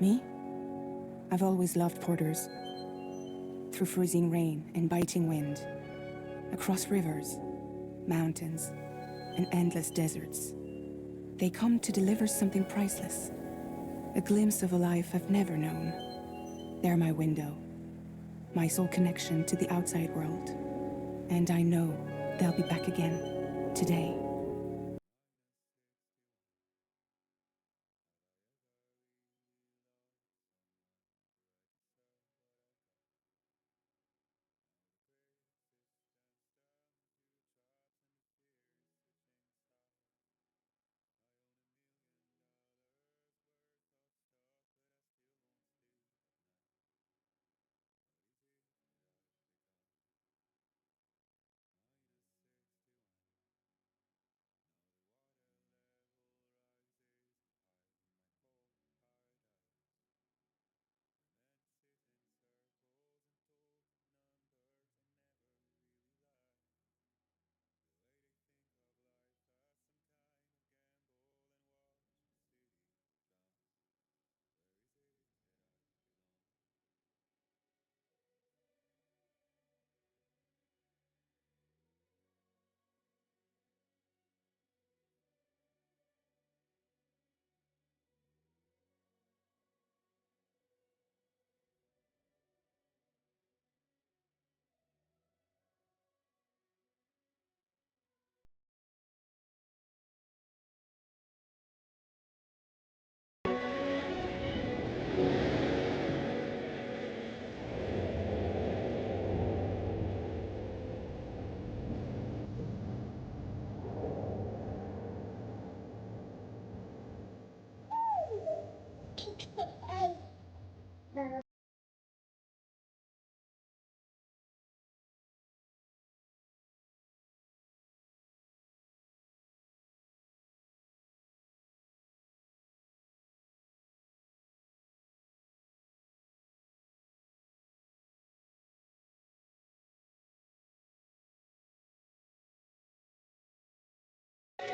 Me? I've always loved porters. Through freezing rain and biting wind, across rivers, mountains, and endless deserts, they come to deliver something priceless. A glimpse of a life I've never known. They're my window, my sole connection to the outside world. And I know they'll be back again, today.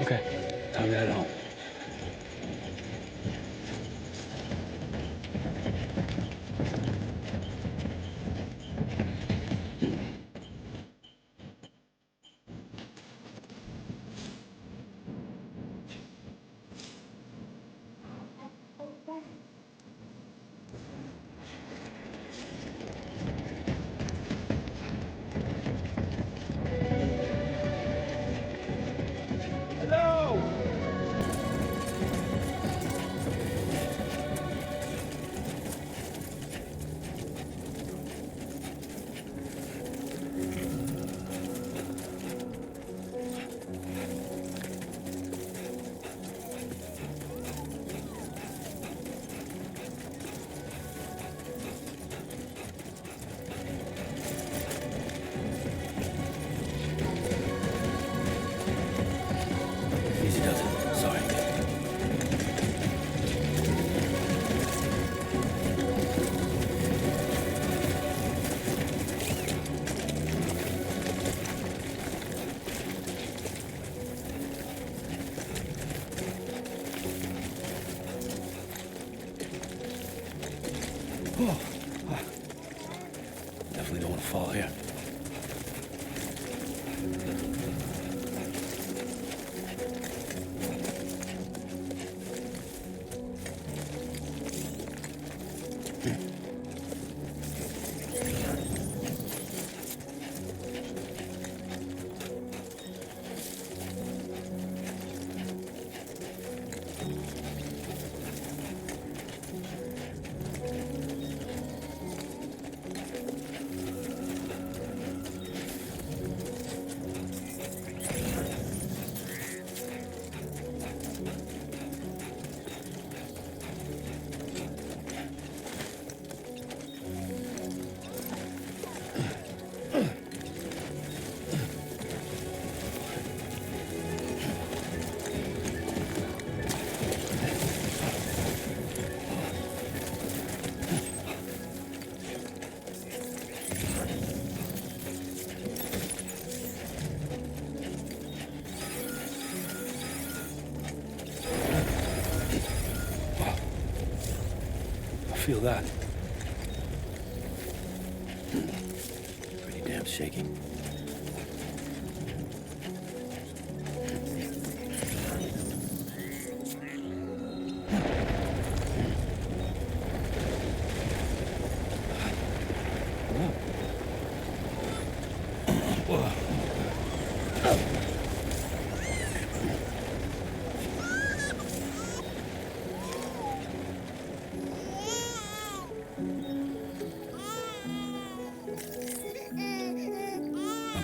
Okay, time to head home. Hello! feel that? Pretty damn shaky.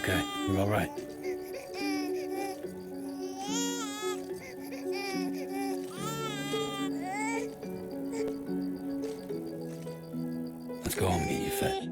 Okay, you're all right. Let's go home and get you fed.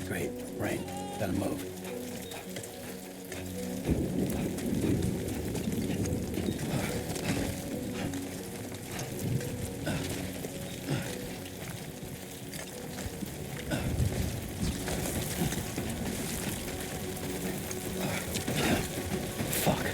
Great. Rain. Gotta move. Fuck.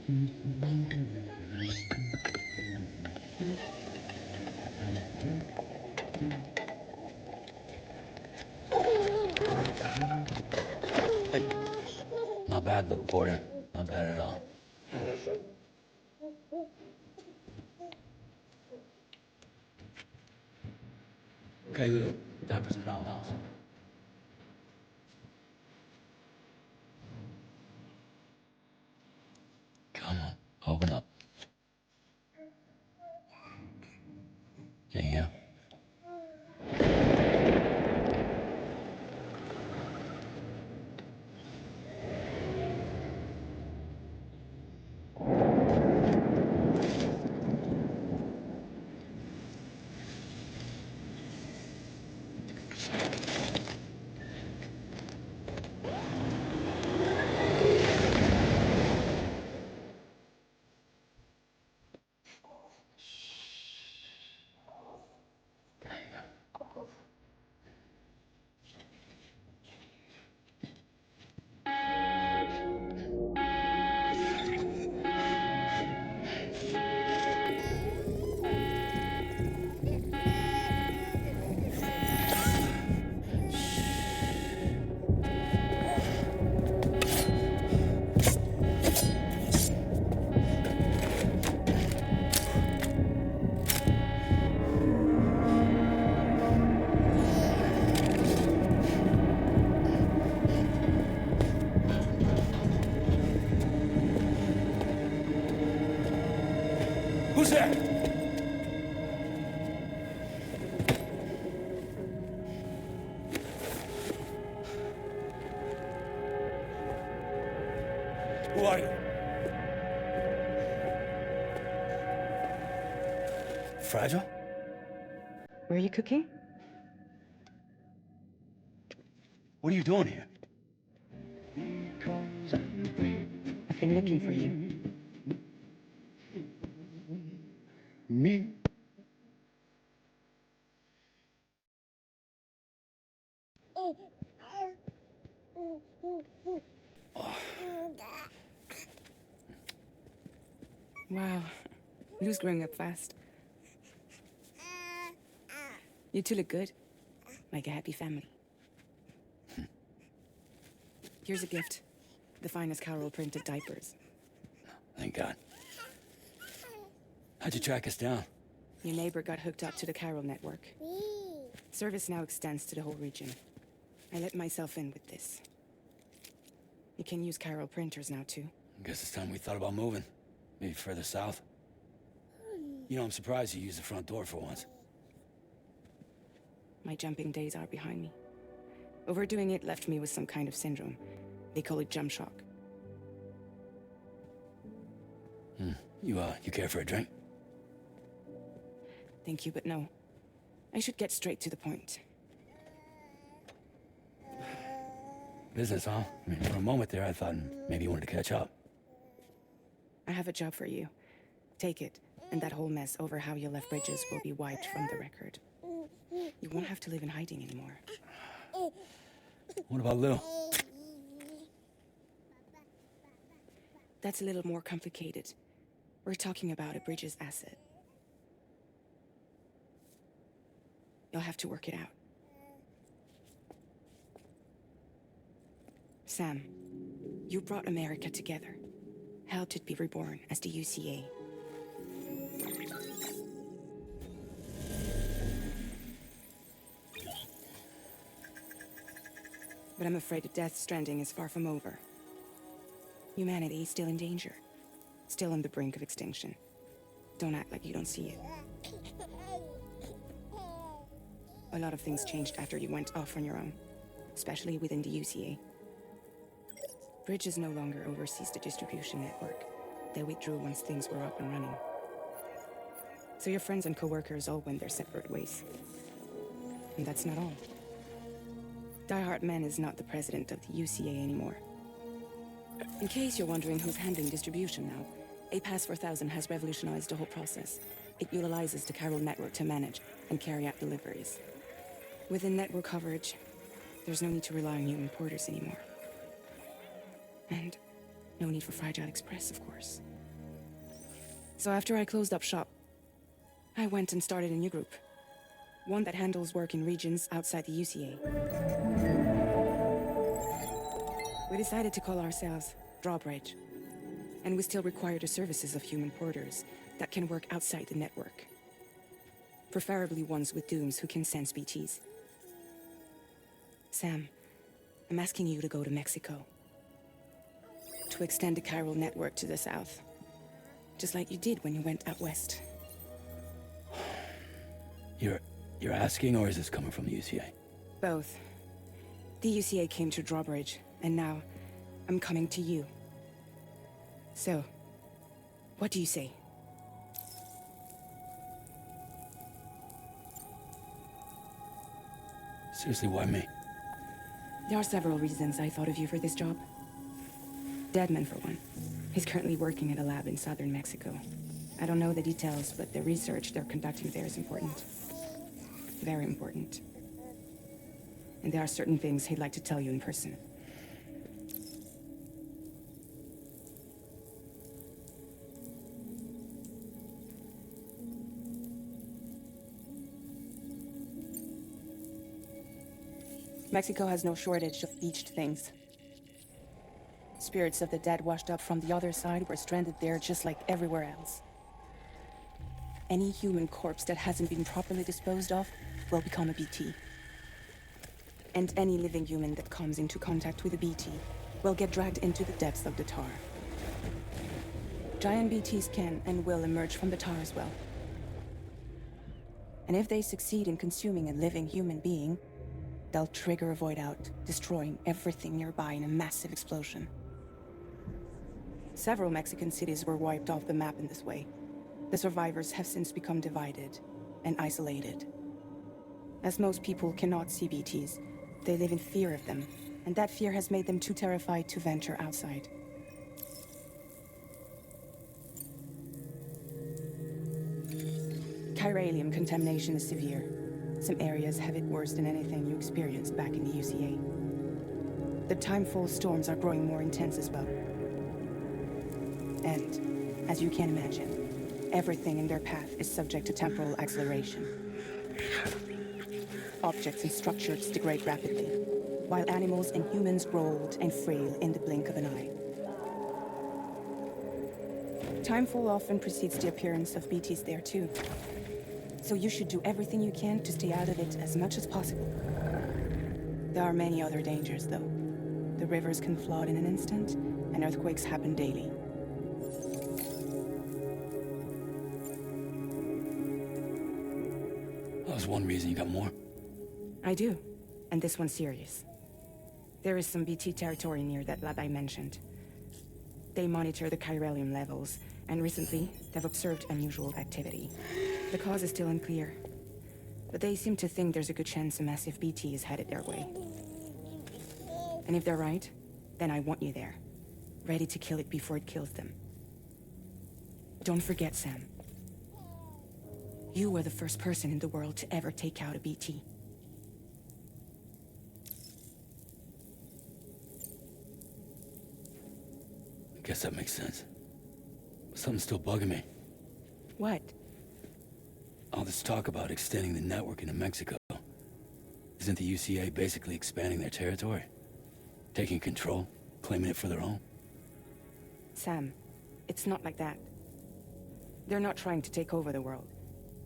Not bad, little porter. Not bad at all. Okay, Lou. Diapers and towels. Come on, open up. There you go. Who's there? Who are you? Fragile? Were you cooking? What are you doing here? I've been looking for you. Me? Wow. Lou's growing up fast. You two look good. Like a happy family. Here's a gift. The finest Carol printed diapers. Thank God. How'd you track us down? Your neighbor got hooked up to the Carol network. Service now extends to the whole region. I let myself in with this. You can use Carol printers now too. Guess it's time we thought about moving. Maybe further south. You know, I'm surprised you used the front door for once. My jumping days are behind me. Overdoing it left me with some kind of syndrome. They call it jump shock. You care for a drink? Thank you, but no. I should get straight to the point. Business, huh? I mean, for a moment there, I thought maybe you wanted to catch up. I have a job for you. Take it, and that whole mess over how you left Bridges will be wiped from the record. You won't have to live in hiding anymore. What about Lou? That's a little more complicated. We're talking about a Bridges asset. You'll have to work it out. Sam, you brought America together. Helped it be reborn as the UCA. But I'm afraid that Death Stranding is far from over. Humanity is still in danger. Still on the brink of extinction. Don't act like you don't see it. A lot of things changed after you went off on your own, especially within the UCA. Bridges no longer oversees the distribution network. They withdrew once things were up and running. So your friends and co-workers all went their separate ways. And that's not all. Die Hard Men is not the president of the UCA anymore. In case you're wondering who's handling distribution now, A Pass 4000 has revolutionized the whole process. It utilizes the Carol network to manage and carry out deliveries. Within network coverage, there's no need to rely on human porters anymore. And no need for Fragile Express, of course. So after I closed up shop, I went and started a new group. One that handles work in regions outside the UCA. We decided to call ourselves Drawbridge. And we still require the services of human porters that can work outside the network. Preferably ones with dooms who can sense BTs. Sam, I'm asking you to go to Mexico. To extend the chiral network to the south. Just like you did when you went out west. You're asking, or is this coming from the UCA? Both. The UCA came to Drawbridge, and now I'm coming to you. So, what do you say? Seriously, why me? There are several reasons I thought of you for this job. Deadman, for one. He's currently working at a lab in southern Mexico. I don't know the details, but the research they're conducting there is important. Very important. And there are certain things he'd like to tell you in person. Mexico has no shortage of beached things. Spirits of the dead washed up from the other side were stranded there just like everywhere else. Any human corpse that hasn't been properly disposed of will become a BT. And any living human that comes into contact with a BT will get dragged into the depths of the tar. Giant BTs can and will emerge from the tar as well. And if they succeed in consuming a living human being, they'll trigger a void out, destroying everything nearby in a massive explosion. Several Mexican cities were wiped off the map in this way. The survivors have since become divided and isolated. As most people cannot see BTs, they live in fear of them, and that fear has made them too terrified to venture outside. Chiralium contamination is severe. Some areas have it worse than anything you experienced back in the UCA. The timefall storms are growing more intense as well. And, as you can imagine, everything in their path is subject to temporal acceleration. Objects and structures degrade rapidly, while animals and humans grow old and frail in the blink of an eye. Timefall often precedes the appearance of BTs there too. So you should do everything you can to stay out of it as much as possible. There are many other dangers, though. The rivers can flood in an instant, and earthquakes happen daily. That was one reason you got more. I do, and this one's serious. There is some BT territory near that lab I mentioned. They monitor the chiralium levels, and recently, they've observed unusual activity. The cause is still unclear, but they seem to think there's a good chance a massive BT is headed their way. And if they're right, then I want you there, ready to kill it before it kills them. Don't forget, Sam. You were the first person in the world to ever take out a BT. Guess that makes sense. But something's still bugging me. What? All this talk about extending the network into Mexico. Isn't the UCA basically expanding their territory? Taking control? Claiming it for their own? Sam, it's not like that. They're not trying to take over the world.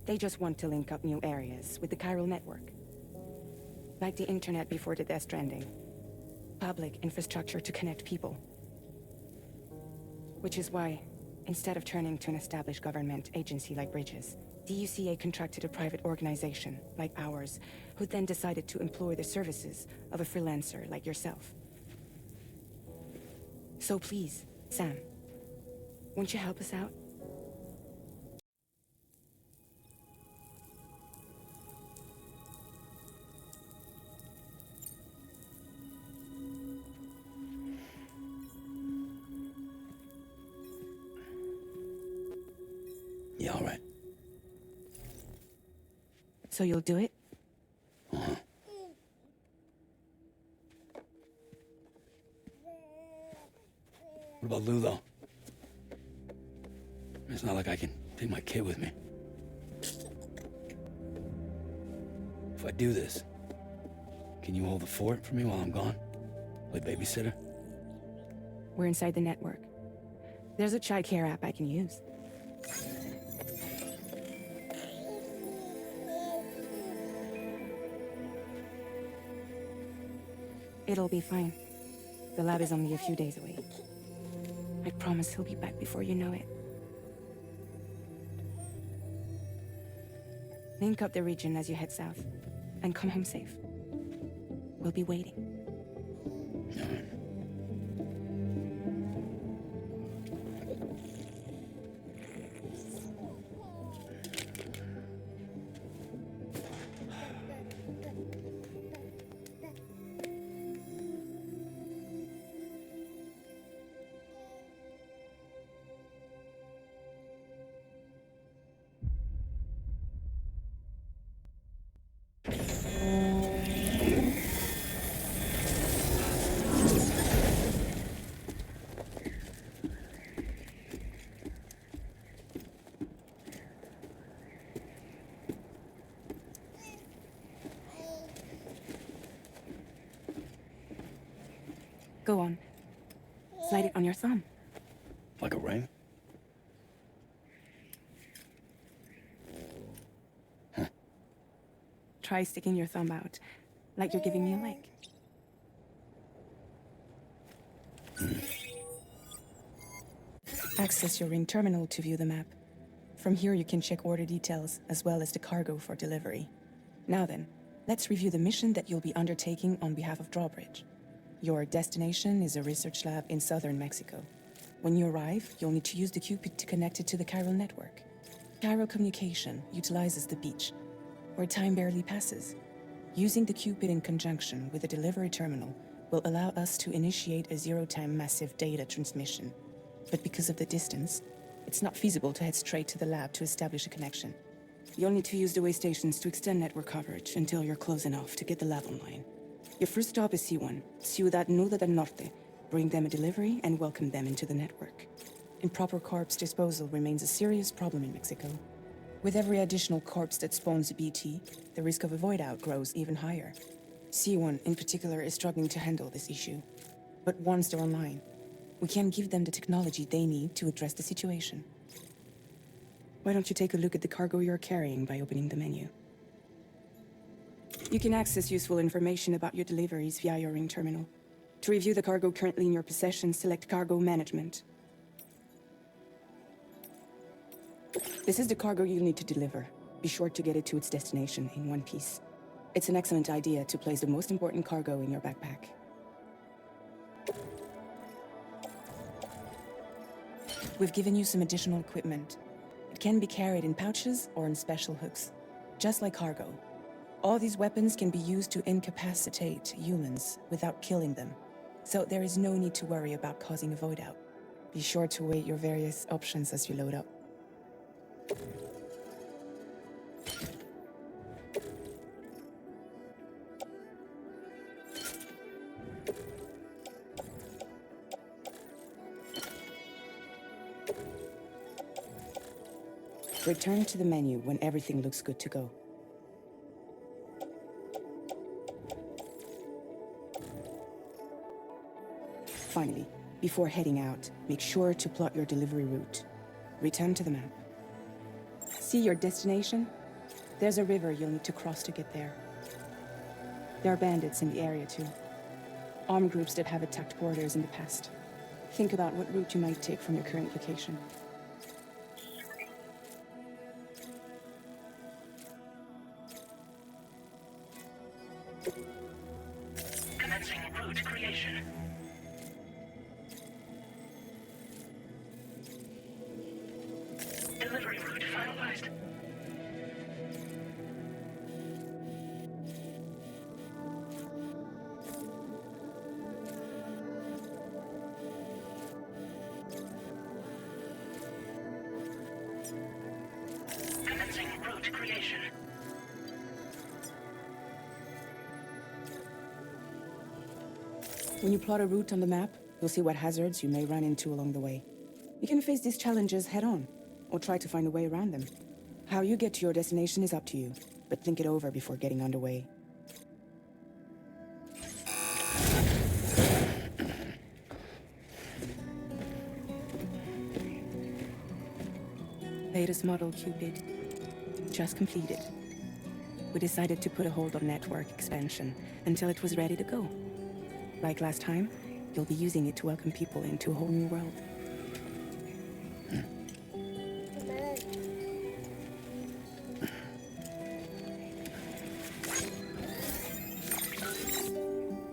They just want to link up new areas with the chiral network. Like the internet before the Death Stranding. Public infrastructure to connect people. Which is why, instead of turning to an established government agency like Bridges, the UCA contracted a private organization, like ours, who then decided to employ the services of a freelancer like yourself. So please, Sam, won't you help us out? Yeah, all right. So you'll do it? Uh-huh. What about Lou, though? It's not like I can take my kid with me. If I do this, can you hold the fort for me while I'm gone? Play babysitter? We're inside the network. There's a child care app I can use. It'll be fine. The lab is only a few days away. I promise he'll be back before you know it. Link up the region as you head south, and come home safe. We'll be waiting. Go on. Slide it on your thumb. Like a ring? Try sticking your thumb out, like you're giving me a leg. Access your ring terminal to view the map. From here you can check order details, as well as the cargo for delivery. Now then, let's review the mission that you'll be undertaking on behalf of Drawbridge. Your destination is a research lab in southern Mexico. When you arrive, you'll need to use the Cupid to connect it to the chiral network. Chiral communication utilizes the beach, where time barely passes. Using the Cupid in conjunction with the delivery terminal will allow us to initiate a zero-time massive data transmission. But because of the distance, it's not feasible to head straight to the lab to establish a connection. You'll need to use the way stations to extend network coverage until you're close enough to get the lab online. Your first stop is C1, Ciudad Nuda del Norte. Bring them a delivery and welcome them into the network. Improper corpse disposal remains a serious problem in Mexico. With every additional corpse that spawns a BT, the risk of a void out grows even higher. C1 in particular is struggling to handle this issue. But once they're online, we can give them the technology they need to address the situation. Why don't you take a look at the cargo you're carrying by opening the menu? You can access useful information about your deliveries via your ring terminal. To review the cargo currently in your possession, select Cargo Management. This is the cargo you'll need to deliver. Be sure to get it to its destination in one piece. It's an excellent idea to place the most important cargo in your backpack. We've given you some additional equipment. It can be carried in pouches or in special hooks, just like cargo. All these weapons can be used to incapacitate humans without killing them, so there is no need to worry about causing a void out. Be sure to weigh your various options as you load up. Return to the menu when everything looks good to go. Finally, before heading out, make sure to plot your delivery route. Return to the map. See your destination? There's a river you'll need to cross to get there. There are bandits in the area too. Armed groups that have attacked borders in the past. Think about what route you might take from your current location. Commencing route creation. Delivery route finalized. Commencing route creation. When you plot a route on the map, you'll see what hazards you may run into along the way. You can face these challenges head-on, or try to find a way around them. How you get to your destination is up to you, but think it over before getting underway. Latest model Cupid. Just completed. We decided to put a hold on network expansion until it was ready to go. Like last time, you'll be using it to welcome people into a whole new world.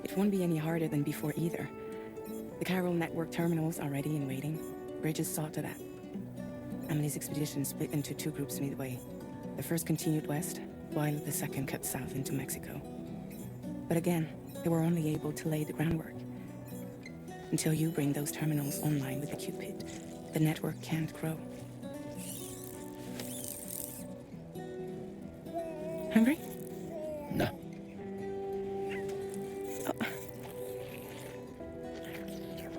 It won't be any harder than before either. The Carol network terminals are ready and waiting. Bridges saw to that. Emily's expedition split into two groups midway. The first continued west, while the second cut south into Mexico. But again, they were only able to lay the groundwork. Until you bring those terminals online with the Cupid, the network can't grow. Hungry? No. Oh.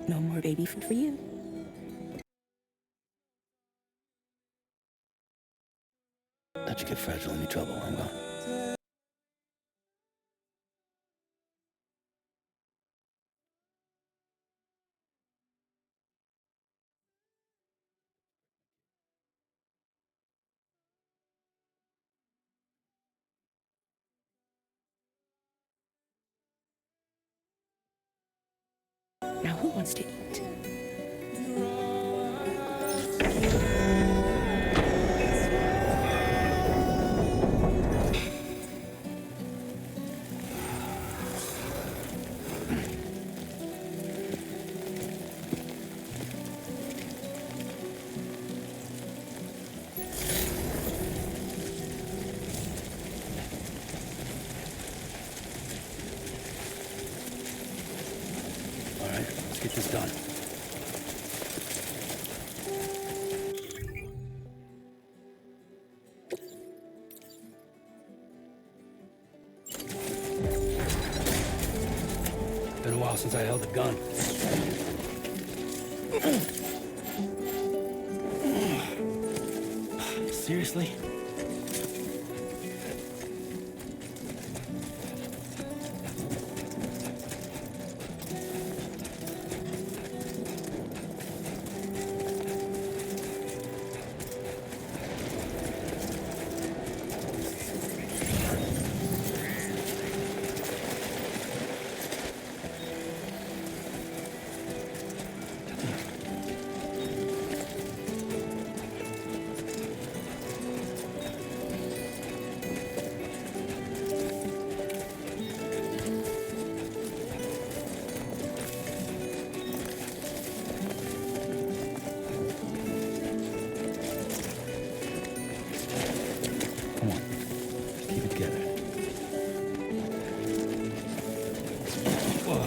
No more baby food for you. Let you get fragile any trouble, I'm gone. Now who wants to eat? All right, let's get this done. Been a while since I held a gun. Seriously? Come on. Keep it together. Whoa.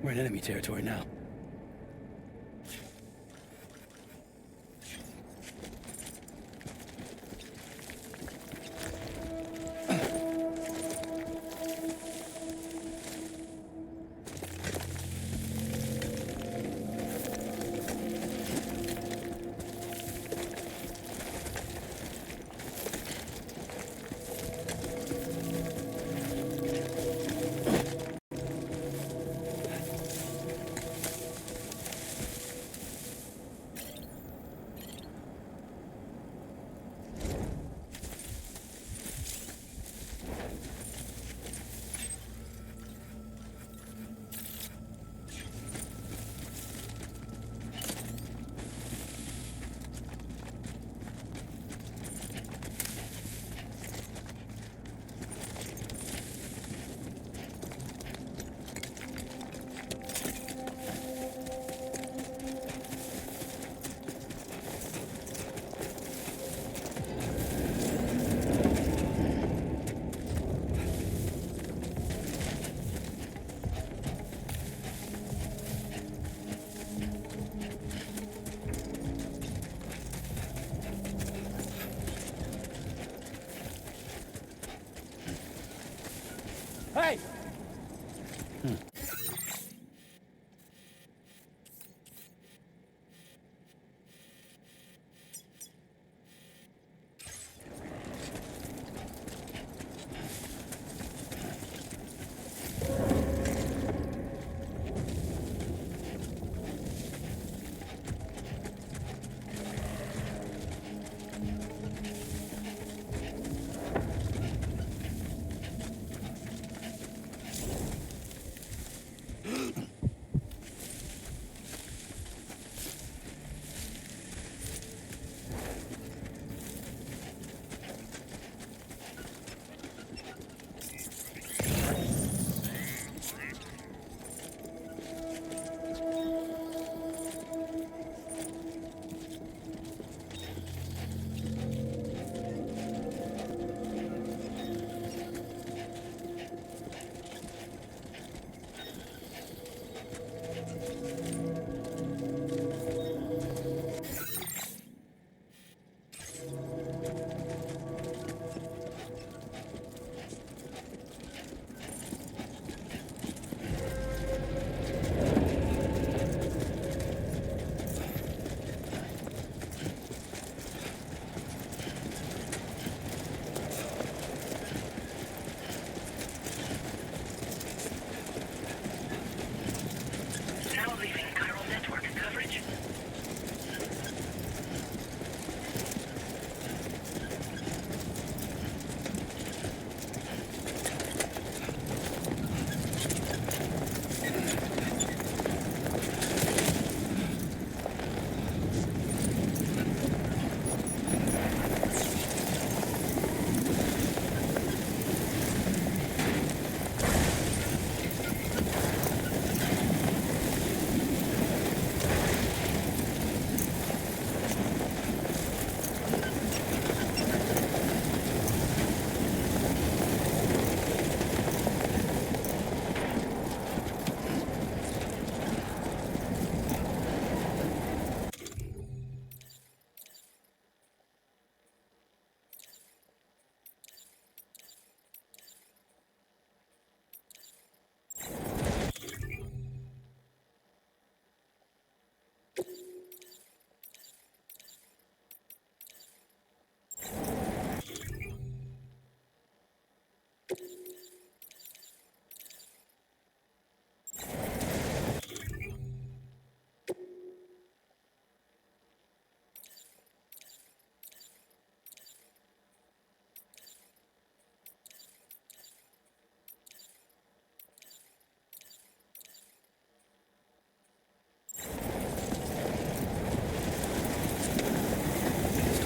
We're in enemy territory now.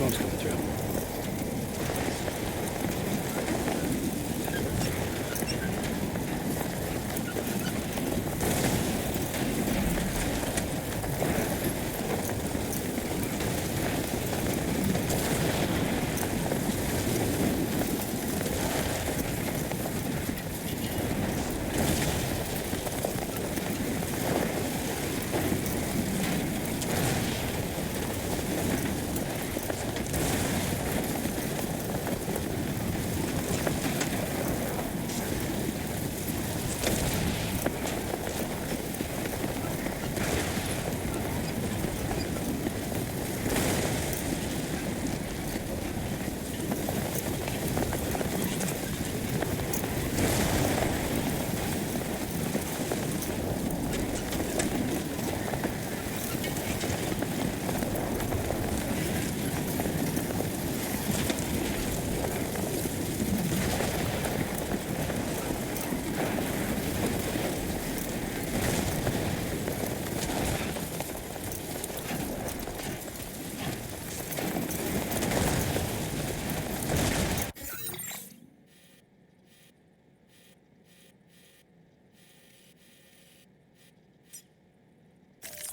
smoke's coming through.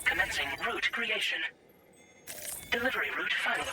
Commencing route creation. Delivery route final.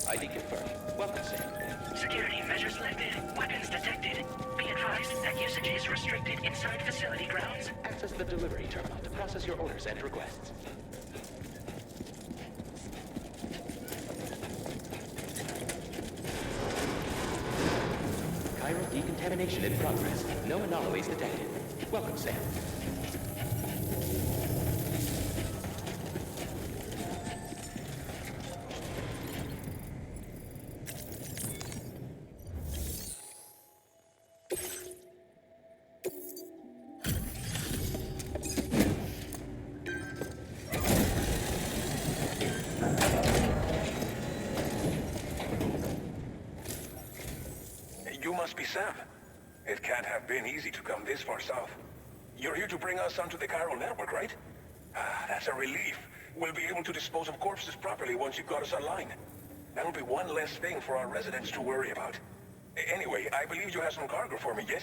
ID confirmed. Welcome, Sam. Security measures lifted. Weapons detected. Be advised that usage is restricted inside facility grounds. Access the delivery terminal to process your orders and requests. Chiral decontamination in progress. No anomalies detected. Welcome, Sam. You must be Sam. It can't have been easy to come this far south. You're here to bring us onto the chiral network, right? Ah, that's a relief. We'll be able to dispose of corpses properly once you've got us online. That'll be one less thing for our residents to worry about. Anyway, I believe you have some cargo for me, yes?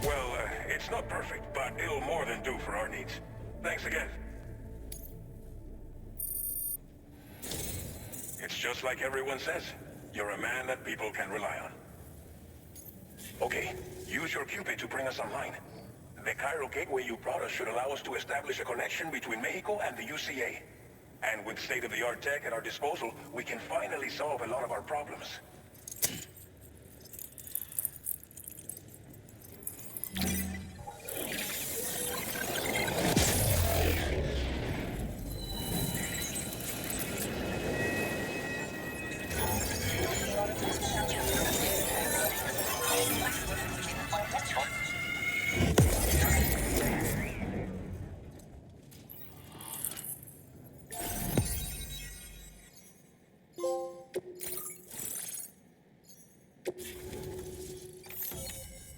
Well, it's not perfect, but it'll more than do for our needs. Thanks again. It's just like everyone says. You're a man that people can rely on. Okay, use your Cupid to bring us online. The chiral gateway you brought us should allow us to establish a connection between Mexico and the UCA. And with state-of-the-art tech at our disposal, we can finally solve a lot of our problems.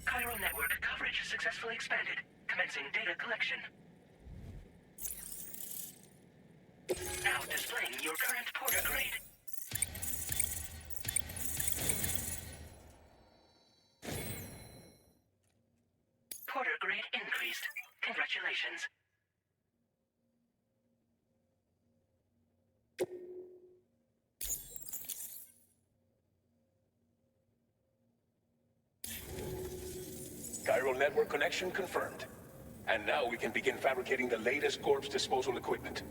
Chiral network coverage successfully expanded. Commencing data collection. displaying your current porter grade. Porter grade increased. Congratulations. Chiral network connection confirmed. And now we can begin fabricating the latest corpse disposal equipment.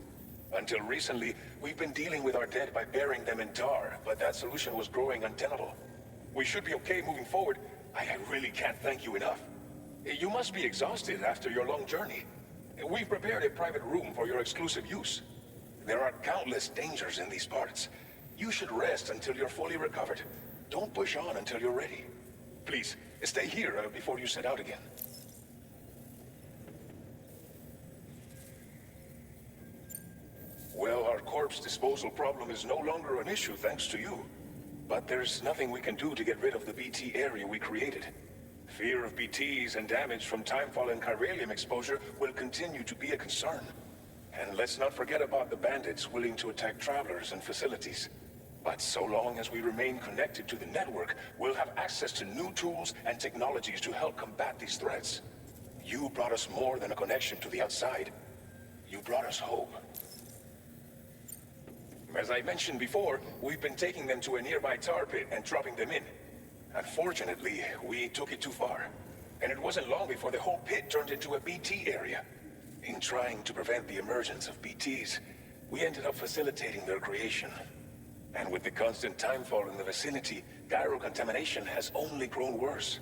Until recently, we've been dealing with our dead by burying them in tar, but that solution was growing untenable. We should be okay moving forward. I really can't thank you enough. You must be exhausted after your long journey. We've prepared a private room for your exclusive use. There are countless dangers in these parts. You should rest until you're fully recovered. Don't push on until you're ready. Please, stay here before you set out again. Well, our corpse disposal problem is no longer an issue thanks to you. But there's nothing we can do to get rid of the BT area we created. Fear of BTs and damage from timefall and chiralium exposure will continue to be a concern. And let's not forget about the bandits willing to attack travelers and facilities. But so long as we remain connected to the network, we'll have access to new tools and technologies to help combat these threats. You brought us more than a connection to the outside. You brought us hope. As I mentioned before, we've been taking them to a nearby tar pit and dropping them in. Unfortunately, we took it too far. And it wasn't long before the whole pit turned into a BT area. In trying to prevent the emergence of BTs, we ended up facilitating their creation. And with the constant timefall in the vicinity, chiral contamination has only grown worse.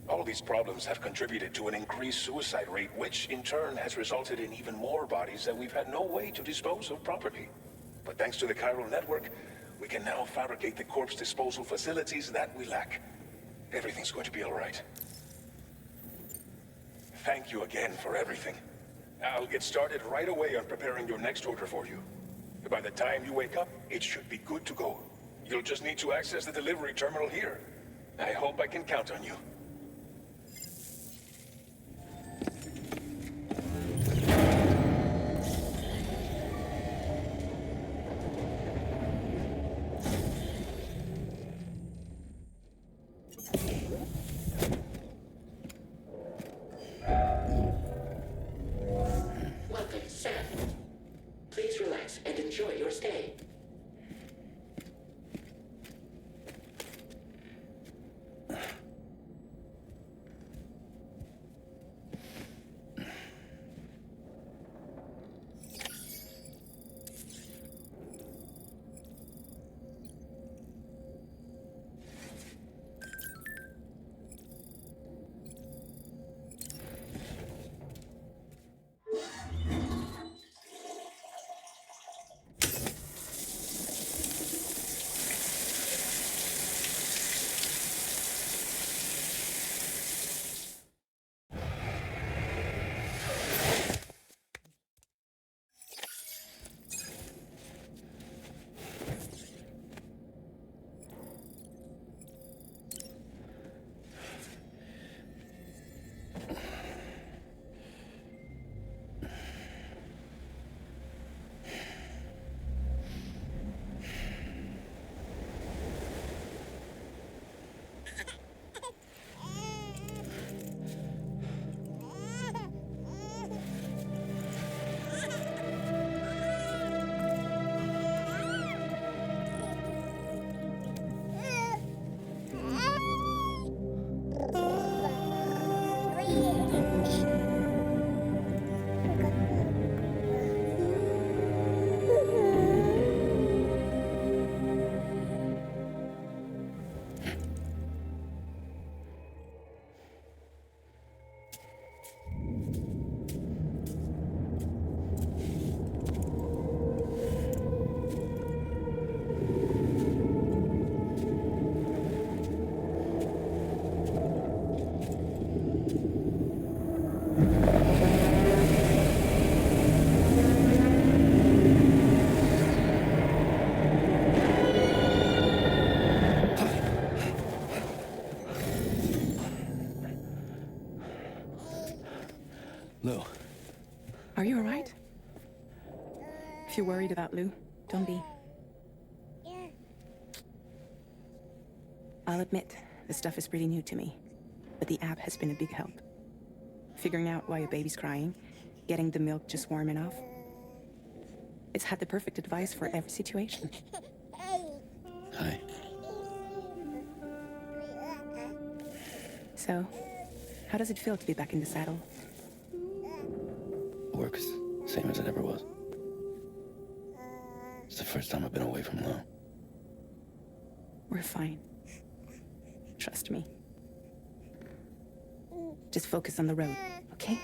All these problems have contributed to an increased suicide rate, which in turn has resulted in even more bodies that we've had no way to dispose of properly. But thanks to the chiral network, we can now fabricate the corpse disposal facilities that we lack. Everything's going to be all right. Thank you again for everything. I'll get started right away on preparing your next order for you. By the time you wake up, it should be good to go. You'll just need to access the delivery terminal here. I hope I can count on you. Welcome, Sam. Please relax and enjoy your stay. Are you alright? If you're worried about Lou, Don't be. I'll admit, this stuff is pretty new to me, but the app has been a big help. Figuring out why a baby's crying, getting the milk just warm enough. It's had the perfect advice for every situation. Hi. So, how does it feel to be back in the saddle? Works same as it ever was. It's the first time I've been away from Lo. We're fine. Trust me. Just focus on the road, okay?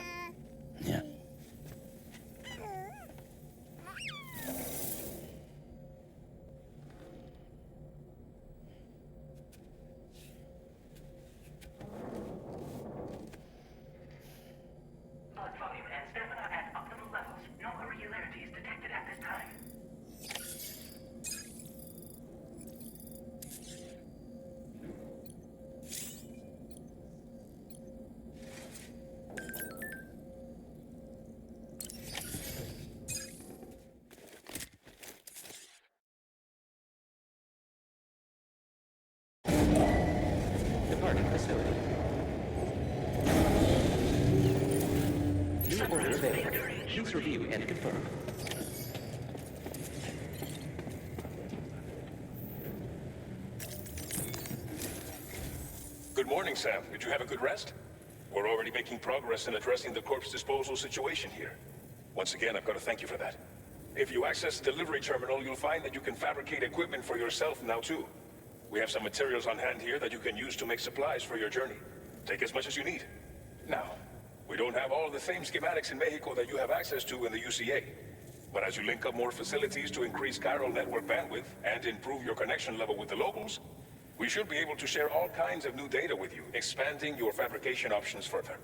Yeah. Blood volume and stamina at optimal levels. No irregularities detected at this time. Departing facility. New order available. Please review and confirm. Good morning, Sam. Did you have a good rest? We're already making progress in addressing the corpse disposal situation here. Once again, I've got to thank you for that. If you access the delivery terminal, you'll find that you can fabricate equipment for yourself now, too. We have some materials on hand here that you can use to make supplies for your journey. Take as much as you need. Now, we don't have all the same schematics in Mexico that you have access to in the UCA. But as you link up more facilities to increase chiral network bandwidth and improve your connection level with the locals, we should be able to share all kinds of new data with you, expanding your fabrication options further.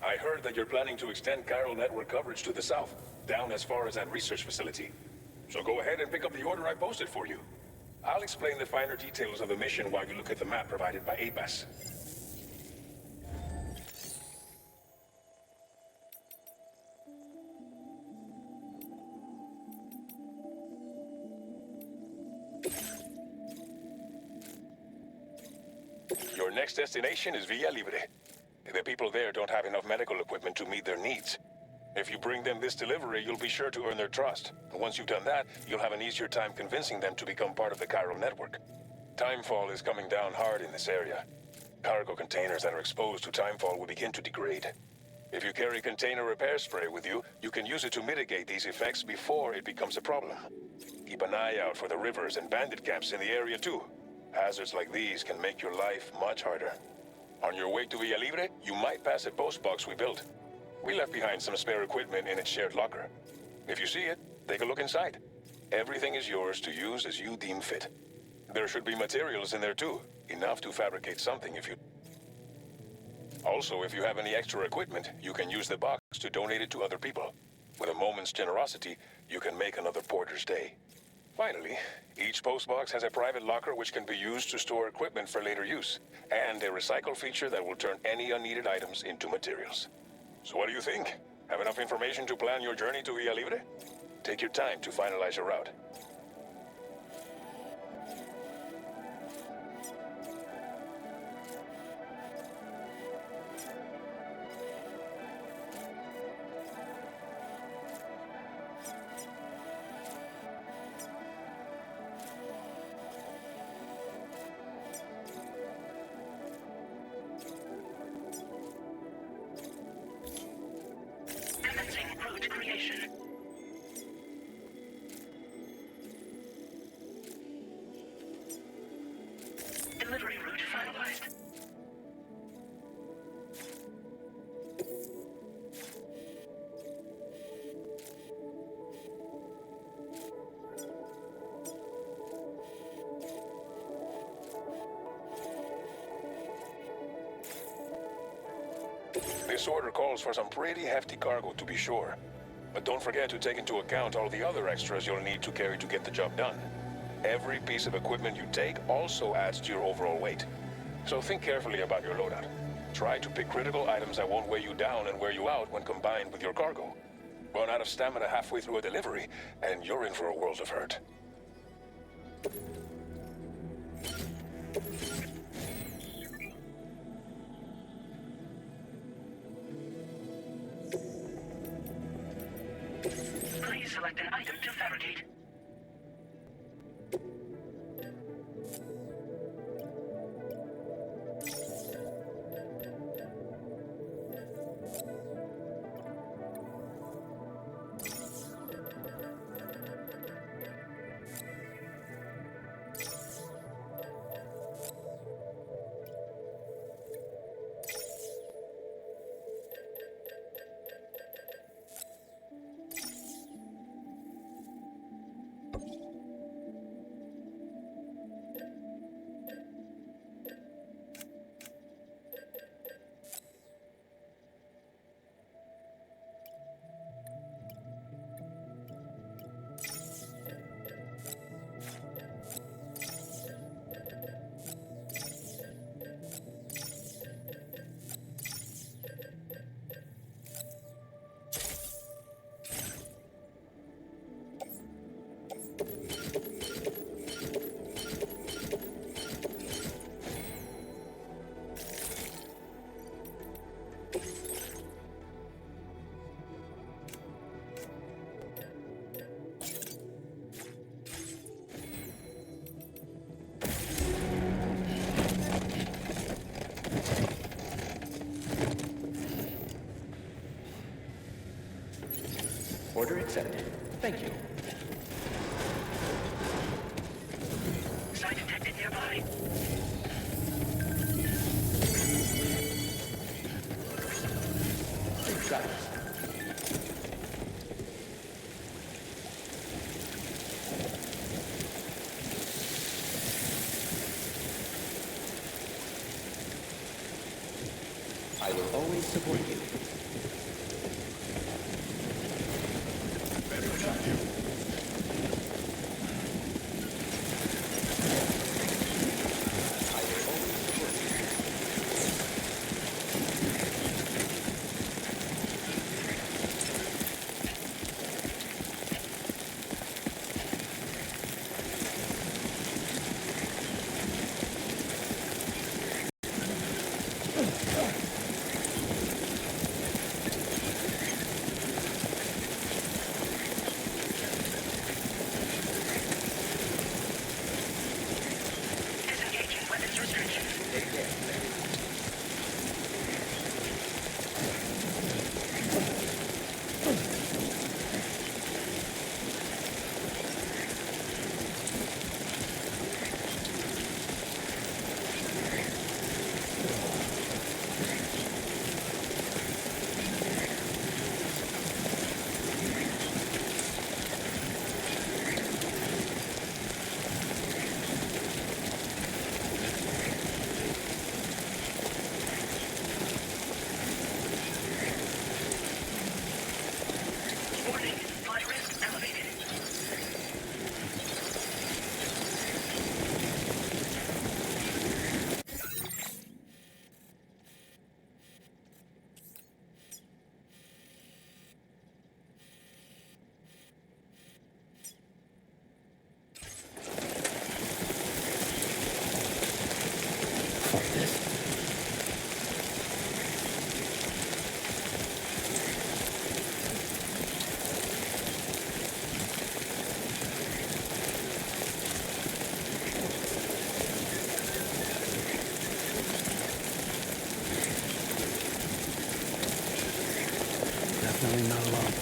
I heard that you're planning to extend chiral network coverage to the south, down as far as that research facility. So go ahead and pick up the order I posted for you. I'll explain the finer details of the mission while you look at the map provided by APAS. Your next destination is Villa Libre. The people there don't have enough medical equipment to meet their needs. If you bring them this delivery, you'll be sure to earn their trust. Once you've done that, you'll have an easier time convincing them to become part of the chiral network. Timefall is coming down hard in this area. Cargo containers that are exposed to timefall will begin to degrade. If you carry container repair spray with you, you can use it to mitigate these effects before it becomes a problem. Keep an eye out for the rivers and bandit camps in the area too. Hazards like these can make your life much harder. On your way to Villa Libre, you might pass a post box we built. We left behind some spare equipment in its shared locker. If you see it, take a look inside. Everything is yours to use as you deem fit. There should be materials in there too, enough to fabricate something if you... Also, if you have any extra equipment, you can use the box to donate it to other people. With a moment's generosity, you can make another porter's day. Finally, each postbox has a private locker which can be used to store equipment for later use, and a recycle feature that will turn any unneeded items into materials. So what do you think? Have enough information to plan your journey to Villa Libre? Take your time to finalize your route. Commencing route creation. Delivery route finalized. This order calls for some pretty hefty cargo to be sure. But don't forget to take into account all the other extras you'll need to carry to get the job done. Every piece of equipment you take also adds to your overall weight. So think carefully about your loadout. Try to pick critical items that won't weigh you down and wear you out when combined with your cargo. Run out of stamina halfway through a delivery, and you're in for a world of hurt. Please select an item to fabricate. Order accepted. Thank you. Site detected nearby. Safe travels. I will always support you. Disengaging weapons restrictions. Take care. Warning, flight risk elevated. Fuck this. Definitely not alone.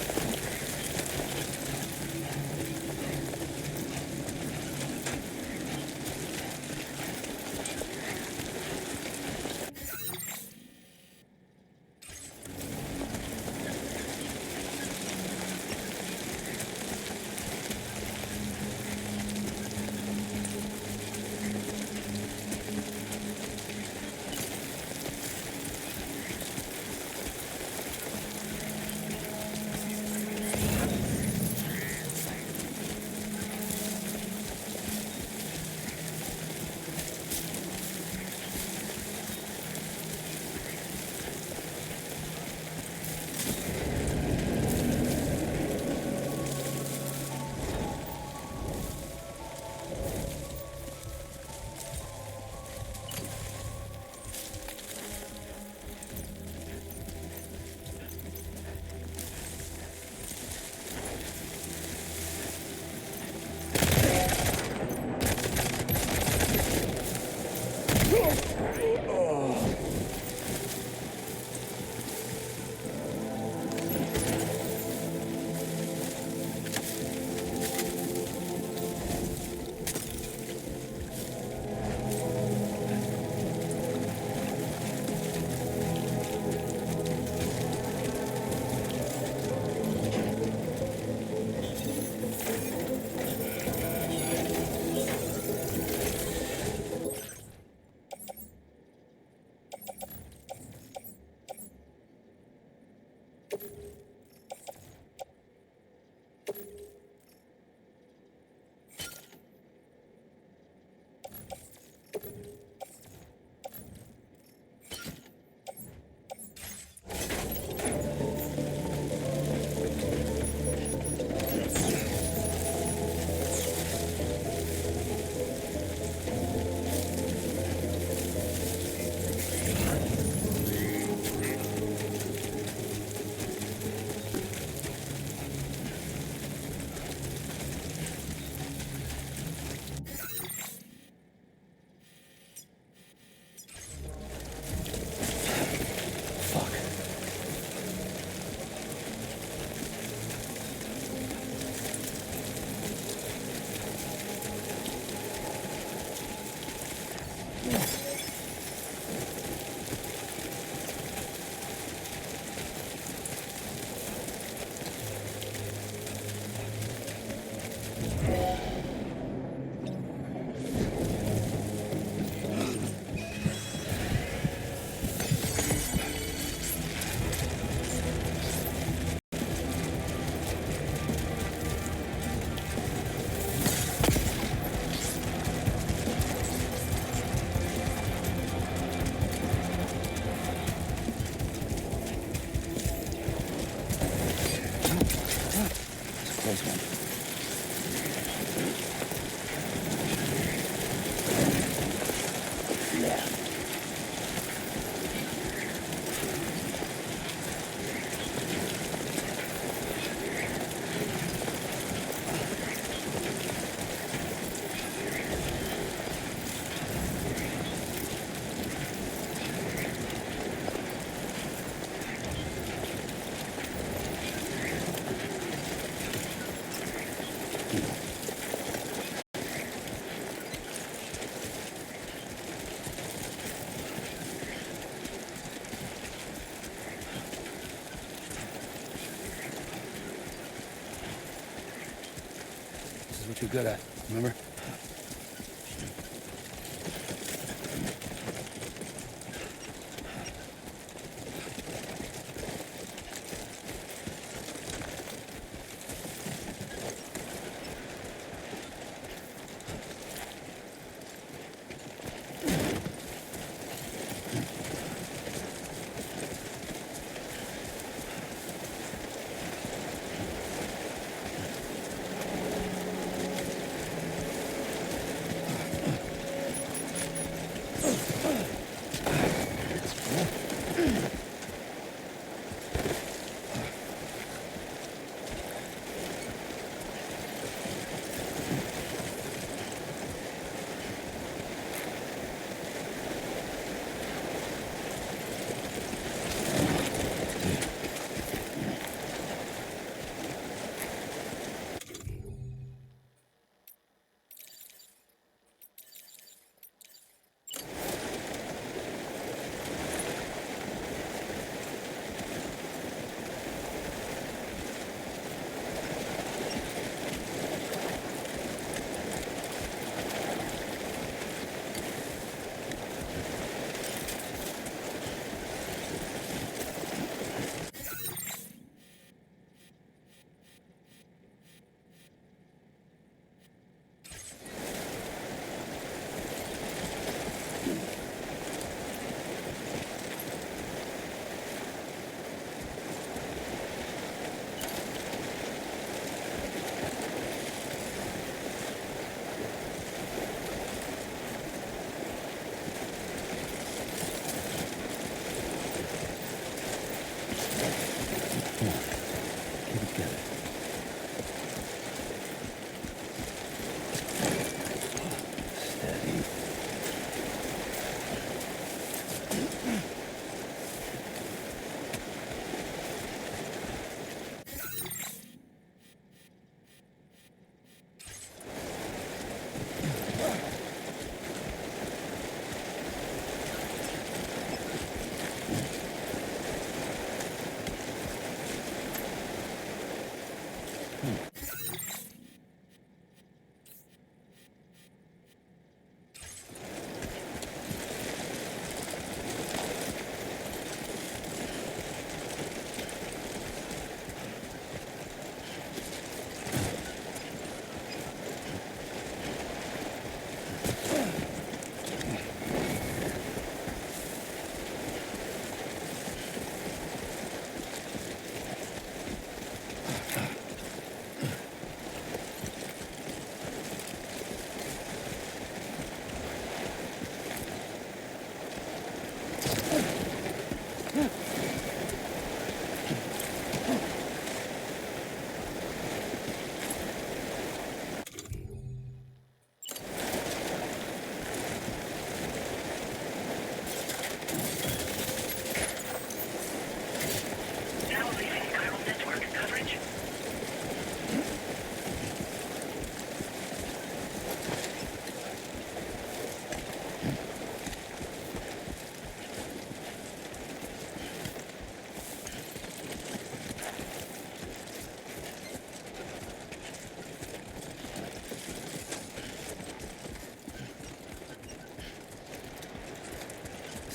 This is what you're good at, remember?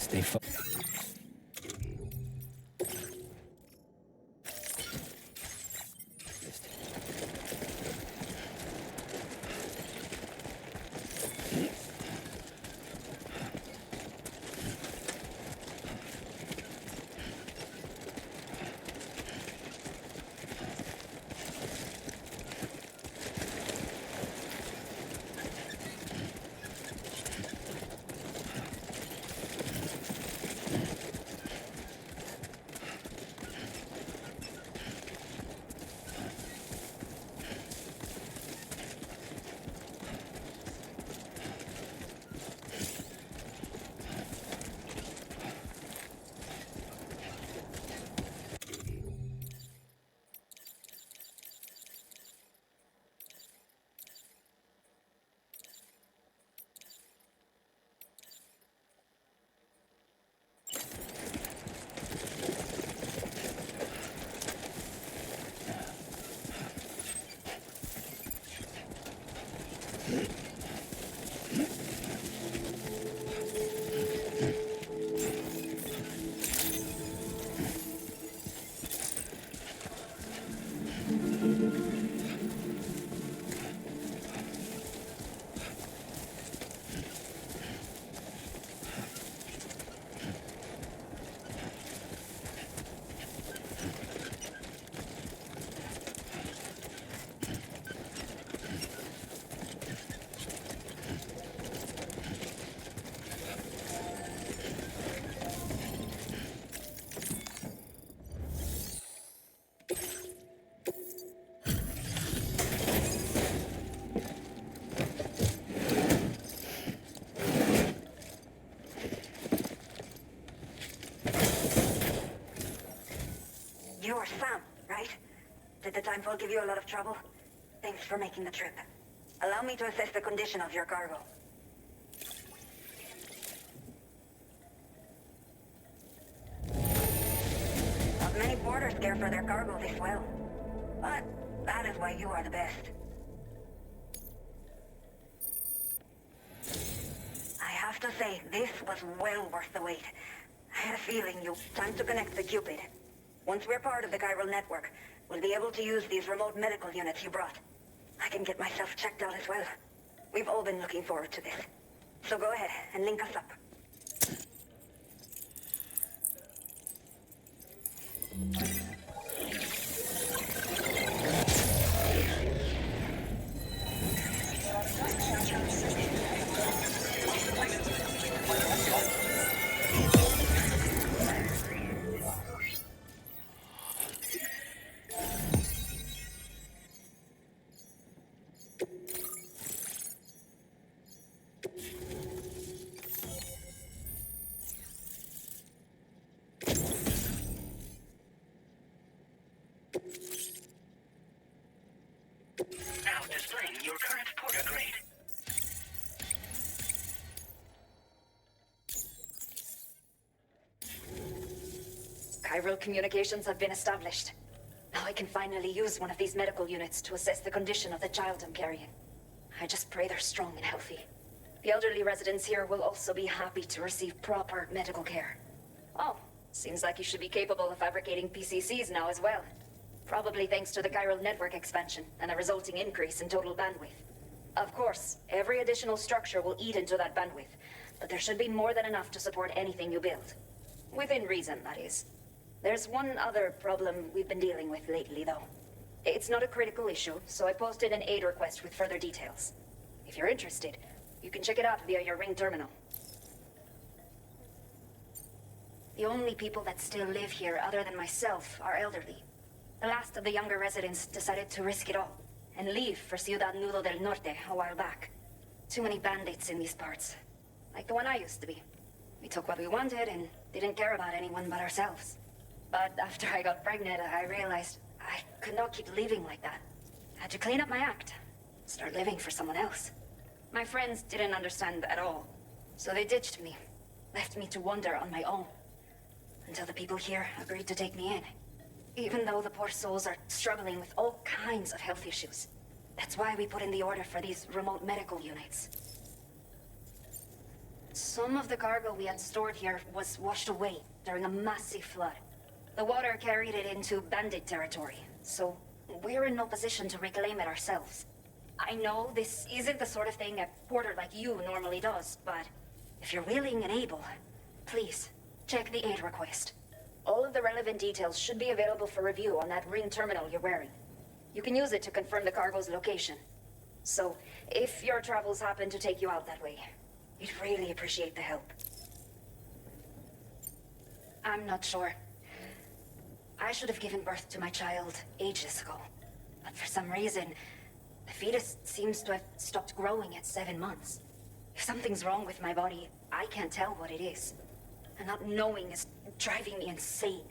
Stay You're Sam, right? Did the timefall give you a lot of trouble? Thanks for making the trip. Allow me to assess the condition of your cargo. Not many porters care for their cargo this well. But that is why you are the best. I have to say, this was well worth the wait. I had a feeling you... Time to connect the Cupid. Once we're part of the chiral network, we'll be able to use these remote medical units you brought. I can get myself checked out as well. We've all been looking forward to this. So go ahead and link us up. Now displaying your current porter grade. Chiral communications have been established. Now I can finally use one of these medical units to assess the condition of the child I'm carrying. I just pray they're strong and healthy. The elderly residents here will also be happy to receive proper medical care. Oh, seems like you should be capable of fabricating PCCs now as well. Probably thanks to the chiral network expansion and the resulting increase in total bandwidth. Of course, every additional structure will eat into that bandwidth, but there should be more than enough to support anything you build. Within reason, that is. There's one other problem we've been dealing with lately, though. It's not a critical issue, so I posted an aid request with further details. If you're interested, you can check it out via your Ring terminal. The only people that still live here other than myself are elderly. The last of the younger residents decided to risk it all and leave for Ciudad Nudo del Norte a while back. Too many bandits in these parts, like the one I used to be. We took what we wanted and didn't care about anyone but ourselves. But after I got pregnant, I realized I could not keep living like that. I had to clean up my act, start living for someone else. My friends didn't understand at all, so they ditched me, left me to wander on my own, until the people here agreed to take me in. Even though the poor souls are struggling with all kinds of health issues. That's why we put in the order for these remote medical units. Some of the cargo we had stored here was washed away during a massive flood. The water carried it into bandit territory, so we're in no position to reclaim it ourselves. I know this isn't the sort of thing a porter like you normally does, but if you're willing and able, please, check the aid request. All of the relevant details should be available for review on that ring terminal you're wearing. You can use it to confirm the cargo's location. So, if your travels happen to take you out that way, we'd really appreciate the help. I'm not sure. I should have given birth to my child ages ago. But for some reason, the fetus seems to have stopped growing at 7 months. If something's wrong with my body, I can't tell what it is. And not knowing is driving me insane.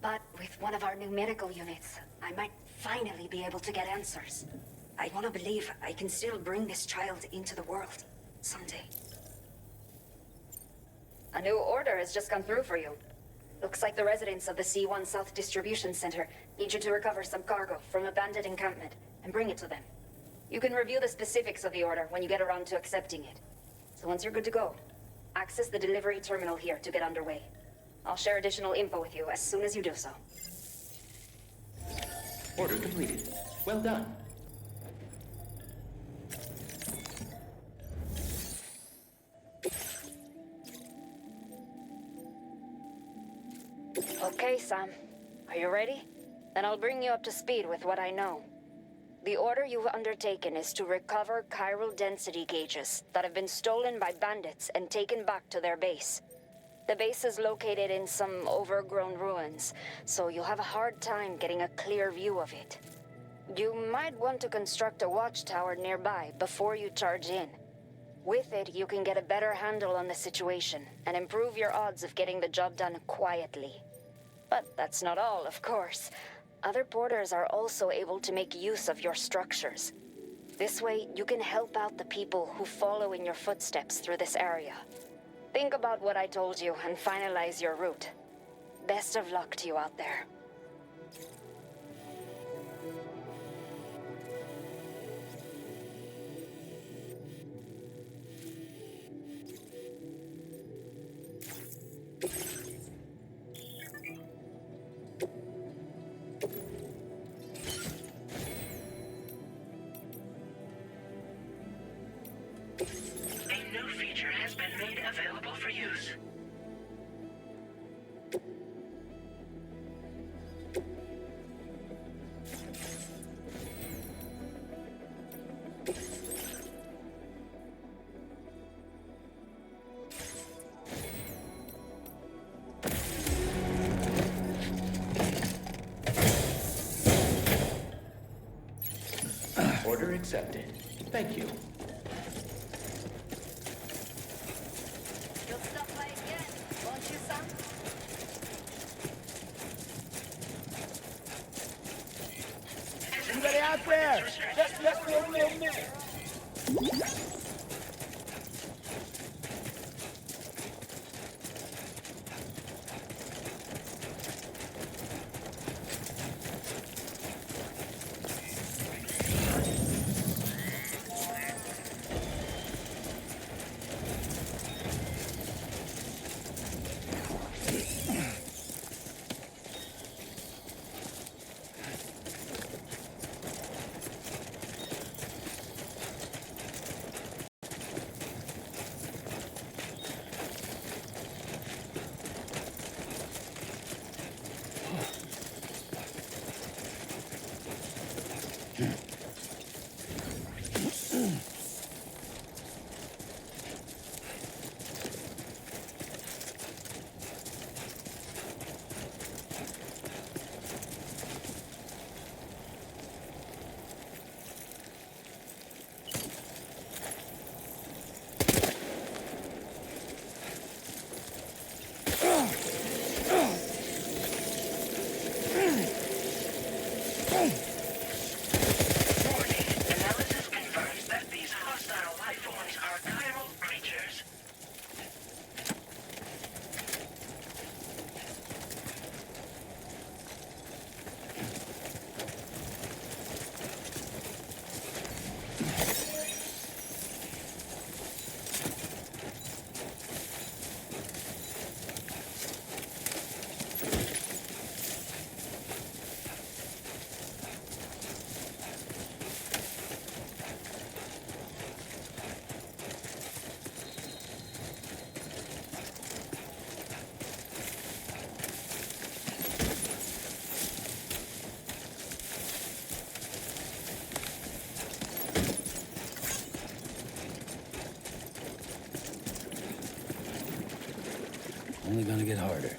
But with one of our new medical units, I might finally be able to get answers. I want to believe I can still bring this child into the world someday. A new order has just come through for you. Looks like the residents of the C1 South Distribution Center need you to recover some cargo from a bandit encampment and bring it to them. You can review the specifics of the order when you get around to accepting it. So once you're good to go, access the delivery terminal here to get underway. I'll share additional info with you as soon as you do so. Order completed. Well done. Okay, Sam. Are you ready? Then I'll bring you up to speed with what I know. The order you've undertaken is to recover chiral density gauges that have been stolen by bandits and taken back to their base. The base is located in some overgrown ruins, so you'll have a hard time getting a clear view of it. You might want to construct a watchtower nearby before you charge in. With it, you can get a better handle on the situation and improve your odds of getting the job done quietly. But that's not all, of course. Other porters are also able to make use of your structures. This way, you can help out the people who follow in your footsteps through this area. Think about what I told you and finalize your route. Best of luck to you out there. A new feature has been made available for use. Order accepted. Thank you. You'll stop by again, won't you, Sam? Anybody out there? Just me a minute. only gonna get harder.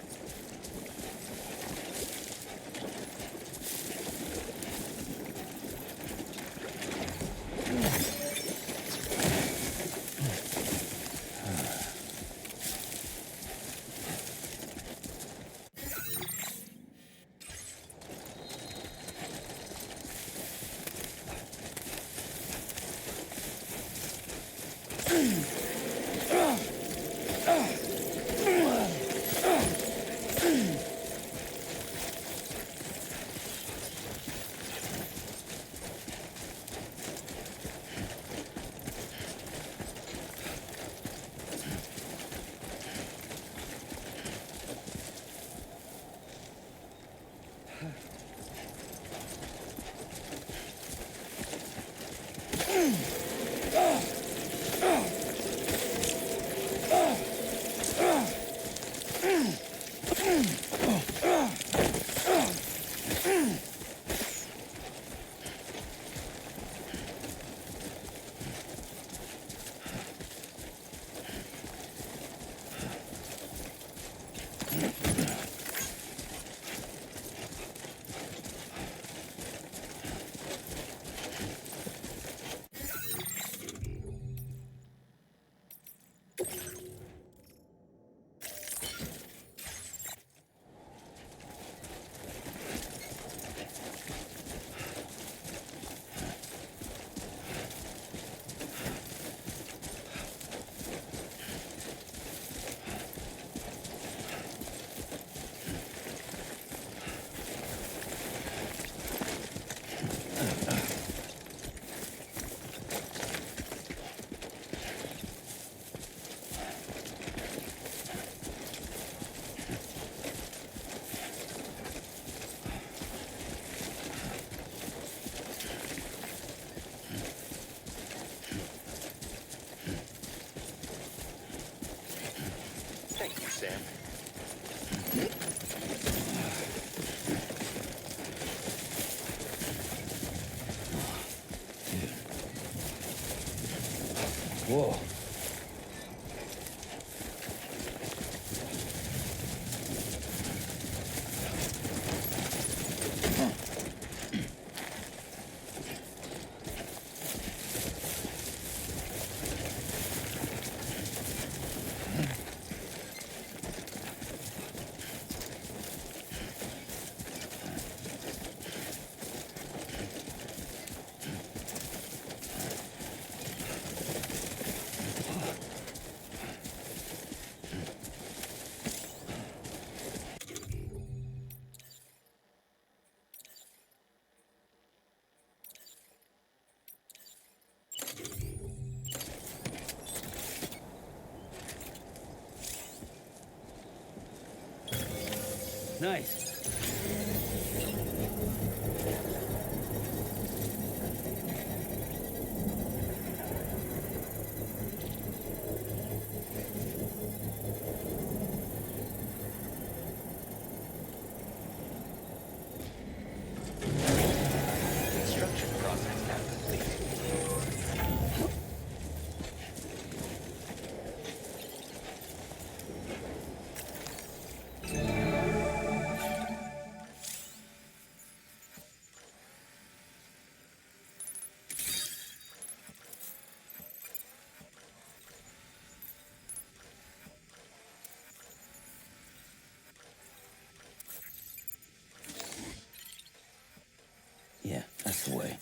Thank you, Sam. Whoa. Nice. Construction process now complete. Yeah, that's the way.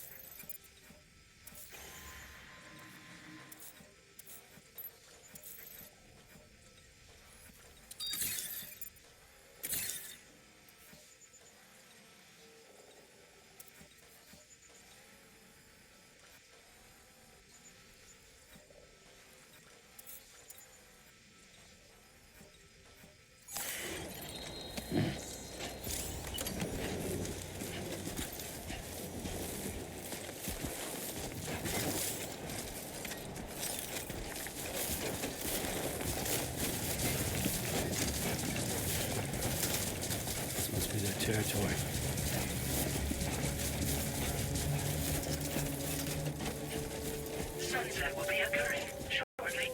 This must be their territory. Sunset will be occurring shortly.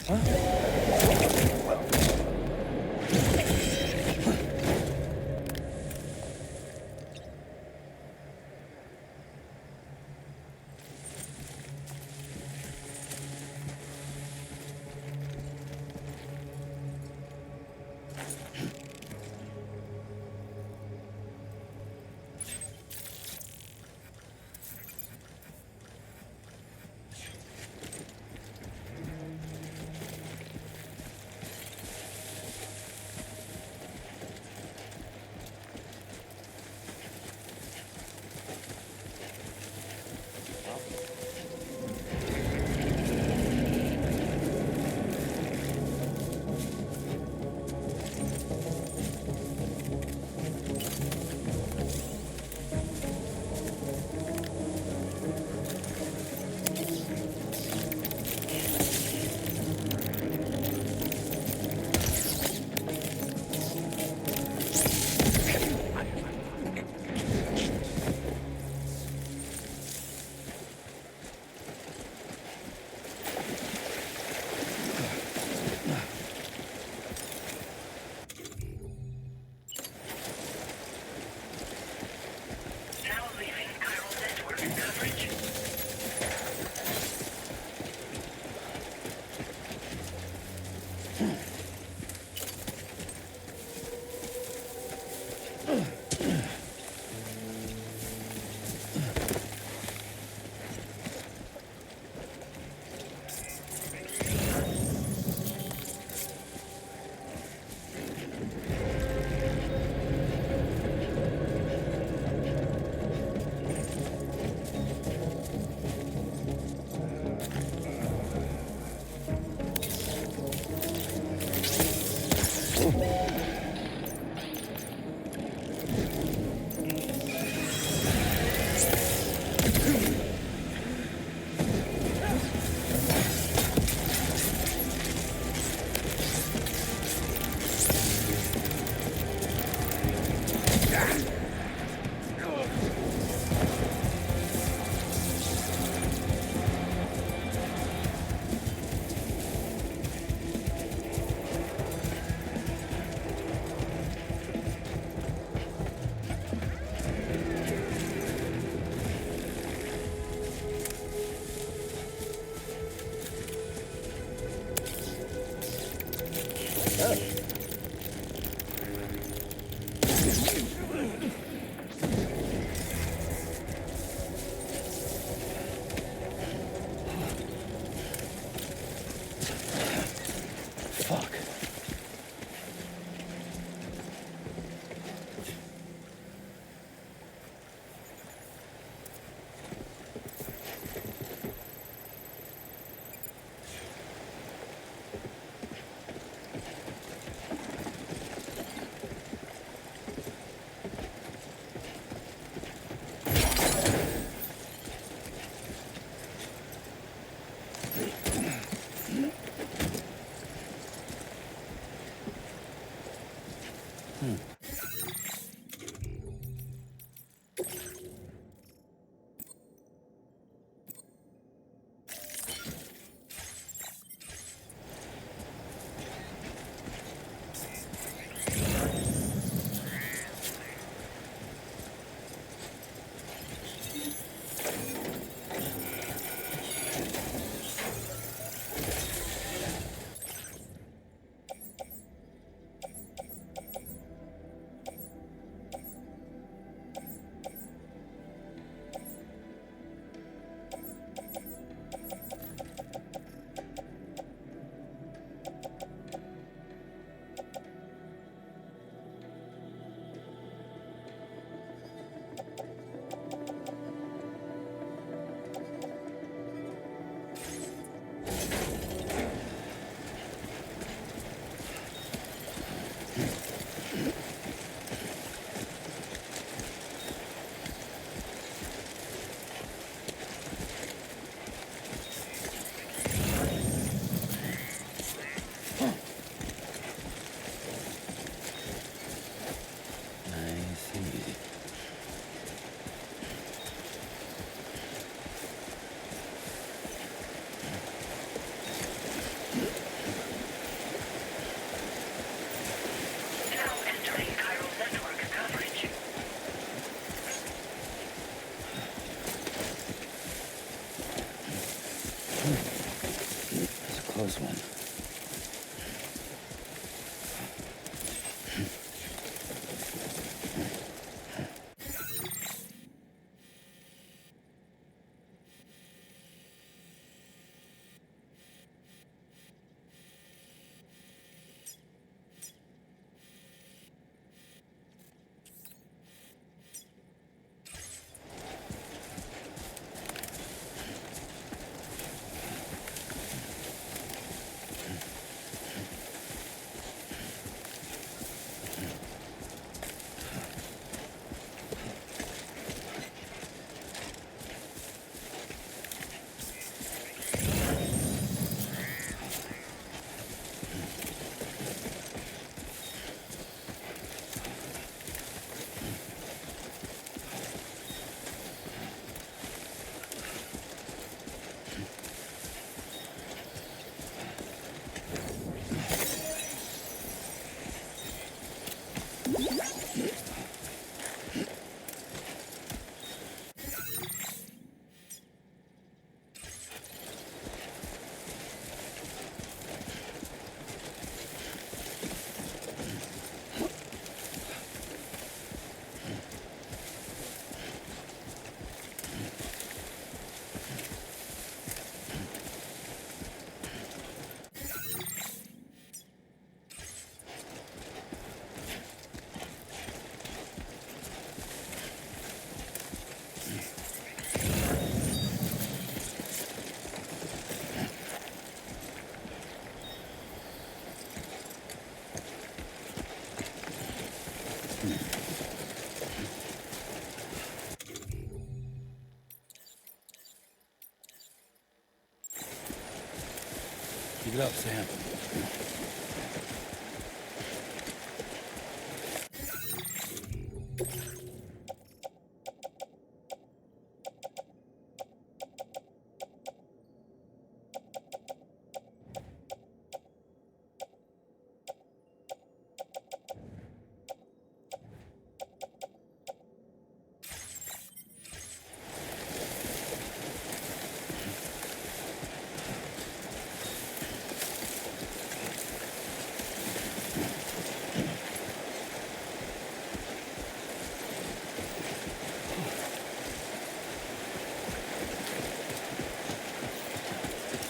Now leaving chiral network coverage. close one. Keep it up, Sam.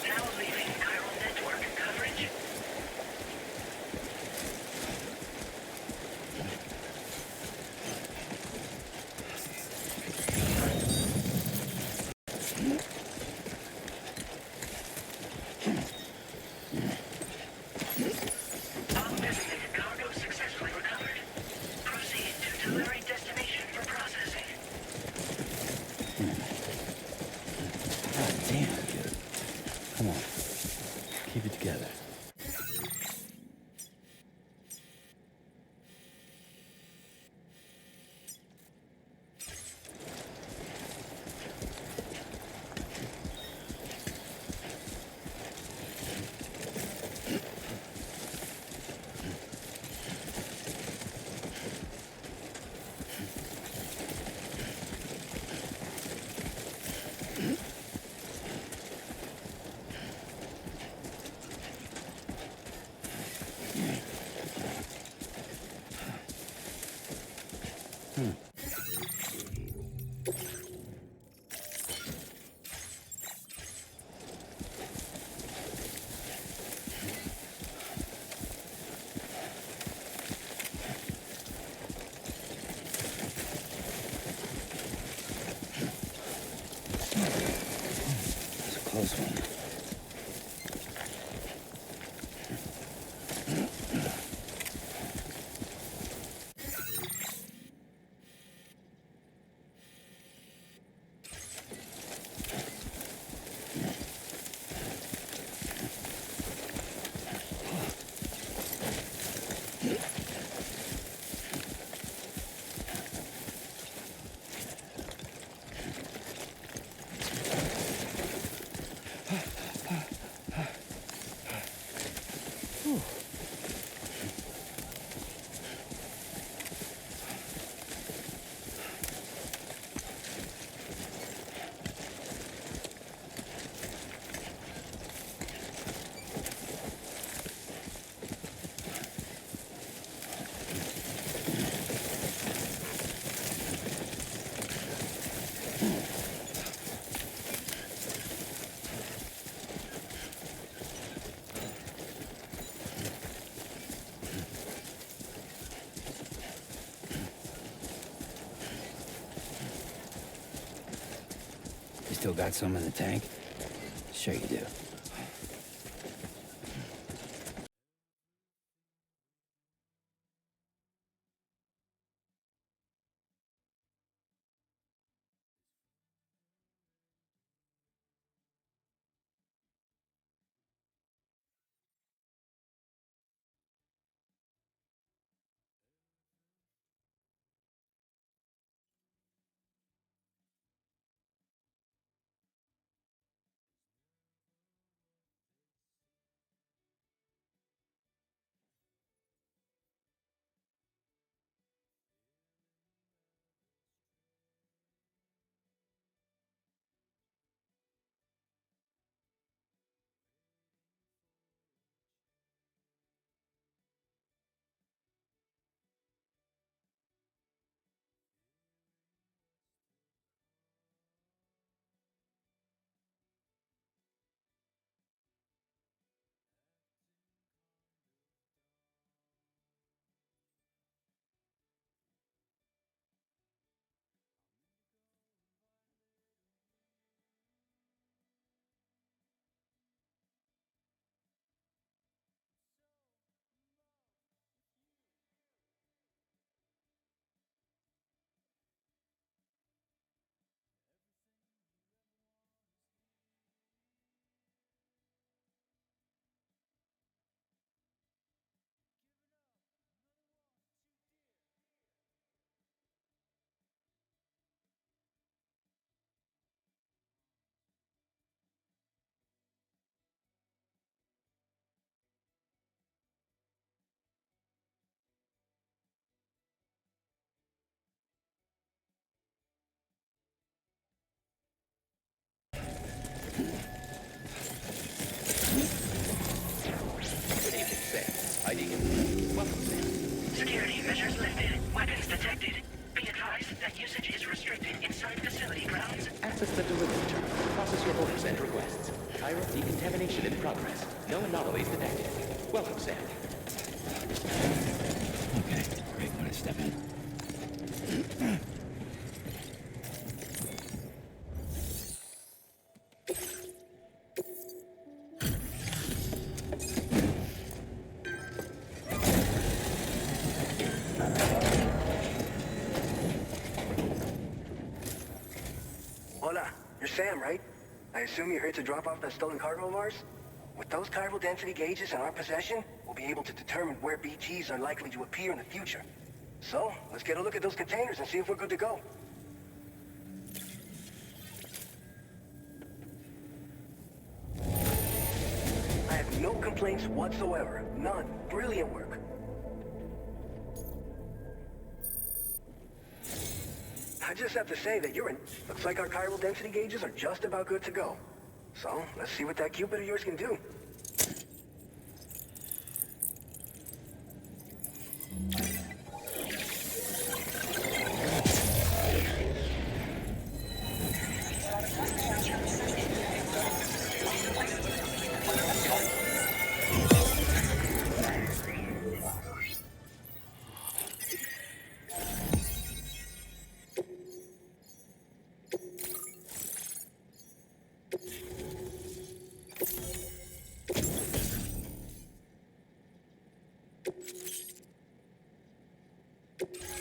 Now leaving chiral network coverage. Undesignated cargo successfully recovered. Proceed to delivery destination for processing. God damn, dude. Come on. Keep it together. It's a close one. You still got some in the tank? Sure you do. Good evening, Sam. ID confirmed. Welcome, Sam. Security measures lifted. Weapons detected. Be advised that usage is restricted inside facility grounds. Access the delivery terminal. Process your orders and requests. Chiral decontamination in progress. No anomalies detected. Welcome, Sam. Okay, great. When I step in. Hola, you're Sam, right? I assume you're here to drop off that stolen cargo of ours? With those chiral density gauges in our possession, we'll be able to determine where BGs are likely to appear in the future. So, let's get a look at those containers and see if we're good to go. I have no complaints whatsoever. None. Brilliant work. I just have to say that you're in. Looks like our chiral density gauges are just about good to go. So, let's see what that Cupid of yours can do.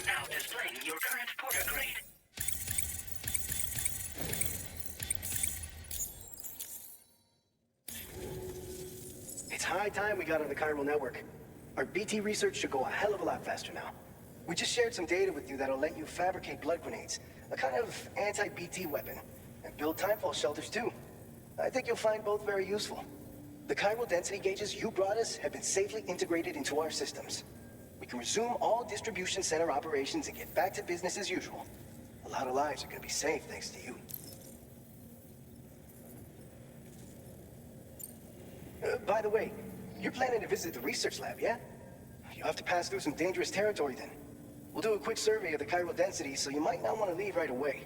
Now displaying your current porter grade. It's high time we got on the chiral network. Our BT research should go a hell of a lot faster now. We just shared some data with you that'll let you fabricate blood grenades, a kind of anti-BT weapon, and build timefall shelters too. I think you'll find both very useful. The chiral density gauges you brought us have been safely integrated into our systems. We can resume all distribution center operations and get back to business as usual. A lot of lives are gonna be saved thanks to you. By the way, you're planning to visit the research lab, yeah? You'll have to pass through some dangerous territory then. We'll do a quick survey of the chiral density, so you might not want to leave right away.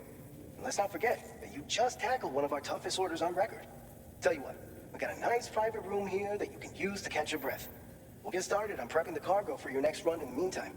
And let's not forget that you just tackled one of our toughest orders on record. Tell you what, we got a nice private room here that you can use to catch your breath. We'll get started on prepping the cargo for your next run in the meantime.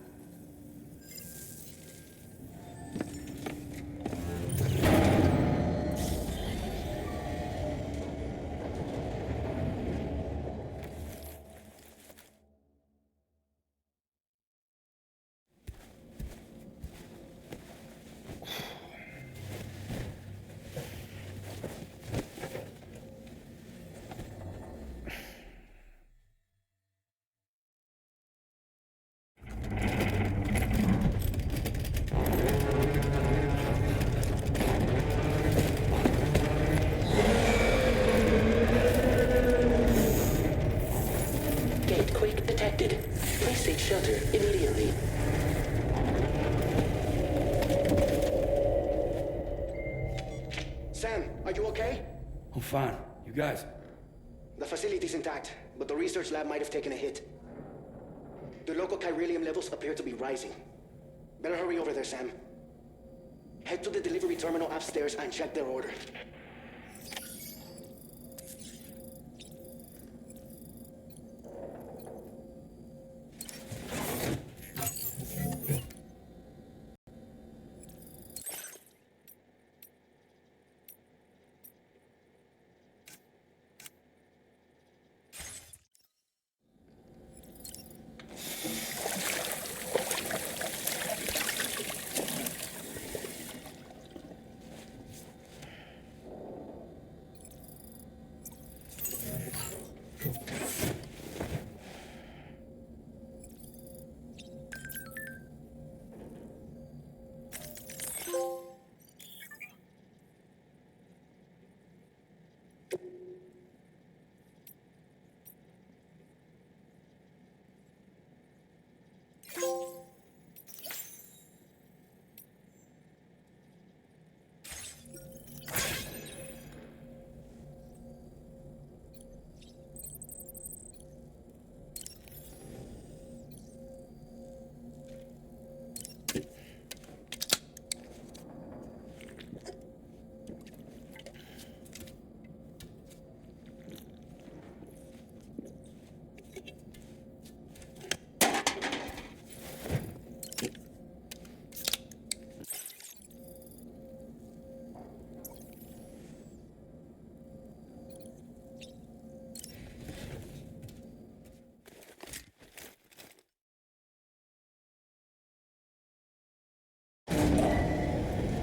Are you okay? I'm fine. You guys? The facility's intact, but the research lab might have taken a hit. The local chiralium levels appear to be rising. Better hurry over there, Sam. Head to the delivery terminal upstairs and check their order.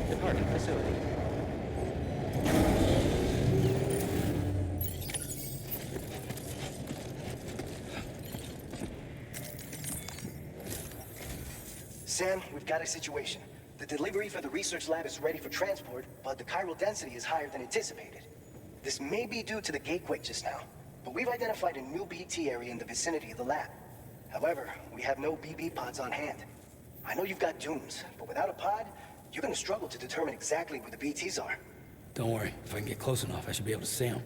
Departing facility. Sam, we've got a situation. The delivery for the research lab is ready for transport, but the chiral density is higher than anticipated. This may be due to the gateway just now, but we've identified a new BT area in the vicinity of the lab. However, we have no BB pods on hand. I know you've got dooms, but without a pod, you're gonna struggle to determine exactly where the BTs are. Don't worry. If I can get close enough, I should be able to see them.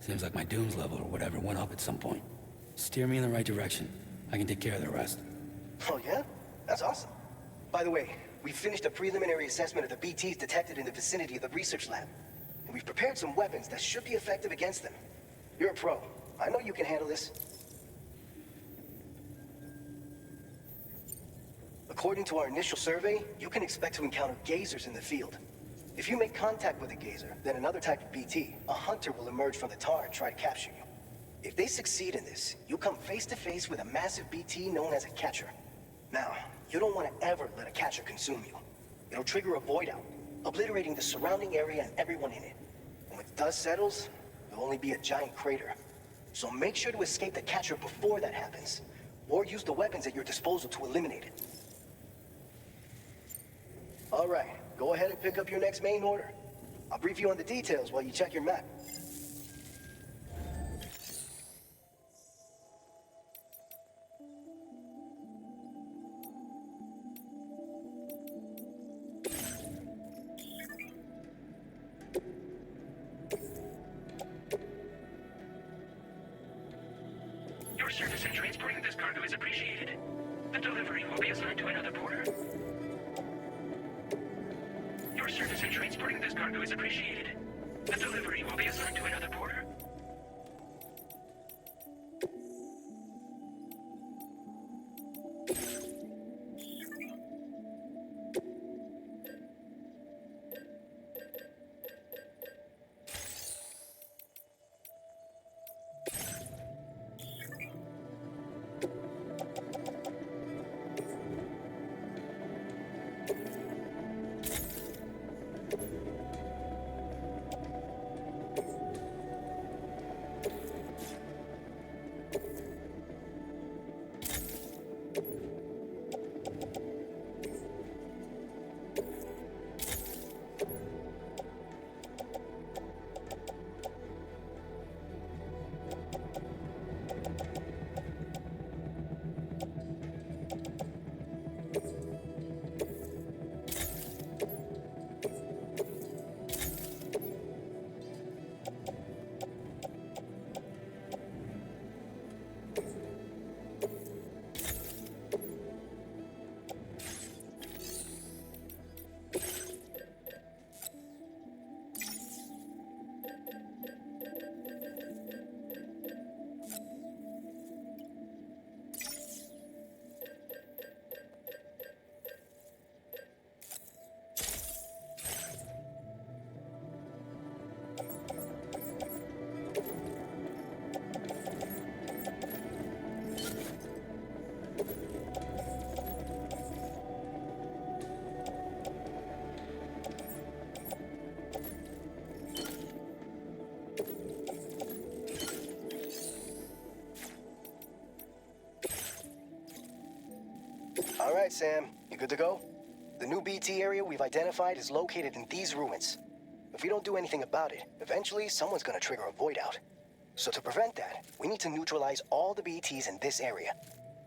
Seems like my dooms level or whatever went up at some point. Steer me in the right direction. I can take care of the rest. Oh yeah? That's awesome. By the way, we've finished a preliminary assessment of the BTs detected in the vicinity of the research lab. And we've prepared some weapons that should be effective against them. You're a pro. I know you can handle this. According to our initial survey, you can expect to encounter gazers in the field. If you make contact with a gazer, then another type of BT, a hunter, will emerge from the tar and try to capture you. If they succeed in this, you'll come face to face with a massive BT known as a catcher. Now, you don't want to ever let a catcher consume you. It'll trigger a void out, obliterating the surrounding area and everyone in it. And when dust settles, there'll only be a giant crater. So make sure to escape the catcher before that happens, or use the weapons at your disposal to eliminate it. All right, go ahead and pick up your next main order. I'll brief you on the details while you check your map. Your service in transporting this cargo is appreciated. The delivery will be assigned to another porter. Your service in transporting this cargo is appreciated. The delivery will be assigned to another porter. right, Sam. You good to go? The new BT area we've identified is located in these ruins. If we don't do anything about it, eventually someone's gonna trigger a void out. So to prevent that, we need to neutralize all the BTs in this area.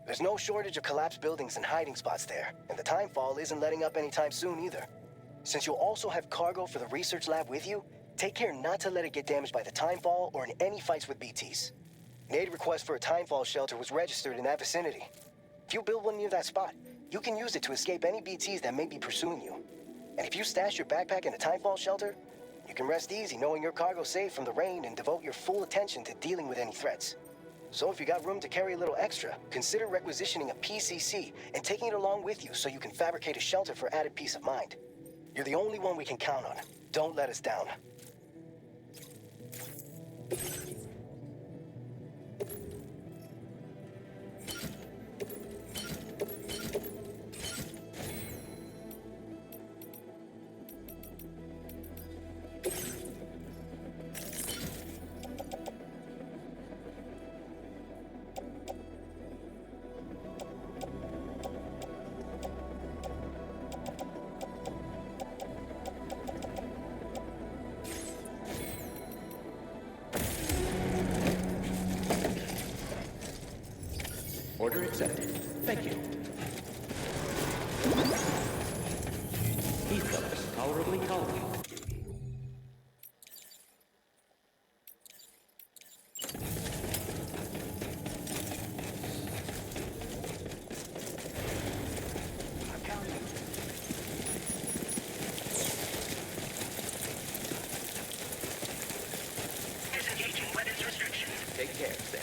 There's no shortage of collapsed buildings and hiding spots there, and the timefall isn't letting up anytime soon either. Since you'll also have cargo for the research lab with you, take care not to let it get damaged by the timefall or in any fights with BTs. An aid request for a timefall shelter was registered in that vicinity. If you build one near that spot, you can use it to escape any BTs that may be pursuing you. And if you stash your backpack in a timefall shelter, you can rest easy knowing your cargo's safe from the rain and devote your full attention to dealing with any threats. So if you got room to carry a little extra, consider requisitioning a PCC and taking it along with you so you can fabricate a shelter for added peace of mind. You're the only one we can count on. Don't let us down. Order accepted. Thank you. Heat colors tolerably calming. Disengaging weapons restrictions. Take care, Sam.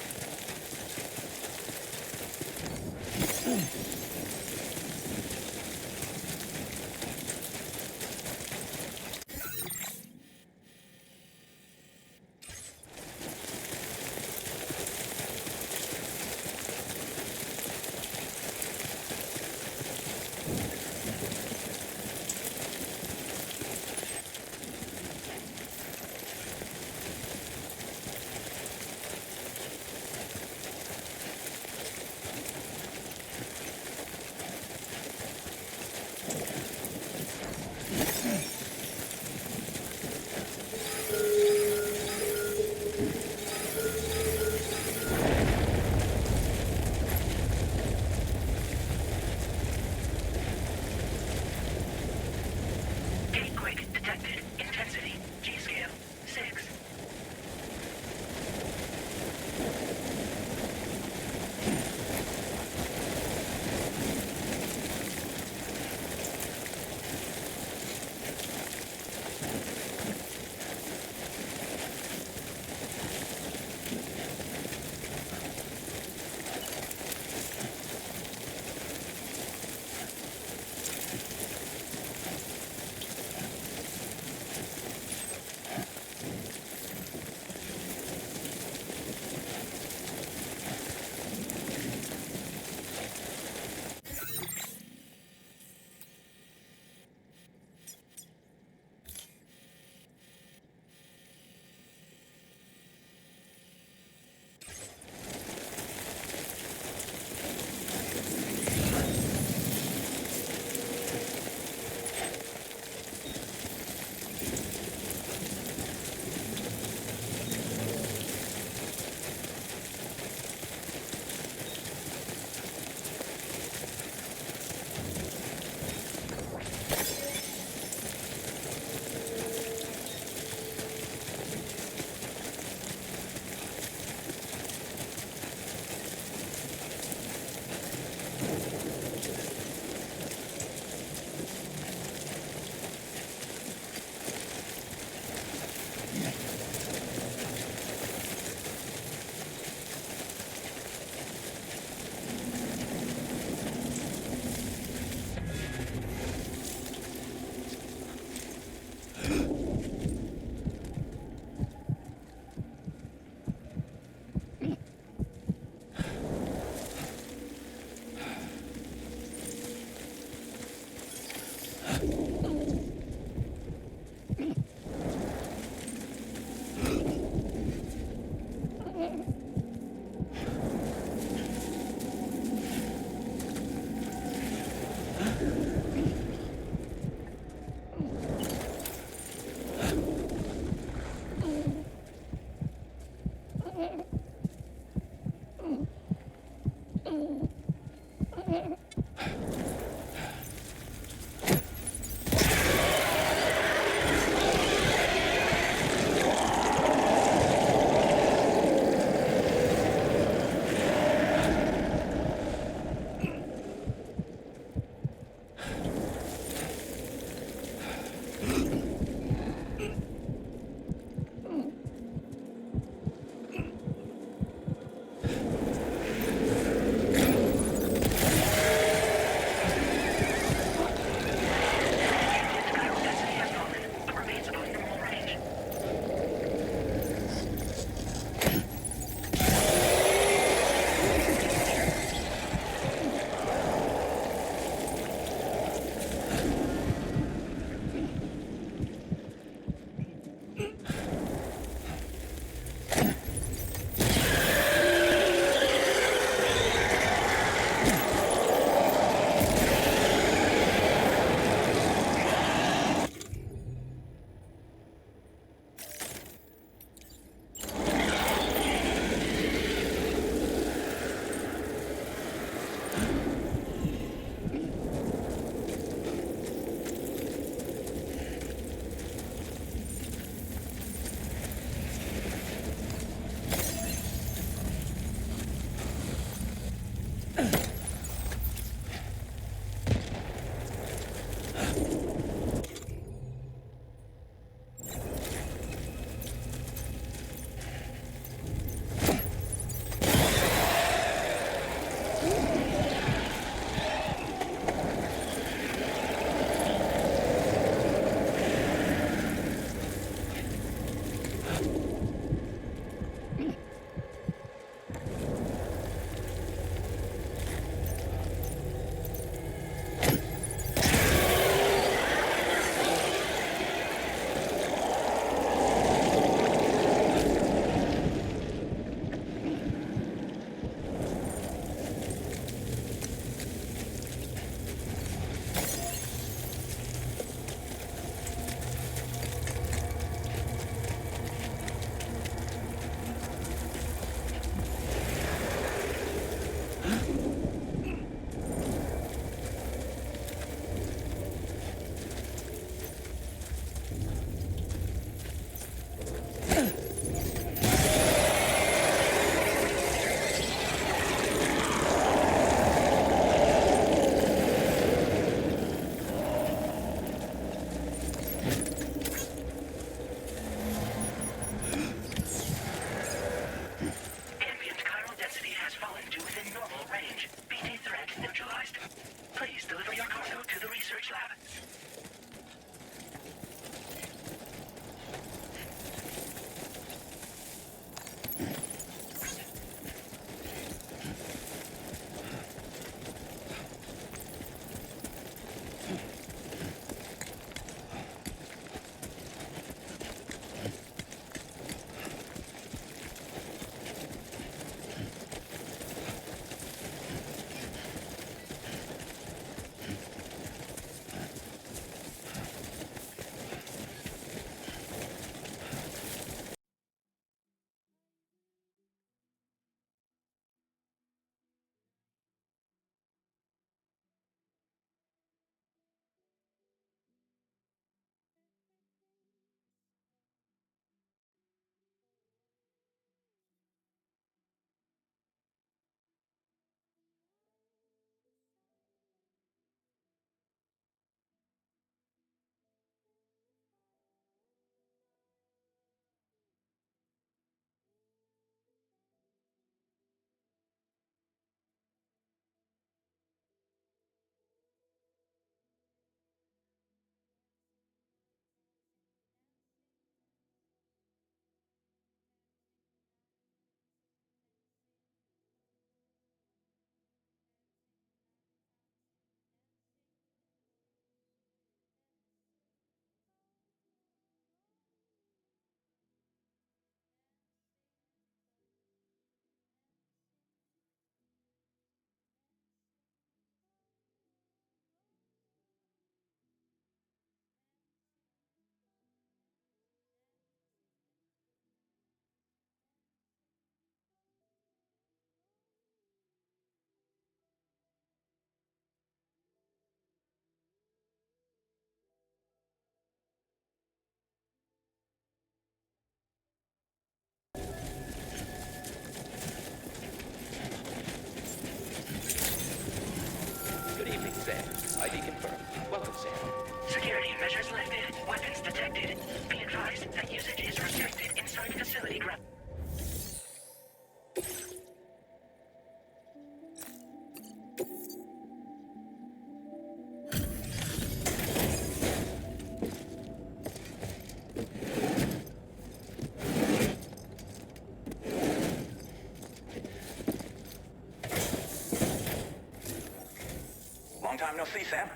see, Sam?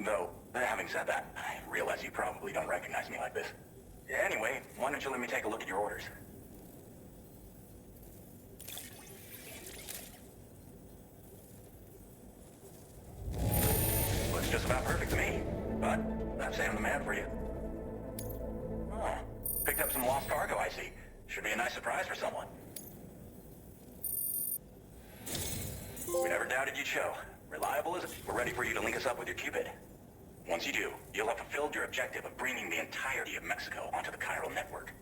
Though, having said that, I realize you probably don't recognize me like this. Anyway, why don't you let me take a look at your orders? Looks just about perfect to me. But, that's Sam the man for you. Oh, picked up some lost cargo, I see. Should be a nice surprise for someone. We never doubted you'd show. Reliable as we're ready for you to link us up with your Cupid. Once you do, you'll have fulfilled your objective of bringing the entirety of Mexico onto the chiral network.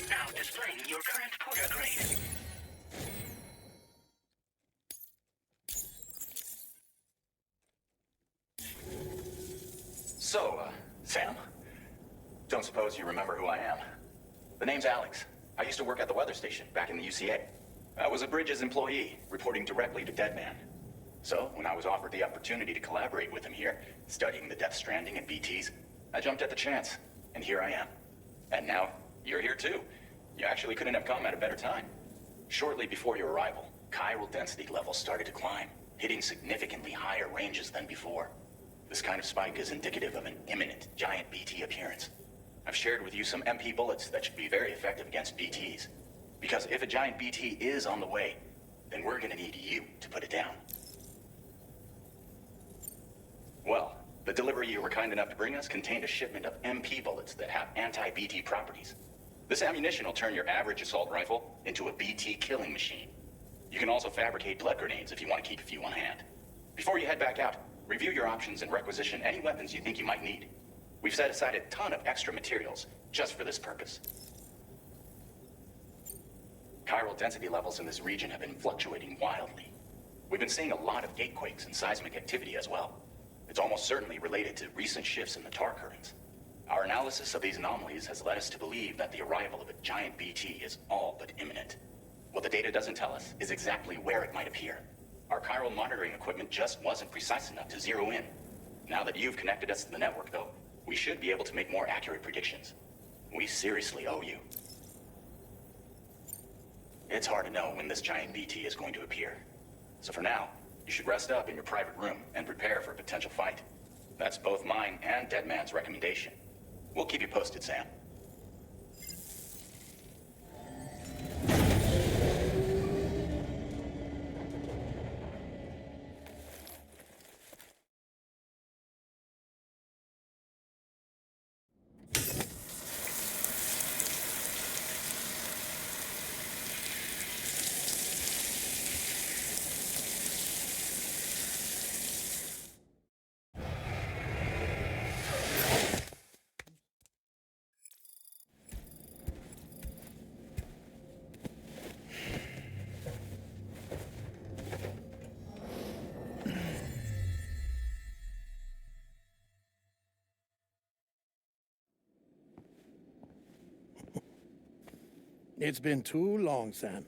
Now displaying your current porter grade. So, Sam, don't suppose you remember who I am? The name's Alex. I used to work at the weather station back in the UCA. I was a Bridges employee, reporting directly to Deadman. So, when I was offered the opportunity to collaborate with him here, studying the Death Stranding and BTs, I jumped at the chance, and here I am. And now, you're here too. You actually couldn't have come at a better time. Shortly before your arrival, chiral density levels started to climb, hitting significantly higher ranges than before. This kind of spike is indicative of an imminent giant BT appearance. I've shared with you some MP bullets that should be very effective against BTs. Because if a giant BT is on the way, then we're gonna need you to put it down. Well, the delivery you were kind enough to bring us contained a shipment of MP bullets that have anti-BT properties. This ammunition will turn your average assault rifle into a BT killing machine. You can also fabricate blood grenades if you want to keep a few on hand. Before you head back out, review your options and requisition any weapons you think you might need. We've set aside a ton of extra materials just for this purpose. Chiral density levels in this region have been fluctuating wildly. We've been seeing a lot of gatequakes and seismic activity as well. It's almost certainly related to recent shifts in the tar currents. Our analysis of these anomalies has led us to believe that the arrival of a giant BT is all but imminent. What the data doesn't tell us is exactly where it might appear. Our chiral monitoring equipment just wasn't precise enough to zero in. Now that you've connected us to the network, though, we should be able to make more accurate predictions. We seriously owe you. It's hard to know when this giant BT is going to appear. So for now, you should rest up in your private room and prepare for a potential fight. That's both mine and Deadman's recommendation. We'll keep you posted, Sam. It's been too long, Sam.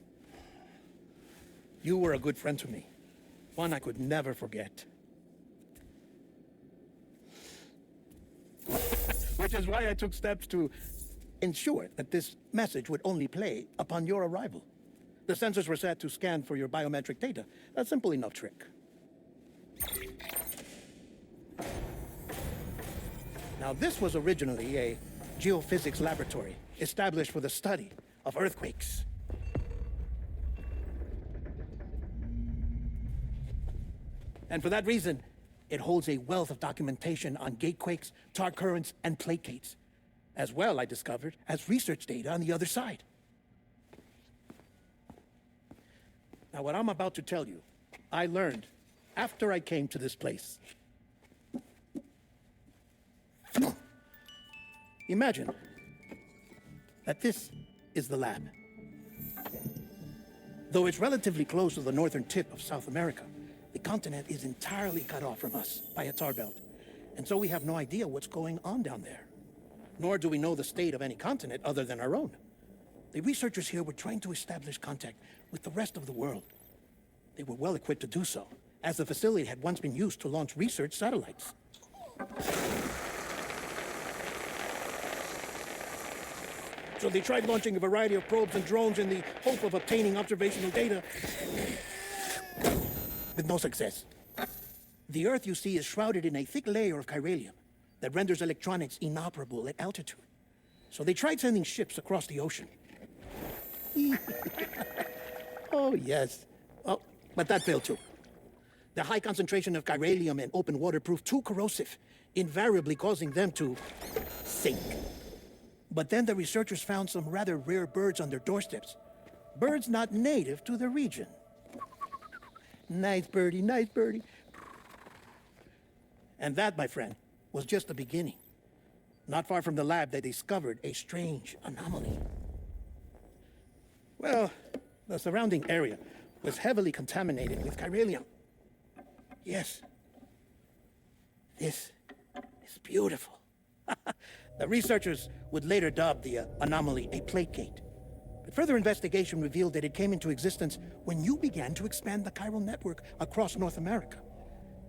You were a good friend to me. One I could never forget. Which is why I took steps to ensure that this message would only play upon your arrival. The sensors were set to scan for your biometric data. A simple enough trick. Now, this was originally a geophysics laboratory established for the study of earthquakes. And for that reason, it holds a wealth of documentation on gatequakes, tar currents, and placates. As well, I discovered, as research data on the other side. Now, what I'm about to tell you, I learned after I came to this place. Imagine that this is the lab. Though it's relatively close to the northern tip of South America, the continent is entirely cut off from us by a tar belt. And so we have no idea what's going on down there. Nor do we know the state of any continent other than our own. The researchers here were trying to establish contact with the rest of the world. They were well equipped to do so, as the facility had once been used to launch research satellites. So they tried launching a variety of probes and drones in the hope of obtaining observational data, with no success. The Earth, you see, is shrouded in a thick layer of chiralium that renders electronics inoperable at altitude. So they tried sending ships across the ocean. Oh, yes. Oh, but that failed too. The high concentration of chiralium in open water proved too corrosive, invariably causing them to sink. But then the researchers found some rather rare birds on their doorsteps. Birds not native to the region. Nice birdie, nice birdie. And that, my friend, was just the beginning. Not far from the lab, they discovered a strange anomaly. Well, the surrounding area was heavily contaminated with chiralium. Yes. This is beautiful. The researchers would later dub the anomaly a plate gate. But further investigation revealed that it came into existence when you began to expand the chiral network across North America,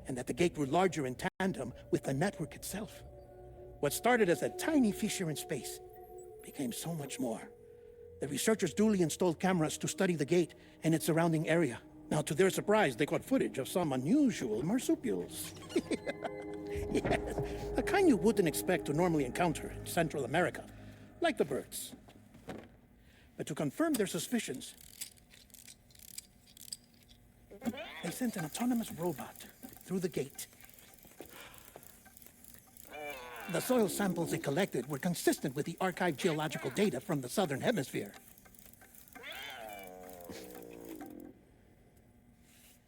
and that the gate grew larger in tandem with the network itself. What started as a tiny fissure in space became so much more. The researchers duly installed cameras to study the gate and its surrounding area. Now, to their surprise, they caught footage of some unusual marsupials. Yes, the kind you wouldn't expect to normally encounter in Central America, like the birds. But to confirm their suspicions, they sent an autonomous robot through the gate. The soil samples it collected were consistent with the archived geological data from the Southern Hemisphere.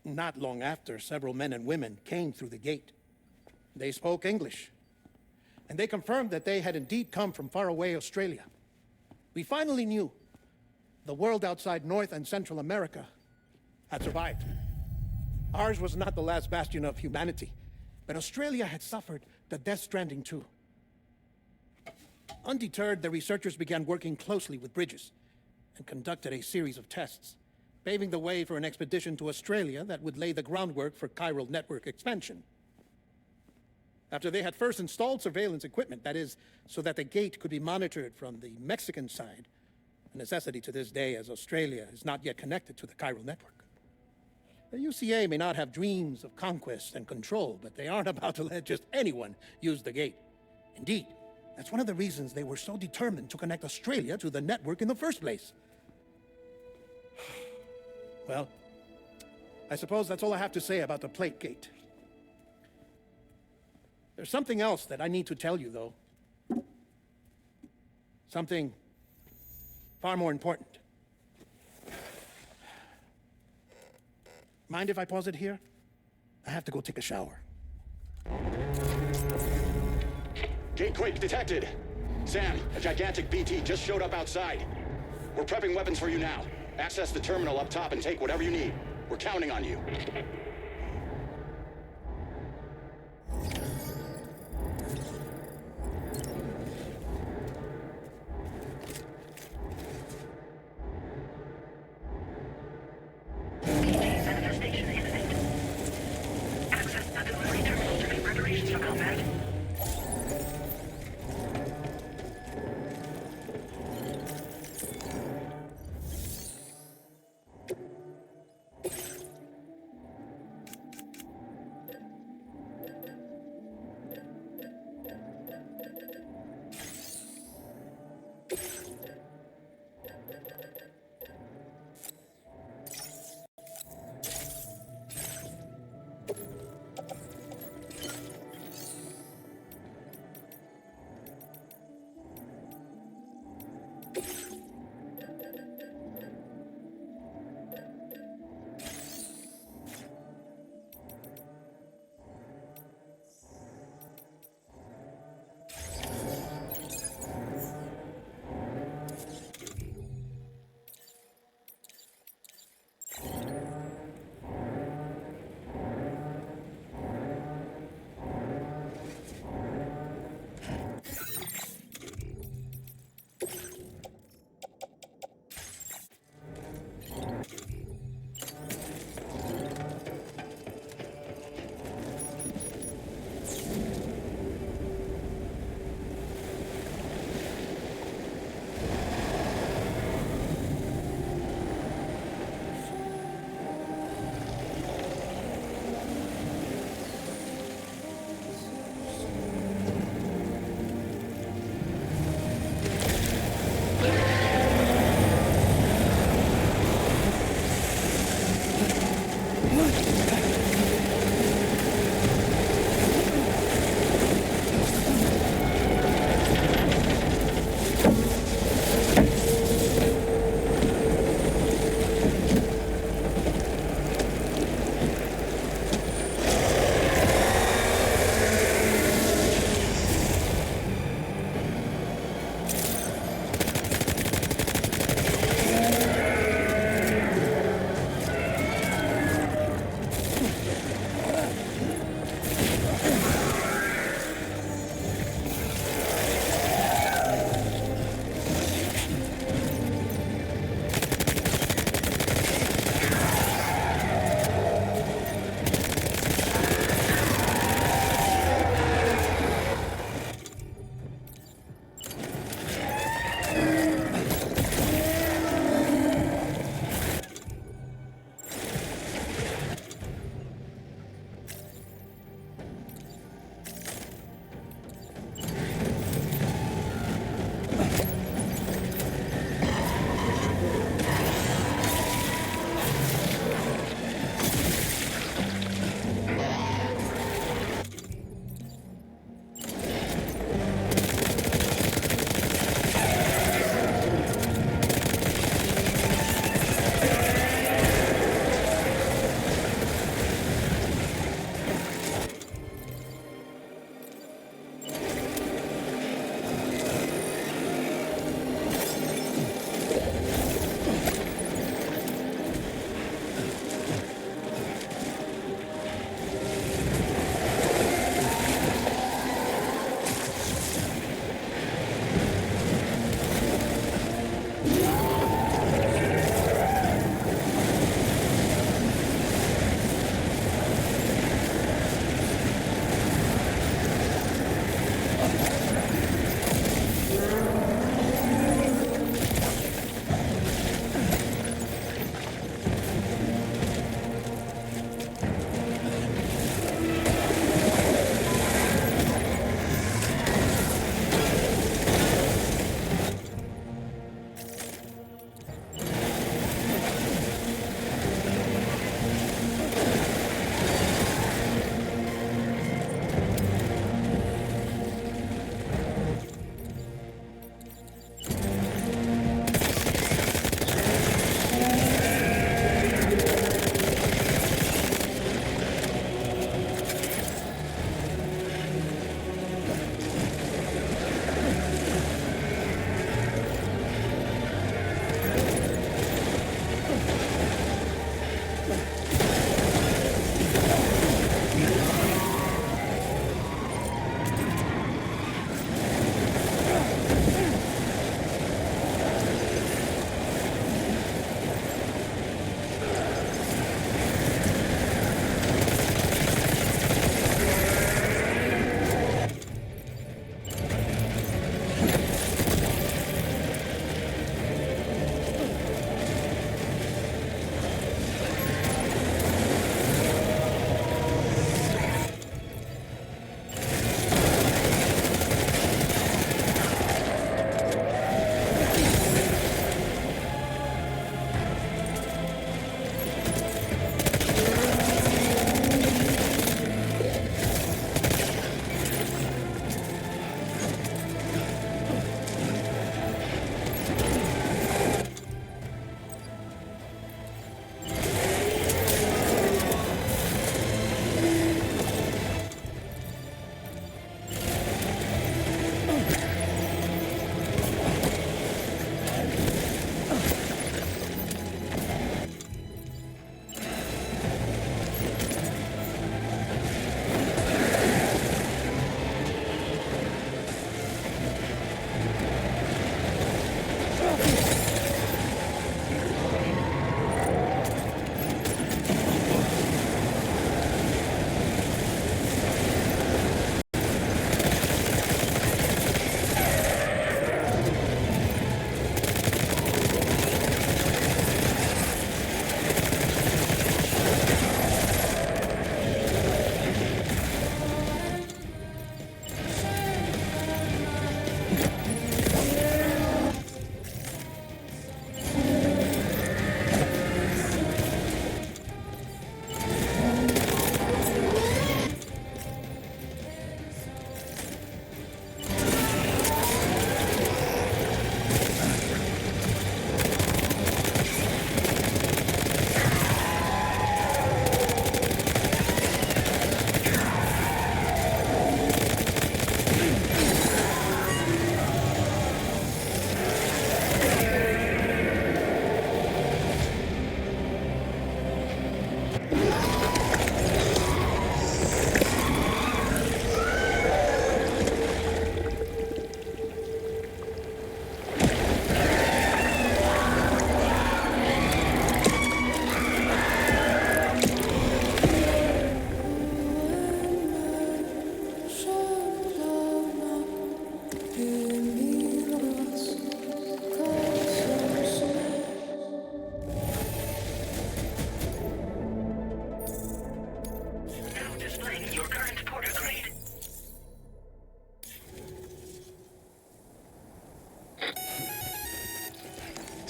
Not long after, several men and women came through the gate. They spoke English, and they confirmed that they had indeed come from faraway Australia. We finally knew the world outside North and Central America had survived. Ours was not the last bastion of humanity, but Australia had suffered the Death Stranding too. Undeterred, the researchers began working closely with Bridges and conducted a series of tests, paving the way for an expedition to Australia that would lay the groundwork for chiral network expansion. After they had first installed surveillance equipment, that is, so that the gate could be monitored from the Mexican side, a necessity to this day as Australia is not yet connected to the chiral network. The UCA may not have dreams of conquest and control, but they aren't about to let just anyone use the gate. Indeed, that's one of the reasons they were so determined to connect Australia to the network in the first place. Well, I suppose that's all I have to say about the plate gate. There's something else that I need to tell you, though. Something far more important. Mind if I pause it here? I have to go take a shower. Gatequake detected. Sam, a gigantic BT just showed up outside. We're prepping weapons for you now. Access the terminal up top and take whatever you need. We're counting on you. Manifestation imminent. Access the delivery terminal to make preparations for combat.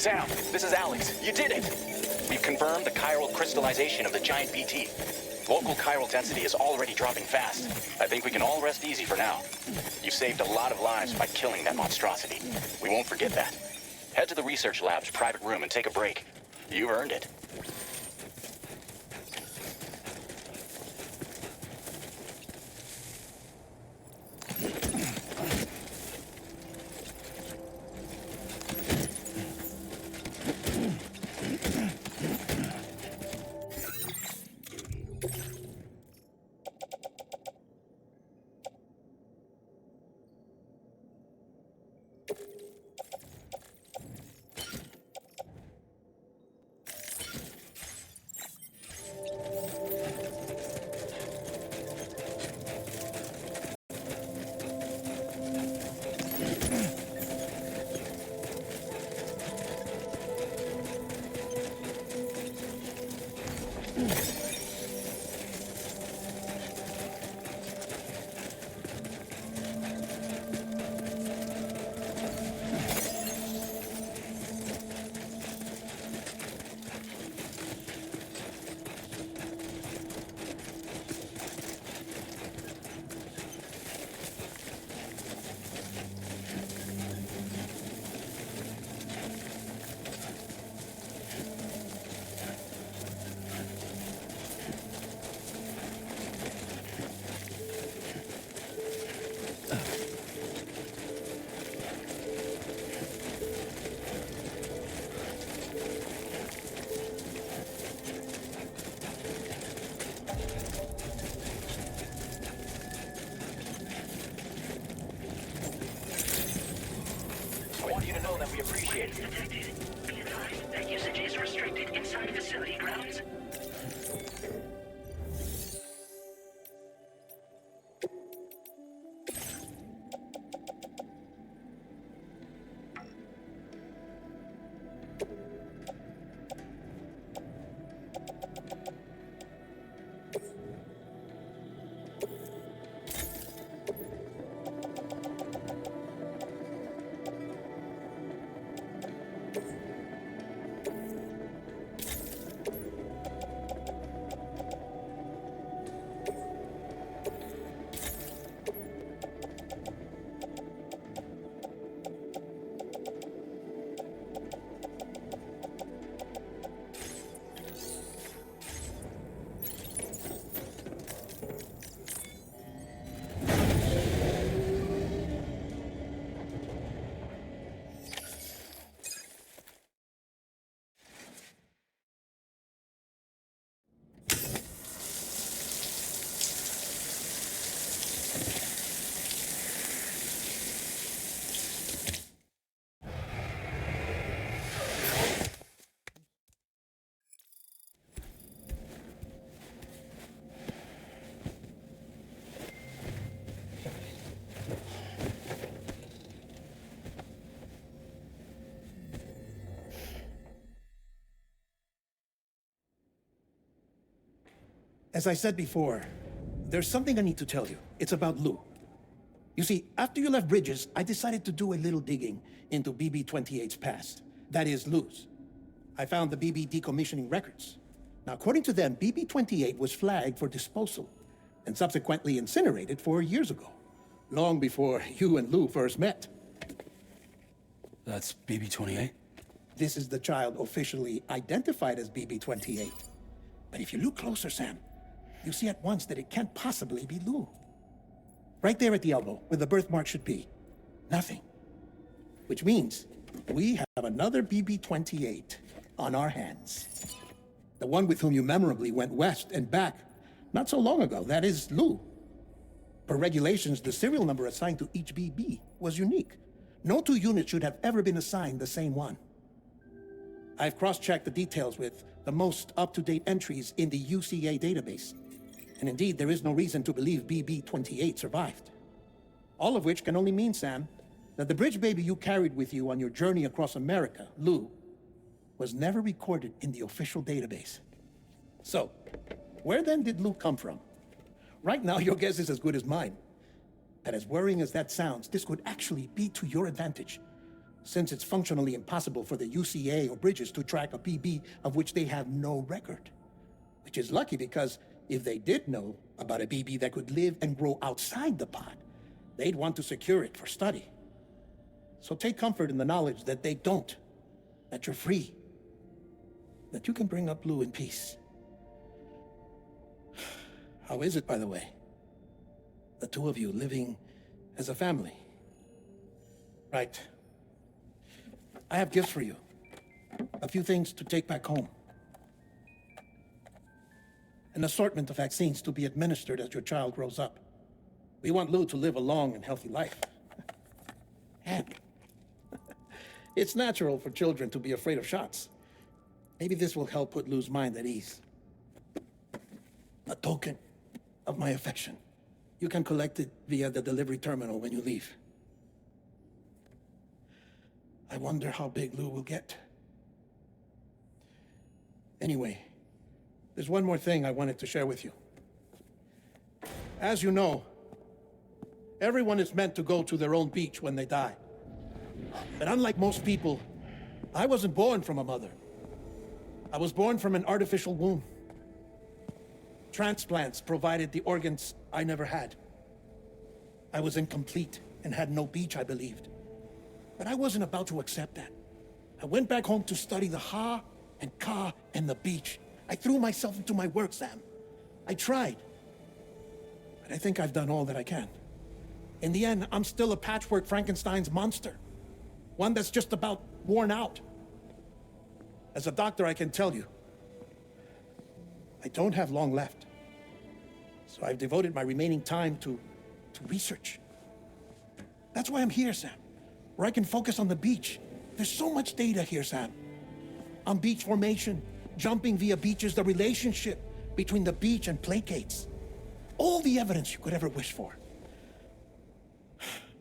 Sam, this is Alex. You did it! We've confirmed the chiral crystallization of the giant BT. Local chiral density is already dropping fast. I think we can all rest easy for now. You've saved a lot of lives by killing that monstrosity. We won't forget that. Head to the research lab's private room and take a break. You've earned it. We appreciate it. Detected. Be advised that usage is restricted inside facility grounds. As I said before, there's something I need to tell you. It's about Lou. You see, after you left Bridges, I decided to do a little digging into BB-28's past. That is, Lou's. I found the BB decommissioning records. Now, according to them, BB-28 was flagged for disposal and subsequently incinerated 4 years ago, long before you and Lou first met. That's BB-28? This is the child officially identified as BB-28. But if you look closer, Sam, you see at once that it can't possibly be Lou. Right there at the elbow, where the birthmark should be. Nothing. Which means we have another BB-28 on our hands. The one with whom you memorably went west and back not so long ago. That is Lou. Per regulations, the serial number assigned to each BB was unique. No two units should have ever been assigned the same one. I've cross-checked the details with the most up-to-date entries in the UCA database. And indeed, there is no reason to believe BB-28 survived. All of which can only mean, Sam, that the bridge baby you carried with you on your journey across America, Lou, was never recorded in the official database. So, where then did Lou come from? Right now, your guess is as good as mine. And as worrying as that sounds, this could actually be to your advantage. since it's functionally impossible for the UCA or Bridges to track a BB of which they have no record. Which is lucky, because if they did know about a BB that could live and grow outside the pod, they'd want to secure it for study. So take comfort in the knowledge that they don't, that you're free, that you can bring up Blue in peace. How is it, by the way? The two of you living as a family? Right. I have gifts for you. A few things to take back home. An assortment of vaccines to be administered as your child grows up. We want Lou to live a long and healthy life. And it's natural for children to be afraid of shots. Maybe this will help put Lou's mind at ease. A token of my affection. You can collect it via the delivery terminal when you leave. I wonder how big Lou will get. Anyway, there's one more thing I wanted to share with you. As you know, everyone is meant to go to their own beach when they die. But unlike most people, I wasn't born from a mother. I was born from an artificial womb. Transplants provided the organs I never had. I was incomplete and had no beach, I believed. But I wasn't about to accept that. I went back home to study the Ha and Ka and the beach. I threw myself into my work, Sam. I tried. But I think I've done all that I can. In the end, I'm still a patchwork Frankenstein's monster. One that's just about worn out. As a doctor, I can tell you, I don't have long left. So I've devoted my remaining time to research. That's why I'm here, Sam. Where I can focus on the beach. There's so much data here, Sam. On beach formation, jumping via beaches, the relationship between the beach and placates. All the evidence you could ever wish for.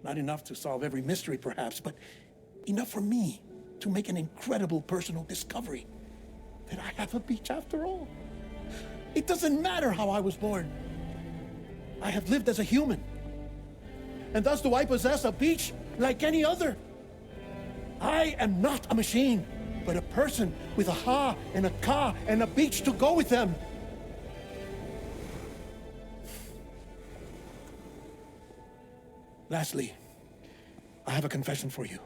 Not enough to solve every mystery, perhaps, but enough for me to make an incredible personal discovery. That I have a beach after all. It doesn't matter how I was born. I have lived as a human. And thus do I possess a beach like any other. I am not a machine, but a person with a Ha and a Ka and a beach to go with them. Lastly, I have a confession for you,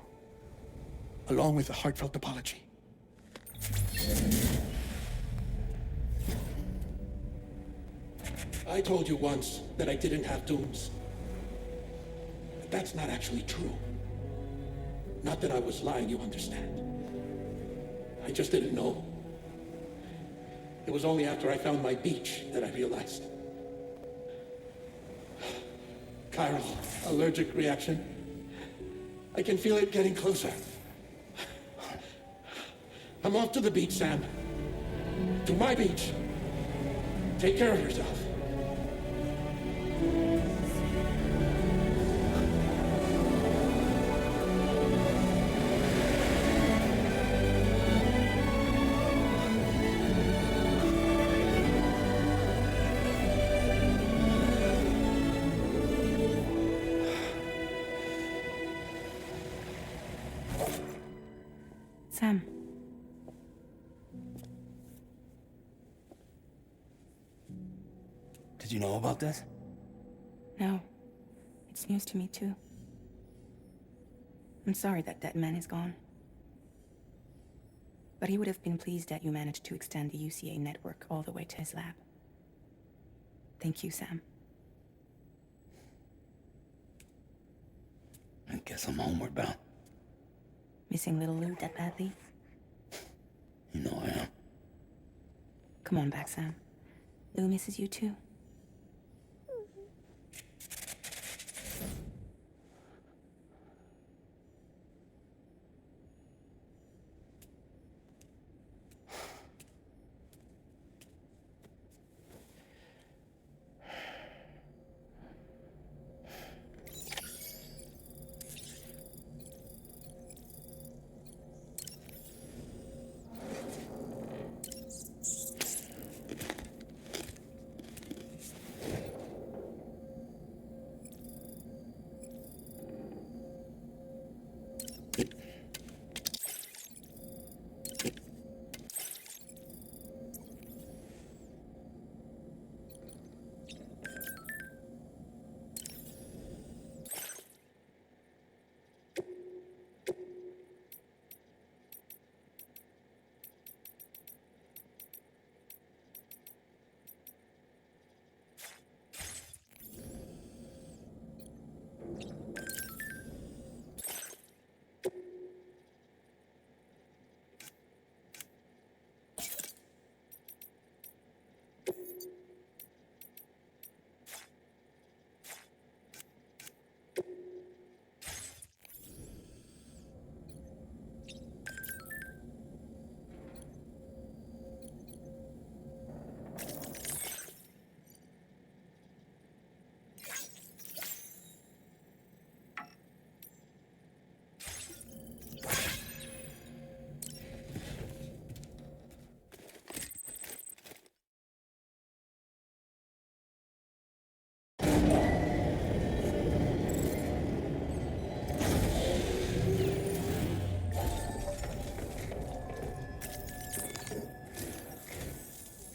along with a heartfelt apology. I told you once that I didn't have dooms. But that's not actually true. Not that I was lying, you understand. I just didn't know. It was only after I found my beach that I realized. Chiral allergic reaction. I can feel it getting closer. I'm off to the beach, Sam. To my beach. Take care of yourself. Sam. Did you know about this? No. It's news to me, too. I'm sorry that man is gone. But he would have been pleased that you managed to extend the UCA network all the way to his lab. Thank you, Sam. I guess I'm homeward bound. Missing little Lou that badly? You know I am. Come on back, Sam. Lou misses you, too.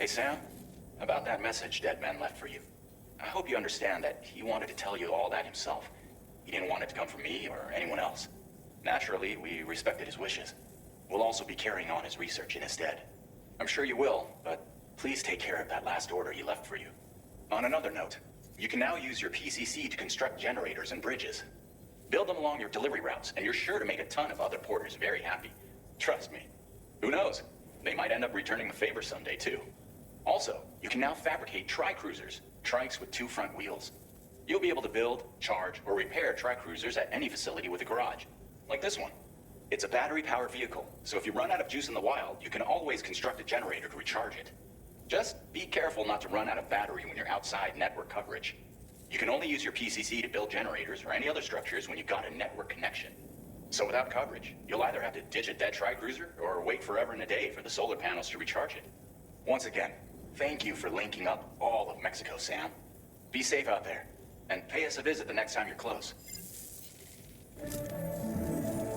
Sam, about that message Deadman left for you. I hope you understand that he wanted to tell you all that himself. He didn't want it to come from me or anyone else. Naturally, we respected his wishes. We'll also be carrying on his research in his stead. I'm sure you will, but please take care of that last order he left for you. On another note, you can now use your PCC to construct generators and bridges. Build them along your delivery routes, and you're sure to make a ton of other porters very happy. Trust me. Who knows? They might end up returning the favor someday, too. Also, you can now fabricate tri-cruisers, trikes with 2 front wheels. You'll be able to build, charge, or repair tri-cruisers at any facility with a garage, like this one. It's a battery-powered vehicle, so if you run out of juice in the wild, you can always construct a generator to recharge it. Just be careful not to run out of battery when you're outside network coverage. You can only use your PCC to build generators or any other structures when you've got a network connection. So without coverage, you'll either have to ditch a dead tri-cruiser or wait forever and a day for the solar panels to recharge it. Once again, thank you for linking up all of Mexico, Sam. Be safe out there, and pay us a visit the next time you're close.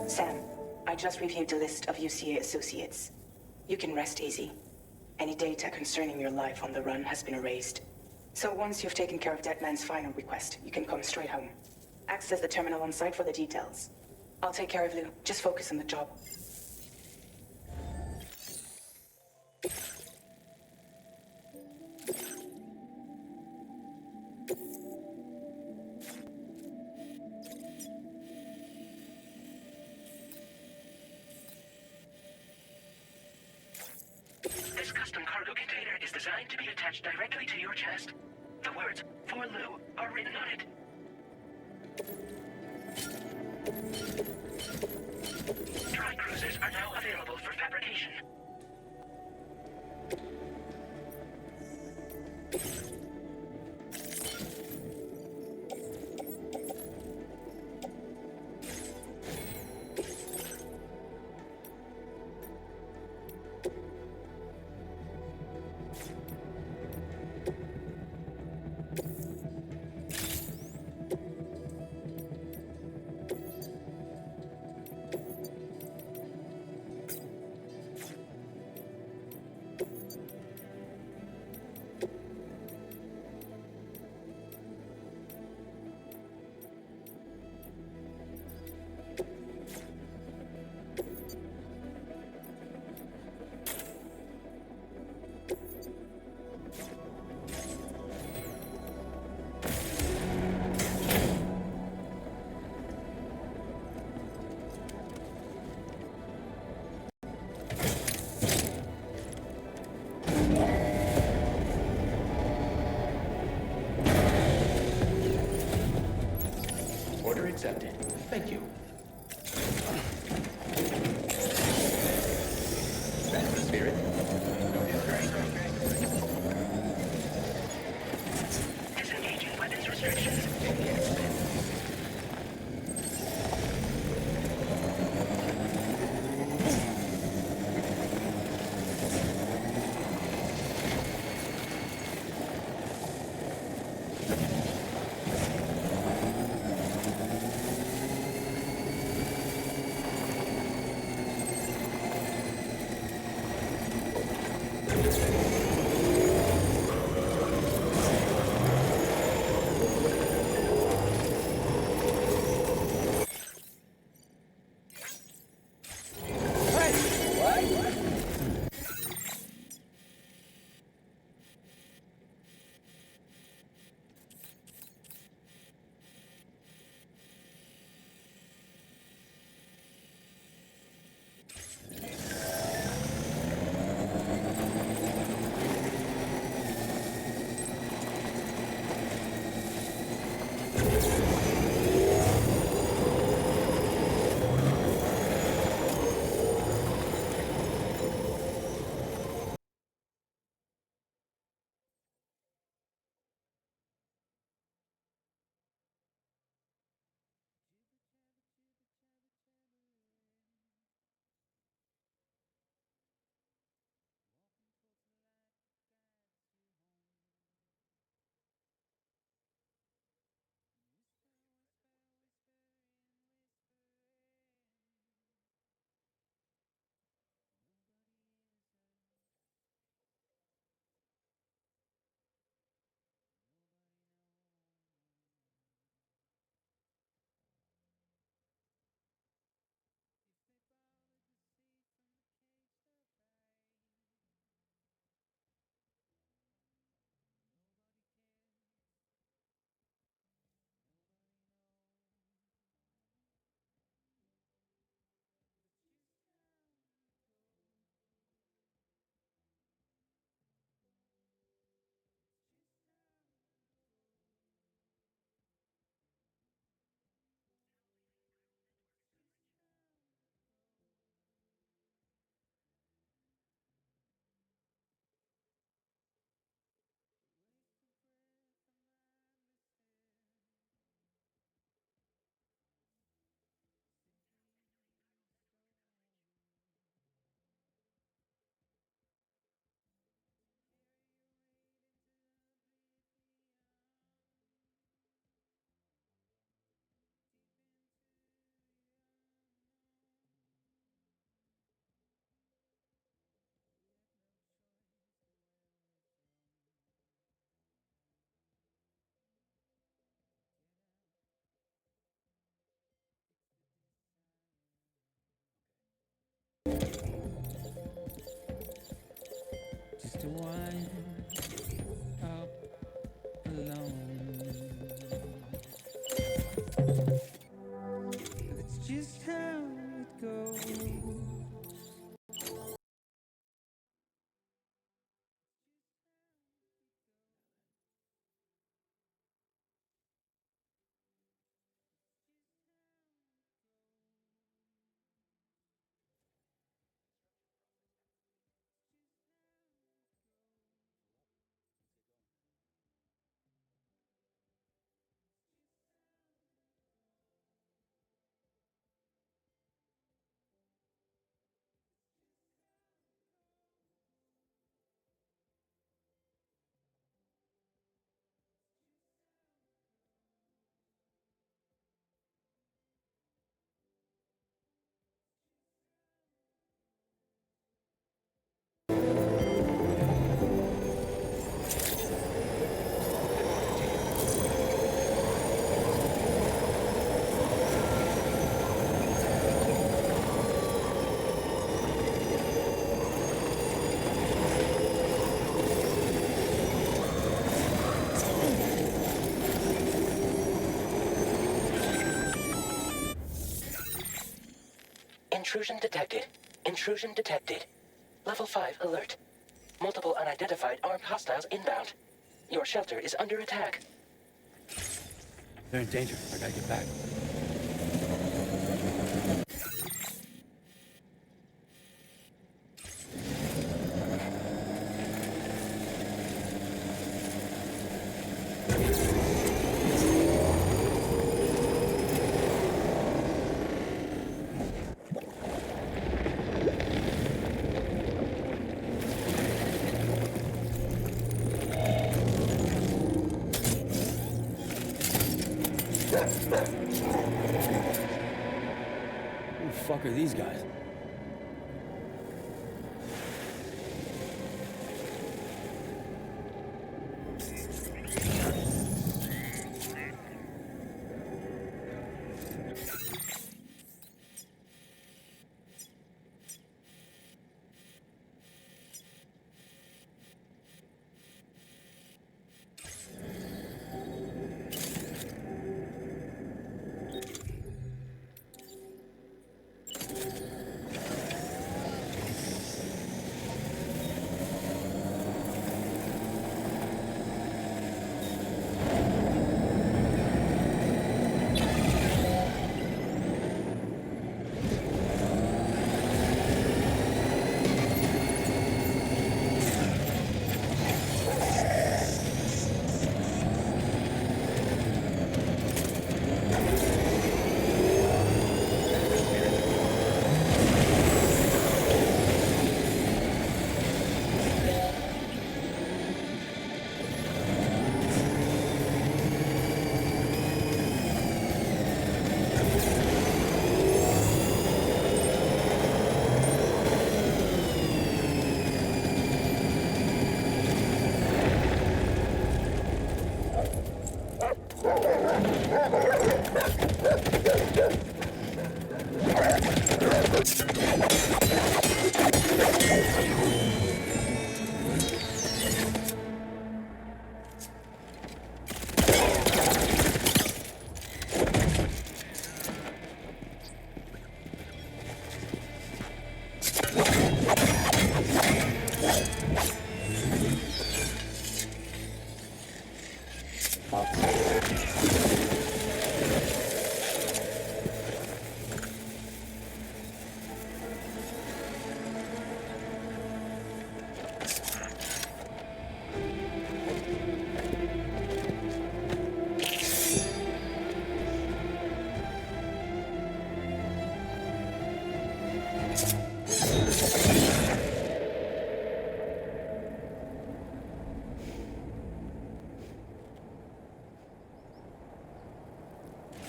Sam, I just reviewed the list of UCA associates. You can rest easy. Any data concerning your life on the run has been erased. So once you've taken care of Deadman's final request, you can come straight home. Access the terminal on site for the details. I'll take care of Lou. Just focus on the job. This custom cargo container is designed to be attached directly to your chest. The words, "For Lou," are written on it. Tri-cruisers are now available for fabrication. Order accepted. Thank you. That's the spirit. Disengaging weapons restrictions. Just a wind up alone. That's just how it goes. Intrusion detected. Intrusion detected. Level 5 alert. Multiple unidentified armed hostiles inbound. Your shelter is under attack. They're in danger. I gotta get back. Who the fuck are these guys?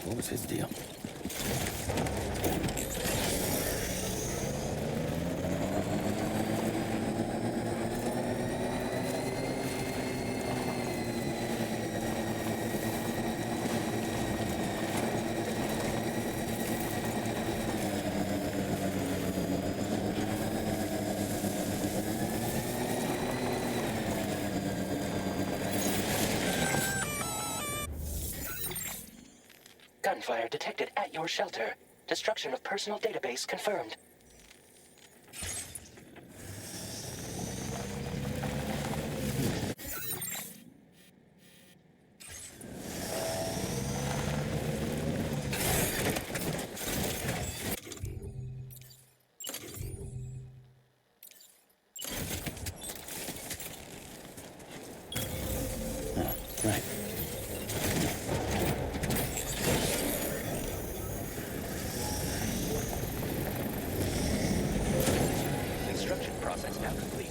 What was his deal? Gunfire detected at your shelter. Destruction of personal database confirmed. Right. Construction process now complete.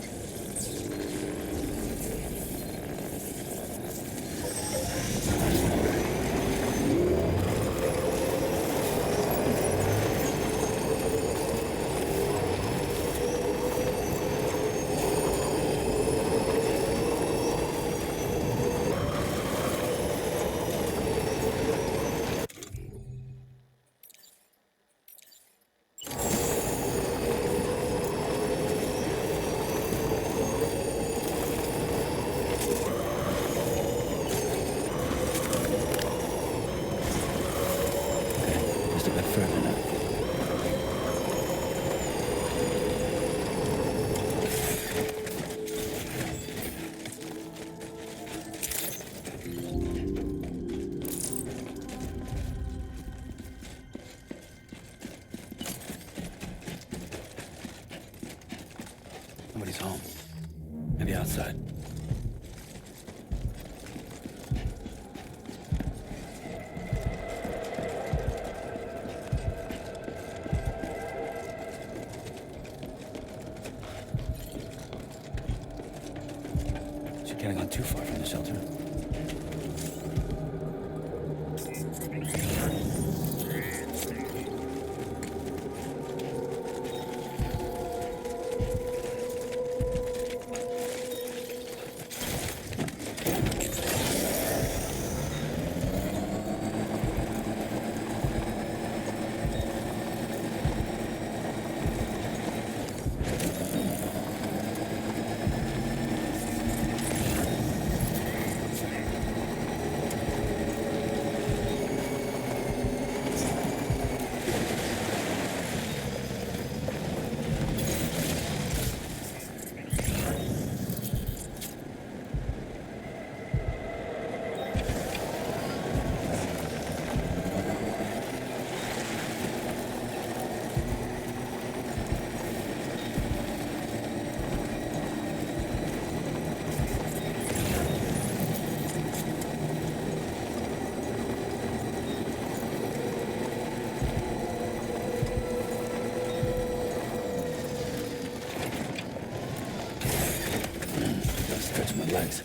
Just a bit further now. Nobody's home. Maybe outside. She's getting on too far from the shelter. Stretch my legs.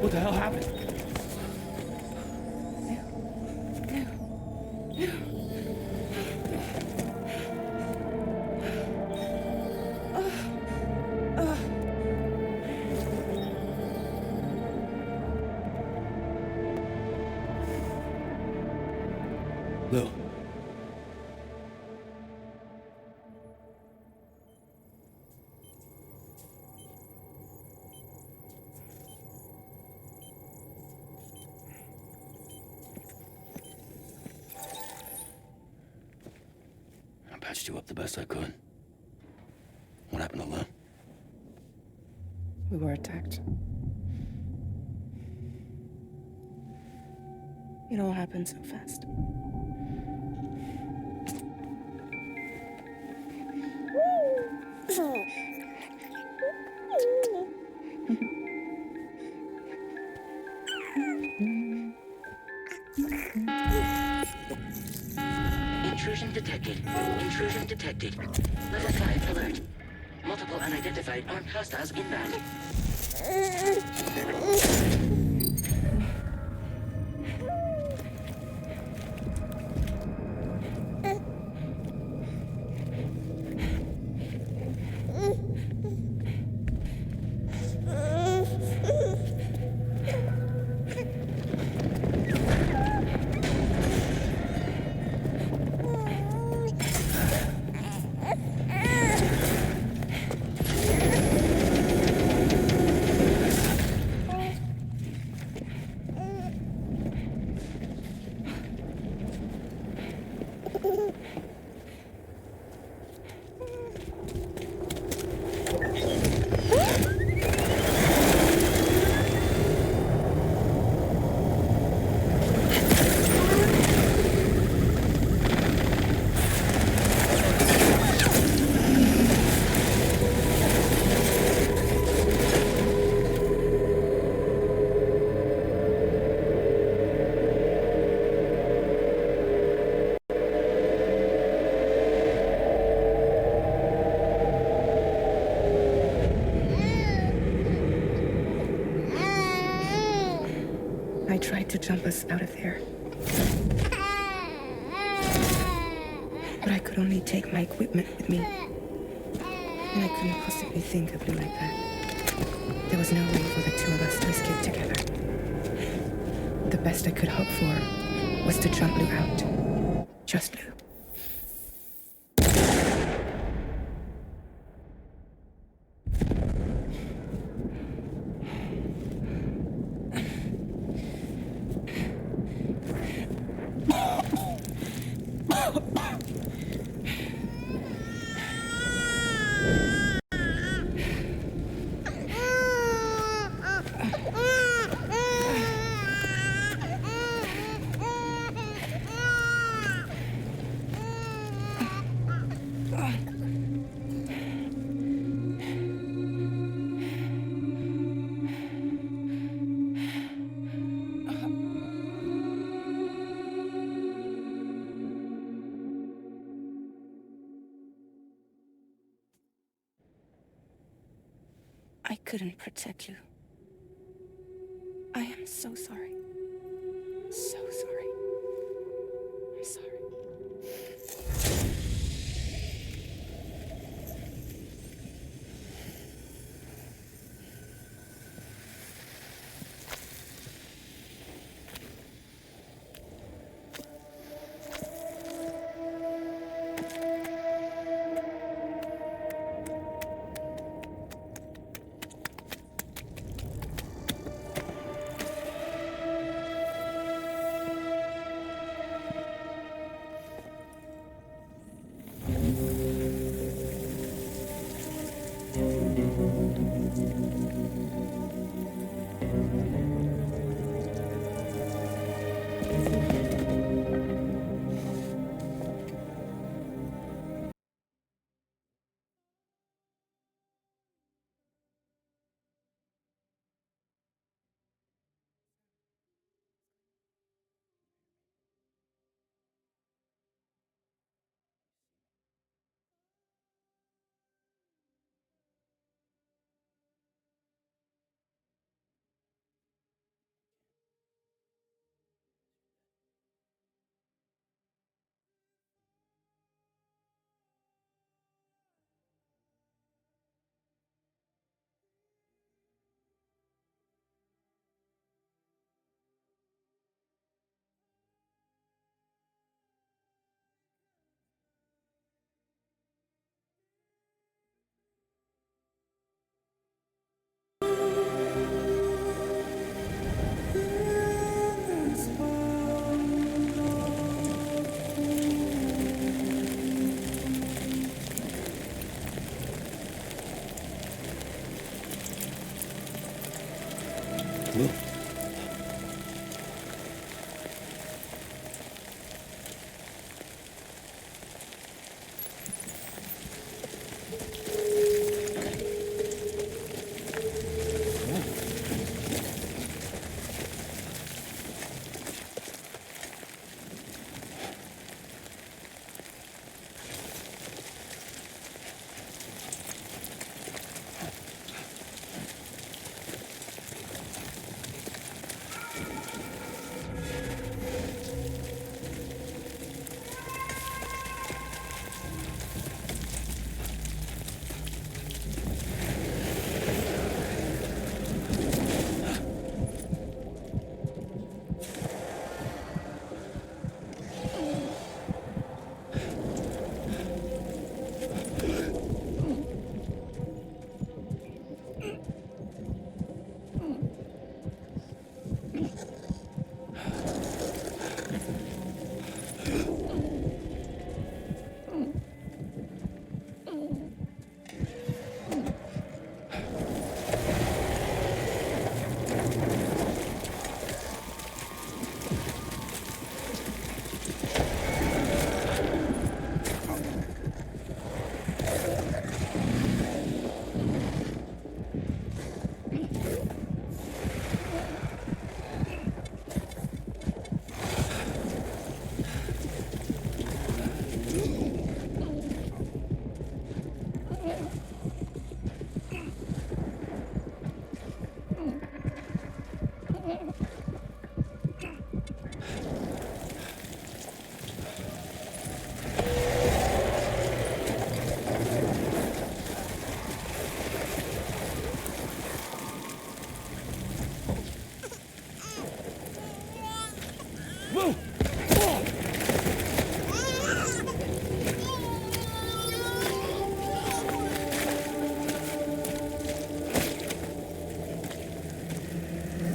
What the hell happened? Lou. I patched you up the best I could. What happened to Lou? We were attacked. It all happened so fast. Intrusion detected. Intrusion detected. Level 5 alert. Multiple unidentified armed hostiles inbound. I tried to jump us out of there. But I could only take my equipment with me. And I couldn't possibly think of Lou like that. There was no way for the two of us to escape together. The best I could hope for was to jump Lou out. Just Lou. I couldn't protect you. I am so sorry. So sorry. I'm sorry. Lou?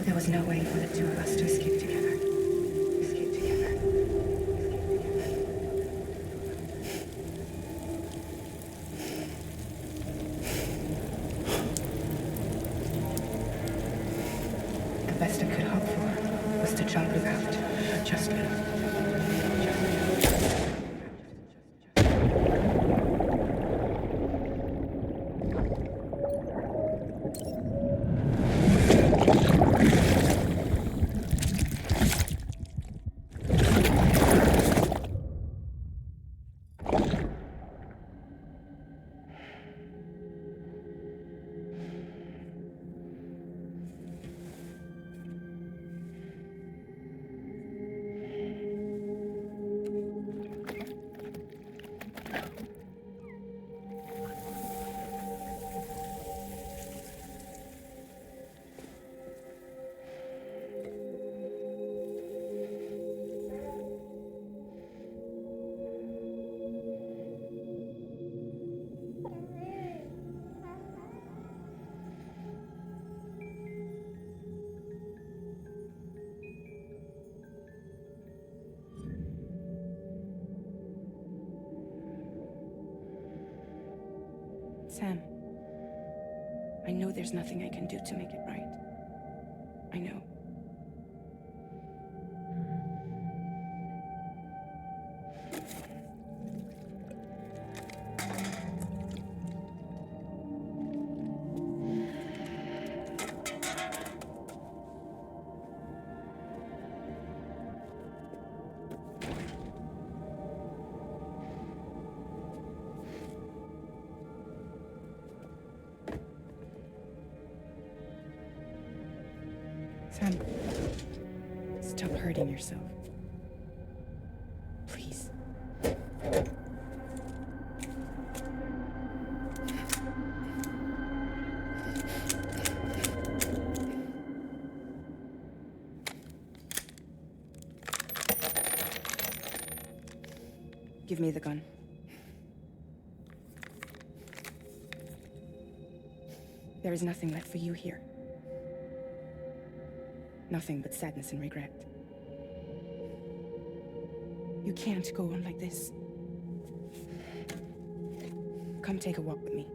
There was no way for the two of us to escape together. Escape together. The best I could hope for was to jump without, just enough. Sam, I know there's nothing I can do to make it right. I know. Sam, stop hurting yourself. Please. Give me the gun. There is nothing left for you here. Nothing but sadness and regret. You can't go on like this. Come take a walk with me.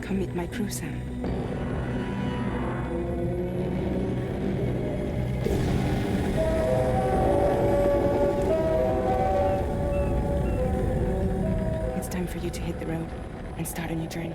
Come meet my crew, Sam. It's time for you to hit the road and start a new journey.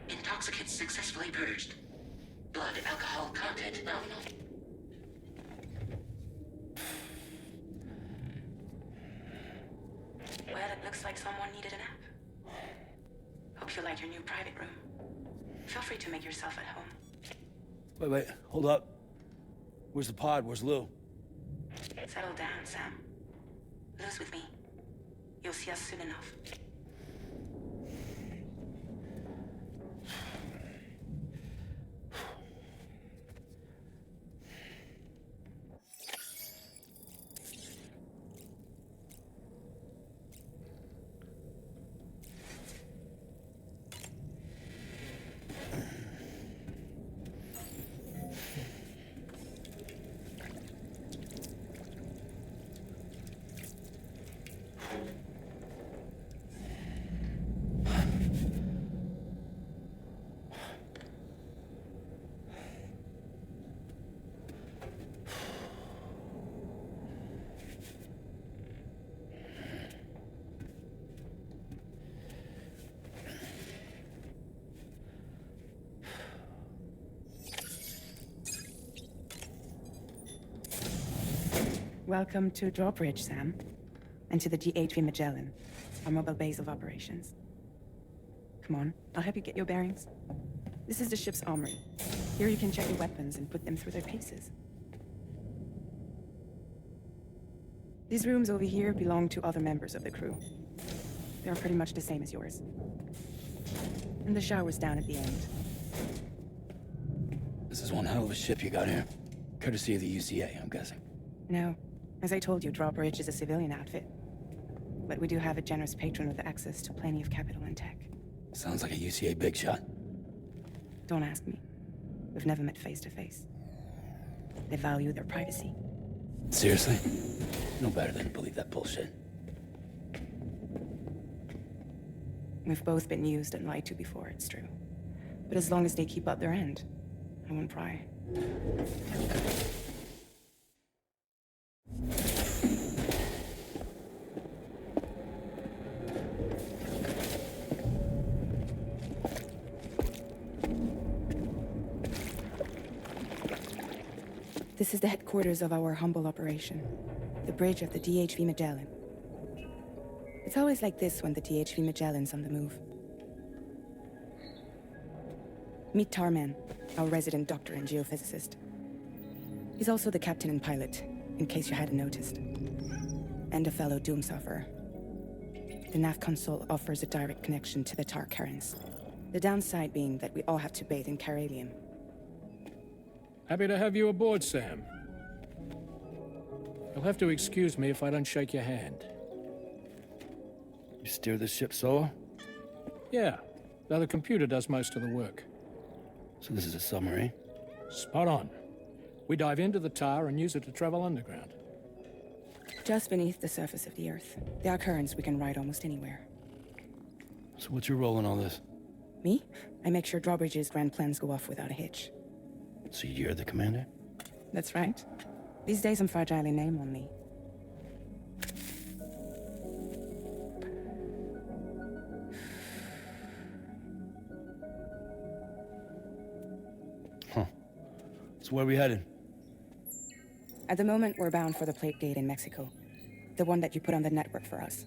Intoxicants successfully purged. Blood alcohol content nominal. Well, it looks like someone needed a nap. Hope you like your new private room. Feel free to make yourself at home. Wait, hold up. Where's the pod? Where's Lou? Settle down, Sam. Lou's with me. You'll see us soon enough. Welcome to Drawbridge, Sam. And to the DHV Magellan, our mobile base of operations. Come on, I'll help you get your bearings. This is the ship's armory. Here you can check your weapons and put them through their paces. These rooms over here belong to other members of the crew. They're pretty much the same as yours. And the shower's down at the end. This is one hell of a ship you got here. Courtesy of the UCA, I'm guessing. No. As I told you, Drawbridge is a civilian outfit. But we do have a generous patron with access to plenty of capital and tech. Sounds like a UCA big shot. Don't ask me. We've never met face to face. They value their privacy. Seriously? No better than to believe that bullshit. We've both been used and lied to before, it's true. But as long as they keep up their end, I won't pry. This is the headquarters of our humble operation, the bridge of the DHV Magellan. It's always like this when the DHV Magellan's on the move. Meet Tarman, our resident doctor and geophysicist. He's also the captain and pilot, in case you hadn't noticed. And a fellow doom sufferer. The nav console offers a direct connection to the tar currents. The downside being that we all have to bathe in caralium. Happy to have you aboard, Sam. You'll have to excuse me if I don't shake your hand. You steer this ship solo? Yeah, though the computer does most of the work. So this is a submarine? Spot on. We dive into the tar and use it to travel underground. Just beneath the surface of the Earth. There are currents we can ride almost anywhere. So what's your role in all this? Me? I make sure Drawbridge's grand plans go off without a hitch. So you're the commander? That's right. These days I'm fragile in name only. Huh. So where are we headed? At the moment, we're bound for the plate gate in Mexico. The one that you put on the network for us.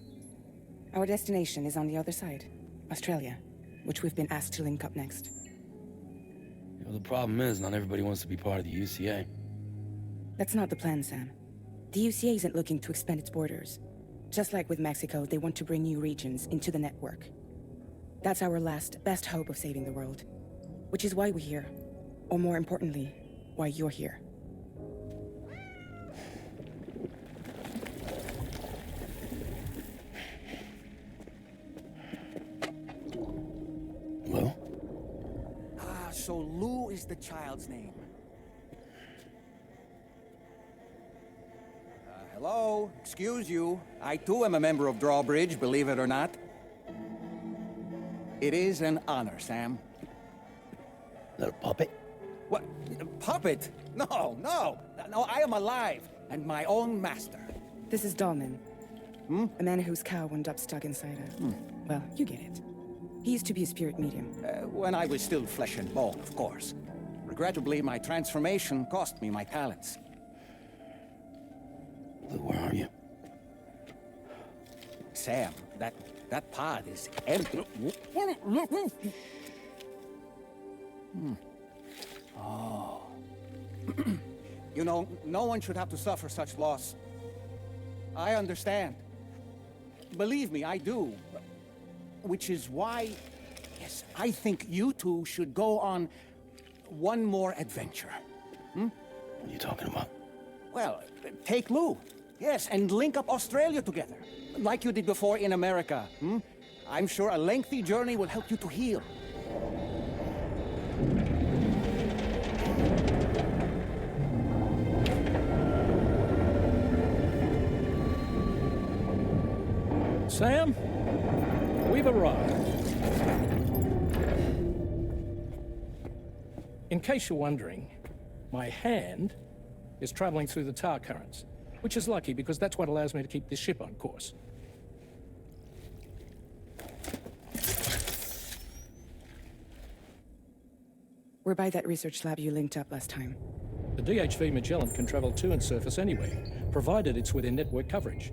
Our destination is on the other side, Australia, which we've been asked to link up next. You know, the problem is, not everybody wants to be part of the UCA. That's not the plan, Sam. The UCA isn't looking to expand its borders. Just like with Mexico, they want to bring new regions into the network. That's our last, best hope of saving the world. Which is why we're here. Or more importantly, why you're here. Lou? So Lou is the child's name. Hello? Excuse you. I too am a member of Drawbridge, believe it or not. It is an honor, Sam. That a puppet? What? Puppet? No, no! No, I am alive, and my own master. This is Dahlman. A man whose cow wound up stuck inside a... Well, you get it. He used to be a spirit medium. When I was still flesh and bone, of course. Regrettably, my transformation cost me my talents. Lou, where are you? Sam, that pod is empty. Oh. You know, no one should have to suffer such loss. I understand. Believe me, I do. Which is why, yes, I think you two should go on one more adventure. What are you talking about? Well, take Lou. Yes, and link up Australia together. Like you did before in America. I'm sure a lengthy journey will help you to heal. Sam, we've arrived. In case you're wondering, my hand is traveling through the tar currents, which is lucky because that's what allows me to keep this ship on course. We're by that research lab you linked up last time. The DHV Magellan can travel to and surface anywhere, provided it's within network coverage.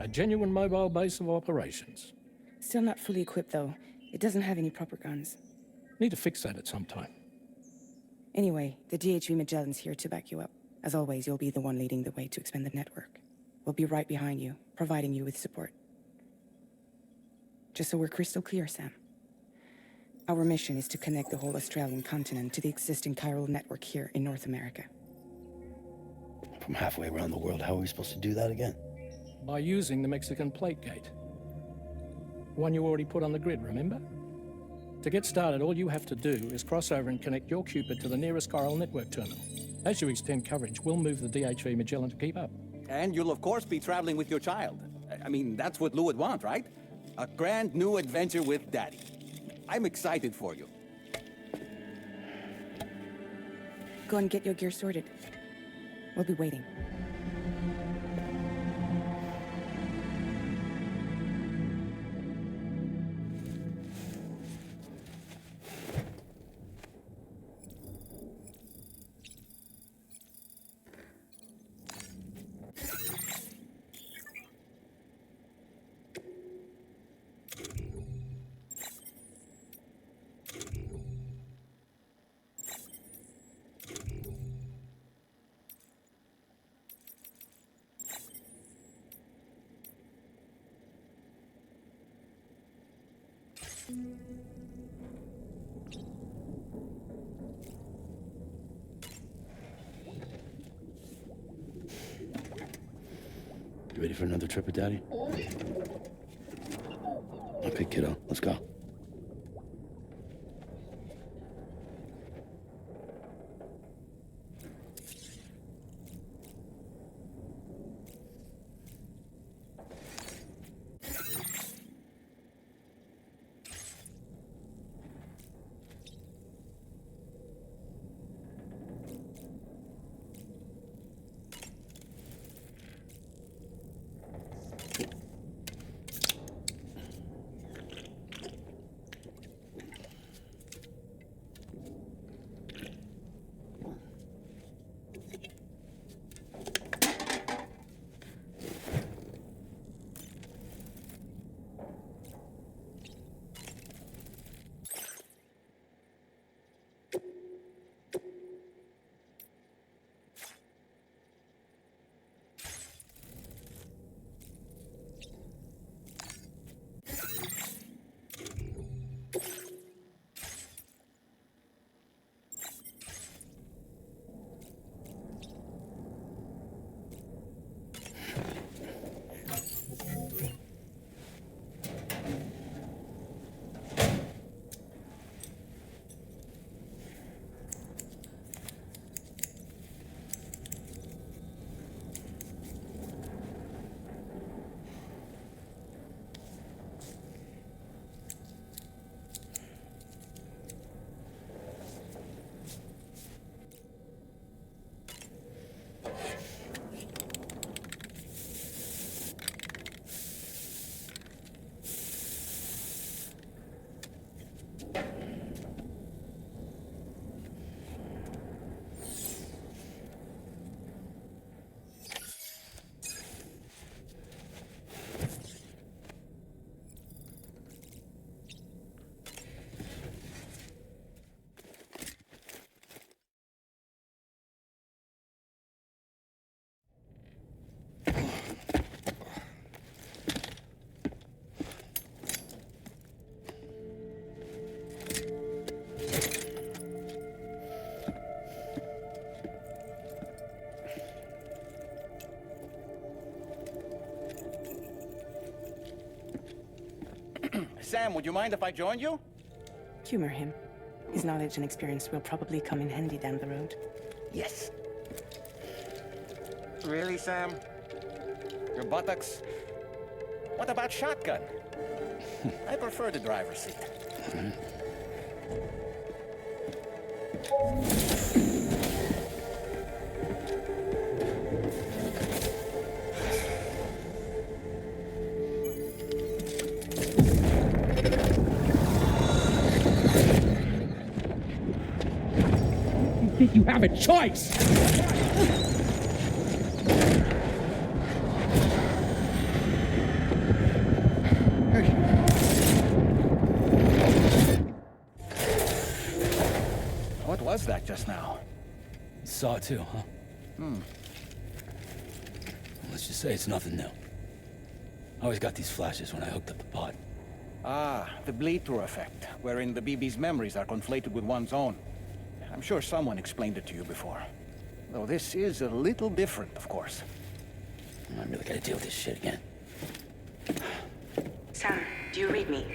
A genuine mobile base of operations. Still not fully equipped, though. It doesn't have any proper guns. Need to fix that at some time. Anyway, the DHV Magellan's here to back you up. As always, you'll be the one leading the way to expand the network. We'll be right behind you, providing you with support. Just so we're crystal clear, Sam. Our mission is to connect the whole Australian continent to the existing chiral network here in North America. From halfway around the world, how are we supposed to do that again? By using the Mexican plate gate. One you already put on the grid, remember? To get started, all you have to do is cross over and connect your Cupid to the nearest chiral network terminal. As you extend coverage, we'll move the DHV Magellan to keep up. And you'll of course be traveling with your child. I mean, that's what Lou would want, right? A grand new adventure with Daddy. I'm excited for you. Go and get your gear sorted. We'll be waiting. You ready for another trip with Daddy? Okay, kiddo, let's go. Sam, would you mind if I joined you? Humor him. His knowledge and experience will probably come in handy down the road. Yes. Really, Sam? Your buttocks? What about shotgun? I prefer the driver's seat. You think you have a choice? What was that just now? Saw it too, huh? Let's just say it's nothing new. I always got these flashes when I hooked up the pod. Ah, the bleed-through effect, wherein the BB's memories are conflated with one's own. I'm sure someone explained it to you before. Though this is a little different, of course. I really gotta deal with this shit again. Sam, do you read me?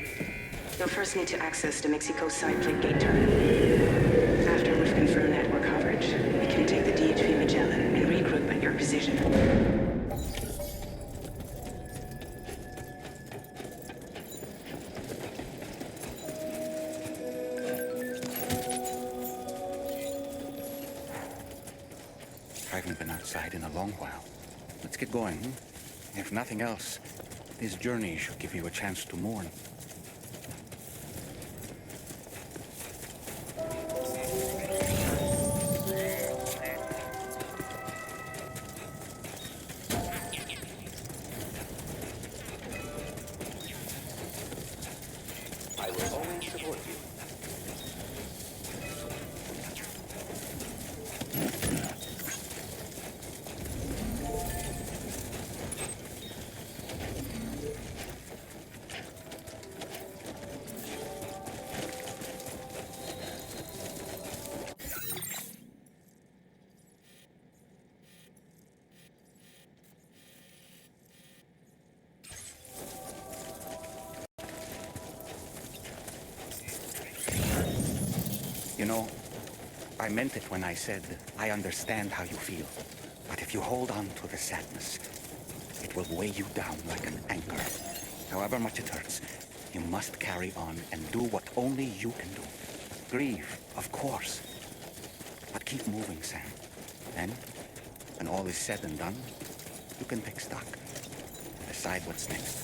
You'll first need to access the Mexico side plate gate terminal. After we've confirmed network coverage, we can take the DHV Magellan and regroup at your position. I haven't been outside in a long while. Let's get going, hmm? If nothing else, this journey should give you a chance to mourn. I will always support you. You know, I meant it when I said I understand how you feel. But if you hold on to the sadness, it will weigh you down like an anchor. However much it hurts, you must carry on and do what only you can do. Grieve, of course. But keep moving, Sam. Then, when all is said and done, you can take stock. Decide what's next.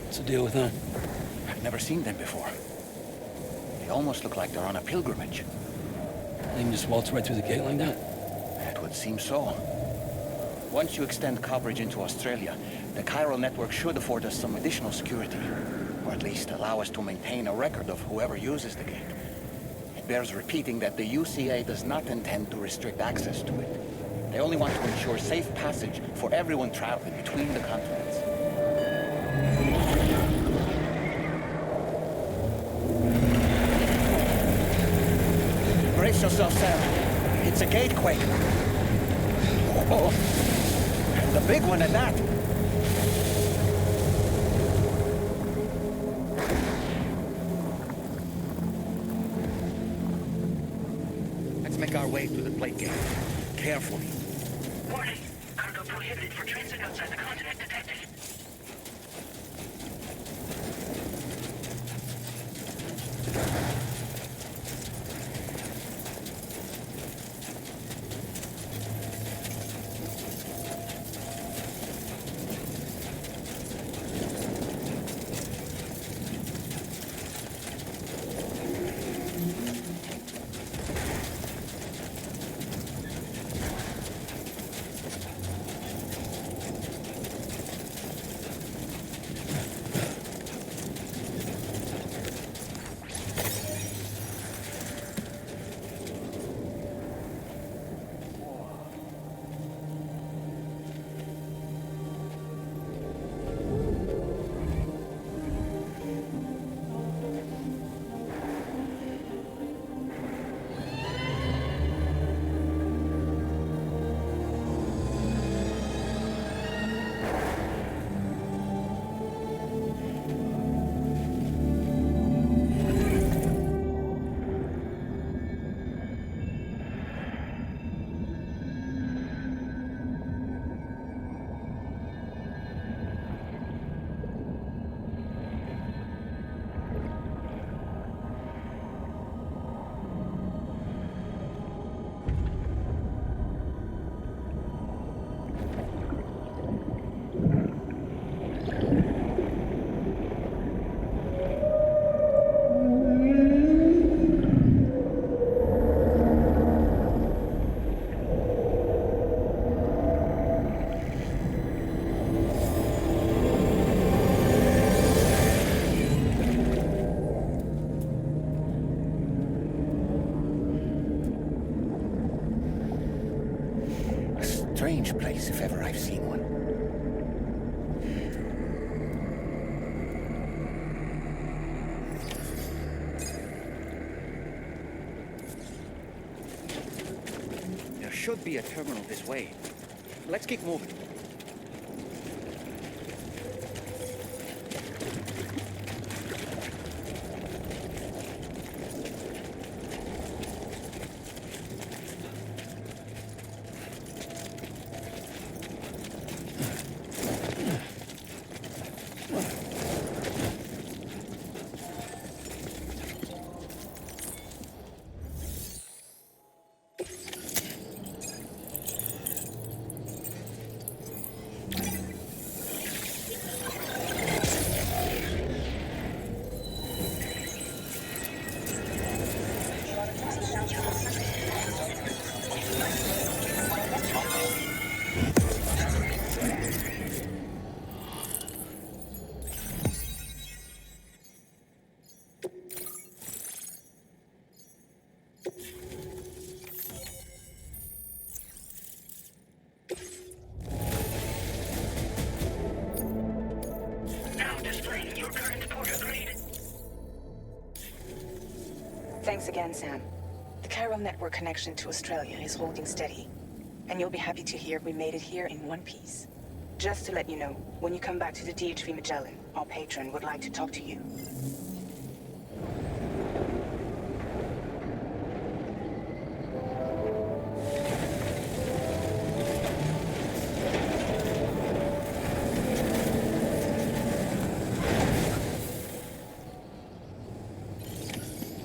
What's the deal with them? I've never seen them before. They almost look like they're on a pilgrimage. They can just waltz right through the gate like that? It would seem so. Once you extend coverage into Australia, the chiral network should afford us some additional security, or at least allow us to maintain a record of whoever uses the gate. It bears repeating that the UCA does not intend to restrict access to it. They only want to ensure safe passage for everyone traveling between the continents. Brace yourself, Sam. It's a gatequake. Oh, and the big one at that. Let's make our way through the plate gate. Carefully. Warning. Cargo prohibited for transit outside the continent detected. Strange place, if ever I've seen one. There should be a terminal this way. Let's keep moving. Thanks again, Sam. The chiral network connection to Australia is holding steady. And you'll be happy to hear we made it here in one piece. Just to let you know, when you come back to the DHV Magellan, our patron would like to talk to you.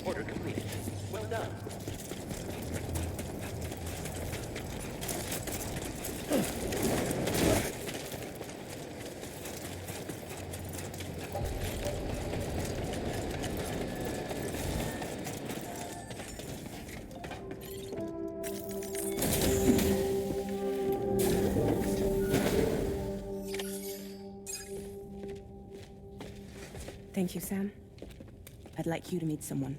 Order completed. Well done. Thank you, Sam. I'd like you to meet someone.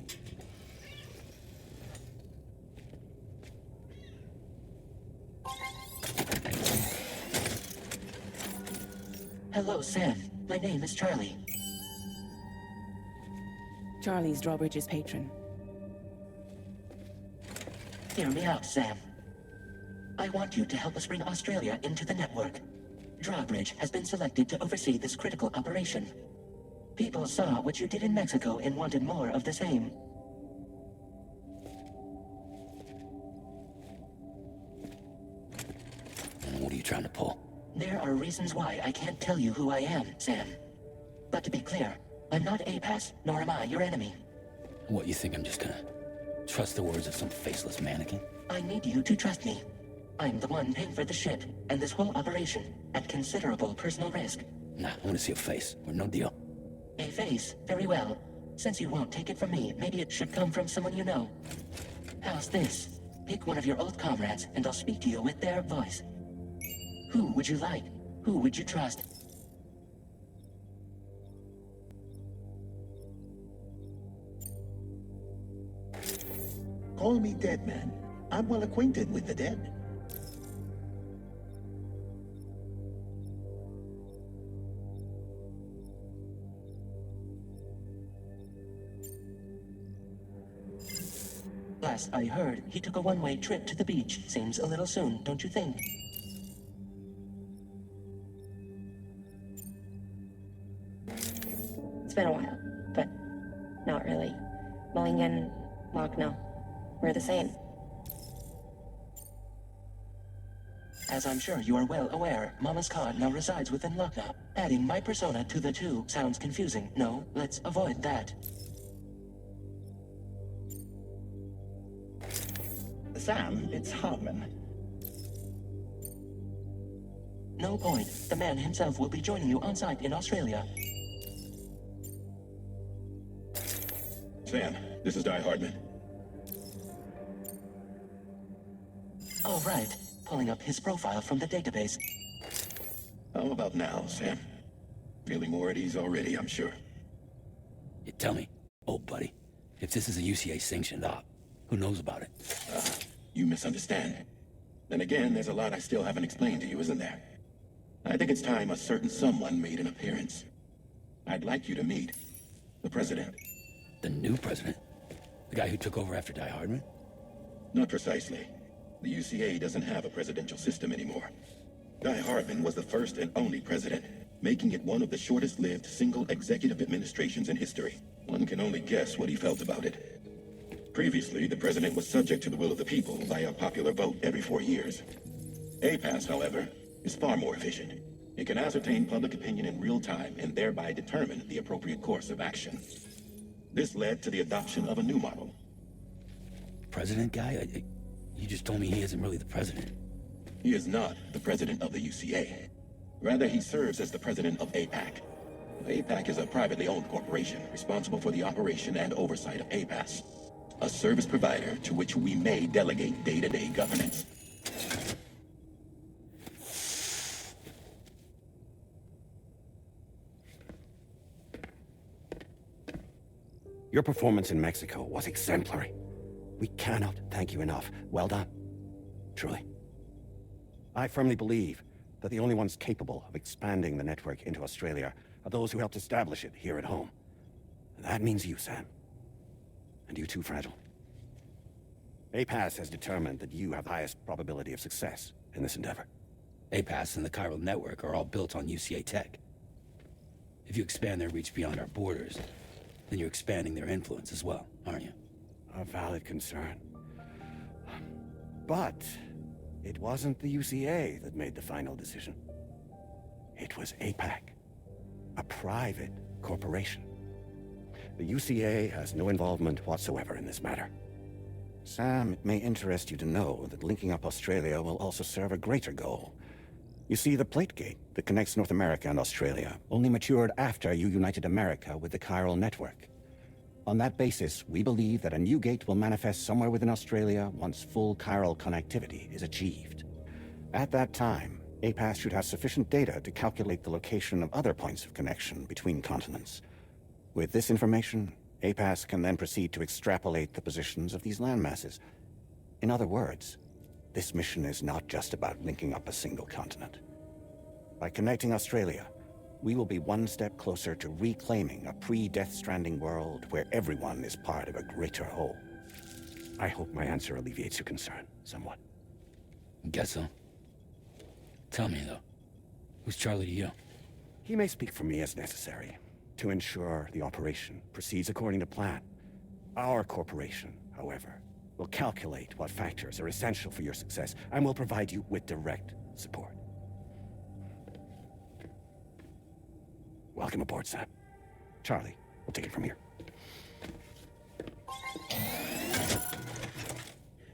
Hello, Sam. My name is Charlie. Charlie's Drawbridge's patron. Hear me out, Sam. I want you to help us bring Australia into the network. Drawbridge has been selected to oversee this critical operation. People saw what you did in Mexico and wanted more of the same. And what are you trying to pull? There are reasons why I can't tell you who I am, Sam. But to be clear, I'm not APAS, nor am I your enemy. What, you think I'm just gonna trust the words of some faceless mannequin? I need you to trust me. I'm the one paying for the ship and this whole operation at considerable personal risk. Nah, I want to see a face, or no deal. A face? Very well. Since you won't take it from me, maybe it should come from someone you know. How's this? Pick one of your old comrades, and I'll speak to you with their voice. Who would you like? Who would you trust? Call me dead, man. I'm well acquainted with the dead. Last I heard, he took a one-way trip to the beach. Seems a little soon, don't you think? It's been a while, but not really. Mulligan, Lochno, we're the same. As I'm sure you are well aware, Mama's car now resides within Lochno. Adding my persona to the two sounds confusing. No, let's avoid that. Sam, it's Hartman. No point. The man himself will be joining you on site in Australia. Sam, this is Di Hardman. All right. Pulling up his profile from the database. How about now, Sam? Feeling more at ease already, I'm sure. You tell me, old buddy, if this is a UCA-sanctioned op, who knows about it? You misunderstand. Then again, there's a lot I still haven't explained to you, isn't there? I think it's time a certain someone made an appearance. I'd like you to meet the president. The new president? The guy who took over after Di Hardman? Not precisely. The UCA doesn't have a presidential system anymore. Di Hardman was the first and only president, making it one of the shortest-lived single executive administrations in history. One can only guess what he felt about it. Previously, the president was subject to the will of the people via a popular vote every 4 years. APAS, however, is far more efficient. It can ascertain public opinion in real time and thereby determine the appropriate course of action. This led to the adoption of a new model. President guy? You just told me he isn't really the president. He is not the president of the UCA. Rather, he serves as the president of APAC. APAC is a privately owned corporation responsible for the operation and oversight of APAS, a service provider to which we may delegate day-to-day governance. Your performance in Mexico was exemplary. We cannot thank you enough. Well done. Truly. I firmly believe that the only ones capable of expanding the network into Australia are those who helped establish it here at home. And that means you, Sam. And you too, Fragile. APAS has determined that you have the highest probability of success in this endeavor. APAS and the chiral network are all built on UCA tech. If you expand their reach beyond our borders, then you're expanding their influence as well, aren't you? A valid concern. But it wasn't the UCA that made the final decision. It was APAC, a private corporation. The UCA has no involvement whatsoever in this matter. Sam, it may interest you to know that linking up Australia will also serve a greater goal. You see, the plate gate that connects North America and Australia only matured after you united America with the chiral network. On that basis, we believe that a new gate will manifest somewhere within Australia once full chiral connectivity is achieved. At that time, APAS should have sufficient data to calculate the location of other points of connection between continents. With this information, APAS can then proceed to extrapolate the positions of these landmasses. In other words, this mission is not just about linking up a single continent. By connecting Australia, we will be one step closer to reclaiming a pre-Death Stranding world where everyone is part of a greater whole. I hope my answer alleviates your concern somewhat. Guess so. Tell me, though, who's Charlie to you? He may speak for me as necessary to ensure the operation proceeds according to plan. Our corporation, however, will calculate what factors are essential for your success and will provide you with direct support. Welcome aboard, Sam. Charlie, we'll take it from here.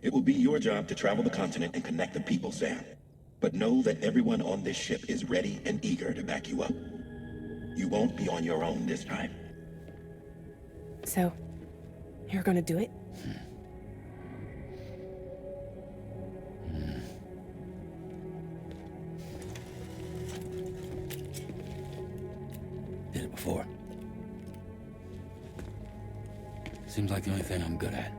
It will be your job to travel the continent and connect the people, Sam. But know that everyone on this ship is ready and eager to back you up. You won't be on your own this time. So, you're gonna do it? Did it before. Seems like the only thing I'm good at.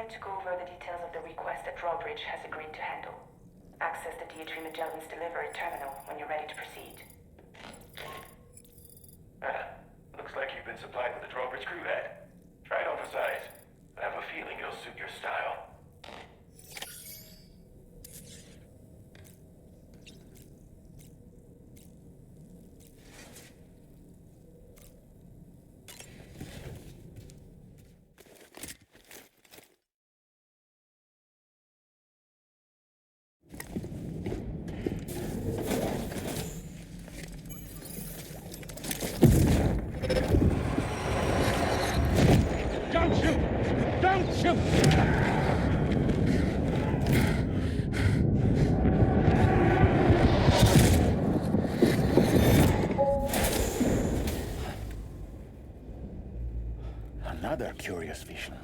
To go over the details of the request that Drawbridge has agreed to handle. Access the DHV Magellan's delivery terminal when you're ready to proceed. Looks like you've been supplied with a Drawbridge crew head. Try it on for size. I have a feeling it'll suit your style. Another curious vision.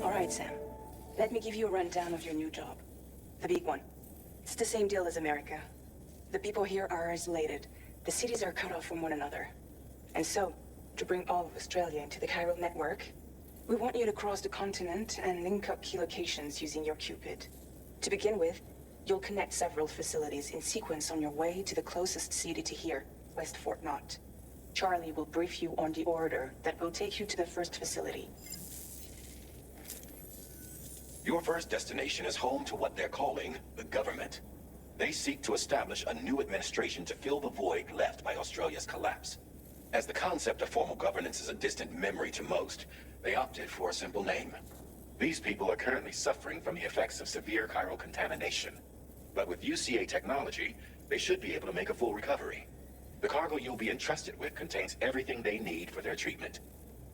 All right, Sam. Let me give you a rundown of your new job. The big one. It's the same deal as America. The people here are isolated. The cities are cut off from one another. And so, to bring all of Australia into the chiral network, we want you to cross the continent and link up key locations using your Cupid. To begin with, you'll connect several facilities in sequence on your way to the closest city to here, West Fort Knott. Charlie will brief you on the order that will take you to the first facility. Your first destination is home to what they're calling the government. They seek to establish a new administration to fill the void left by Australia's collapse. As the concept of formal governance is a distant memory to most, they opted for a simple name. These people are currently suffering from the effects of severe chiral contamination. But with UCA technology, they should be able to make a full recovery. The cargo you'll be entrusted with contains everything they need for their treatment.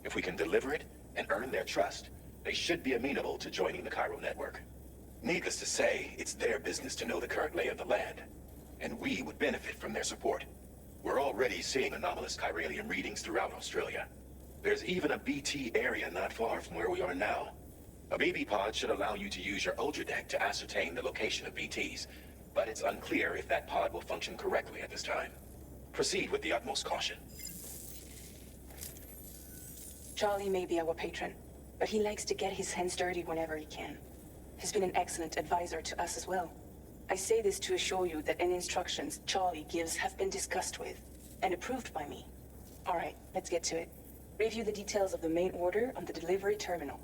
If we can deliver it and earn their trust, they should be amenable to joining the chiral network. Needless to say, it's their business to know the current lay of the land, and we would benefit from their support. We're already seeing anomalous chiralium readings throughout Australia. There's even a BT area not far from where we are now. A BB pod should allow you to use your Ultra deck to ascertain the location of BTs, but it's unclear if that pod will function correctly at this time. Proceed with the utmost caution. Charlie may be our patron, but he likes to get his hands dirty whenever he can. He's been an excellent advisor to us as well. I say this to assure you that any instructions Charlie gives have been discussed with and approved by me. All right, let's get to it. Review the details of the main order on the delivery terminal.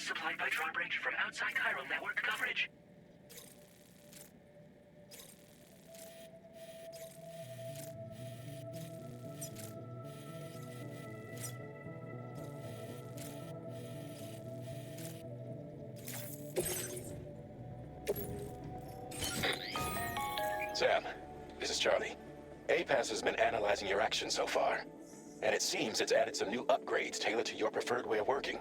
supplied by drawbridge from outside chiral network coverage. Sam, this is Charlie. APAS has been analyzing your actions so far, and it seems it's added some new upgrades tailored to your preferred way of working.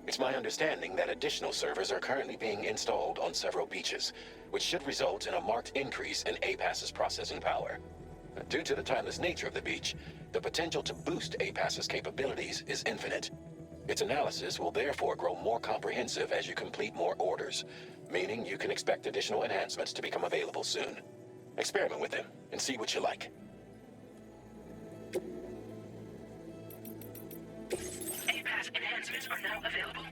It's my understanding that additional servers are currently being installed on several beaches, which should result in a marked increase in APAS's processing power. Due to the timeless nature of the beach, the potential to boost APAS's capabilities is infinite. Its analysis will therefore grow more comprehensive as you complete more orders, meaning you can expect additional enhancements to become available soon. Experiment with them and see what you like. APAS enhancements are now available.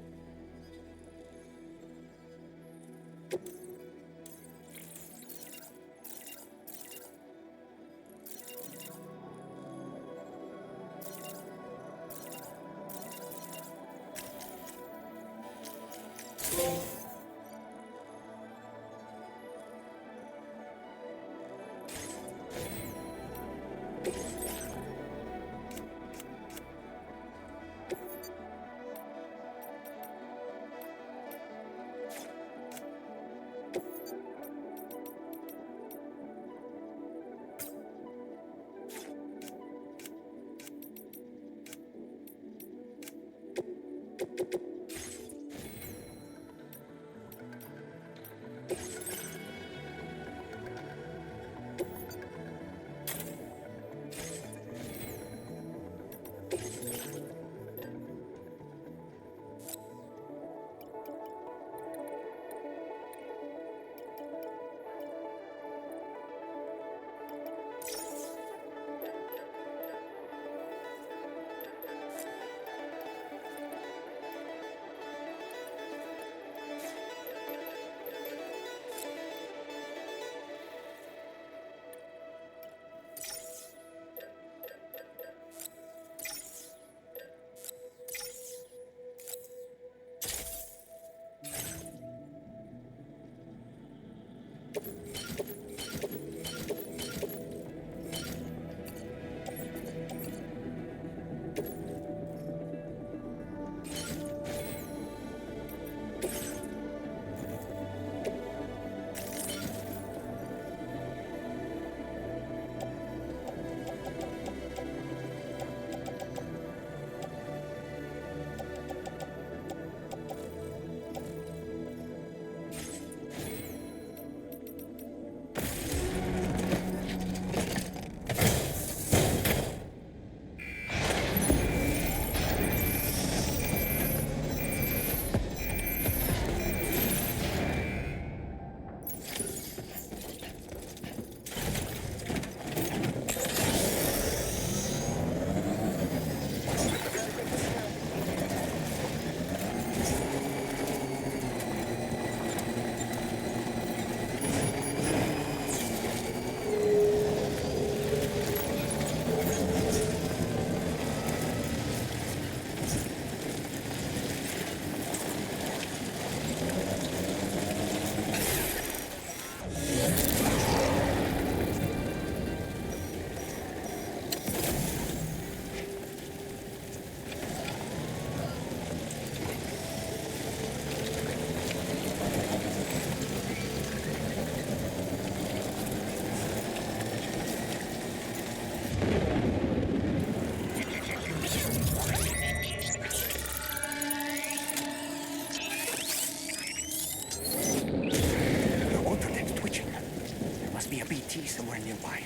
somewhere nearby.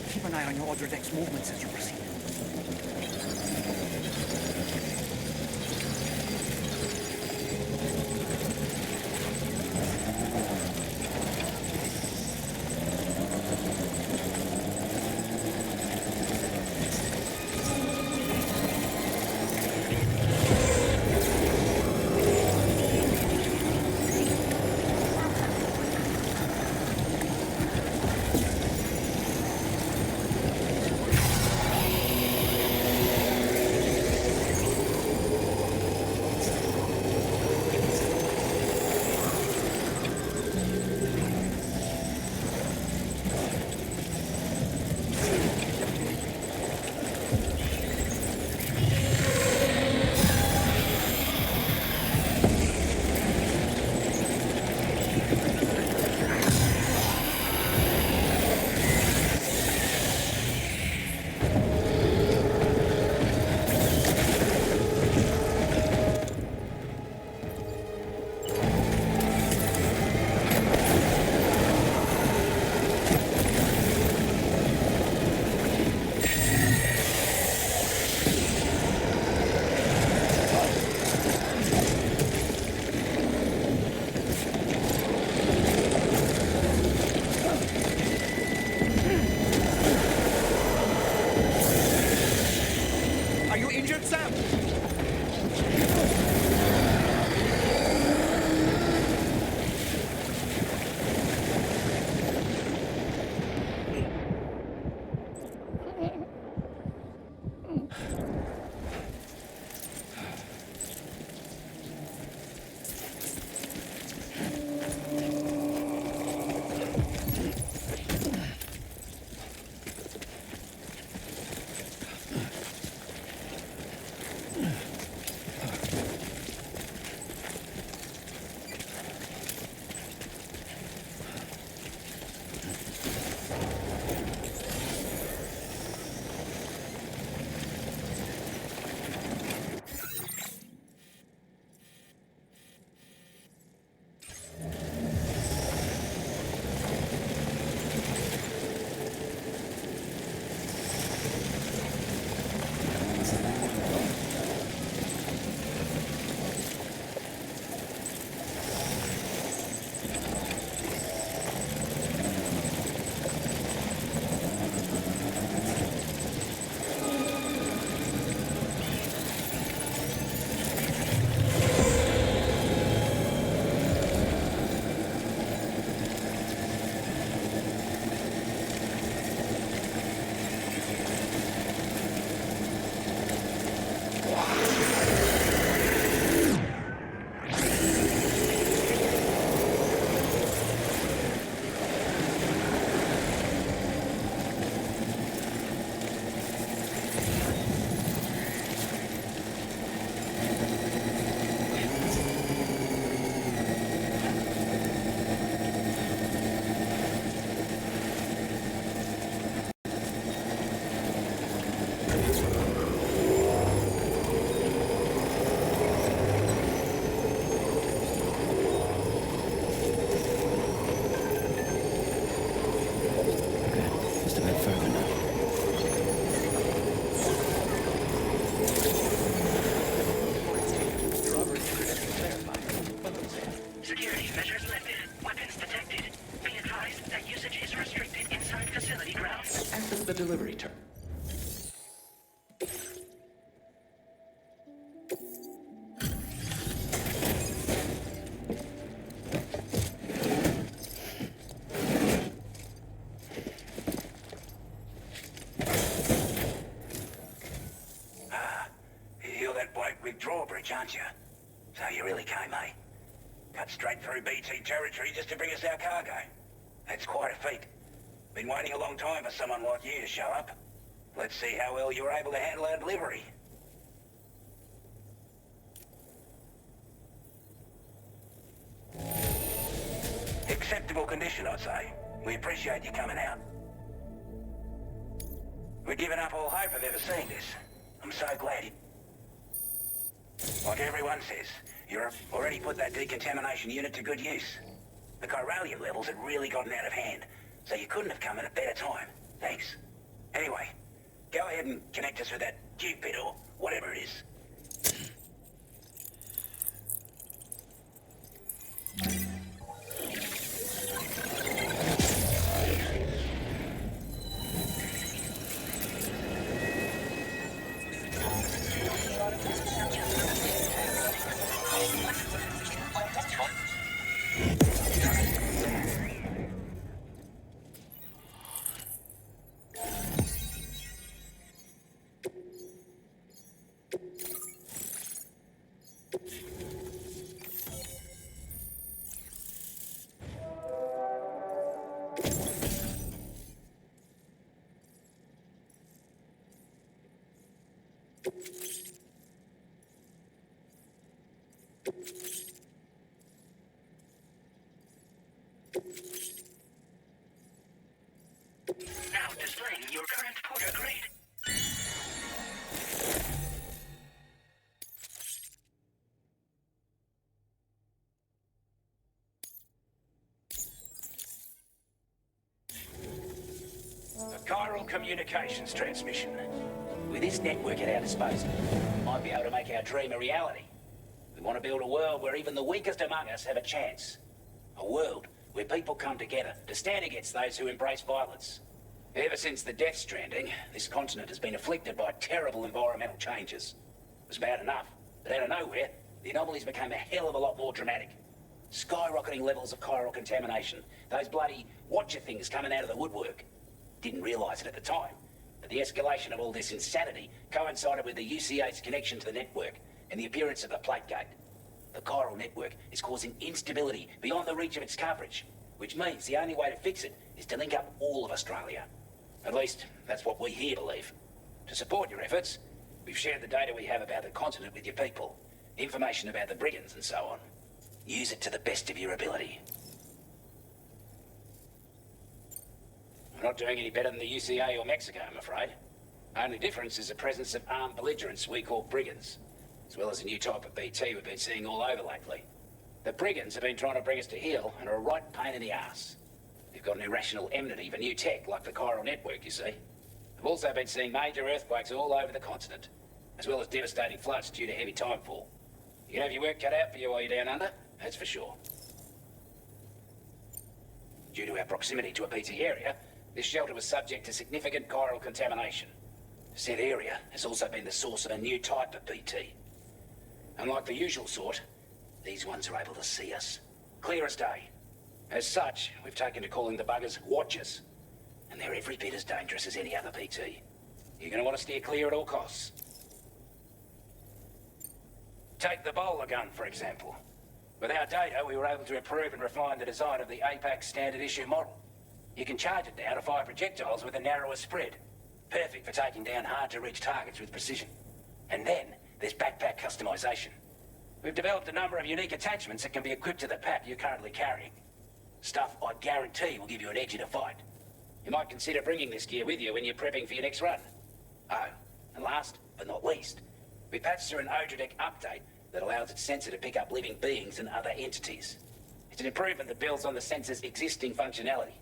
Keep an eye on your other deck's movements as you proceed. the delivery term. You're that bloke with drawbridge, aren't you? So you really came, eh? Cut straight through BT territory just to bring us our cargo. That's quite a feat. Been waiting a long time for someone like you to show up. Let's see how well you were able to handle our delivery. Acceptable condition, I'd say. We appreciate you coming out. We're giving up all hope of ever seeing this. I'm so glad you... Like everyone says, Europe already put that decontamination unit to good use. The chiralium levels had really gotten out of hand, so you couldn't have come at a better time. Thanks. Anyway, go ahead and connect us with that tube bit or whatever it is. Now displaying your current porter grade. A chiral communications transmission. With this network at our disposal, we might be able to make our dream a reality. We want to build a world where even the weakest among us have a chance. A world where people come together to stand against those who embrace violence. Ever since the Death Stranding, this continent has been afflicted by terrible environmental changes. It was bad enough, but out of nowhere, the anomalies became a hell of a lot more dramatic. Skyrocketing levels of chiral contamination, those bloody watcher things coming out of the woodwork. Didn't realise it at the time, but the escalation of all this insanity coincided with the UCA's connection to the network and the appearance of the plate gate. The chiral network is causing instability beyond the reach of its coverage, which means the only way to fix it is to link up all of Australia. At least, that's what we here believe. To support your efforts, we've shared the data we have about the continent with your people, information about the brigands and so on. Use it to the best of your ability. We're not doing any better than the UCA or Mexico, I'm afraid. Only difference is the presence of armed belligerents we call brigands, as well as a new type of BT we've been seeing all over lately. The brigands have been trying to bring us to heel and are a right pain in the ass. They've got an irrational enmity for new tech like the chiral network, you see. We've also been seeing major earthquakes all over the continent, as well as devastating floods due to heavy timefall. You can have your work cut out for you while you're down under, that's for sure. Due to our proximity to a BT area, this shelter was subject to significant chiral contamination. Said area has also been the source of a new type of BT. Unlike the usual sort, these ones are able to see us. Clear as day. As such, we've taken to calling the buggers Watchers. And they're every bit as dangerous as any other BT. You're going to want to steer clear at all costs. Take the bowler gun, for example. With our data, we were able to improve and refine the design of the APAC standard issue model. You can charge it down to fire projectiles with a narrower spread. Perfect for taking down hard-to-reach targets with precision. And then, there's backpack customization. We've developed a number of unique attachments that can be equipped to the pack you're currently carrying. Stuff I guarantee will give you an edge in a fight. You might consider bringing this gear with you when you're prepping for your next run. Oh, and last but not least, we patched through an Odradec update that allows its sensor to pick up living beings and other entities. It's an improvement that builds on the sensor's existing functionality.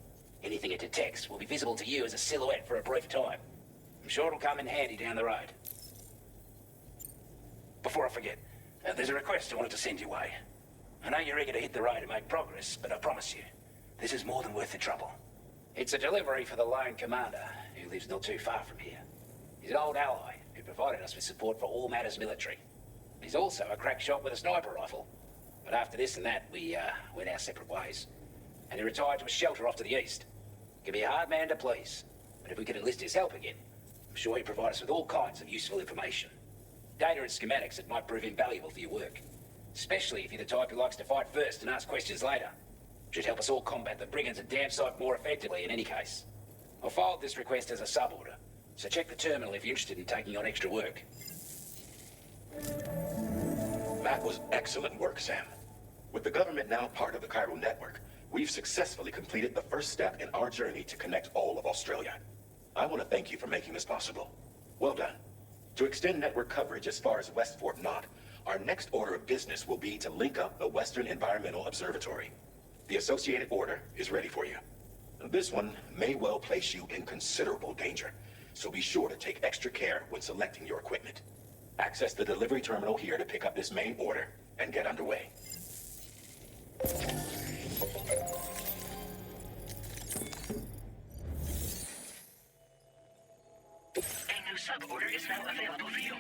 Anything it detects will be visible to you as a silhouette for a brief time. I'm sure it'll come in handy down the road. Before I forget, there's a request I wanted to send your way. I know you're eager to hit the road and make progress, but I promise you, this is more than worth the trouble. It's a delivery for the Lone Commander, who who lives not too far from here. He's an old ally who provided us with support for all matters military. He's also a crack shot with a sniper rifle. But after this and that, we went our separate ways. And he retired to a shelter off to the east. Can be a hard man to please, but if we could enlist his help again, I'm sure he'd provide us with all kinds of useful information. Data and schematics that might prove invaluable for your work. Especially if you're the type who likes to fight first and ask questions later. Should help us all combat the brigands and dam site more effectively in any case. I filed this request as a sub-order, so check the terminal if you're interested in taking on extra work. That was excellent work, Sam. With the government now part of the chiral network, we've successfully completed the first step in our journey to connect all of Australia. I want to thank you for making this possible. Well done. To extend network coverage as far as West Fort Knott, our next order of business will be to link up the Western Environmental Observatory. The associated order is ready for you. This one may well place you in considerable danger, so be sure to take extra care when selecting your equipment. Access the delivery terminal here to pick up this main order and get underway. A new sub-order is now available for you.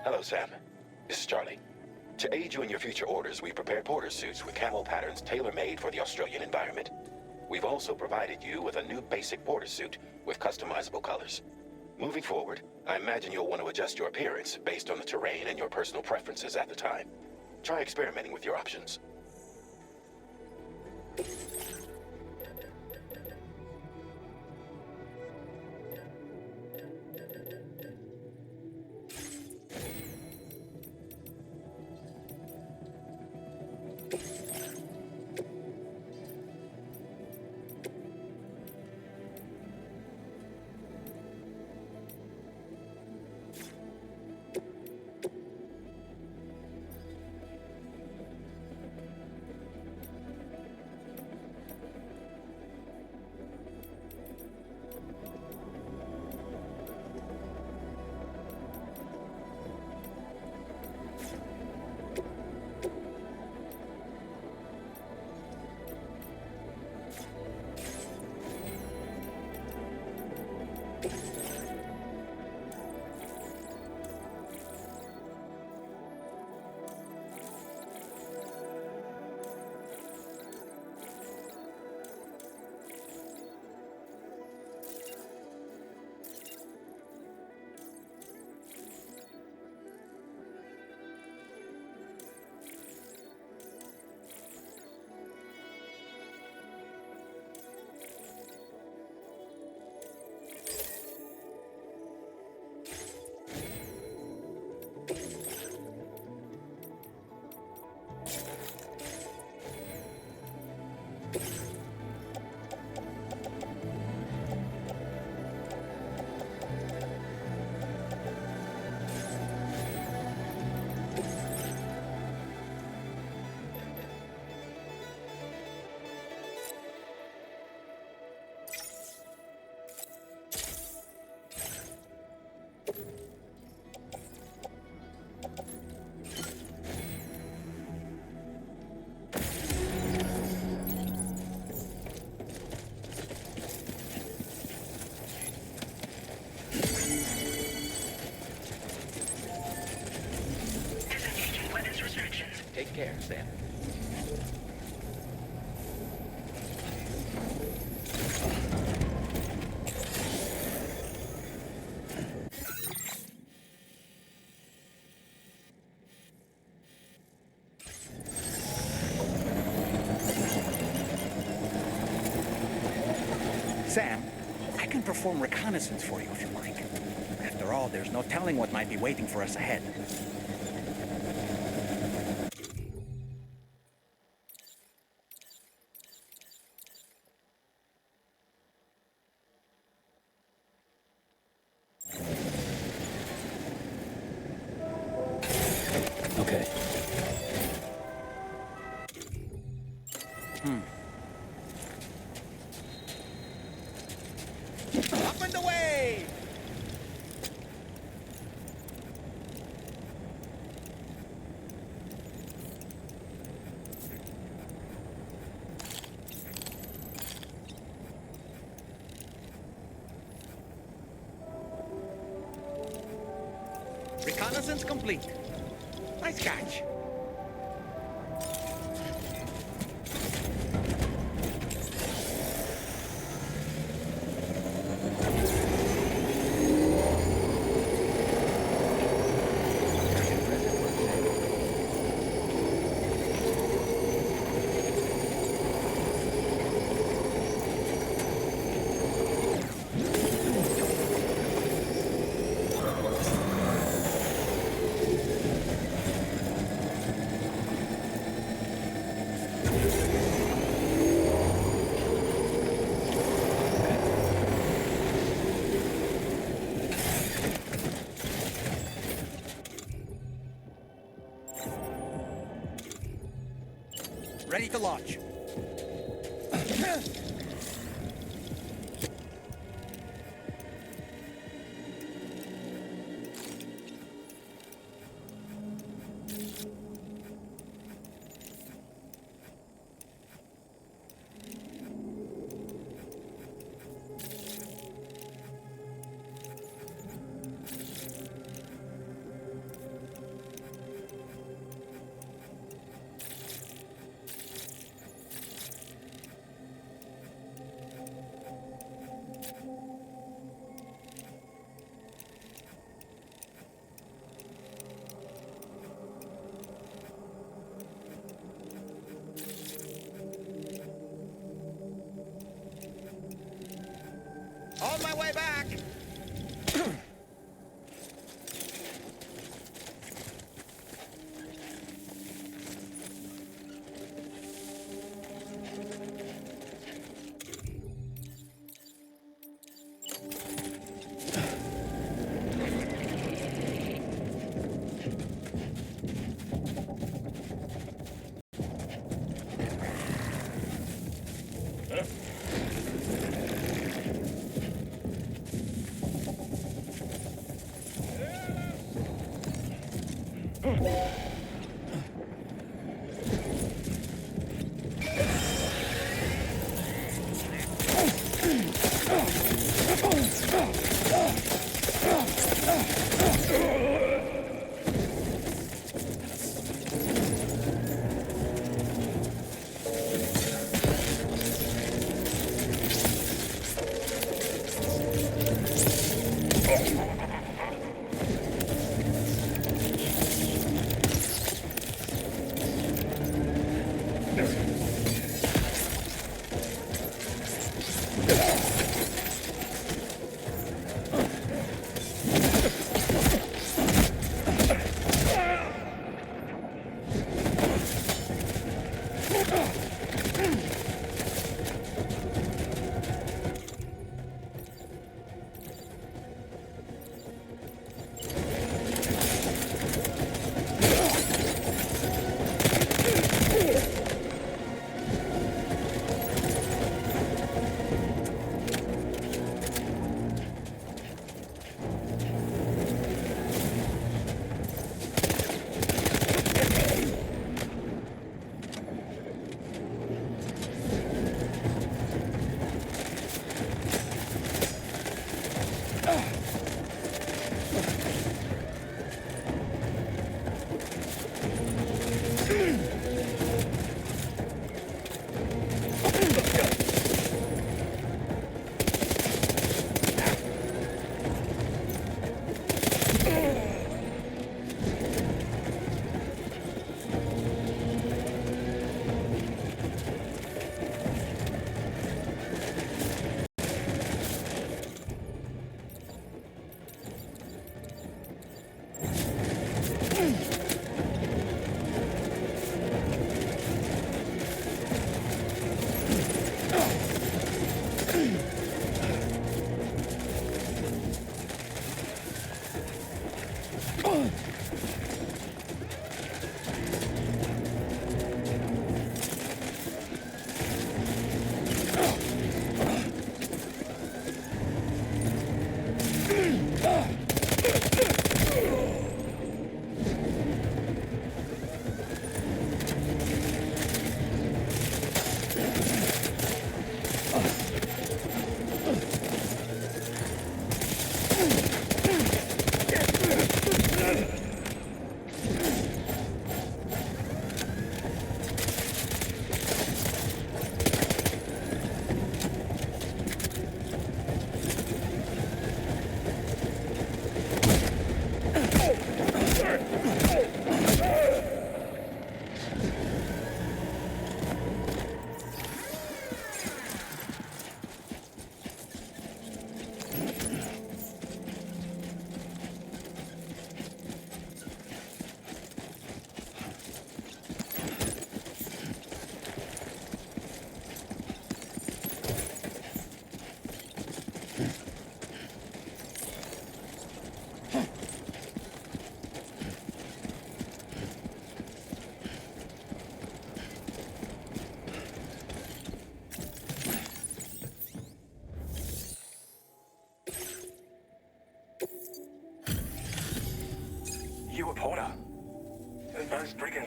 Hello, Sam. This is Charlie. To aid you in your future orders, we've prepared porter suits with camo patterns tailor-made for the Australian environment. We've also provided you with a new basic porter suit with customizable colors. Moving forward, I imagine you'll want to adjust your appearance based on the terrain and your personal preferences at the time. Try experimenting with your options. Take care, Sam. Sam, I can perform reconnaissance for you if you like. After all, there's no telling what might be waiting for us ahead. Okay. Reconnaissance complete. Nice catch. Ready to launch. On my way back!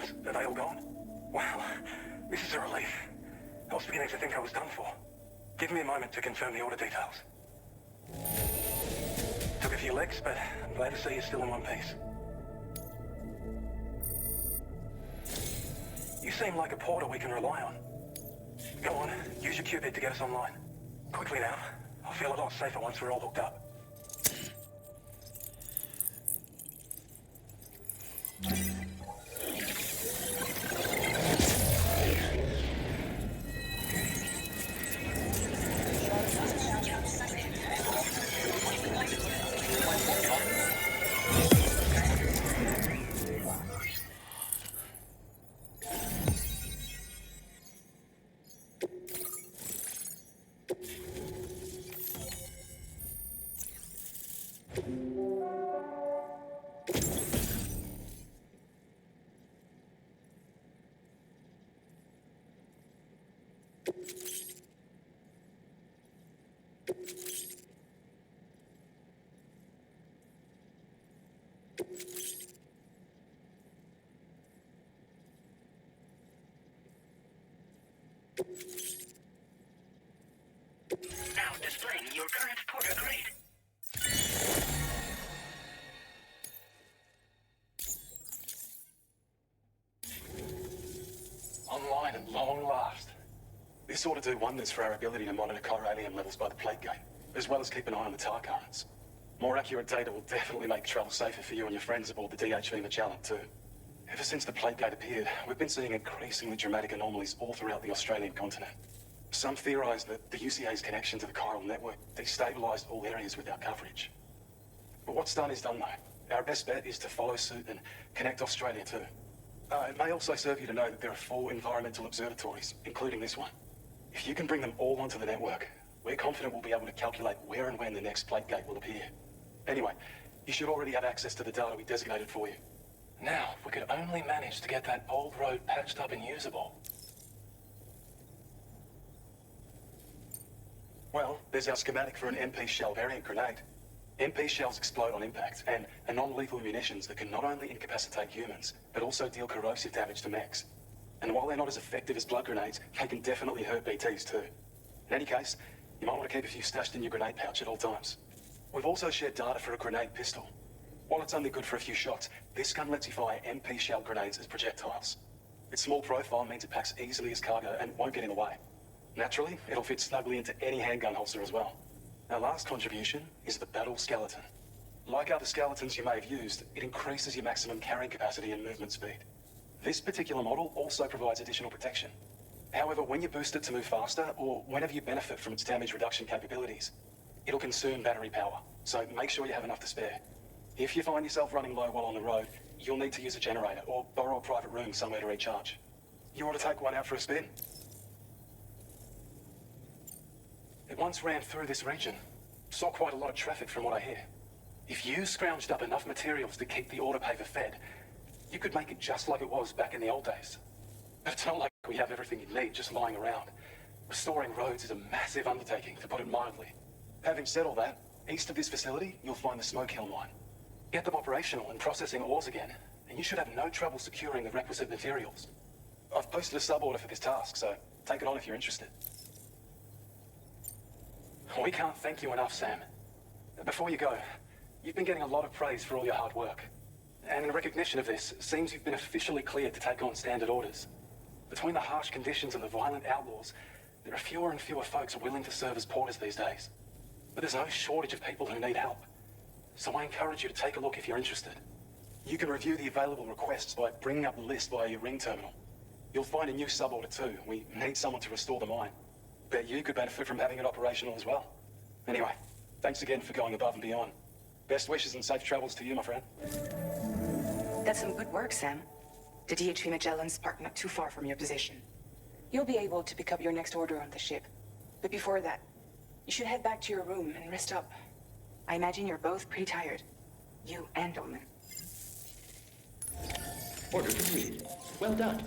systems. Are they all gone? Wow, this is a relief. I was beginning to think I was done for. Give me a moment to confirm the order details. Took a few licks, but I'm glad to see you're still in one piece. You seem like a porter we can rely on. Go on, use your Cupid to get us online. Quickly now. I'll feel a lot safer once we're all hooked up. Now displaying your current porter grade. Online at long last. This ought to do wonders for our ability to monitor chiralium levels by the plate gate, as well as keep an eye on the tar currents. More accurate data will definitely make travel safer for you and your friends aboard the DHV Magellan too. Ever since the plate gate appeared, we've been seeing increasingly dramatic anomalies all throughout the Australian continent. Some theorize that the UCA's connection to the chiral network destabilized all areas with our coverage. But what's done is done though. Our best bet is to follow suit and connect Australia too. It may also serve you to know that there are 4 environmental observatories, including this one. If you can bring them all onto the network, we're confident we'll be able to calculate where and when the next plate gate will appear. Anyway, you should already have access to the data we designated for you. Now, if we could only manage to get that old road patched up and usable. Well, there's our schematic for an MP shell variant grenade. MP shells explode on impact, and are non-lethal munitions that can not only incapacitate humans, but also deal corrosive damage to mechs. And while they're not as effective as blood grenades, they can definitely hurt BTs too. In any case, you might want to keep a few stashed in your grenade pouch at all times. We've also shared data for a grenade pistol. While it's only good for a few shots, this gun lets you fire MP shell grenades as projectiles. Its small profile means it packs easily as cargo and won't get in the way. Naturally, it'll fit snugly into any handgun holster as well. Our last contribution is the battle skeleton. Like other skeletons you may have used, it increases your maximum carrying capacity and movement speed. This particular model also provides additional protection. However, when you boost it to move faster, or whenever you benefit from its damage reduction capabilities, it'll consume battery power, so make sure you have enough to spare. If you find yourself running low while on the road, you'll need to use a generator or borrow a private room somewhere to recharge. You ought to take one out for a spin. It once ran through this region. Saw quite a lot of traffic from what I hear. If you scrounged up enough materials to keep the autopaver fed, you could make it just like it was back in the old days. But it's not like we have everything you need just lying around. Restoring roads is a massive undertaking, to put it mildly. Having said all that, east of this facility, you'll find the smoke hill mine. Get them operational and processing ores again, and you should have no trouble securing the requisite materials. I've posted a sub-order for this task, so take it on if you're interested. We can't thank you enough, Sam. Before you go, you've been getting a lot of praise for all your hard work. And in recognition of this, it seems you've been officially cleared to take on standard orders. Between the harsh conditions and the violent outlaws, there are fewer and fewer folks willing to serve as porters these days. But there's no shortage of people who need help. So I encourage you to take a look if you're interested. You can review the available requests by bringing up the list via your ring terminal. You'll find a new sub-order too. We need someone to restore the mine. Bet you could benefit from having it operational as well. Anyway, thanks again for going above and beyond. Best wishes and safe travels to you, my friend. That's some good work, Sam. The DHV Magellan's parked not too far from your position. You'll be able to pick up your next order on the ship. But before that, you should head back to your room and rest up. I imagine you're both pretty tired. You and Dolman. Order complete. Well done.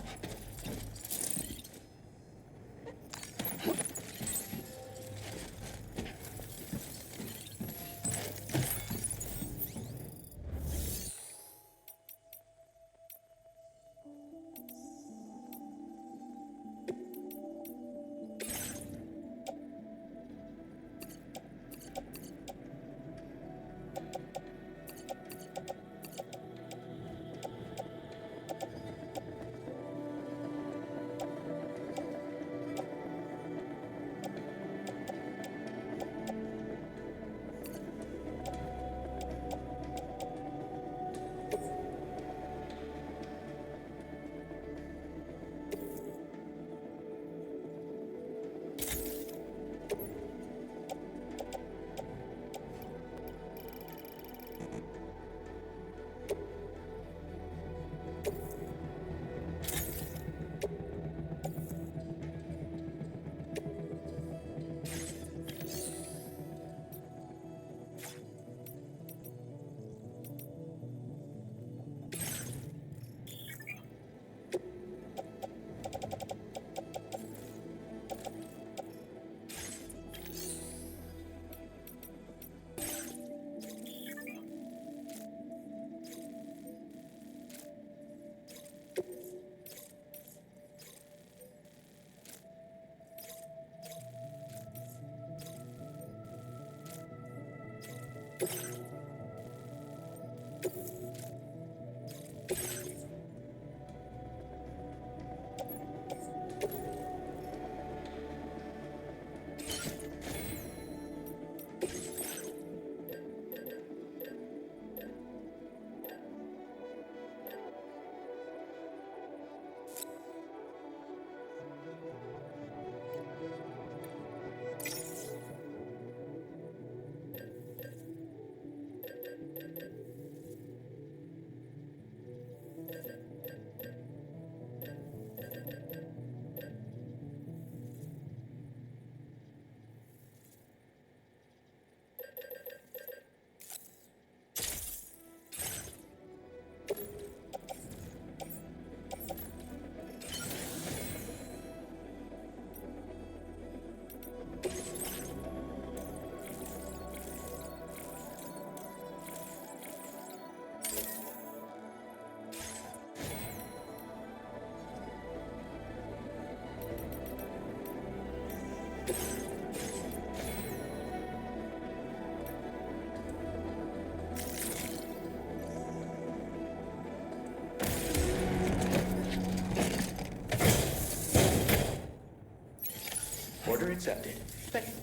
Order accepted. Thank you.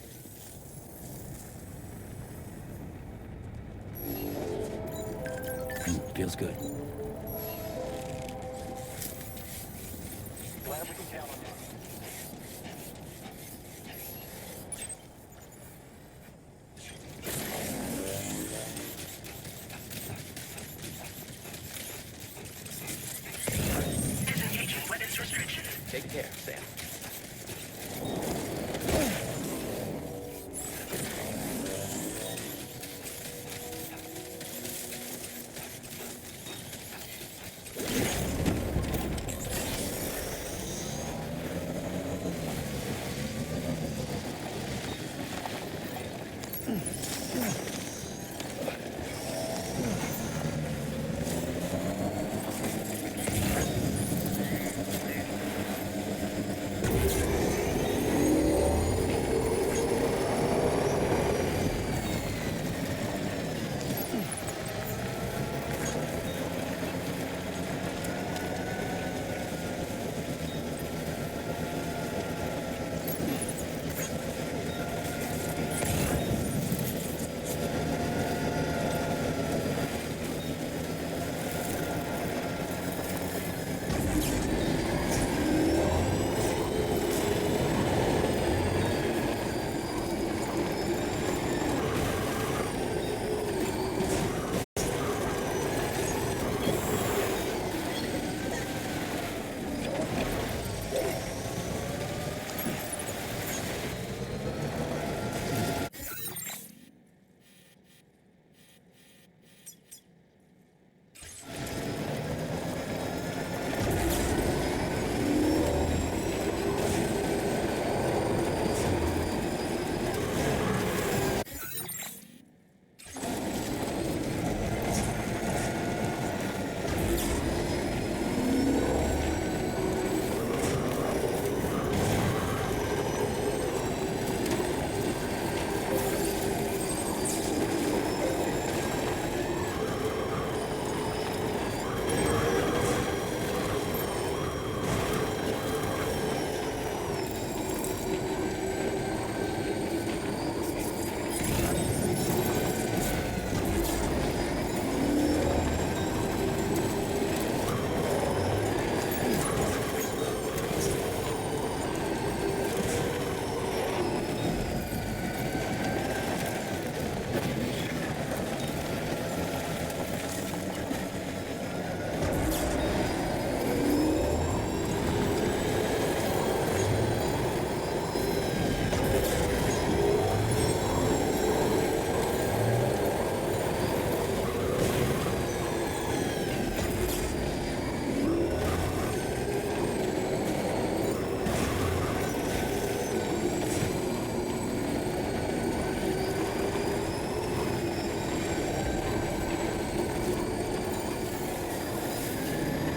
Feels good. Glad we can count on you. Disengaging weapons restriction. Take care, Sam.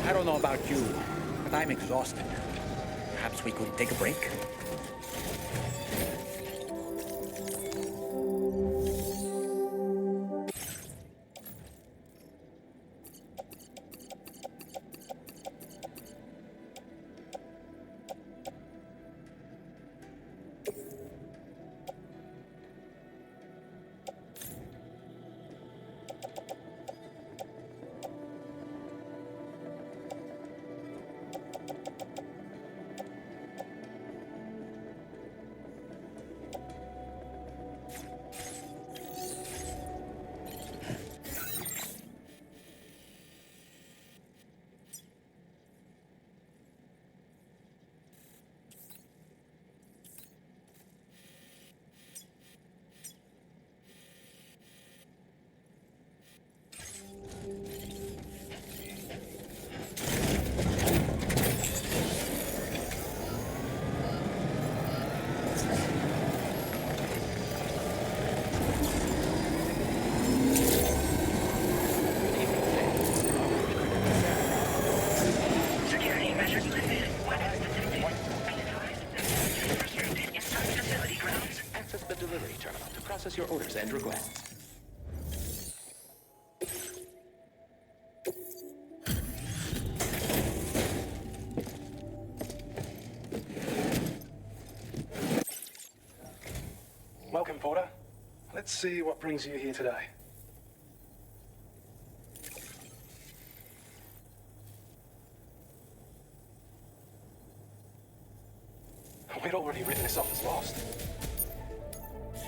I don't know about you, but I'm exhausted. Perhaps we could take a break? process your orders and requests. Welcome, Porter. Let's see what brings you here today. We'd already written this off as lost.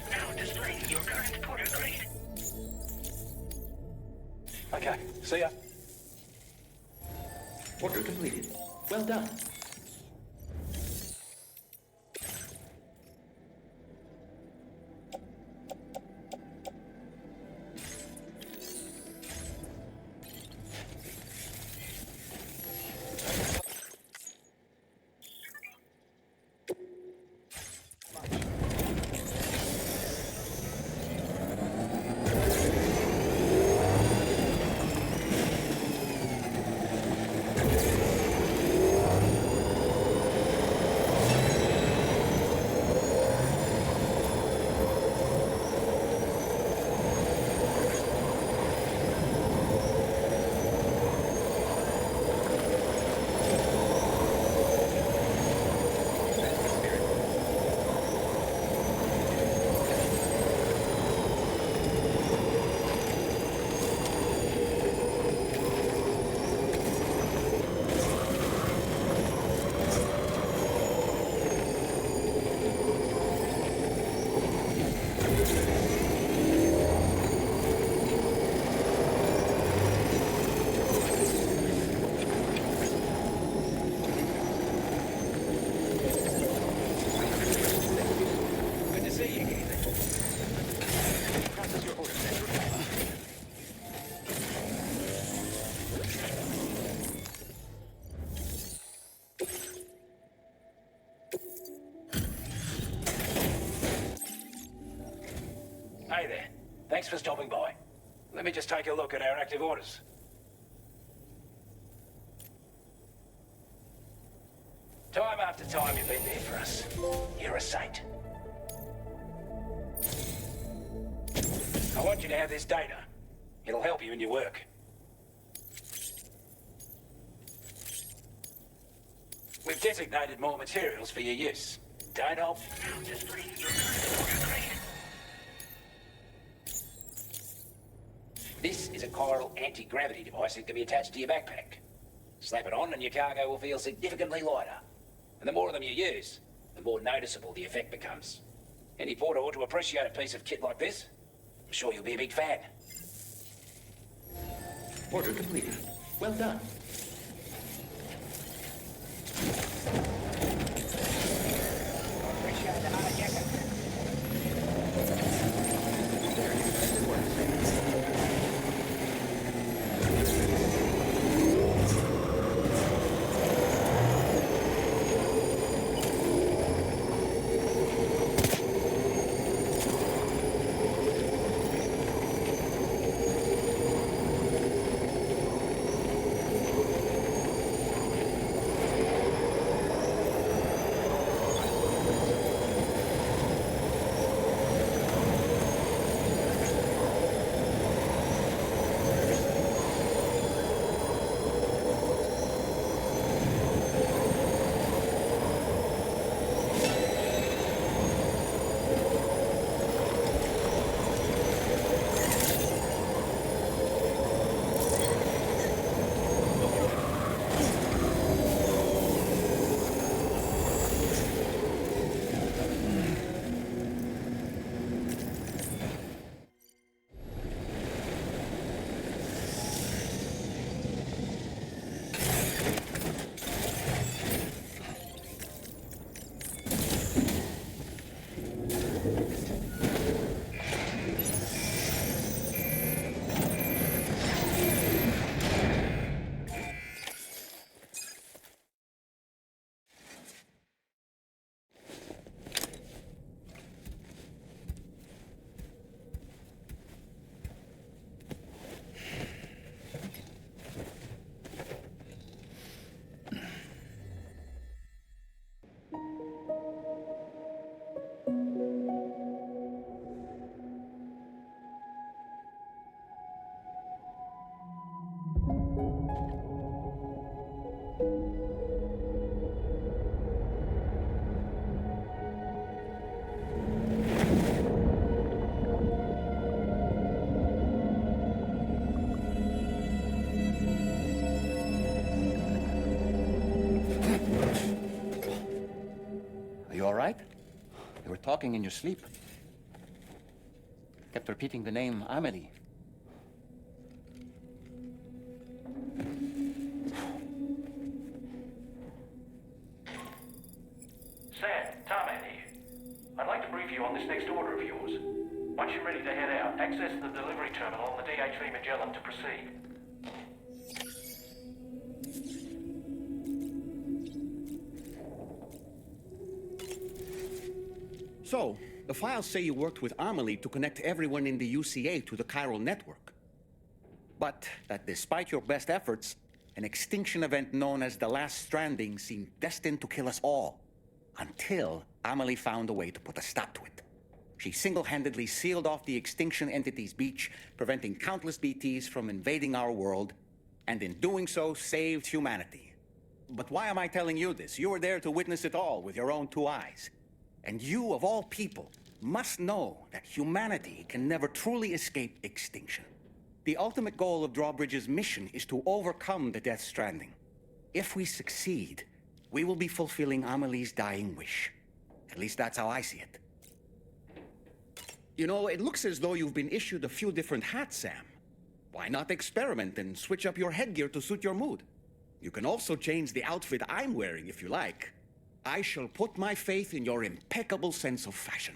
Now displaying your current Porter grade. Okay, see ya. Order completed. Well done. Hey there. Thanks for stopping by. Let me just take a look at our active orders. Time after time you've been there for us. You're a saint. I want you to have this data. It'll help you in your work. We've designated more materials for your use. Don't help. This is a chiral anti-gravity device that can be attached to your backpack. Slap it on and your cargo will feel significantly lighter. And the more of them you use, the more noticeable the effect becomes. Any porter ought to appreciate a piece of kit like this. I'm sure you'll be a big fan. Order completed. Well done. talking in your sleep. Kept repeating the name Amelie. Sam, Tarman here. I'd like to brief you on this next order of yours. Once you're ready to head out, access the delivery terminal on the DHV Magellan to proceed. So, the files say you worked with Amelie to connect everyone in the UCA to the chiral network. But that despite your best efforts, an extinction event known as the Last Stranding seemed destined to kill us all. Until Amelie found a way to put a stop to it. She single-handedly sealed off the extinction entity's beach, preventing countless BTs from invading our world, and in doing so, saved humanity. But why am I telling you this? You were there to witness it all with your own 2 eyes. And you, of all people, must know that humanity can never truly escape extinction. The ultimate goal of Drawbridge's mission is to overcome the Death Stranding. If we succeed, we will be fulfilling Amelie's dying wish. At least that's how I see it. You know, it looks as though you've been issued a few different hats, Sam. Why not experiment and switch up your headgear to suit your mood? You can also change the outfit I'm wearing if you like. I shall put my faith in your impeccable sense of fashion.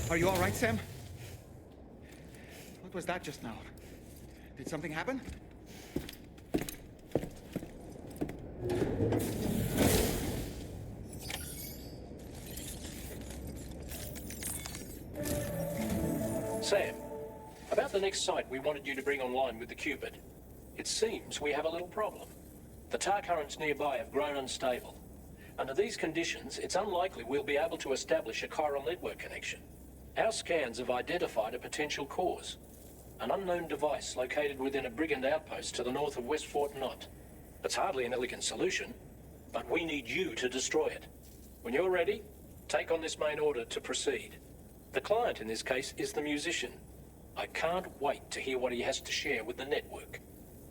Are you all right, Sam? What was that just now? Did something happen? Sam, about the next site we wanted you to bring online with the Cupid. It seems we have a little problem. The tar currents nearby have grown unstable. Under these conditions, it's unlikely we'll be able to establish a chiral network connection. Our scans have identified a potential cause. An unknown device located within a brigand outpost to the north of West Fort Knott. It's hardly an elegant solution, but we need you to destroy it. When you're ready, take on this main order to proceed. The client in this case is the musician. I can't wait to hear what he has to share with the network.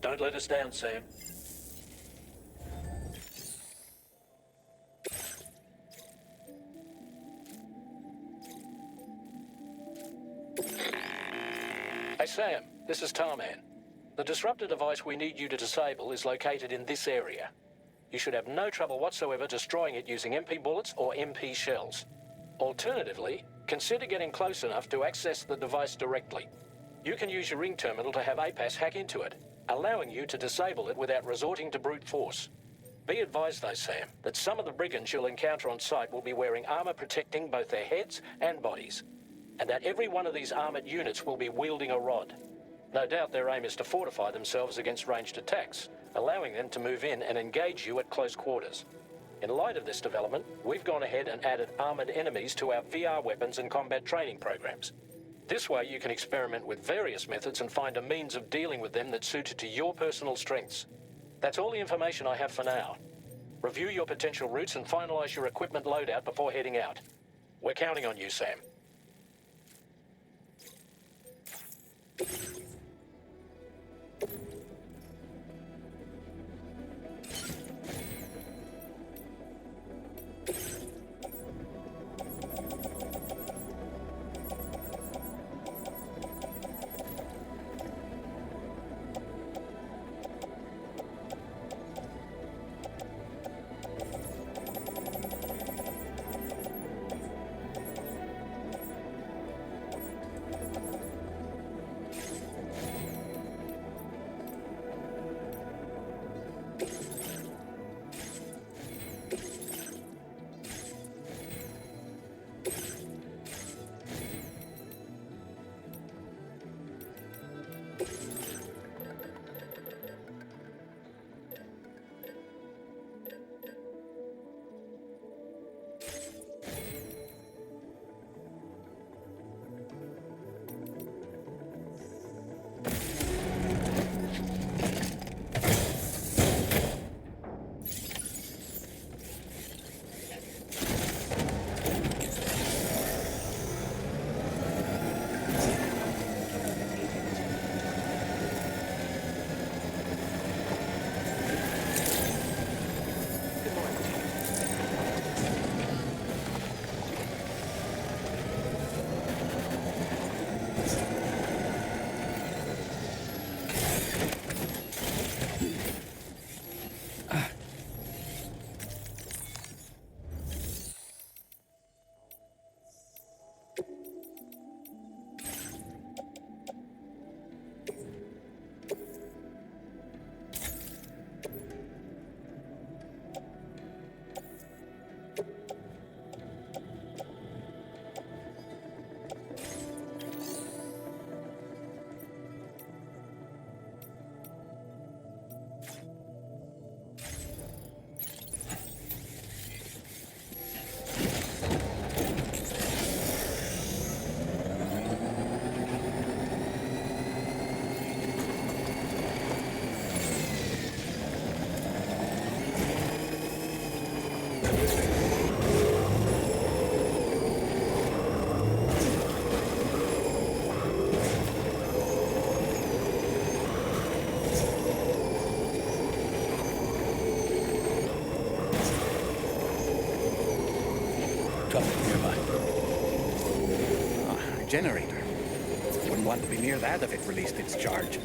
Don't let us down, Sam. Hey Sam, this is Tarman. The disruptor device we need you to disable is located in this area. You should have no trouble whatsoever destroying it using MP bullets or MP shells. Alternatively, consider getting close enough to access the device directly. You can use your ring terminal to have APAS hack into it, allowing you to disable it without resorting to brute force. Be advised though, Sam, that some of the brigands you'll encounter on site will be wearing armor protecting both their heads and bodies, and that every one of these armored units will be wielding a rod. No doubt their aim is to fortify themselves against ranged attacks, allowing them to move in and engage you at close quarters. In light of this development, we've gone ahead and added armored enemies to our VR weapons and combat training programs. This way you can experiment with various methods and find a means of dealing with them that's suited to your personal strengths. That's all the information I have for now. Review your potential routes and finalize your equipment loadout before heading out. We're counting on you, Sam. Generator. Wouldn't want to be near that if it released its charge.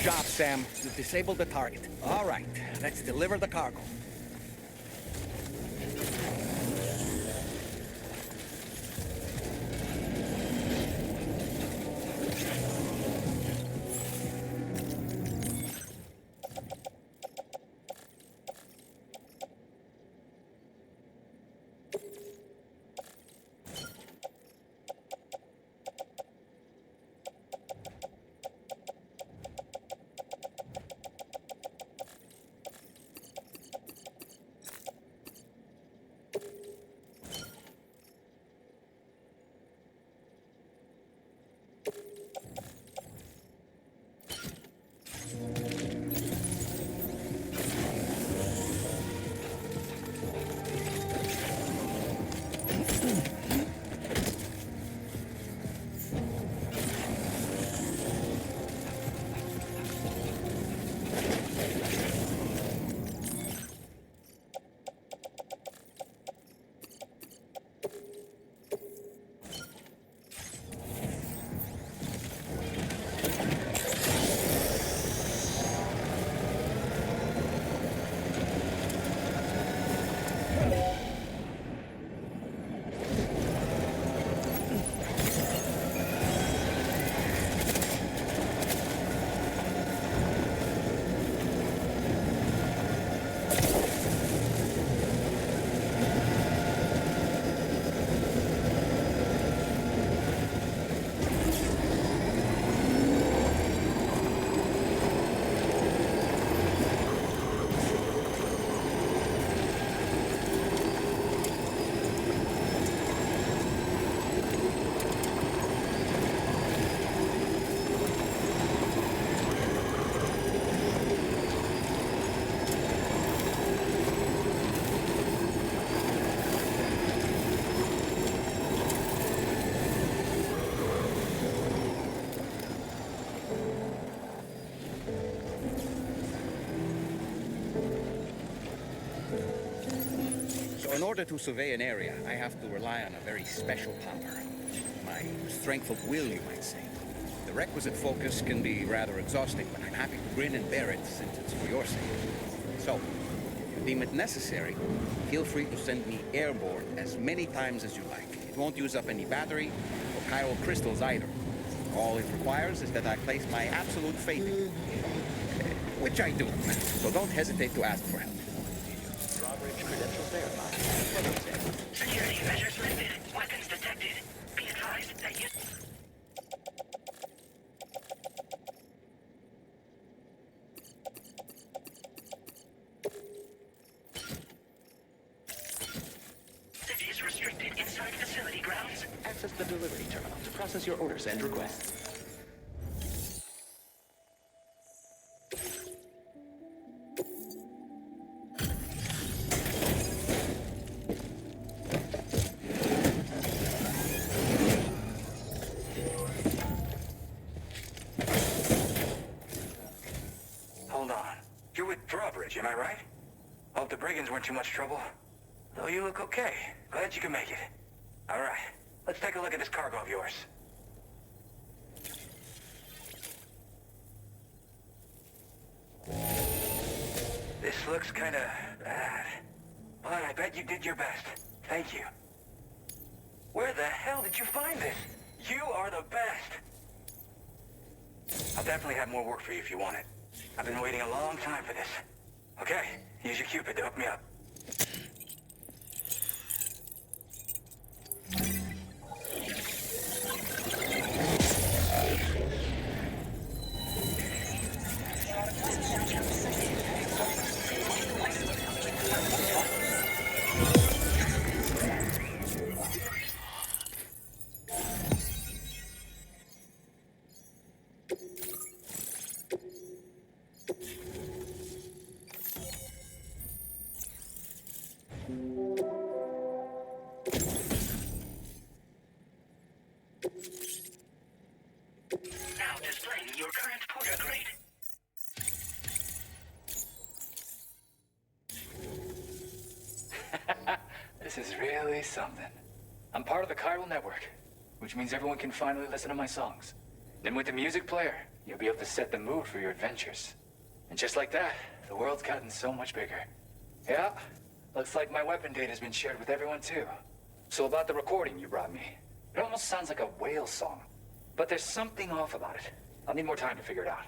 job, Sam. You've disabled the target. All right, let's deliver the cargo. In order to survey an area, I have to rely on a very special power. My strength of will, you might say. The requisite focus can be rather exhausting, but I'm happy to grin and bear it since it's for your sake. So, if you deem it necessary, feel free to send me airborne as many times as you like. It won't use up any battery or chiral crystals either. All it requires is that I place my absolute faith in you. Which I do, so don't hesitate to ask for help. Drawbridge credentials verified. Security measures lifted. Weapons detected. Be advised that you... City is restricted inside facility grounds. Access the delivery terminal to process your orders and requests. Hold on. You're with Drawbridge, am I right? Hope the brigands weren't too much trouble. Though you look okay. Glad you can make it. All right, let's take a look at this cargo of yours. This looks kinda bad. But I bet you did your best. Thank you. Where the hell did you find this? You are the best! I'll definitely have more work for you if you want it. I've been waiting a long time for this. Okay, use your Cupid to hook me up. Now displaying your current porter grade. This is really something. I'm part of the chiral network, which means everyone can finally listen to my songs. Then with the music player, you'll be able to set the mood for your adventures. And just like that, the world's gotten so much bigger. Yeah, looks like my weapon data has been shared with everyone too. So about the recording you brought me, it almost sounds like a whale song. But there's something off about it. I'll need more time to figure it out.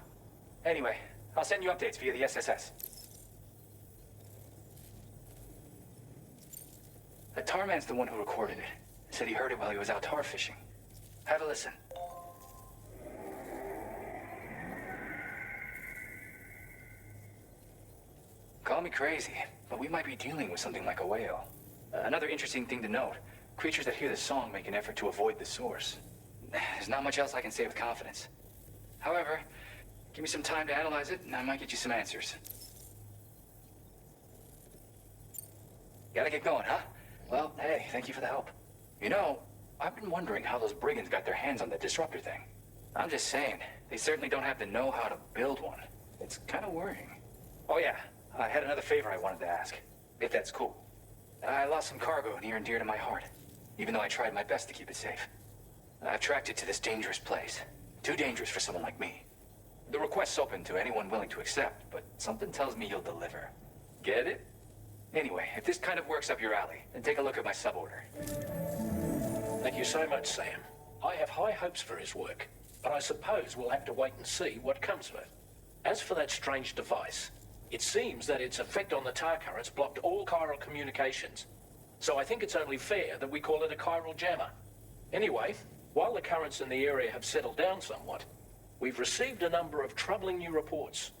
Anyway, I'll send you updates via the SSS. The tar man's the one who recorded it. Said he heard it while he was out tar fishing. Have a listen. Call me crazy, but we might be dealing with something like a whale. Another interesting thing to note, creatures that hear the song make an effort to avoid the source. There's not much else I can say with confidence. However, give me some time to analyze it, and I might get you some answers. Gotta get going, huh? Well, hey, thank you for the help. You know, I've been wondering how those brigands got their hands on that disruptor thing. I'm just saying, they certainly don't have the know-how to build one. It's kind of worrying. Oh yeah, I had another favor I wanted to ask, if that's cool. I lost some cargo near and dear to my heart, even though I tried my best to keep it safe. I've tracked it to this dangerous place. Too dangerous for someone like me. The request's open to anyone willing to accept, but something tells me you'll deliver. Get it? Anyway, if this kind of works up your alley, then take a look at my suborder. Thank you so much, Sam. I have high hopes for his work, but I suppose we'll have to wait and see what comes of it. As for that strange device, it seems that its effect on the tar currents blocked all chiral communications. So I think it's only fair that we call it a chiral jammer. Anyway, while the currents in the area have settled down somewhat, we've received a number of troubling new reports.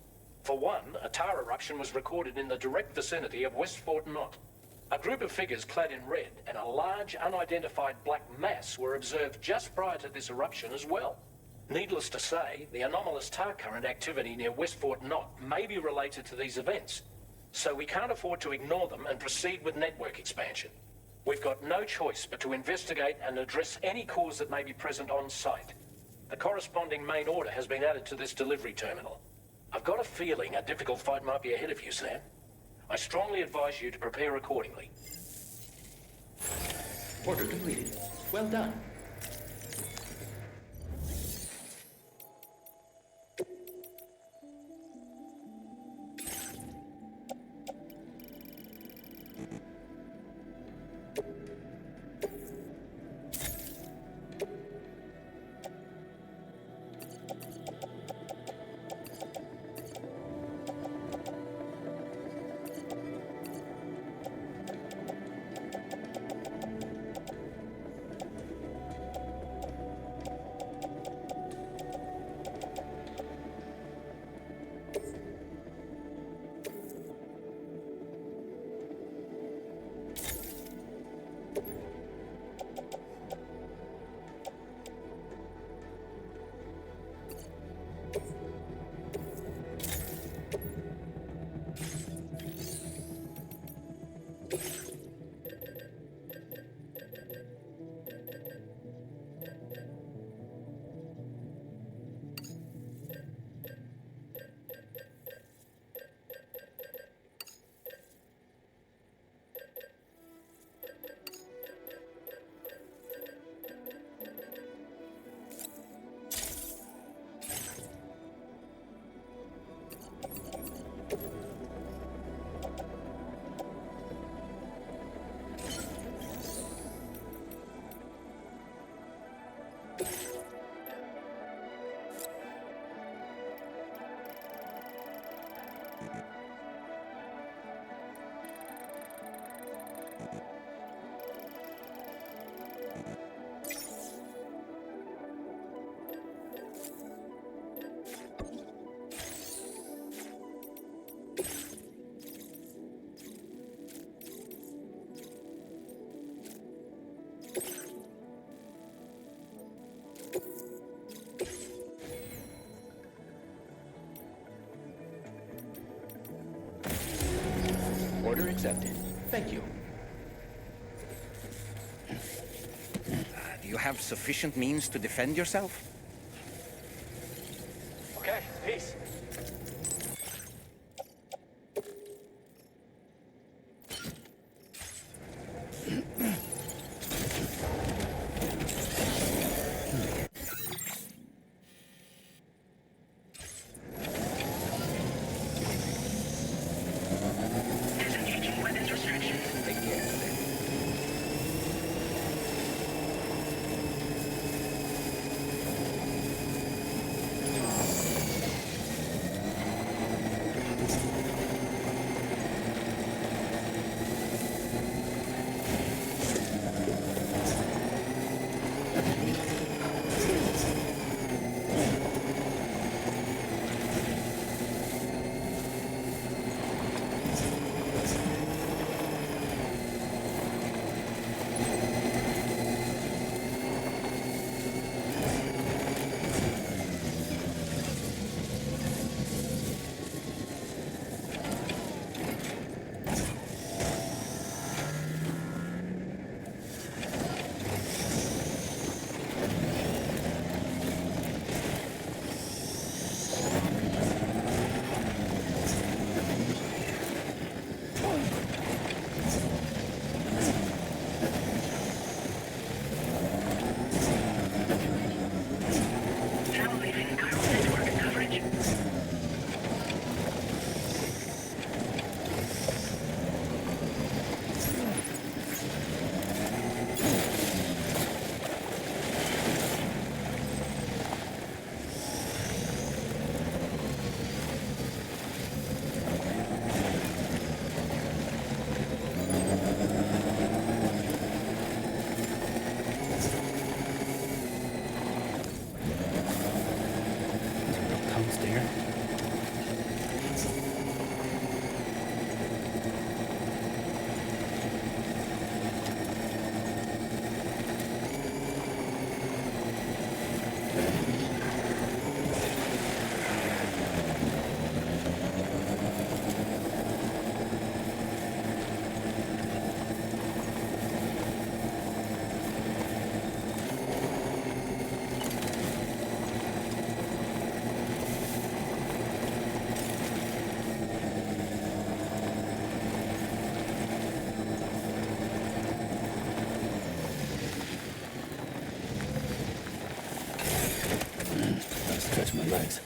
For one, a tar eruption was recorded in the direct vicinity of West Fort Knot. A group of figures clad in red and a large unidentified black mass were observed just prior to this eruption as well. Needless to say, the anomalous tar current activity near West Fort Knot may be related to these events, so we can't afford to ignore them and proceed with network expansion. We've got no choice but to investigate and address any cause that may be present on site. The corresponding main order has been added to this delivery terminal. I've got a feeling a difficult fight might be ahead of you, Sam. I strongly advise you to prepare accordingly. Order completed. Well done. Order accepted. Thank you. Do you have sufficient means to defend yourself? Okay, peace. legs.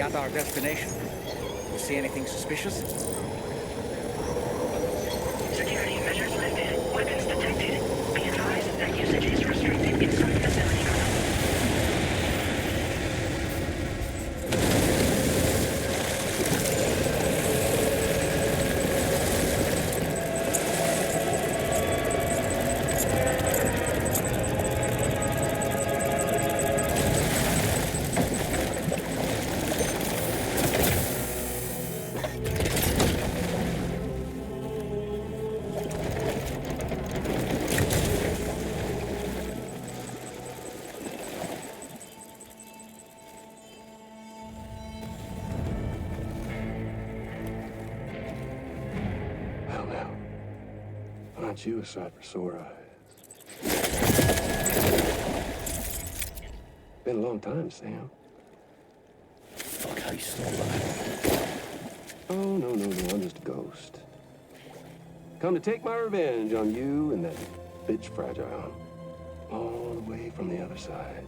At our destination. You see anything suspicious? Security measures lifted. Weapons detected. Be advised that usage is restricted inside facility grounds. Aren't you a sight for sore eyes? Been a long time, Sam. Fuck, how you still alive? Oh, no, I'm just a ghost. Come to take my revenge on you and that bitch Fragile. All the way from the other side.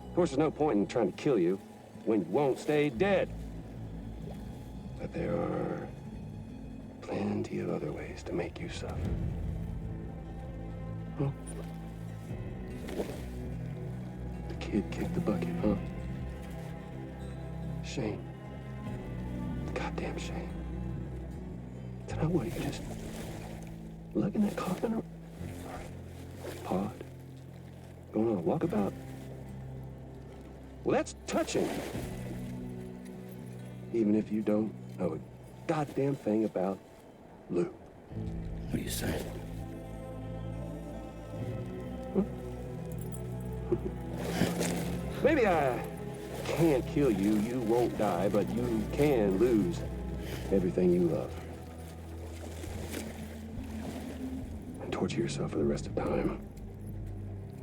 Of course, there's no point in trying to kill you when you won't stay dead. But there are plenty of other ways to make you suffer. Huh? The kid kicked the bucket, huh? Shame. Goddamn shame. Tonight, what, you just lugging that coffin around? Pod? Going on a walkabout? Well, that's touching. Even if you don't know a goddamn thing about Lou. What are you saying? Maybe I can't kill you, you won't die, but you can lose everything you love. And torture yourself for the rest of time,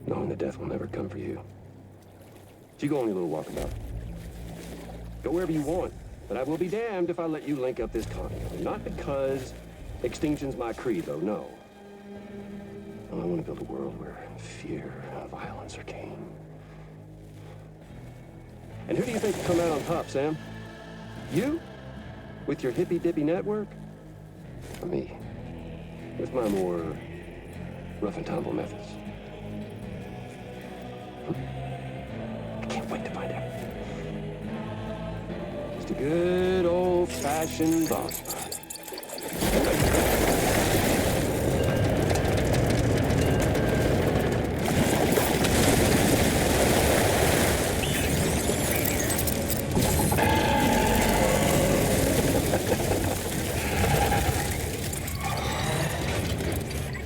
knowing that death will never come for you. So you go on your little walkabout. Go wherever you want, but I will be damned if I let you link up this continent. Not because extinction's my creed, though, no. I want to build a world where fear and violence are king. And who do you think will come out on top, Sam? You? With your hippy-dippy network? Or me? With my more rough-and-tumble methods? I can't wait to find out. Just a good old-fashioned boss fight.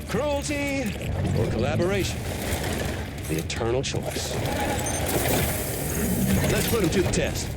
Cruelty or collaboration? The eternal choice. Let's put him to the test.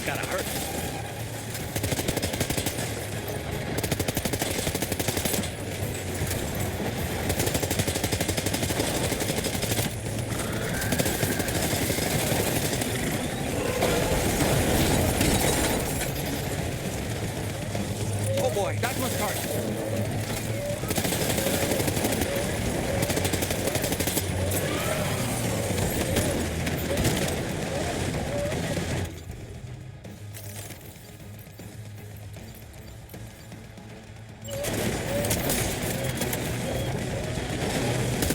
gotta hurt. Oh boy, that must hurt.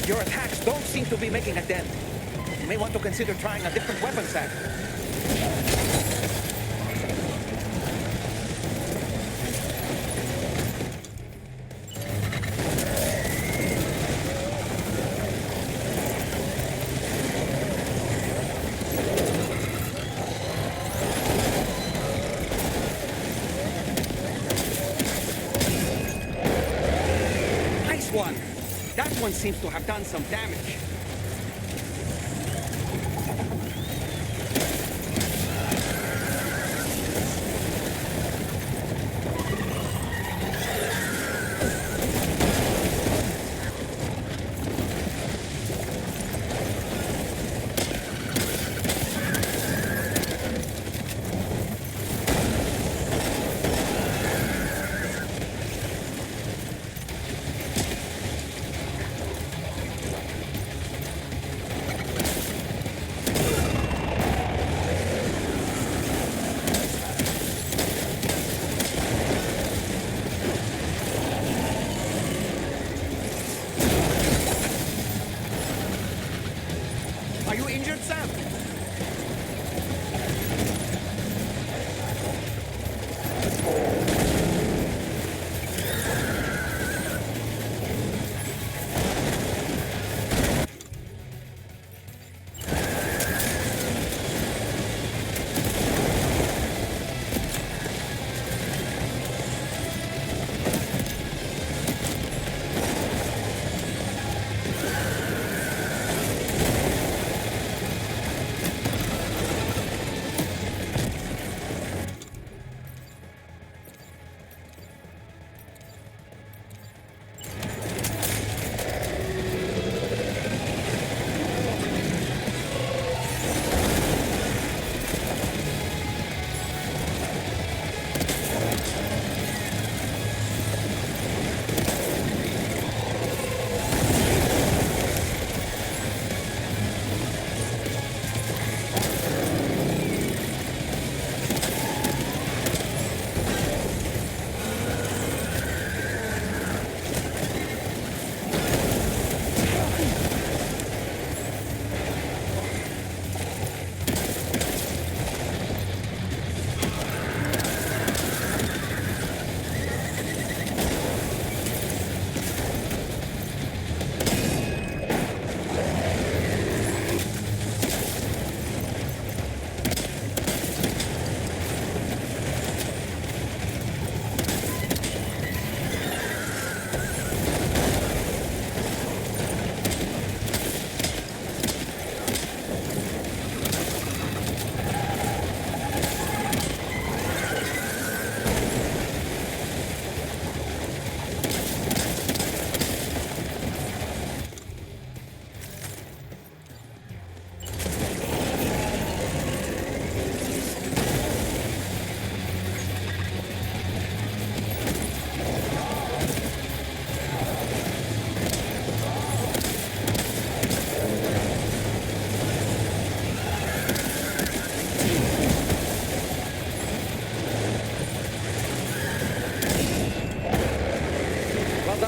Your attacks don't seem to be making a dent. You may want to consider trying a different weapon set. Nice one. That one seems to have done some damage. Are you injured, Sam?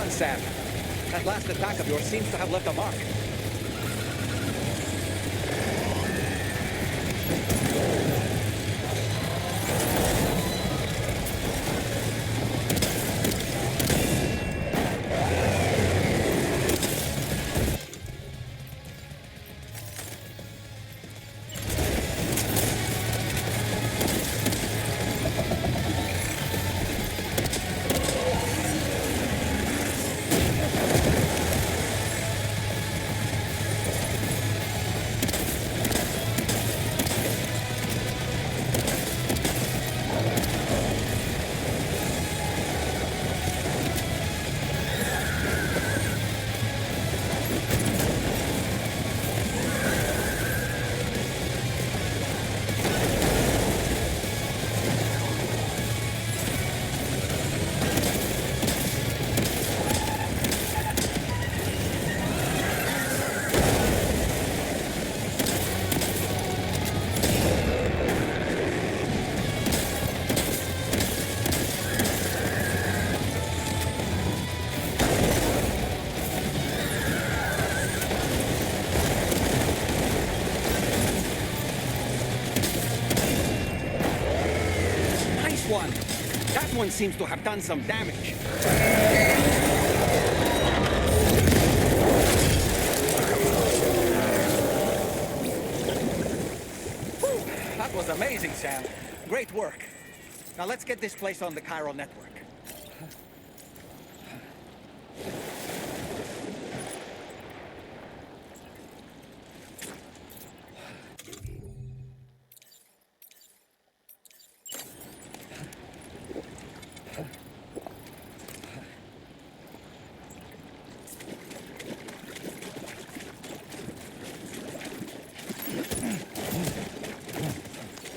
Sam. That last attack of yours seems to have left a mark. one. That one seems to have done some damage. Whew, that was amazing, Sam. Great work. Now let's get this place on the chiral network.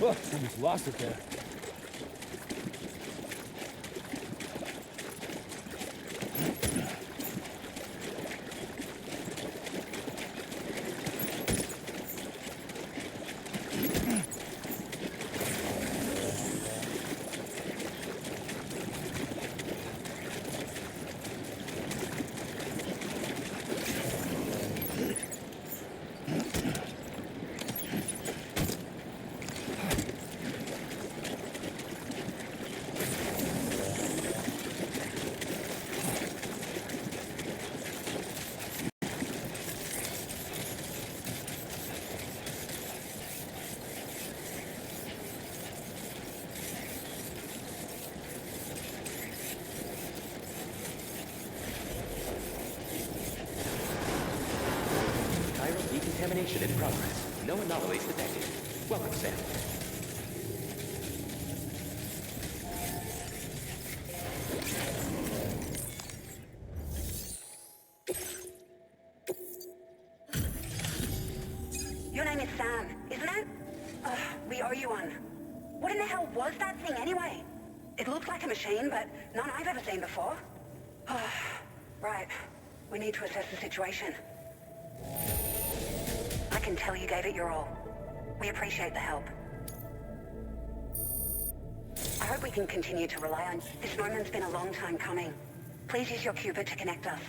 Oh, somebody's lost it there. Decontamination in progress. No anomalies detected. Welcome, Sam. Your name is Sam, isn't it? We owe you one. What in the hell was that thing anyway? It looks like a machine, but none I've ever seen before. Right. We need to assess the situation. I can tell you gave it your all. We appreciate the help. I hope we can continue to rely on you. This moment's been a long time coming. Please use your Cupid to connect us.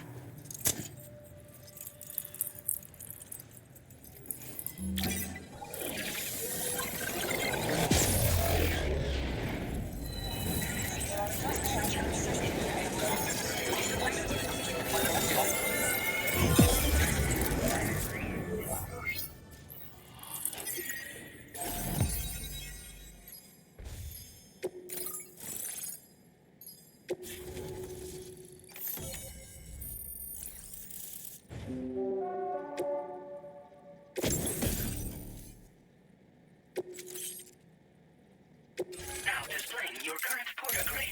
Now displaying your current porter grade.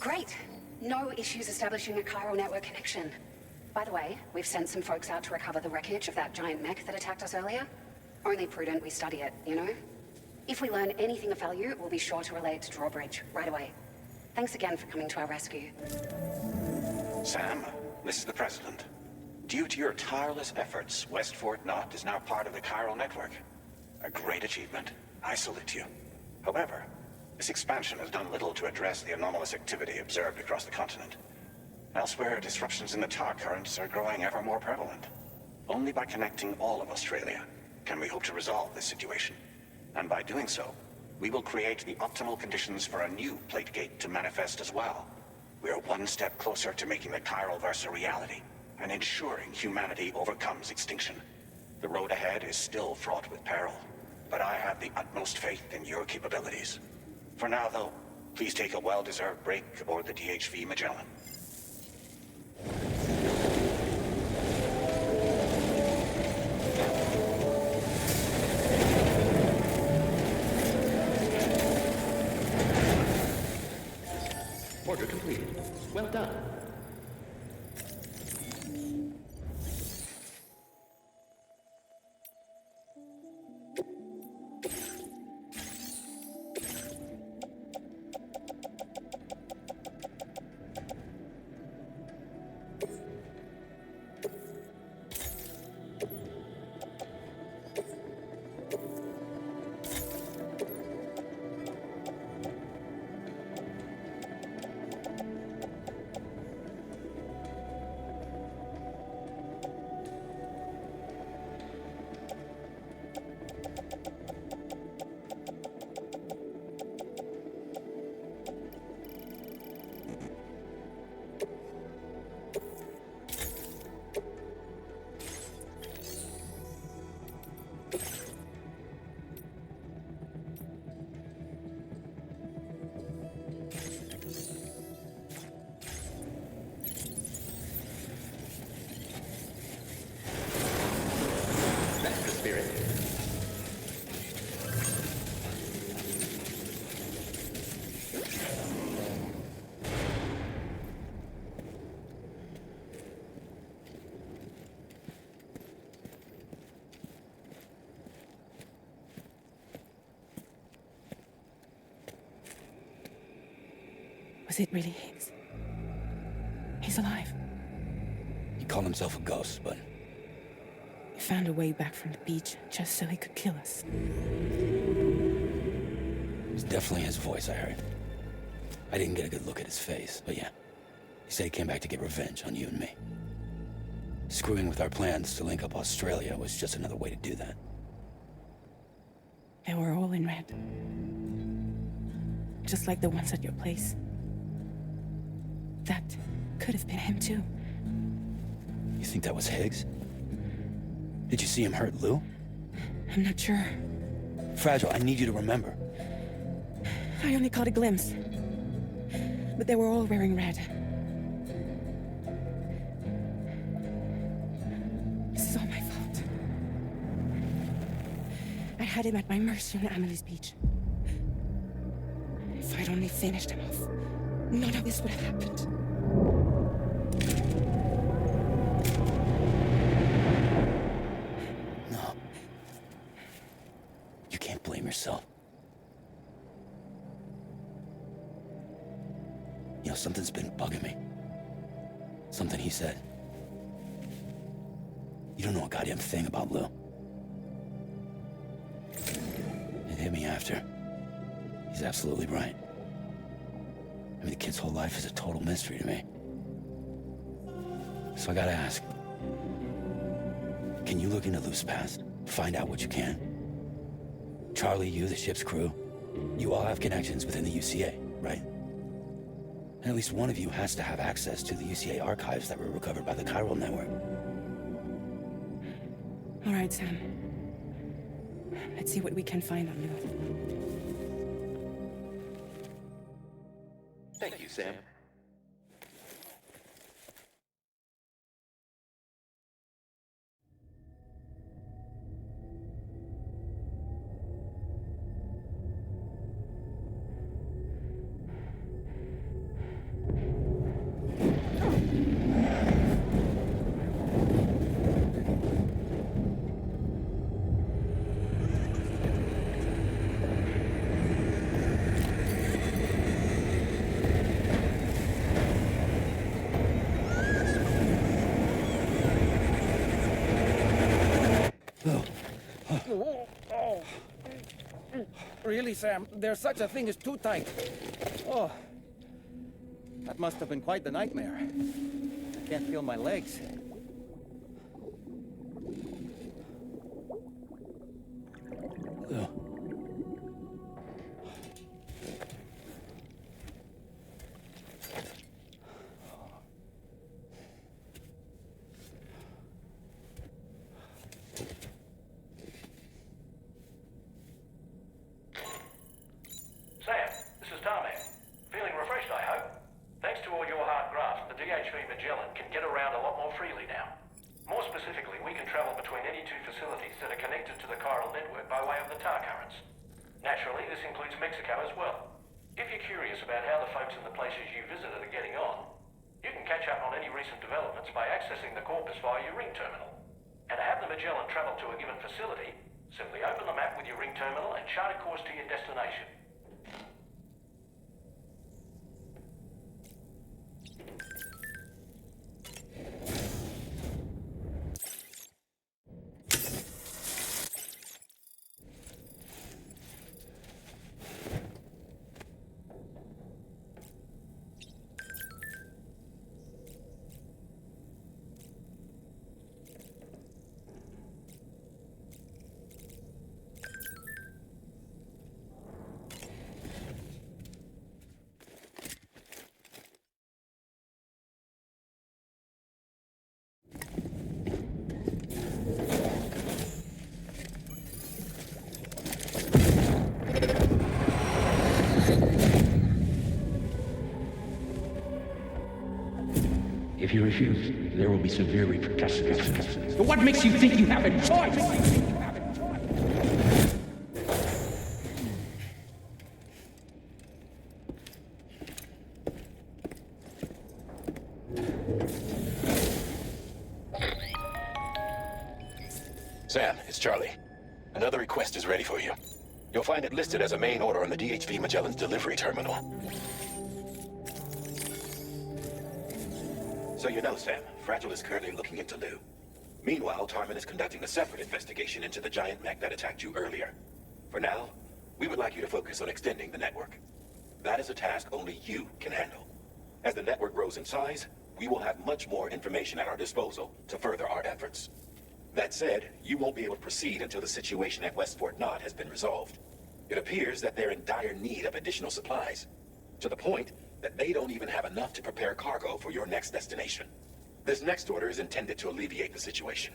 Great. No issues establishing a chiral network connection. By the way, we've sent some folks out to recover the wreckage of that giant mech that attacked us earlier. Only prudent we study it, you know? If we learn anything of value, we'll be sure to relay it to Drawbridge right away. Thanks again for coming to our rescue. Sam, this is the President. Due to your tireless efforts, West Fort Knot is now part of the chiral network. A great achievement. I salute you. However, this expansion has done little to address the anomalous activity observed across the continent. Elsewhere, disruptions in the tar currents are growing ever more prevalent. Only by connecting all of Australia can we hope to resolve this situation. And by doing so, we will create the optimal conditions for a new plate gate to manifest as well. We are one step closer to making the chiral verse a reality, and ensuring humanity overcomes extinction. The road ahead is still fraught with peril, but I have the utmost faith in your capabilities. For now, though, please take a well-deserved break aboard the DHV Magellan. Order completed. Well done. Was it really Higgs? He's alive. He called himself a ghost, but He found a way back from the beach just so he could kill us. it was definitely his voice I heard. I didn't get a good look at his face, but yeah. He said he came back to get revenge on you and me. Screwing with our plans to link up Australia was just another way to do that. They were all in red. Just like the ones at your place. That could have been him too. You think that was Higgs? Did you see him hurt Lou? I'm not sure. Fragile, I need you to remember. I only caught a glimpse. But they were all wearing red. This is all my fault. I had him at my mercy on Amelie's beach. If I'd only finished him off, none of this would have happened. No. You can't blame yourself. You know, something's been bugging me. Something he said. You don't know a goddamn thing about Lou. It hit me after. He's absolutely right. I mean, the kid's whole life is a total mystery to me. So I gotta ask. Can you look into Lou's past? Find out what you can? Charlie, you, the ship's crew, you all have connections within the UCA, right? And at least one of you has to have access to the UCA archives that were recovered by the Chiral Network. All right, Sam. Let's see what we can find on Lou. Thank you, Sam. Really, Sam? There's such a thing as too tight. Oh. That must have been quite the nightmare. I can't feel my legs. Lou. Sam, this is Tarmac. Feeling refreshed, I hope. Thanks to all your hard graft, the DHV Magellan can get around a lot more freely now. More specifically, we can travel between any two facilities that are connected to the chiral network by way of the tar currents. Naturally, this includes Mexico as well. If you're curious about how the folks in the places you visited are getting on, you can catch up on any recent developments by accessing the corpus via your ring terminal. And to have the Magellan travel to a given facility, simply open the map with your ring terminal and chart a course to your destination. If you refuse, there will be severe repercussions. But what makes you think you have a choice? Sam, it's Charlie. Another request is ready for you. You'll find it listed as a main order on the DHV Magellan's delivery terminal. So you know, Sam, Fragile is currently looking into Lou. Meanwhile, Tarman is conducting a separate investigation into the giant mech that attacked you earlier. For now, we would like you to focus on extending the network. That is a task only you can handle. As the network grows in size, we will have much more information at our disposal to further our efforts. That said, you won't be able to proceed until the situation at West Fort Knott has been resolved. It appears that they're in dire need of additional supplies, to the point that they don't even have enough to prepare cargo for your next destination. This next order is intended to alleviate the situation.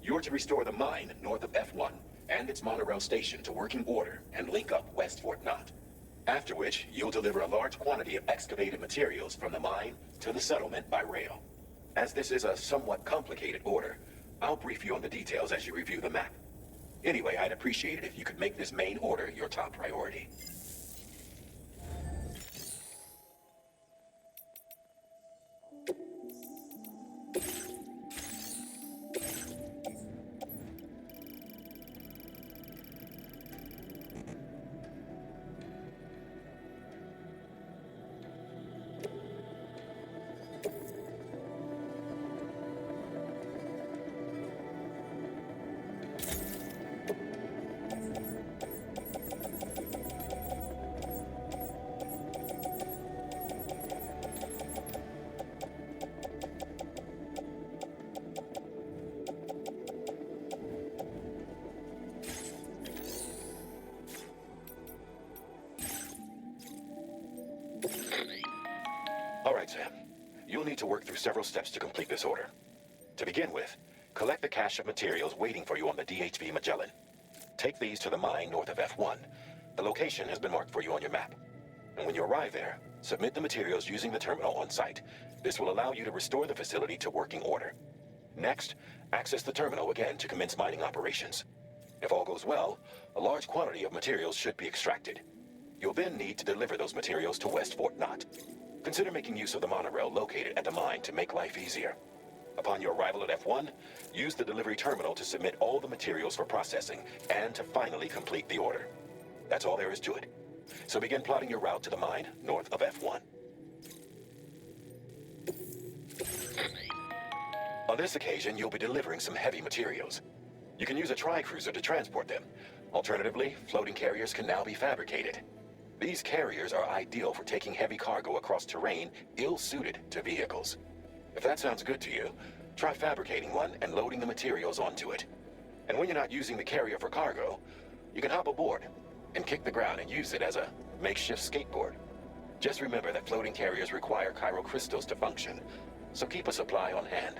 You're to restore the mine north of F1 and its monorail station to working order and link up West Fort Knott. After which, you'll deliver a large quantity of excavated materials from the mine to the settlement by rail. As this is a somewhat complicated order, I'll brief you on the details as you review the map. Anyway, I'd appreciate it if you could make this main order your top priority. All right, Sam. You'll need to work through several steps to complete this order. To begin with, collect the cache of materials waiting for you on the DHV Magellan. Take these to the mine north of F1. The location has been marked for you on your map. And when you arrive there, submit the materials using the terminal on site. This will allow you to restore the facility to working order. Next, access the terminal again to commence mining operations. If all goes well, a large quantity of materials should be extracted. You'll then need to deliver those materials to West Fort Knott. Consider making use of the monorail located at the mine to make life easier. Upon your arrival at F1, use the delivery terminal to submit all the materials for processing and to finally complete the order. That's all there is to it. So begin plotting your route to the mine north of F1. On this occasion, you'll be delivering some heavy materials. You can use a tri-cruiser to transport them. Alternatively, floating carriers can now be fabricated. These carriers are ideal for taking heavy cargo across terrain ill-suited to vehicles. If that sounds good to you, try fabricating one and loading the materials onto it. And when you're not using the carrier for cargo, you can hop aboard and kick the ground and use it as a makeshift skateboard. Just remember that floating carriers require chiral crystals to function, so keep a supply on hand.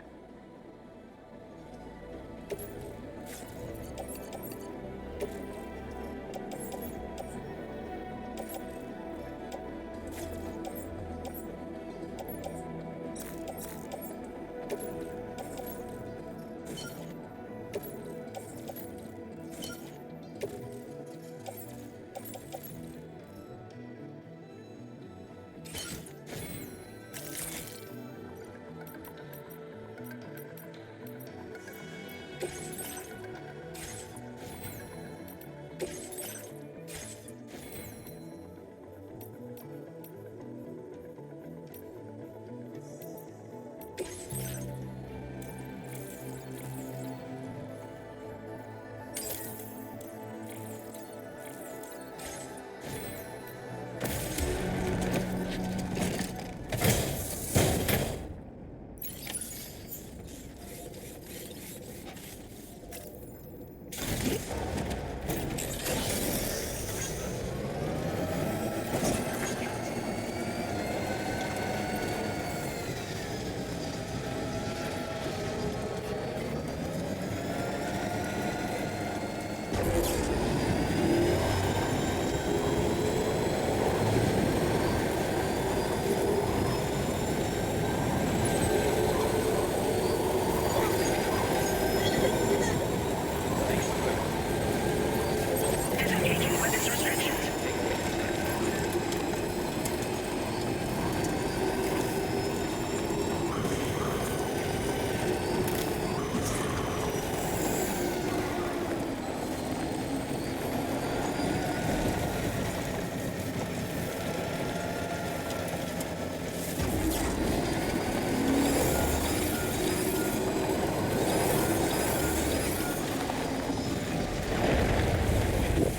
Earthquake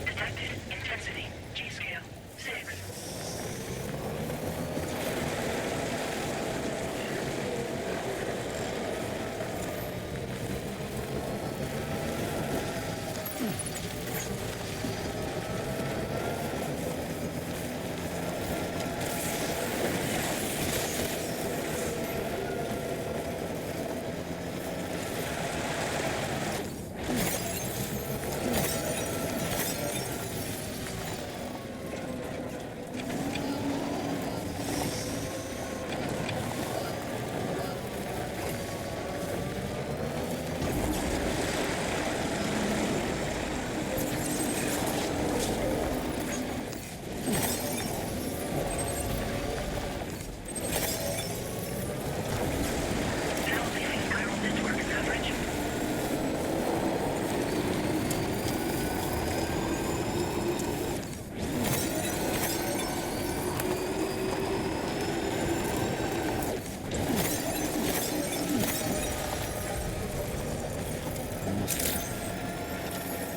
detected. Intensity. G-scale. 6.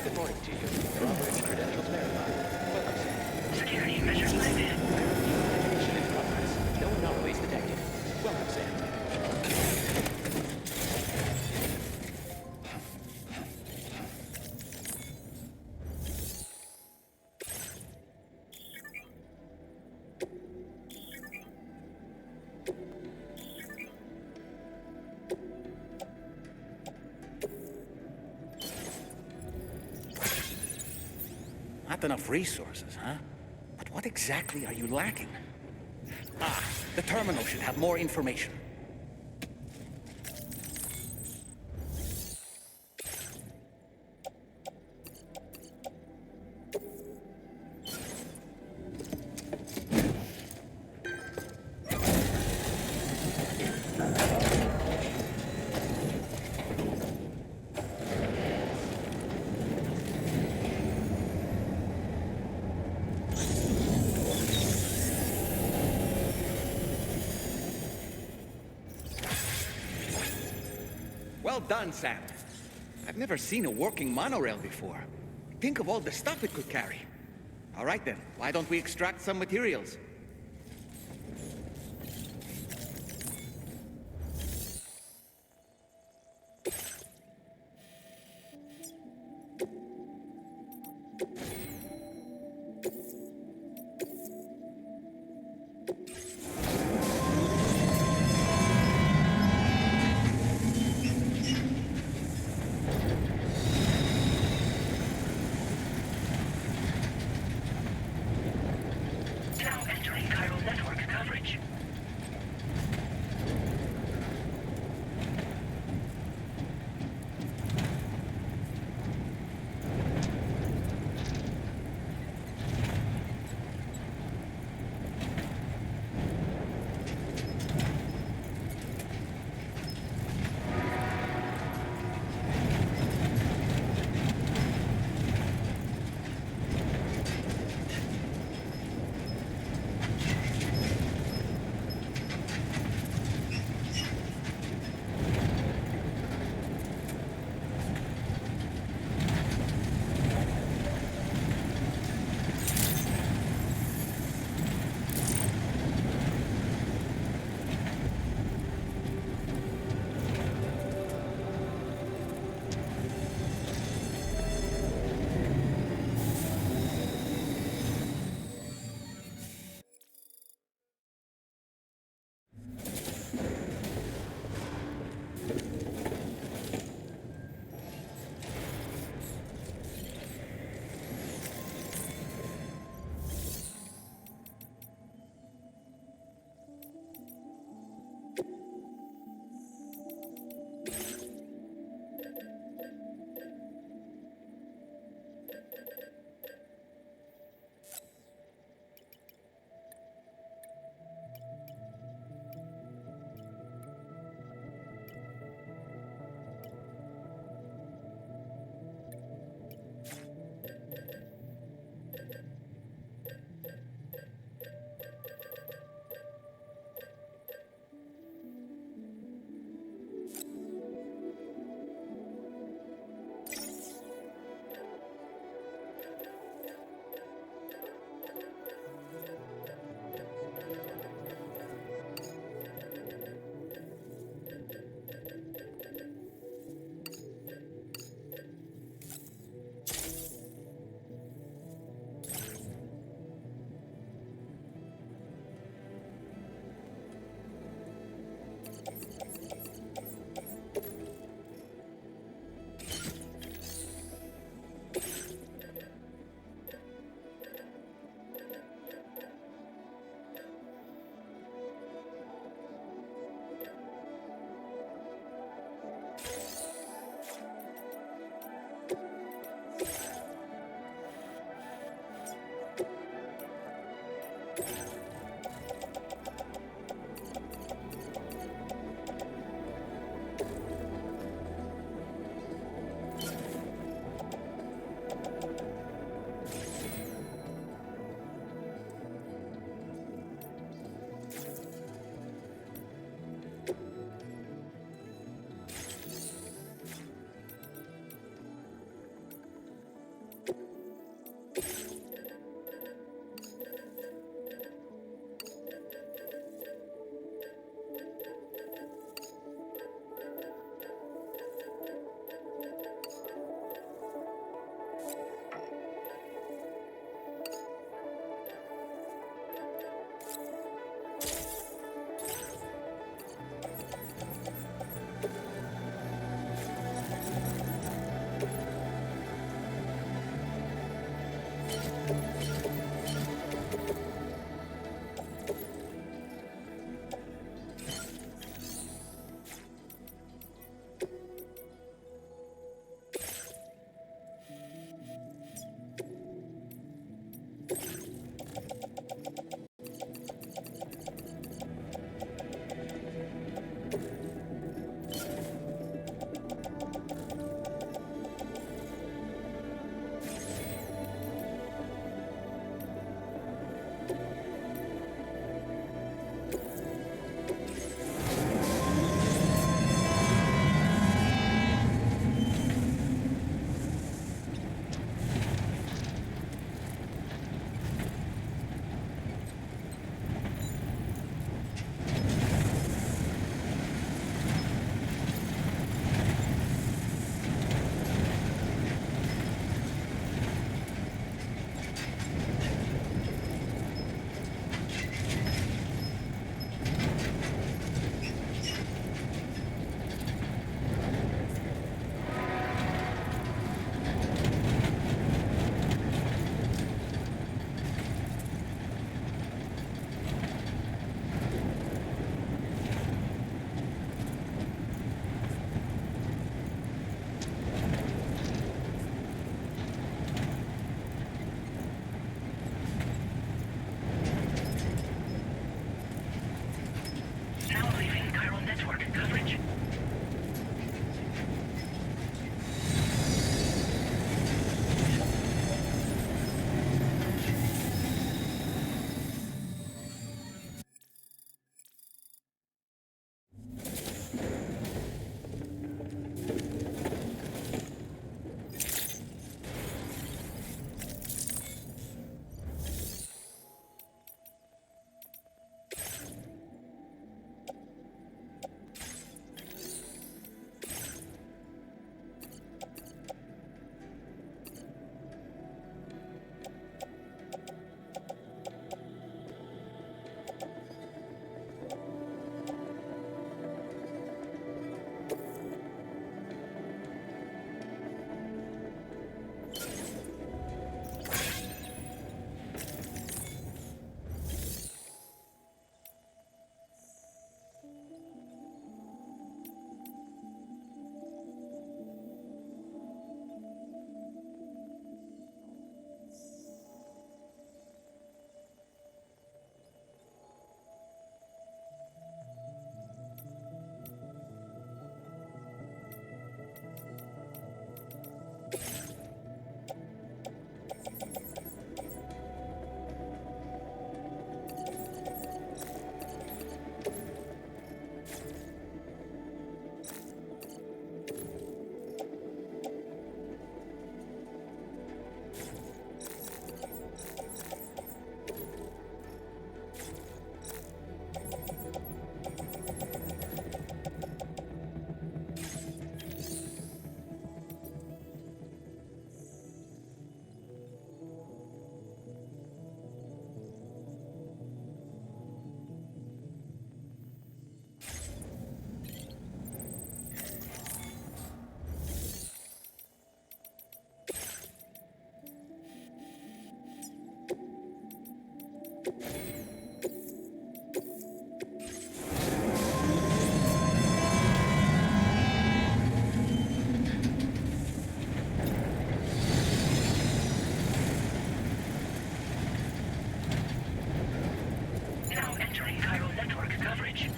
Good morning to you. Your operating credentials verified. Welcome, Sam. Security measures lifted. Decontamination in progress. No anomalies detected. Welcome, Sam. Not enough resources, huh? But what exactly are you lacking? Ah, the terminal should have more information. Well done, Sam. I've never seen a working monorail before. Think of all the stuff it could carry. All right then, why don't we extract some materials? Now entering chiral network coverage. network coverage.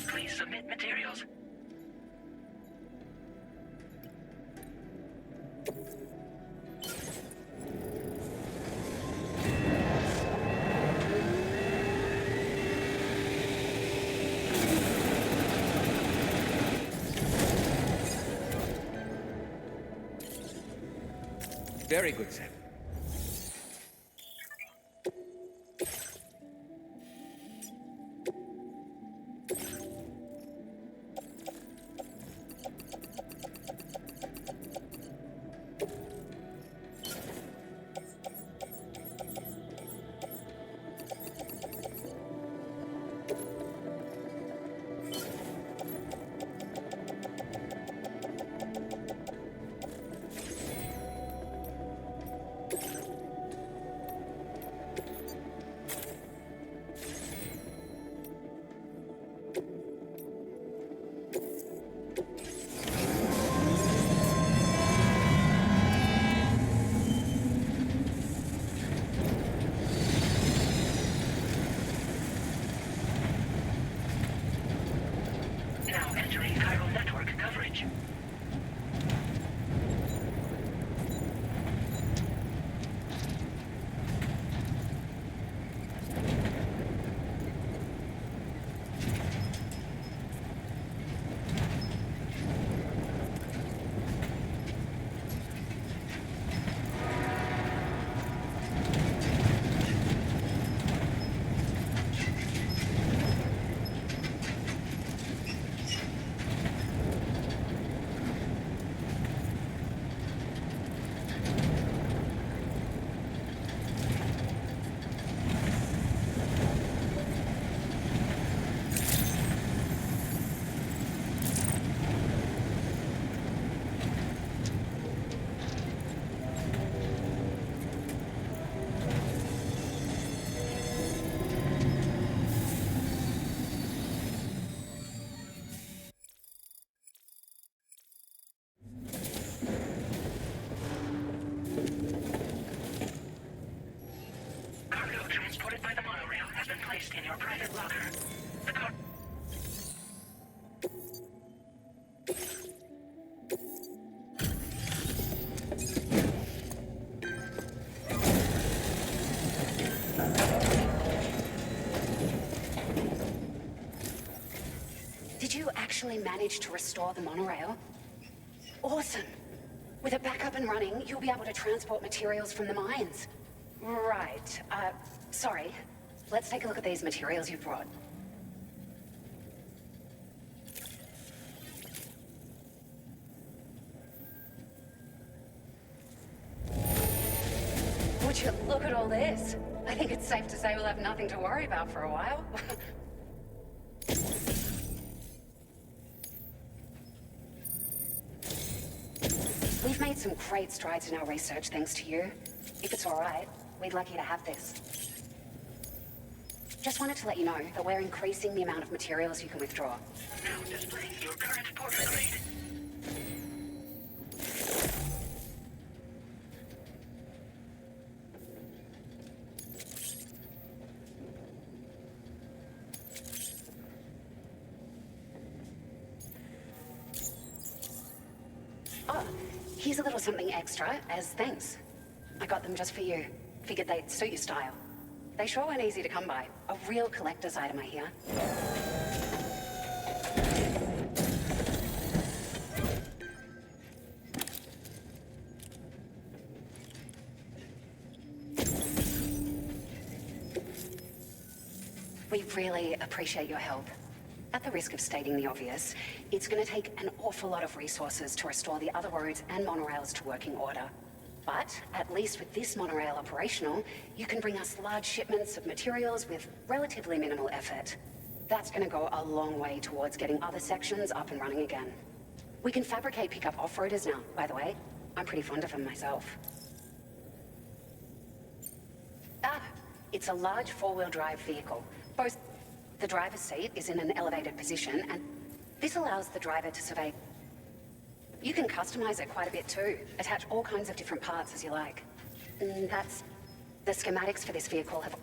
Please submit materials. Very good, Sam. placed in your private locker. The code... Did you actually manage to restore the monorail? Awesome. With it back up and running, you'll be able to transport materials from the mines. Right. Sorry. Let's take a look at these materials you've brought. Would you look at all this? I think it's safe to say we'll have nothing to worry about for a while. We've made some great strides in our research thanks to you. If it's all right, we'd like you to have this. Just wanted to let you know that we're increasing the amount of materials you can withdraw. Now displaying your current portal grade. Oh, here's a little something extra as thanks. I got them just for you. Figured they'd suit your style. They sure weren't easy to come by. A real collector's item, I hear. We really appreciate your help. At the risk of stating the obvious, it's going to take an awful lot of resources to restore the other roads and monorails to working order. But, at least with this monorail operational, you can bring us large shipments of materials with relatively minimal effort. That's going to go a long way towards getting other sections up and running again. We can fabricate pickup off-roaders now, by the way. I'm pretty fond of them myself. It's a large four-wheel drive vehicle. Both the driver's seat is in an elevated position, and this allows the driver to survey. You can customize it quite a bit too. Attach all kinds of different parts as you like. That's... the schematics for this vehicle have...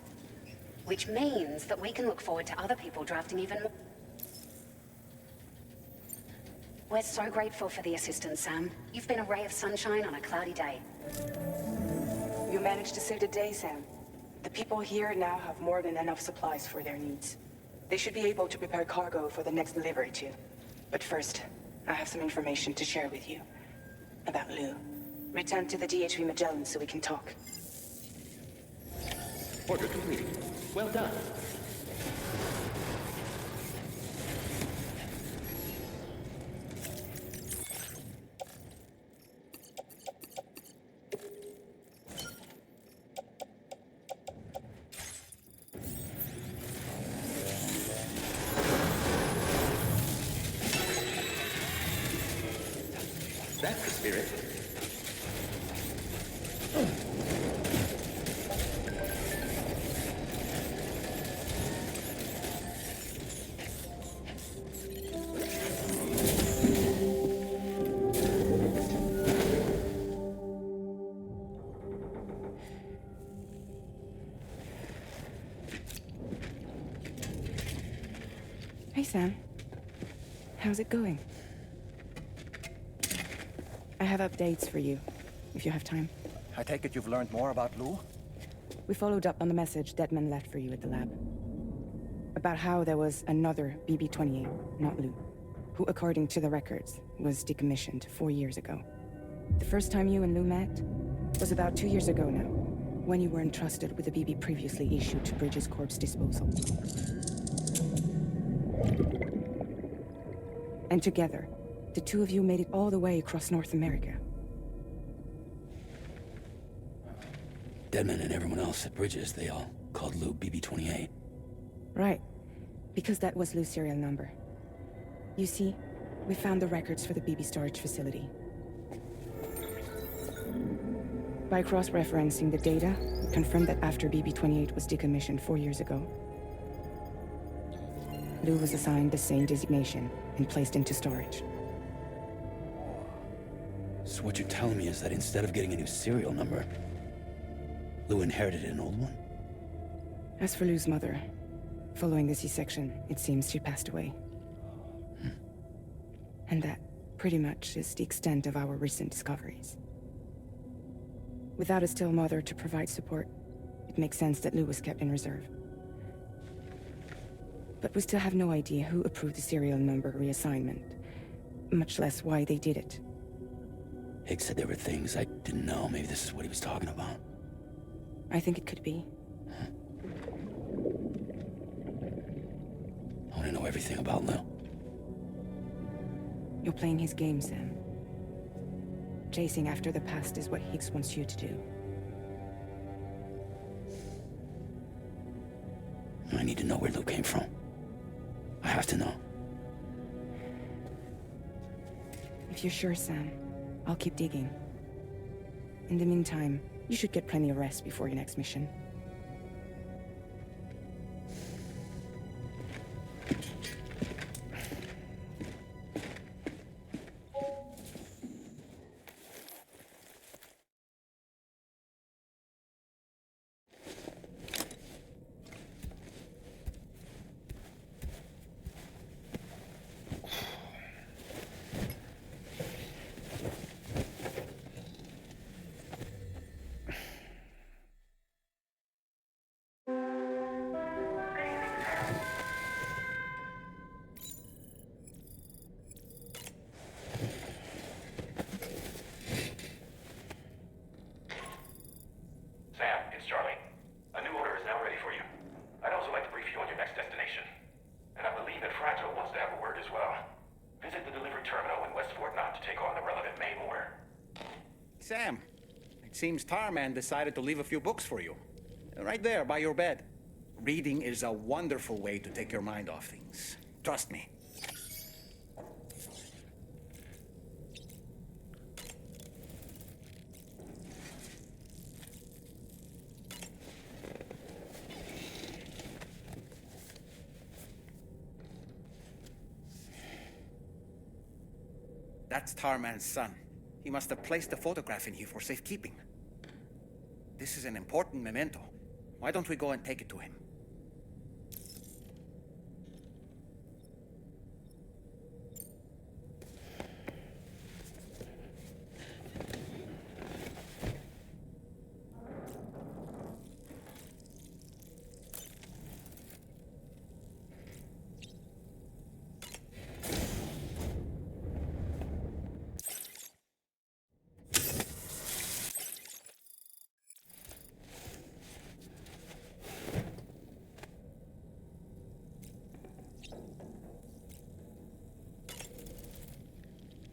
which means that we can look forward to other people drafting even more. We're so grateful for the assistance, Sam. You've been a ray of sunshine on a cloudy day. You managed to save the day, Sam. The people here now have more than enough supplies for their needs. They should be able to prepare cargo for the next delivery too. But first, I have some information to share with you. About Lou. Return to the DHV Magellan so we can talk. Order completed. Well done. That's the spirit. Hey, Sam. How's it going? I have updates for you, if you have time. I take it you've learned more about Lou? We followed up on the message Deadman left for you at the lab. About how there was another BB-28, not Lou, who, according to the records, was decommissioned 4 years ago. The first time you and Lou met was about 2 years ago now, when you were entrusted with the BB previously issued to Bridges Corp's disposal. And together, the two of you made it all the way across North America. Deadman and everyone else at Bridges, they all called Lou BB-28. Right, because that was Lou's serial number. You see, we found the records for the BB storage facility. By cross-referencing the data, we confirmed that after BB-28 was decommissioned 4 years ago, Lou was assigned the same designation and placed into storage. So what you're telling me is that instead of getting a new serial number, Lou inherited an old one? As for Lou's mother, Following the C-section, it seems she passed away. And that, pretty much, is the extent of our recent discoveries. Without a still mother to provide support, it makes sense that Lou was kept in reserve. But we still have no idea who approved the serial number reassignment, much less why they did it. Higgs said there were things I didn't know. Maybe this is what he was talking about. I think it could be. I want to know everything about Lou. You're playing his game, Sam. Chasing after the past is what Higgs wants you to do. I need to know where Lou came from. I have to know. If you're sure, Sam, I'll keep digging. In the meantime, you should get plenty of rest before your next mission. Sam, it's Charlie. A new order is now ready for you. I'd also like to brief you on your next destination. And I believe that Fragile wants to have a word as well. Visit the delivery terminal in West Fort Knott to take on the relevant main order. Sam, it seems Tarman decided to leave a few books for you. Right there, by your bed. Reading is a wonderful way to take your mind off things. Trust me. That's Tarman's son. He must have placed the photograph in here for safekeeping. This is an important memento. Why don't we go and take it to him?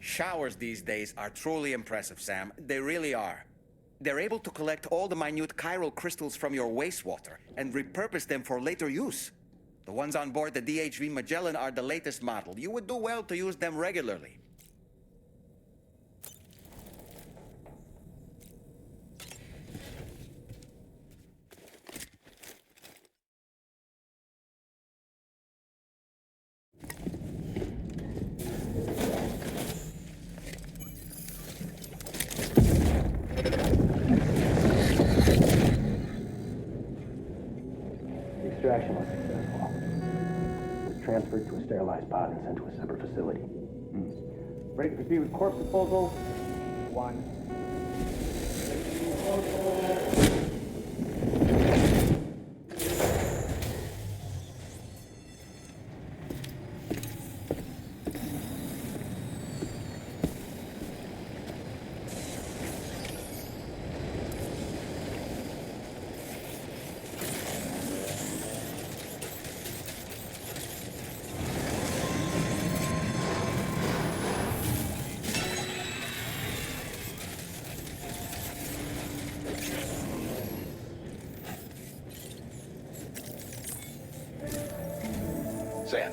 Showers these days are truly impressive, Sam. They really are. They're able to collect all the minute chiral crystals from your wastewater and repurpose them for later use. The ones on board the DHV Magellan are the latest model. You would do well to use them regularly. Extraction was successful. It was transferred to a sterilized pod and sent to a separate facility. Ready to proceed with corpse disposal? 1. Sam,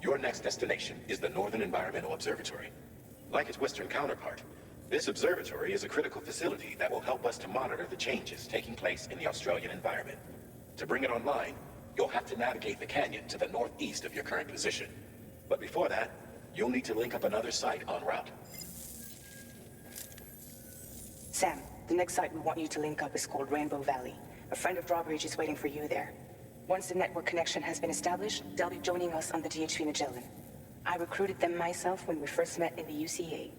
your next destination is the Northern Environmental Observatory. Like its Western counterpart, this observatory is a critical facility that will help us to monitor the changes taking place in the Australian environment. To bring it online, you'll have to navigate the canyon to the northeast of your current position. But before that, you'll need to link up another site en route. Sam, the next site we want you to link up is called Rainbow Valley. A friend of Drawbridge is waiting for you there. Once the network connection has been established, they'll be joining us on the DHV Magellan. I recruited them myself when we first met in the UCA.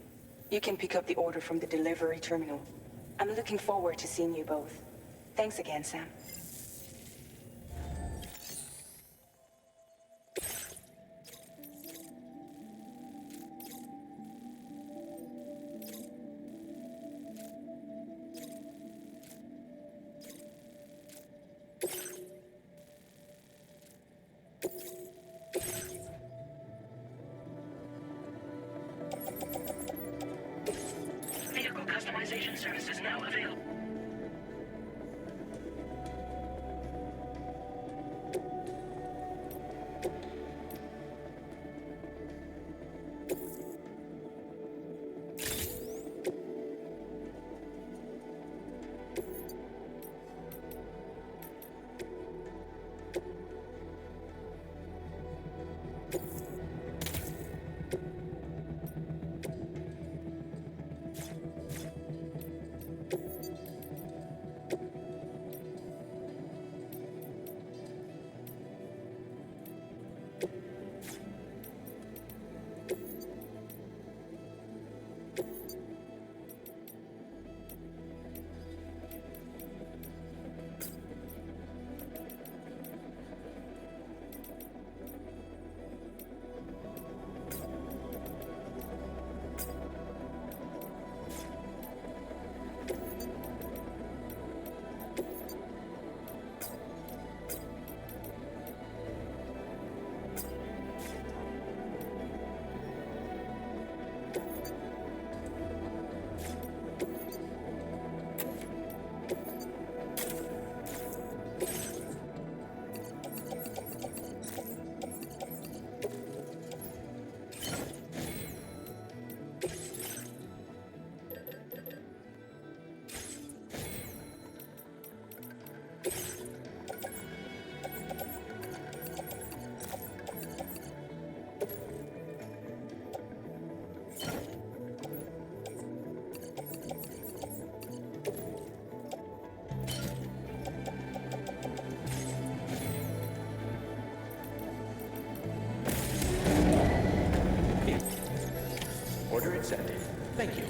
You can pick up the order from the delivery terminal. I'm looking forward to seeing you both. Thanks again, Sam. Vehicle customization services now available. Order accepted. Thank you.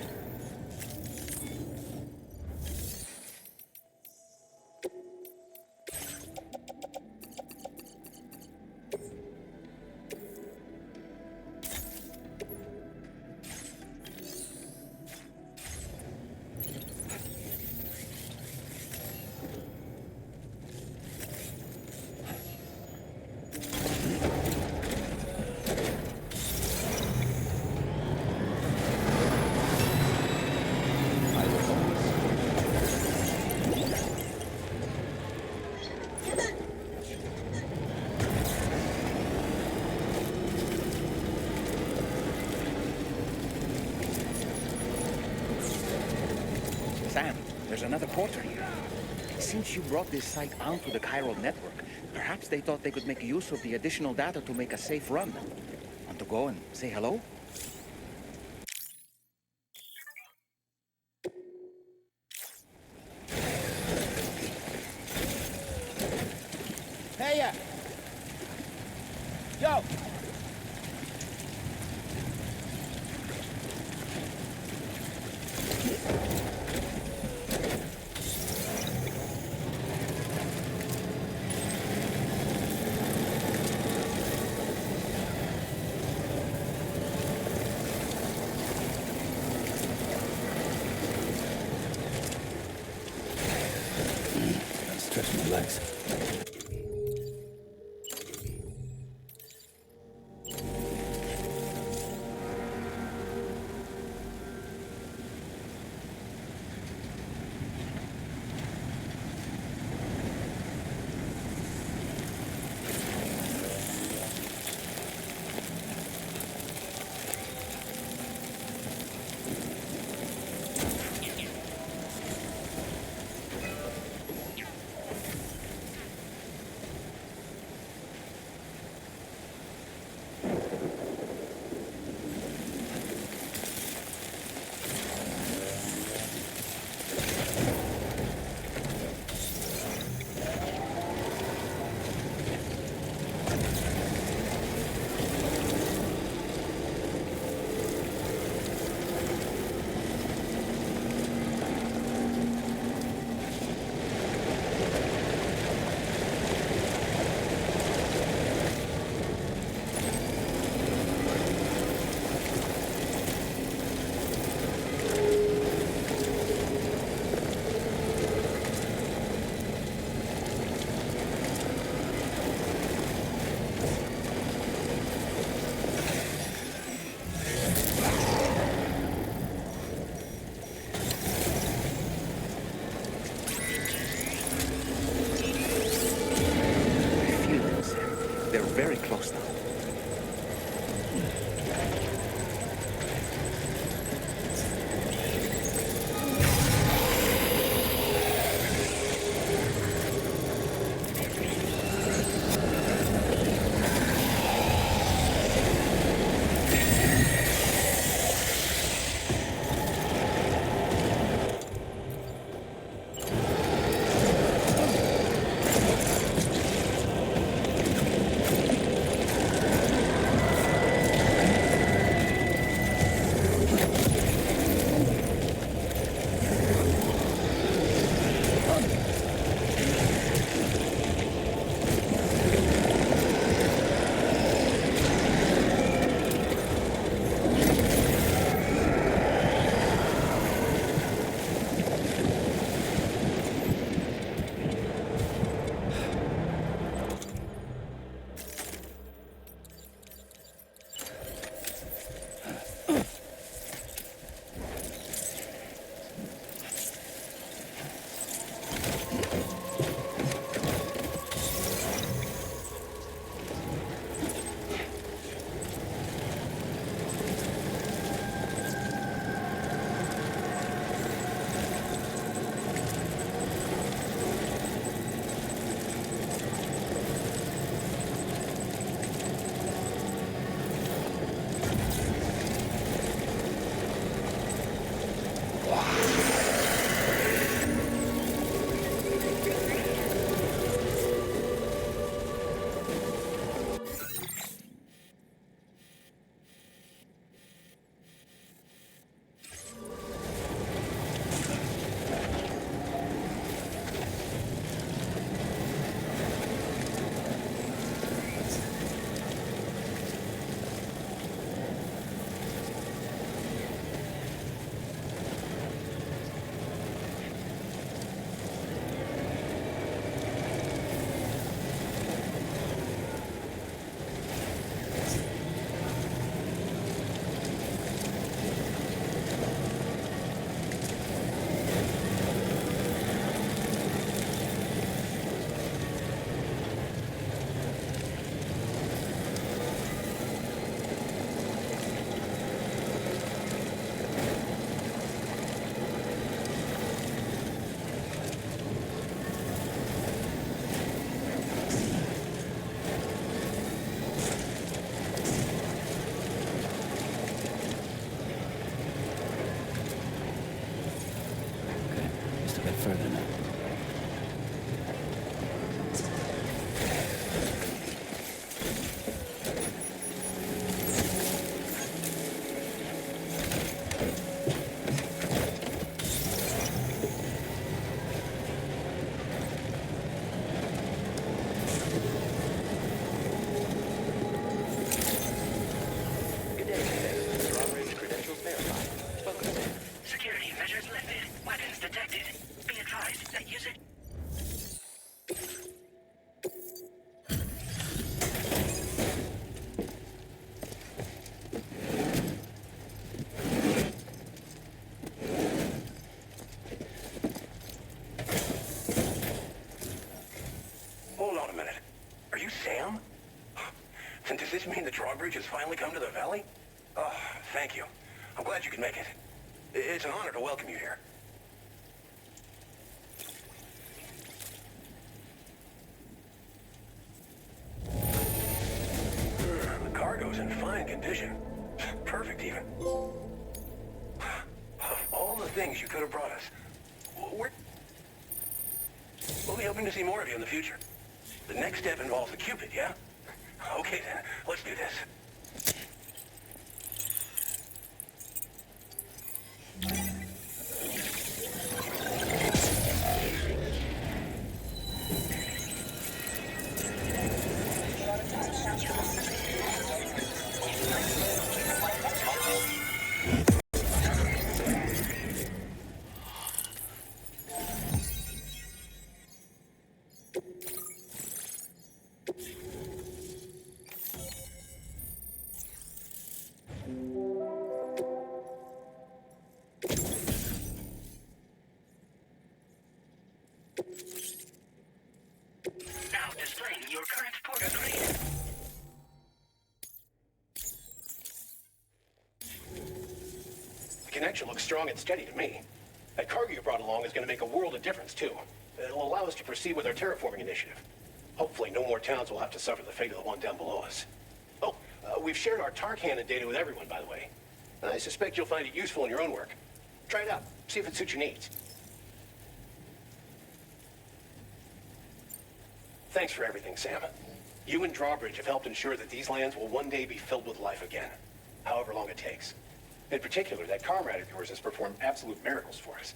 Sam, there's another porter here. Since you brought this site onto the chiral network, perhaps they thought they could make use of the additional data to make a safe run. Want to go and say hello? Hey, yo! this mean the drawbridge has finally come to the valley? Oh, thank you. I'm glad you could make it. It's an honor to welcome you here. The cargo's in fine condition. Perfect, even. Of all the things you could have brought us, we'll be hoping to see more of you in the future. The next step involves the Cupid, yeah? Okay then, let's do this. Now displaying your current port grade. The connection looks strong and steady to me. That cargo you brought along is going to make a world of difference, too. It'll allow us to proceed with our terraforming initiative. Hopefully, no more towns will have to suffer the fate of the one down below us. Oh, we've shared our tar cannon data with everyone, by the way. I suspect you'll find it useful in your own work. Try it out. See if it suits your needs. Thanks for everything, Sam. You and Drawbridge have helped ensure that these lands will one day be filled with life again, however long it takes. In particular, that comrade of yours has performed absolute miracles for us.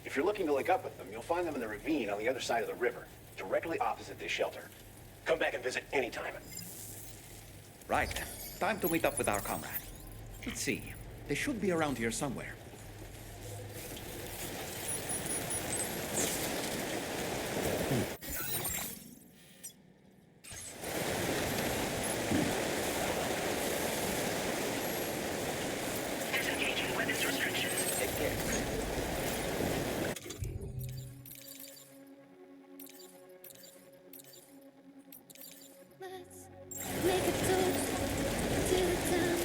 If you're looking to link up with them, you'll find them in the ravine on the other side of the river, directly opposite this shelter. Come back and visit anytime. Right. Time to meet up with our comrade. Let's see. They should be around here somewhere. Disengaging weapons restrictions. Take care. Make a toast to the town.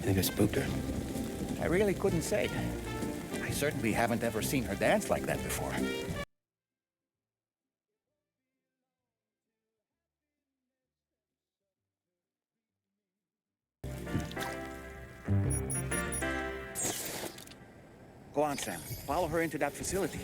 Think I spooked her? I really couldn't say. I certainly haven't ever seen her dance like that before. Go on, Sam. Follow her into that facility.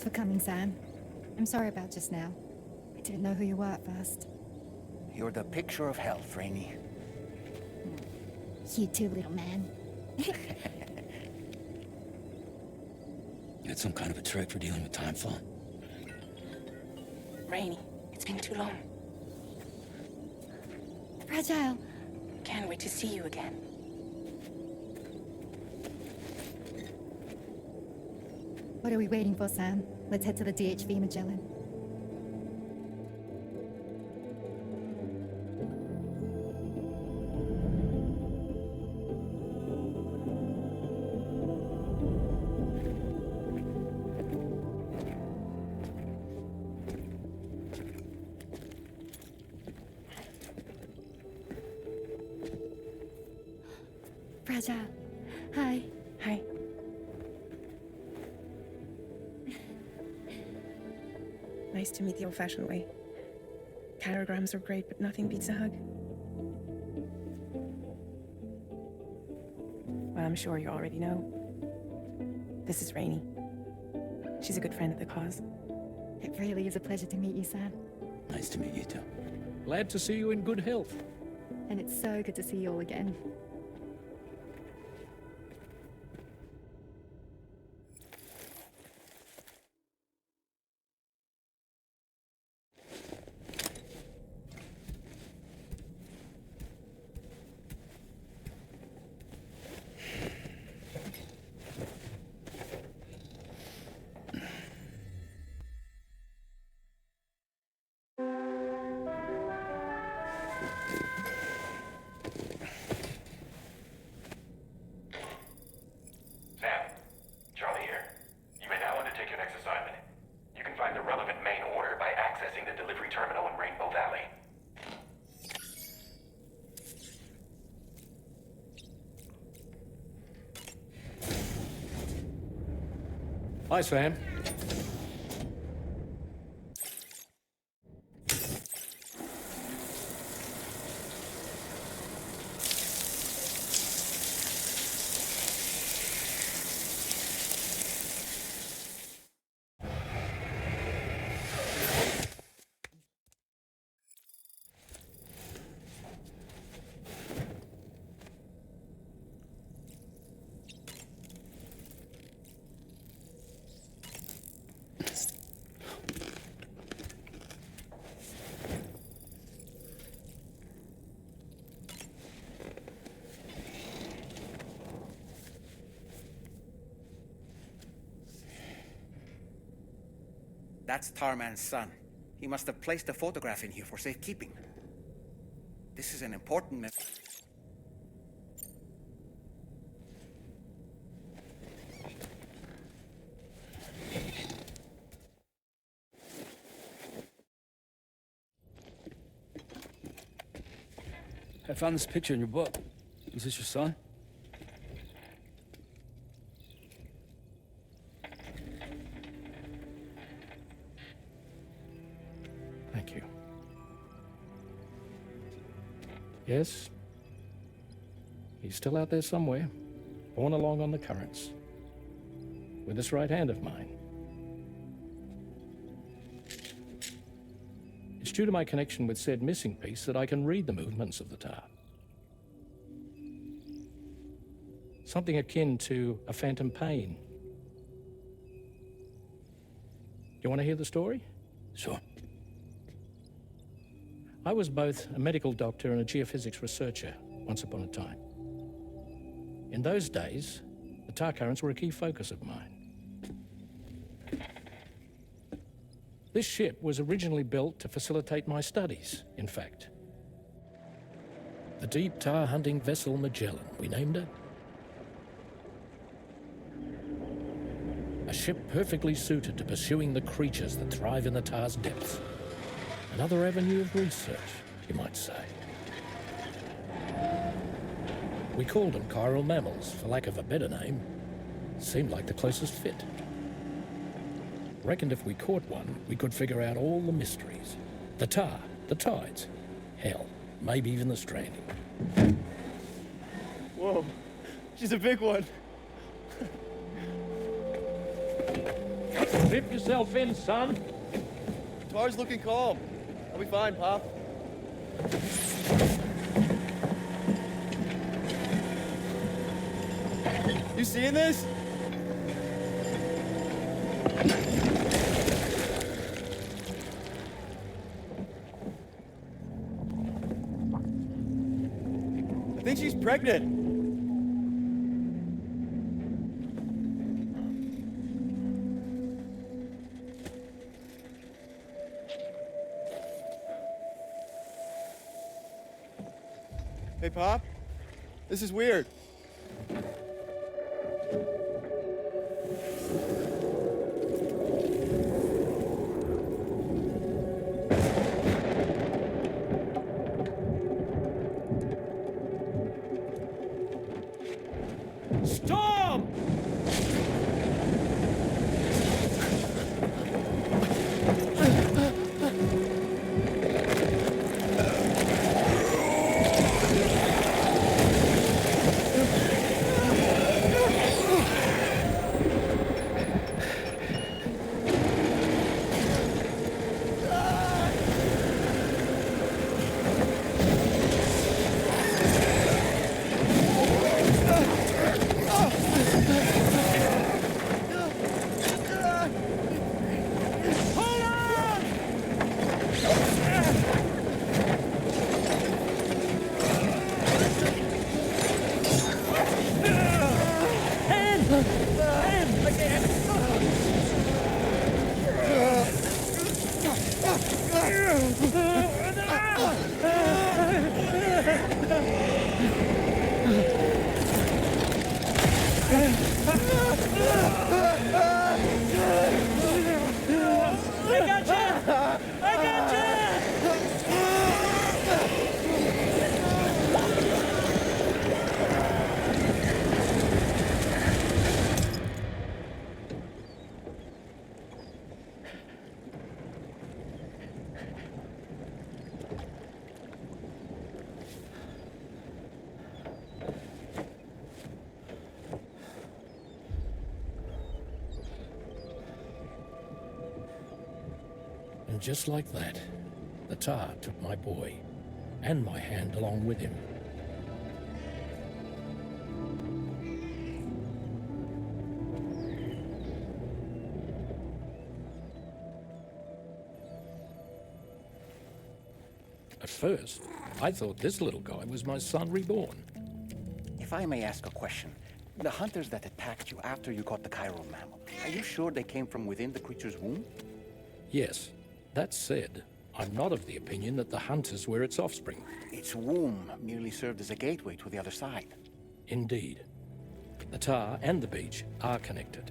for coming, Sam. I'm sorry about just now. I didn't know who you were at first. You're the picture of health, Rainey. You too, little man. It's some kind of a trick for dealing with time flow. Rainey, it's been too long. Fragile. Can't wait to see you again. What are we waiting for, Sam? Let's head to the DHV Magellan. Fragile. Hi. Hi. Nice to meet the old-fashioned way. Carograms are great, but nothing beats a hug. Well, I'm sure you already know. This is Rainey. She's a good friend of the cause. It really is a pleasure to meet you, Sam. Nice to meet you too. Glad to see you in good health. And it's so good to see you all again. Hi, Sam. That's Tarman's son. He must have placed a photograph in here for safekeeping. This is an important I found this picture in your book. Is this your son? Thank you. Yes. He's still out there somewhere, borne along on the currents, with this right hand of mine. It's due to my connection with said missing piece that I can read the movements of the tar. Something akin to a phantom pain. You want to hear the story? Sure. I was both a medical doctor and a geophysics researcher once upon a time. In those days, the tar currents were a key focus of mine. This ship was originally built to facilitate my studies, in fact. The deep tar hunting vessel Magellan, we named it. A ship perfectly suited to pursuing the creatures that thrive in the tar's depths. Another avenue of research, you might say. We called them chiral mammals, for lack of a better name. Seemed like the closest fit. Reckoned if we caught one, we could figure out all the mysteries. The tar, the tides, hell, maybe even the stranding. Whoa, she's a big one. Strip yourself in, son. Car's looking calm. I'll be fine, Pop. You seeing this? I think she's pregnant. Hey, Pop. This is weird. Storm! And just like that, the tar took my boy, and my hand along with him. At first, I thought this little guy was my son reborn. If I may ask a question, the hunters that attacked you after you caught the chiral mammal, are you sure they came from within the creature's womb? Yes. That said, I'm not of the opinion that the hunters were its offspring. Its womb merely served as a gateway to the other side. Indeed. The tar and the beach are connected.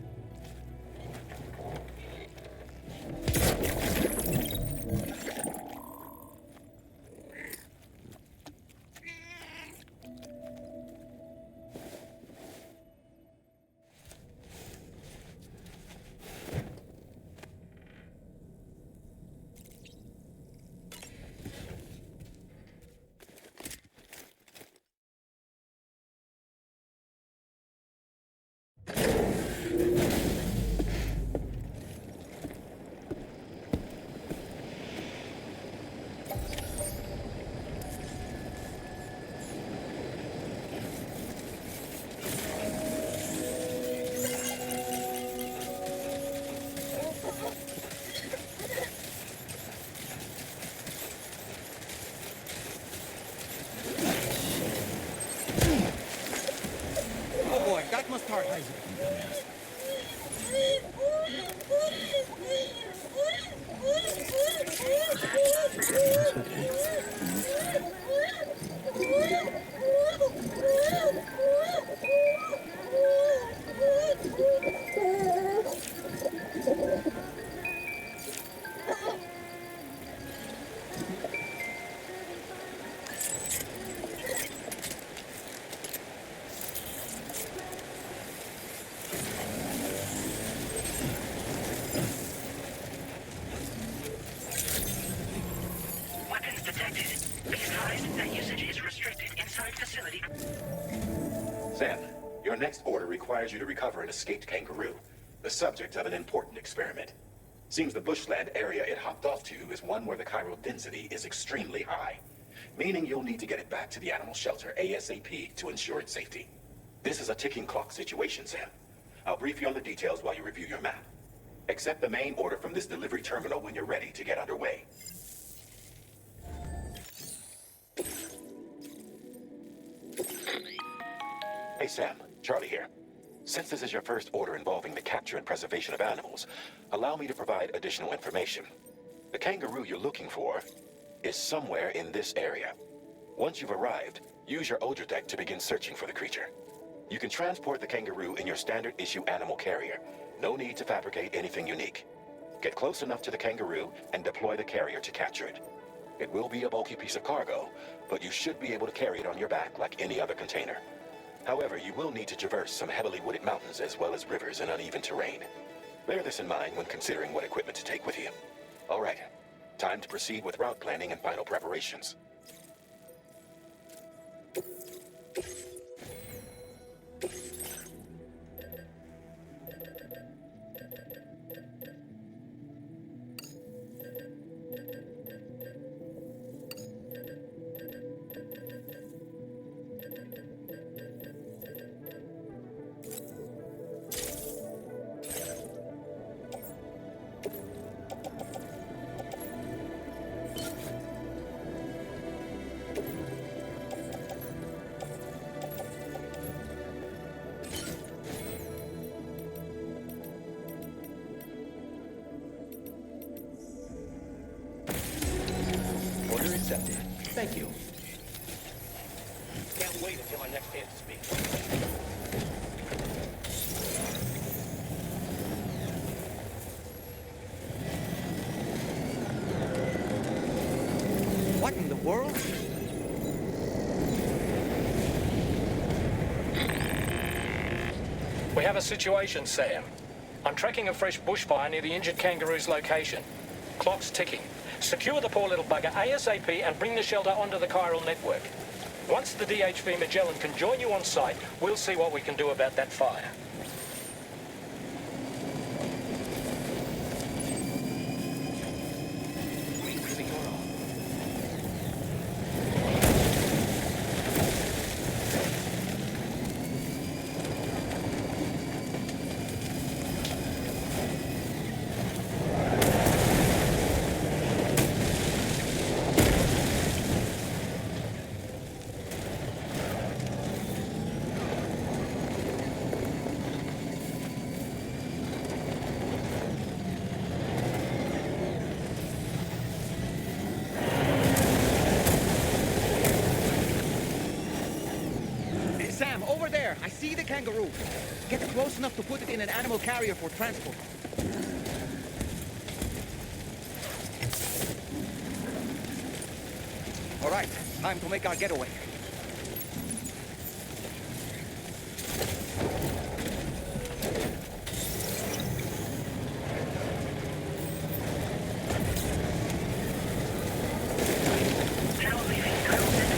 Sam, your next order requires you to recover an escaped kangaroo. the subject of an important experiment. Seems the bushland area it hopped off to is one where the chiral density is extremely high, meaning you'll need to get it back to the animal shelter ASAP to ensure its safety. This is a ticking clock situation, Sam. I'll brief you on the details while you review your map. Accept the main order from this delivery terminal when you're ready to get underway. Hey Sam, Charlie here. Since this is your first order involving the capture and preservation of animals, allow me to provide additional information. The kangaroo you're looking for is somewhere in this area. Once you've arrived, use your Odra deck to begin searching for the creature. You can transport the kangaroo in your standard issue animal carrier. No need to fabricate anything unique. Get close enough to the kangaroo and deploy the carrier to capture it. It will be a bulky piece of cargo, but you should be able to carry it on your back like any other container. However, you will need to traverse some heavily wooded mountains as well as rivers and uneven terrain. Bear this in mind when considering what equipment to take with you. All right, time to proceed with route planning and final preparations. Order accepted. Thank you. Can't wait until our next chance to speak. What in the world? We have a situation, Sam. I'm tracking a fresh bushfire near the injured kangaroo's location. Clock's ticking. Secure the poor little bugger ASAP and bring the shelter onto the chiral network. Once the DHV Magellan can join you on site, we'll see what we can do about that fire. Sam, over there! I see the kangaroo! Get close enough to put it in an animal carrier for transport. All right, time to make our getaway.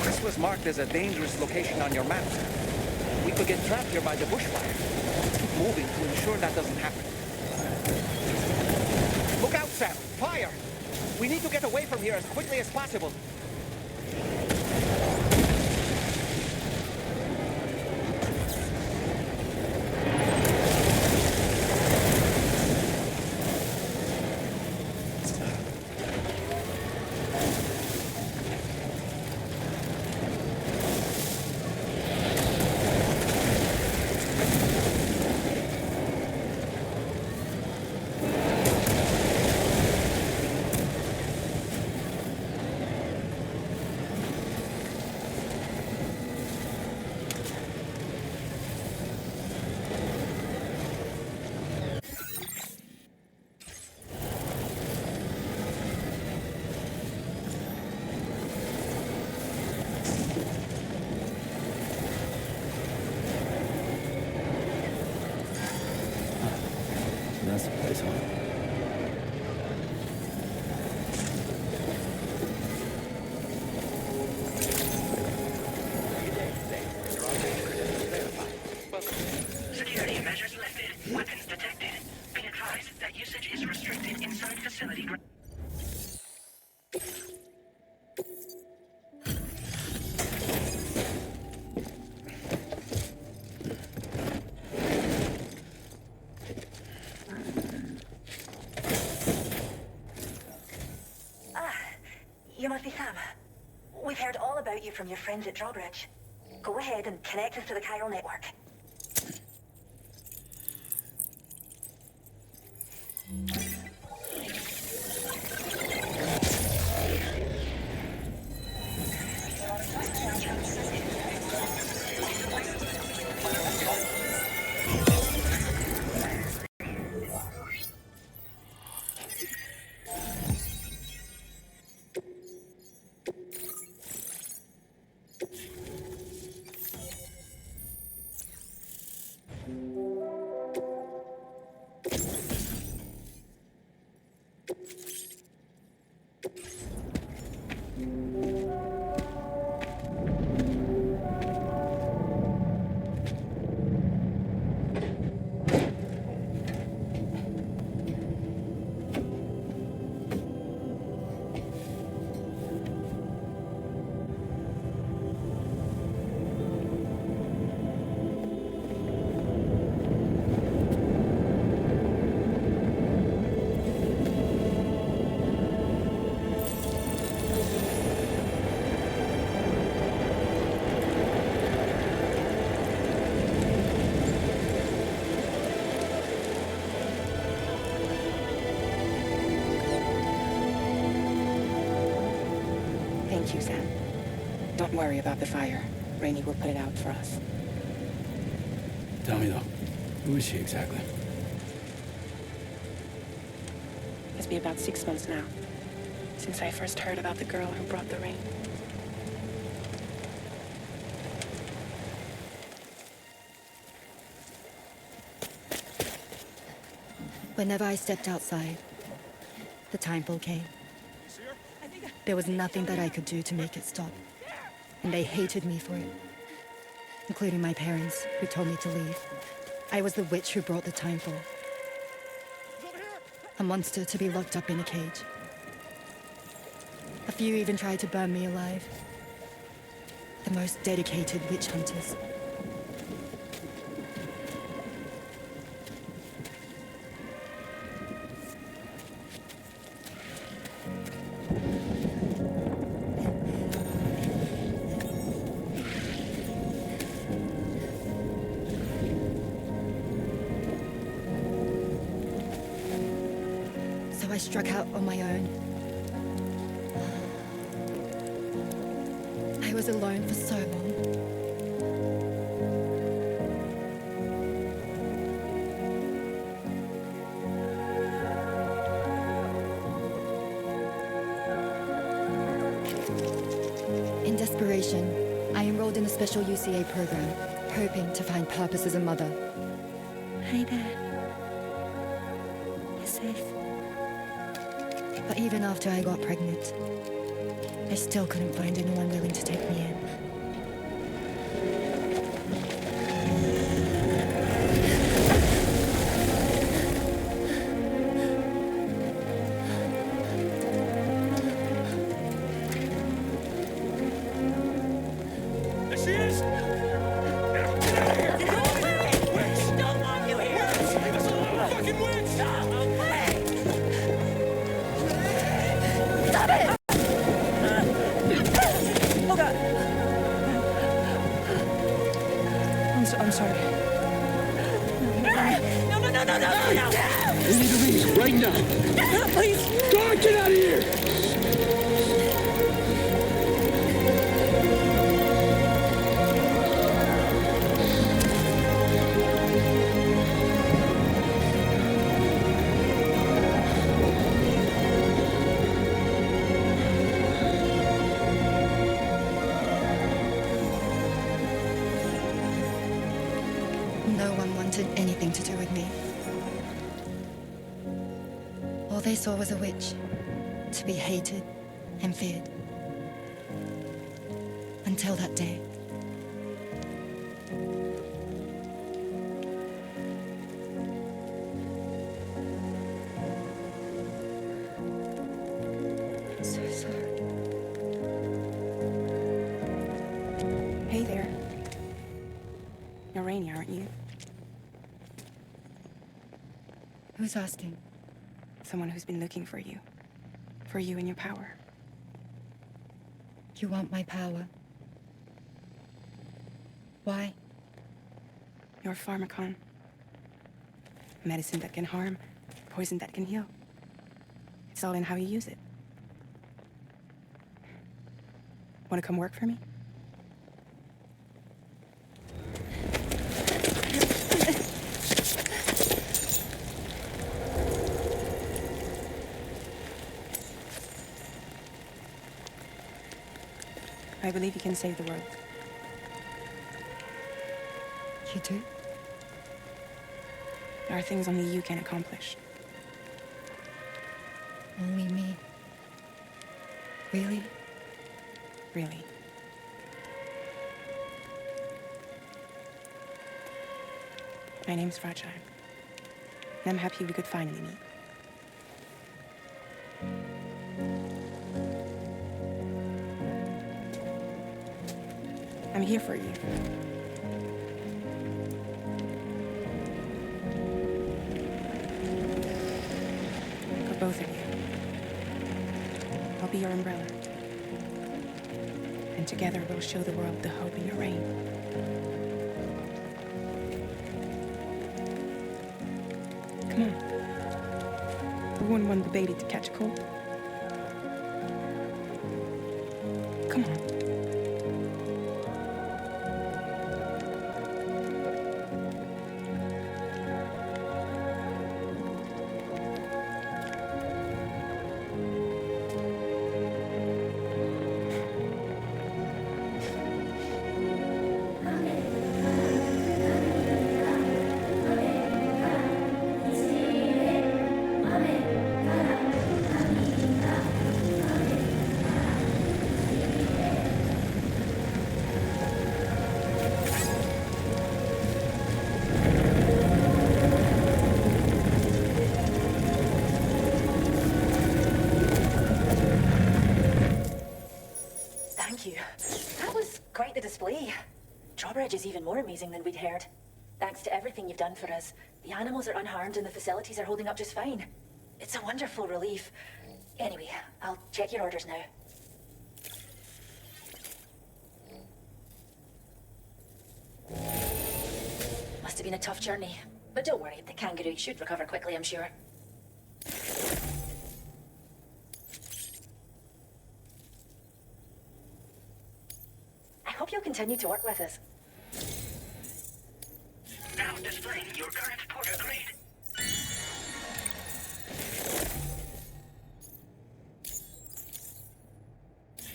This was marked as a dangerous location on your map. We could get trapped here by the bushfire. Keep moving to ensure that doesn't happen. Look out, Sam! Fire! We need to get away from here as quickly as possible. Usage is restricted inside facility. You must be Sam. We've heard all about you from your friends at Drawbridge. Go ahead and connect us to the chiral network. Thank you, Sam. Don't worry about the fire. Rainey will put it out for us. Tell me though, who is she exactly? It's been about 6 months now, since I first heard about the girl who brought the rain. Whenever I stepped outside, the timefall came. There was nothing that I could do to make it stop, and they hated me for it, including my parents, who told me to leave. I was the witch who brought the timefall. A monster to be locked up in a cage. A few even tried to burn me alive. The most dedicated witch hunters. I struck out on my own. I was alone for so long. In desperation, I enrolled in a special UCA program, hoping to find purpose as a mother. Hey there. You're safe. But even after I got pregnant, I still couldn't find anyone willing to take me in. There she is! Get out of here! Get out of here! Witch! Don't want you here! Leave us alone, fucking witch! Stop! Stop it! Oh God! I'm sorry. No! We need to leave right now. Please! God, get out of here! No one wanted anything to do with me. All they saw was a witch, to be hated and feared. Until that day. Rainey, aren't you? Who's asking? Someone who's been looking for you. For you and your power. You want my power? Why? Your pharmacon. Medicine that can harm, poison that can heal. It's all in how you use it. Want to come work for me? I believe you can save the world. You do? There are things only you can accomplish. Only me? Really? Really. My name's Fragile. And I'm happy we could finally meet. I'm here for you. For both of you. I'll be your umbrella. And together we'll show the world the hope in your reign. Come on. We wouldn't want the baby to catch a cold. Come on. Drawbridge is even more amazing than we'd heard. Thanks to everything you've done for us, the animals are unharmed and the facilities are holding up just fine. It's a wonderful relief. Anyway, I'll check your orders now. Must have been a tough journey. But don't worry, the kangaroo should recover quickly, I'm sure. I hope you'll continue to work with us. Now displaying your current porter grade.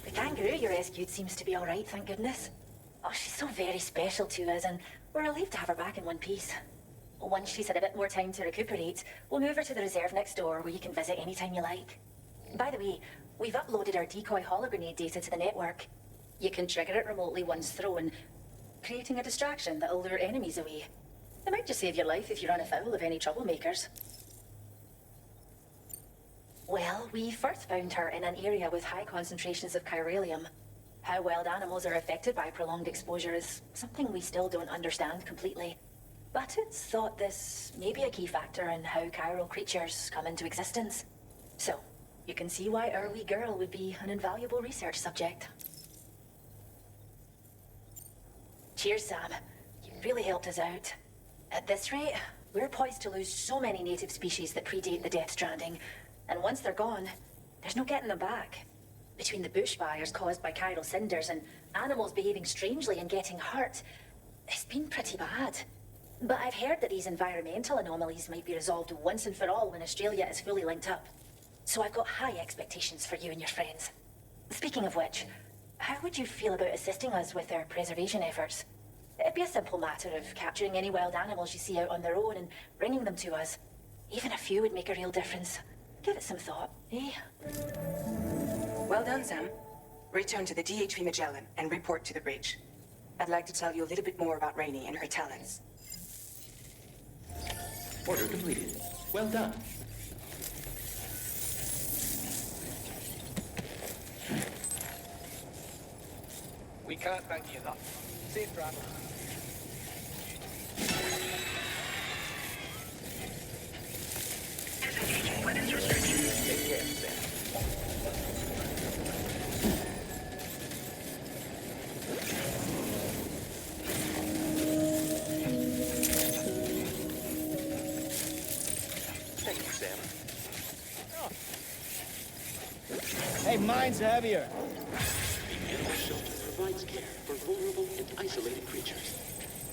The kangaroo you rescued seems to be all right, thank goodness. Oh, she's so very special to us, and we're relieved to have her back in one piece. Once she's had a bit more time to recuperate, we'll move her to the reserve next door where you can visit anytime you like. By the way, we've uploaded our decoy hologrenade data to the network. You can trigger it remotely once thrown, creating a distraction that'll lure enemies away. It might just save your life if you run afoul of any troublemakers. Well, we first found her in an area with high concentrations of chiralium. How wild animals are affected by prolonged exposure is something we still don't understand completely. But it's thought this may be a key factor in how chiral creatures come into existence. So, you can see why our wee girl would be an invaluable research subject. Cheers, Sam. You really helped us out. At this rate, we're poised to lose so many native species that predate the Death Stranding, and once they're gone, there's no getting them back. Between the bushfires caused by chiral cinders and animals behaving strangely and getting hurt, it's been pretty bad. But I've heard that these environmental anomalies might be resolved once and for all when Australia is fully linked up. So I've got high expectations for you and your friends. Speaking of which, how would you feel about assisting us with our preservation efforts? It'd be a simple matter of capturing any wild animals you see out on their own and bringing them to us. Even a few would make a real difference. Give it some thought, eh? Well done, Sam. Return to the DHV Magellan and report to the bridge. I'd like to tell you a little bit more about Rainey and her talents. Order completed. Well done. We can't thank you enough. Safe travel. Hey, mine's heavier. The animal shelter provides care for vulnerable and isolated creatures.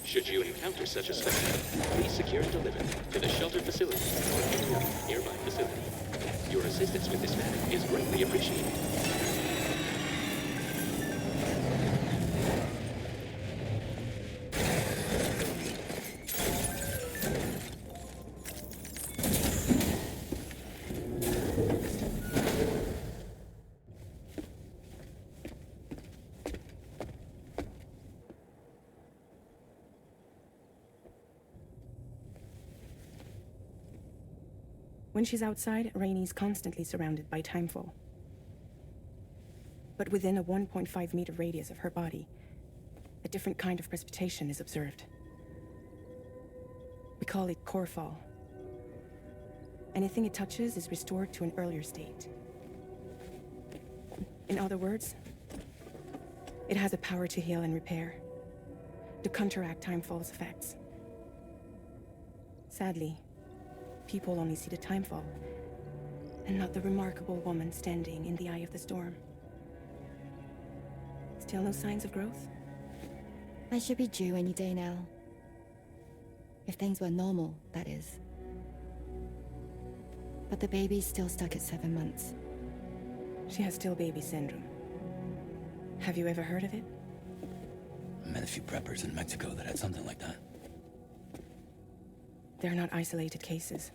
Should you encounter such a specimen, please secure and deliver to the shelter facility or any other nearby facility. Your assistance with this matter is greatly appreciated. When she's outside, Rainie's constantly surrounded by timefall. But within a 1.5 meter radius of her body, a different kind of precipitation is observed. We call it core fall. Anything it touches is restored to an earlier state. In other words, it has a power to heal and repair, to counteract timefall's effects. Sadly, people only see the timefall, and not the remarkable woman standing in the eye of the storm. Still no signs of growth? I should be due any day now. If things were normal, that is. But the baby's still stuck at 7 months. She has still baby syndrome. Have you ever heard of it? I met a few preppers in Mexico that had something like that. They're not isolated cases.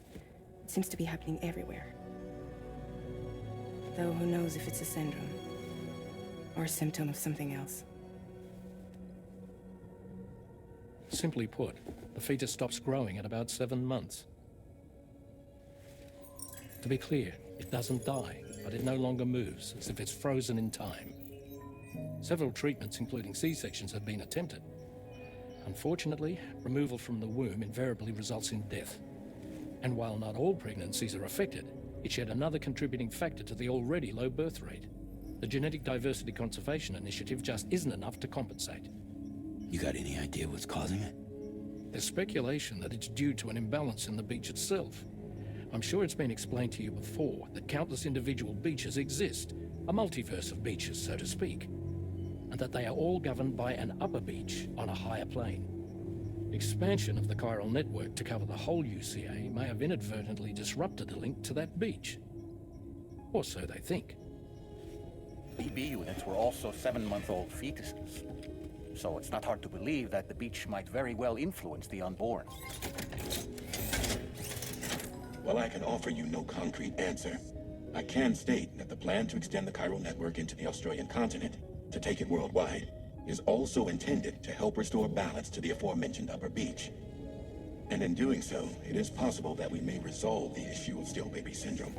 It seems to be happening everywhere. Though who knows if it's a syndrome or a symptom of something else. Simply put, the fetus stops growing at about 7 months. To be clear, it doesn't die, but it no longer moves, as if it's frozen in time. Several treatments, including C-sections, have been attempted. Unfortunately, removal from the womb invariably results in death. And while not all pregnancies are affected, it's yet another contributing factor to the already low birth rate. The Genetic Diversity Conservation Initiative just isn't enough to compensate. You got any idea what's causing it? There's speculation that it's due to an imbalance in the beach itself. I'm sure it's been explained to you before that countless individual beaches exist, a multiverse of beaches, so to speak, and that they are all governed by an upper beach on a higher plane. Expansion of the chiral network to cover the whole UCA may have inadvertently disrupted the link to that beach. Or so they think. BB units were also 7-month-old fetuses. So it's not hard to believe that the beach might very well influence the unborn. While I can offer you no concrete answer, I can state that the plan to extend the chiral network into the Australian continent, to take it worldwide, is also intended to help restore balance to the aforementioned upper beach. And in doing so, it is possible that we may resolve the issue of still baby syndrome.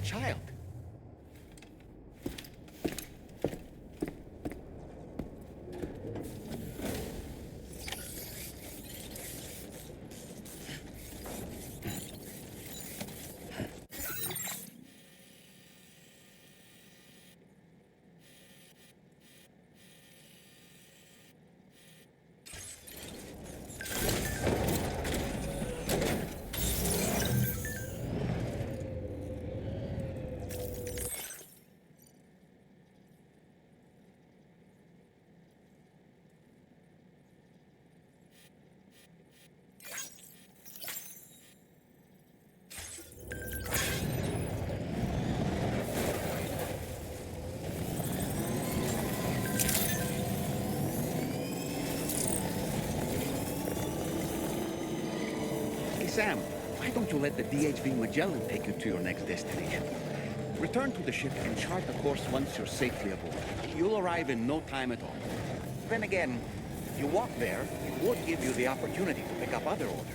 child. Sam, why don't you let the DHV Magellan take you to your next destination? Return to the ship and chart the course once you're safely aboard. You'll arrive in no time at all. Then again, if you walk there, it would give you the opportunity to pick up other orders.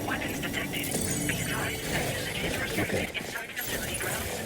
Weapons detected. Be advised that usage is restricted inside facility grounds.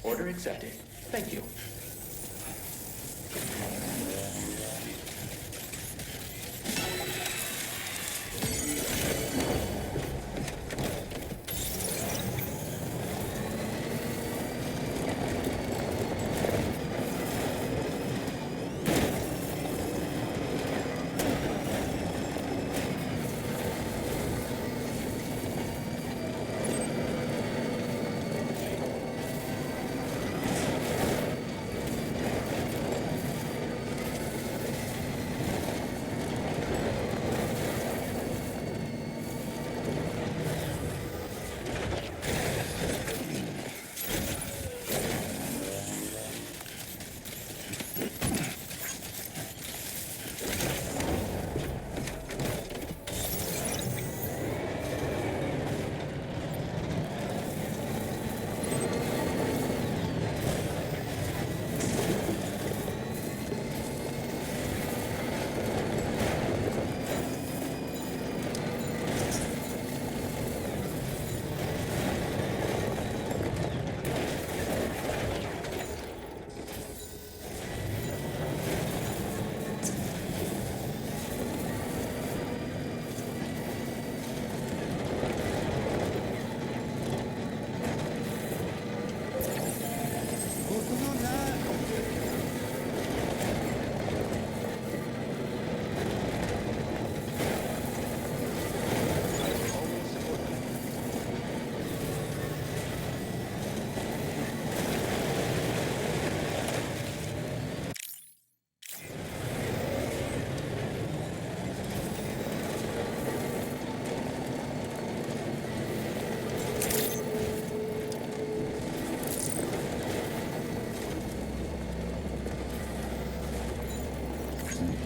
Order accepted. Thank you.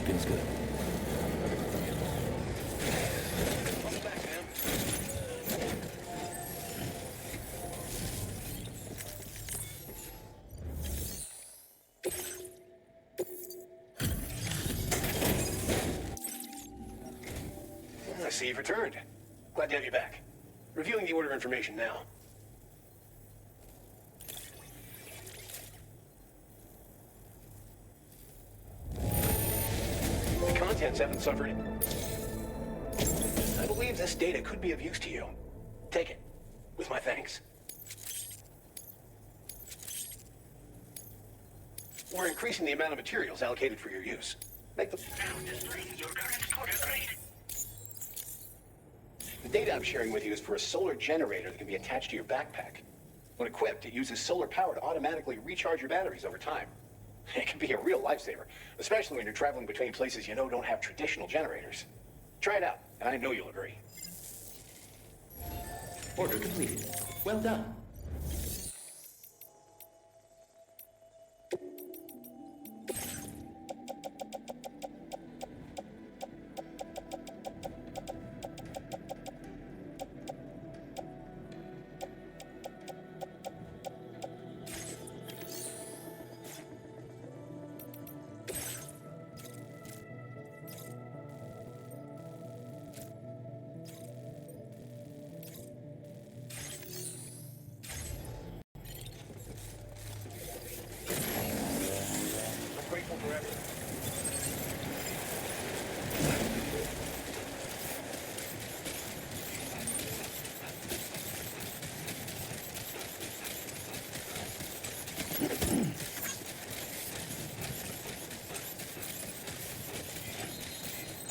Feels good. I see you've returned. Glad to have you back. Reviewing the order information now. The contents haven't suffered. I believe this data could be of use to you. Take it, with my thanks. We're increasing the amount of materials allocated for your use. Make the... Now displaying your current quarter grade. The data I'm sharing with you is for a solar generator that can be attached to your backpack. When equipped, it uses solar power to automatically recharge your batteries over time. It can be a real lifesaver, especially when you're traveling between places you know don't have traditional generators. Try it out, and I know you'll agree. Order completed. Well done.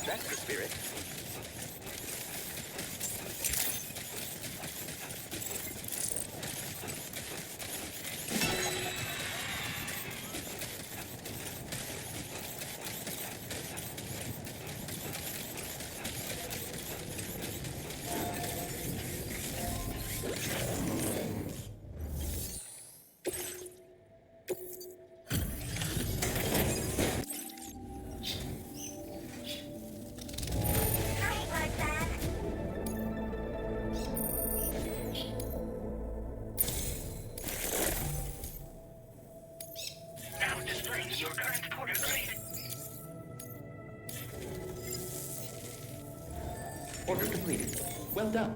That's the spirit. Now displaying your current quarter grade. Order completed. Well done.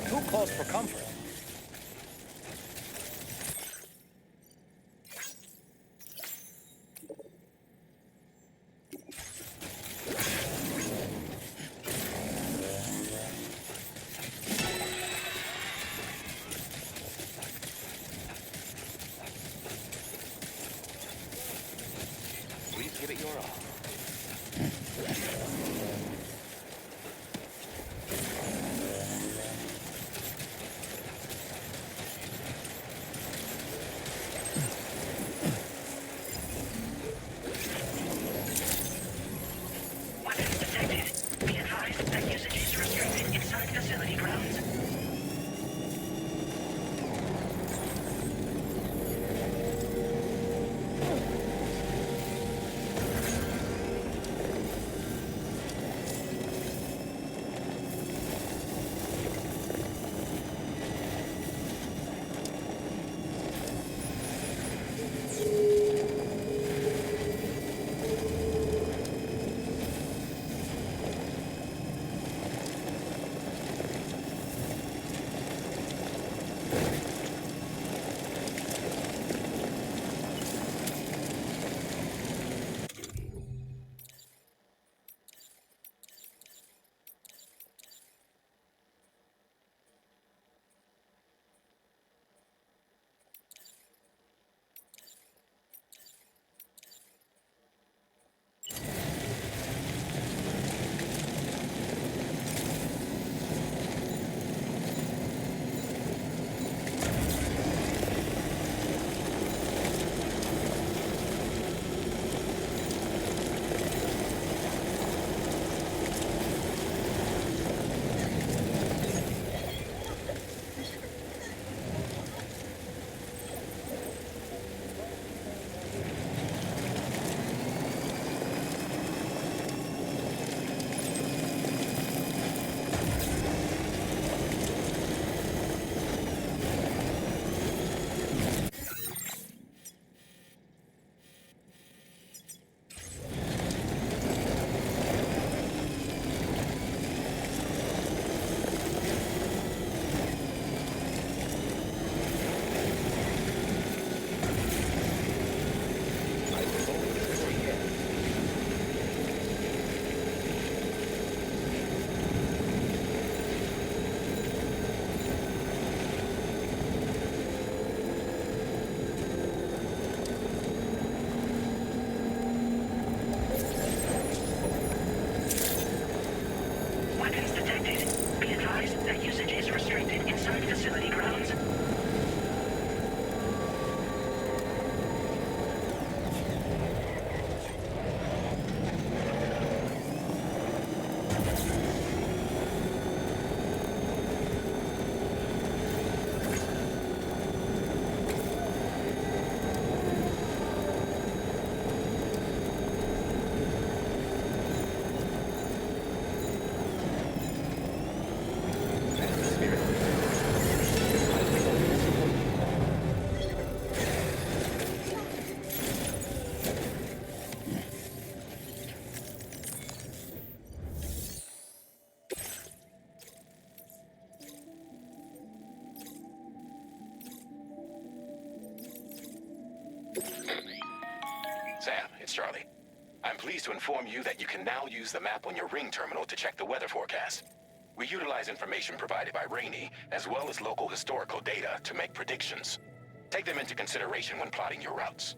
Too close for comfort. Please give it your all. Weapons detected. Be advised that usage is restricted inside facility grounds. Sam, it's Charlie. I'm pleased to inform you that you can now use the map on your Ring terminal to check the weather forecast. We utilize information provided by Rainey, as well as local historical data, to make predictions. Take them into consideration when plotting your routes.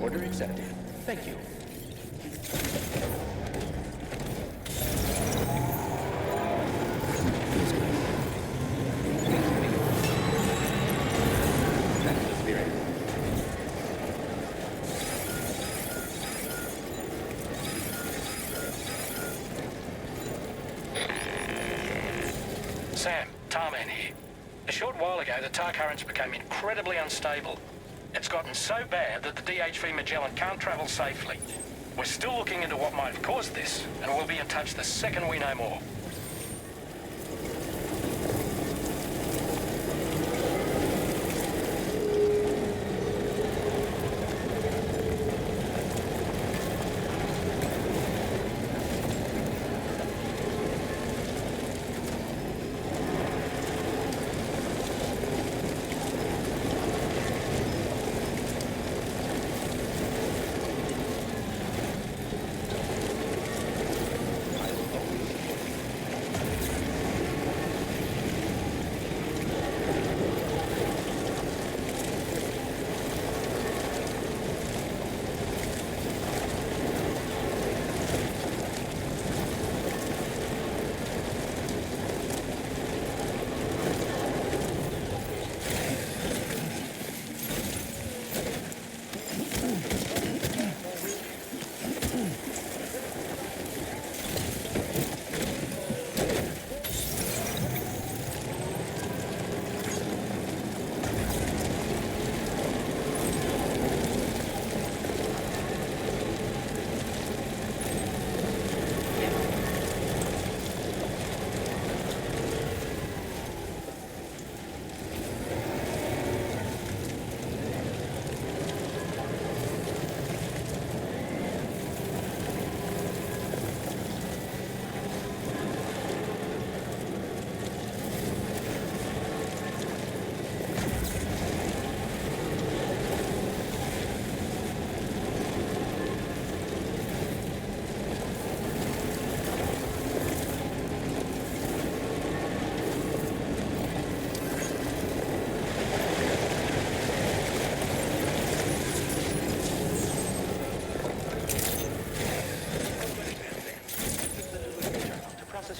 Order accepted. Thank you. That's the spirit. Sam, Tarman here. A short while ago, the tar currents became incredibly unstable. It's gotten so bad that the DHV Magellan can't travel safely. We're still looking into what might have caused this, and we'll be in touch the second we know more.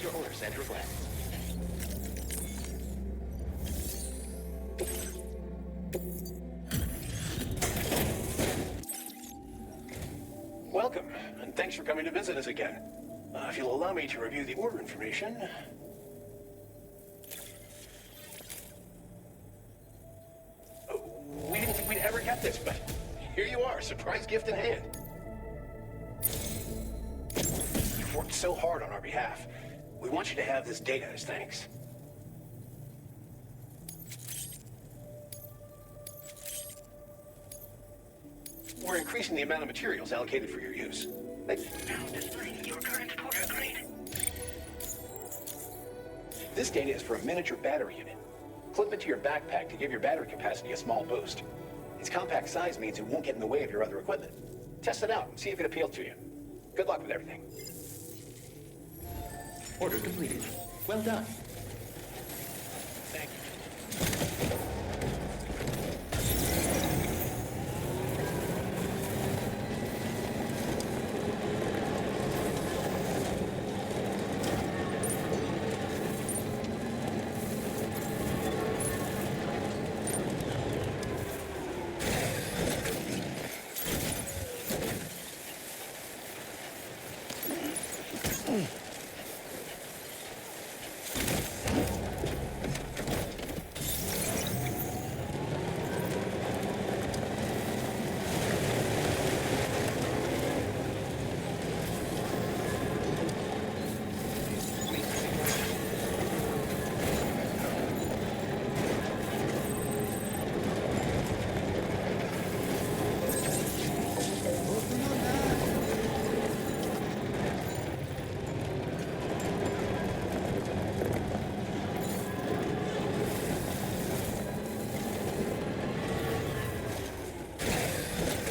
Your orders and requests. Welcome, and thanks for coming to visit us again. If you'll allow me to review the order information. We didn't think we'd ever get this, but here you are, surprise gift in hand. You've worked so hard on our behalf. We want you to have this data as thanks. we're increasing the amount of materials allocated for your use. Now displaying your current porter grade. This data is for a miniature battery unit. Clip it to your backpack to give your battery capacity a small boost. Its compact size means it won't get in the way of your other equipment. Test it out and see if it appeals to you. Good luck with everything. Order completed. Well done. Thank you.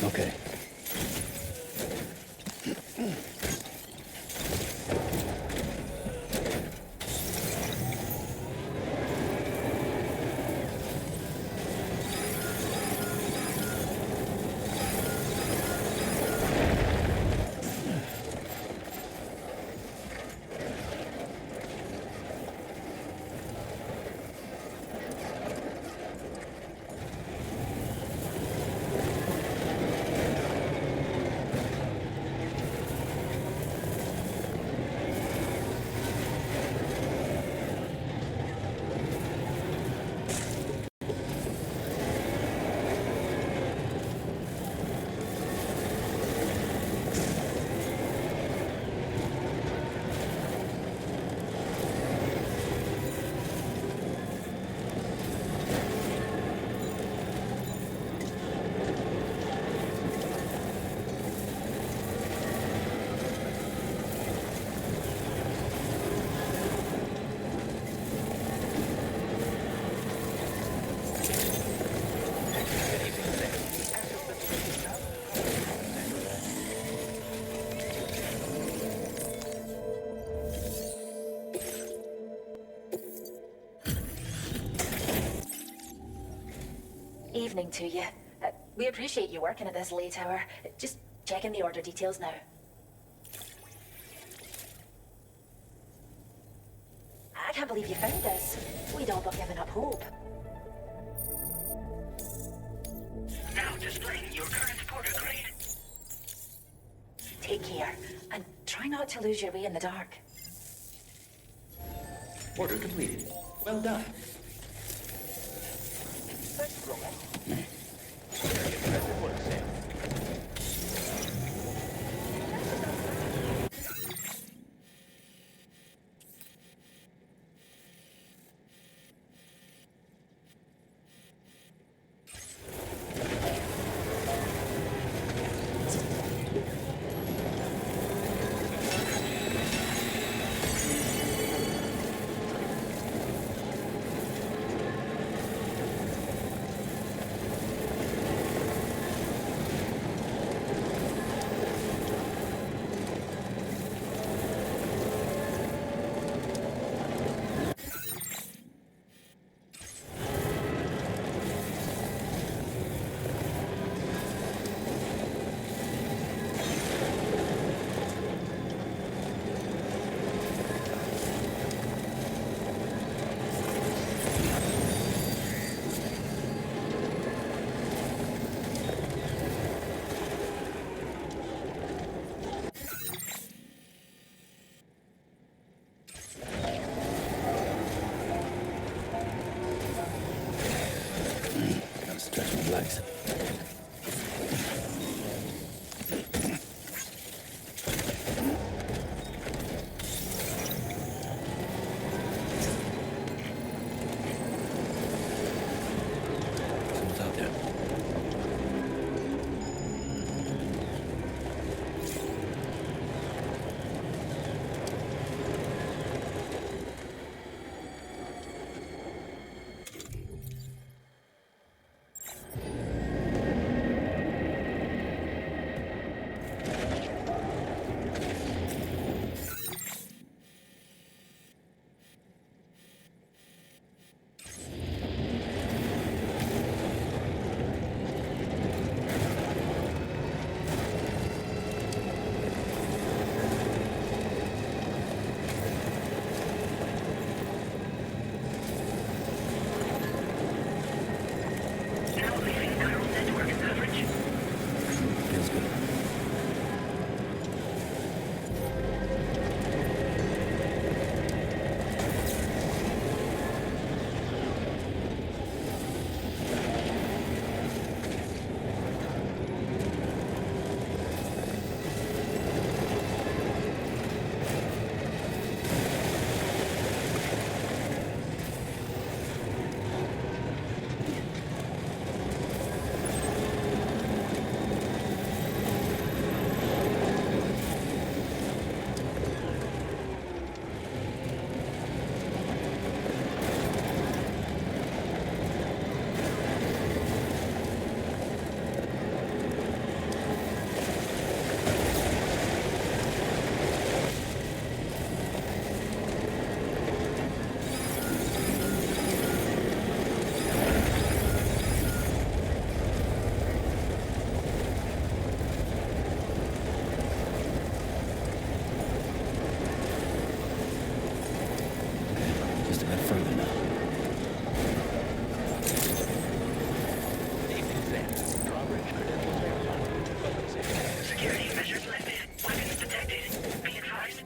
Okay. Evening to you. We appreciate you working at this late hour. Just checking the order details now. I can't believe you found this. We'd all but given up hope. Now displaying your current porter grade. Take care, and try not to lose your way in the dark. Order completed. Well done.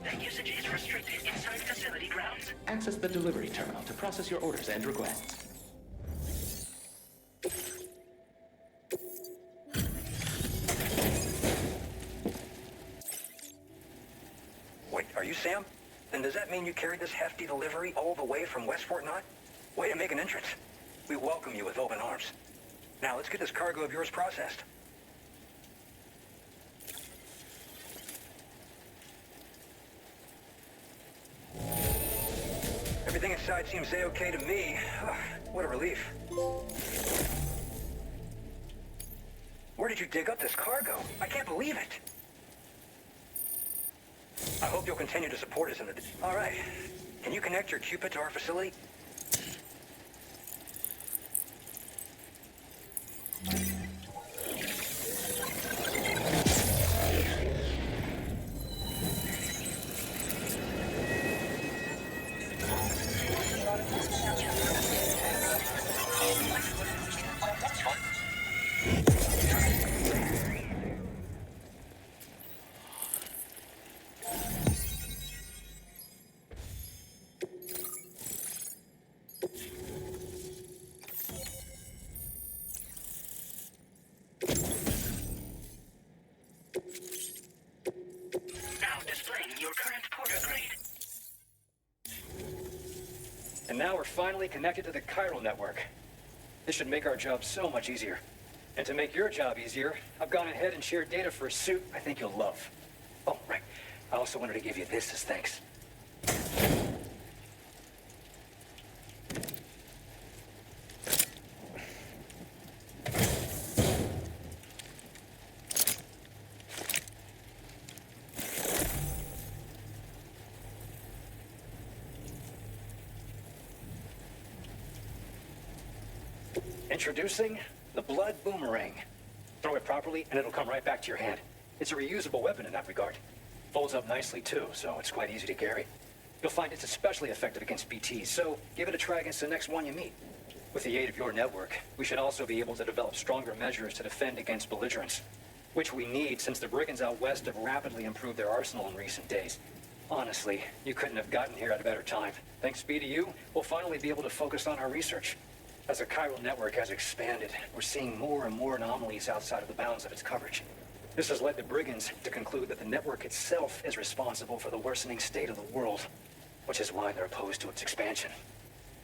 that usage is restricted inside facility grounds. Access the delivery terminal to process your orders and requests. Wait, are you Sam? Then does that mean you carried this hefty delivery all the way from West Fort Knott? Way to make an entrance. We welcome you with open arms. Now let's get this cargo of yours processed. Everything inside seems A-okay to me. What a relief. Where did you dig up this cargo? I can't believe it. I hope you'll continue to support us in the... All right. Can you connect your Cupid to our facility? And now we're finally connected to the chiral network. This should make our job so much easier. And to make your job easier, I've gone ahead and shared data for a suit I think you'll love. Oh, right. I also wanted to give you this as thanks. Introducing the Blood Boomerang. Throw it properly and it'll come right back to your hand. It's a reusable weapon in that regard. Folds up nicely too, so it's quite easy to carry. You'll find it's especially effective against BTs, so give it a try against the next one you meet. With the aid of your network, we should also be able to develop stronger measures to defend against belligerents, which we need since the brigands out west have rapidly improved their arsenal in recent days. Honestly, you couldn't have gotten here at a better time. Thanks be to you, we'll finally be able to focus on our research. As the chiral network has expanded, we're seeing more and more anomalies outside of the bounds of its coverage. This has led the brigands to conclude that the network itself is responsible for the worsening state of the world, which is why they're opposed to its expansion.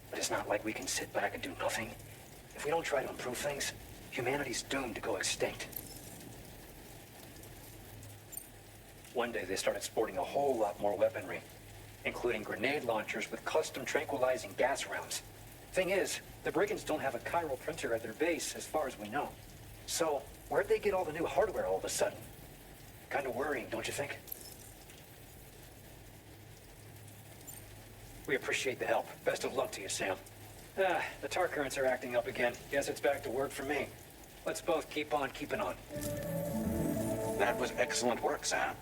But it's not like we can sit back and do nothing. If we don't try to improve things, humanity's doomed to go extinct. One day they started sporting a whole lot more weaponry, including grenade launchers with custom tranquilizing gas rounds. Thing is, the brigands don't have a chiral printer at their base as far as we know. So, where'd they get all the new hardware all of a sudden? Kind of worrying, don't you think? We appreciate the help. Best of luck to you, Sam. The tar currents are acting up again. Guess it's back to work for me. Let's both keep on keeping on. That was excellent work, Sam.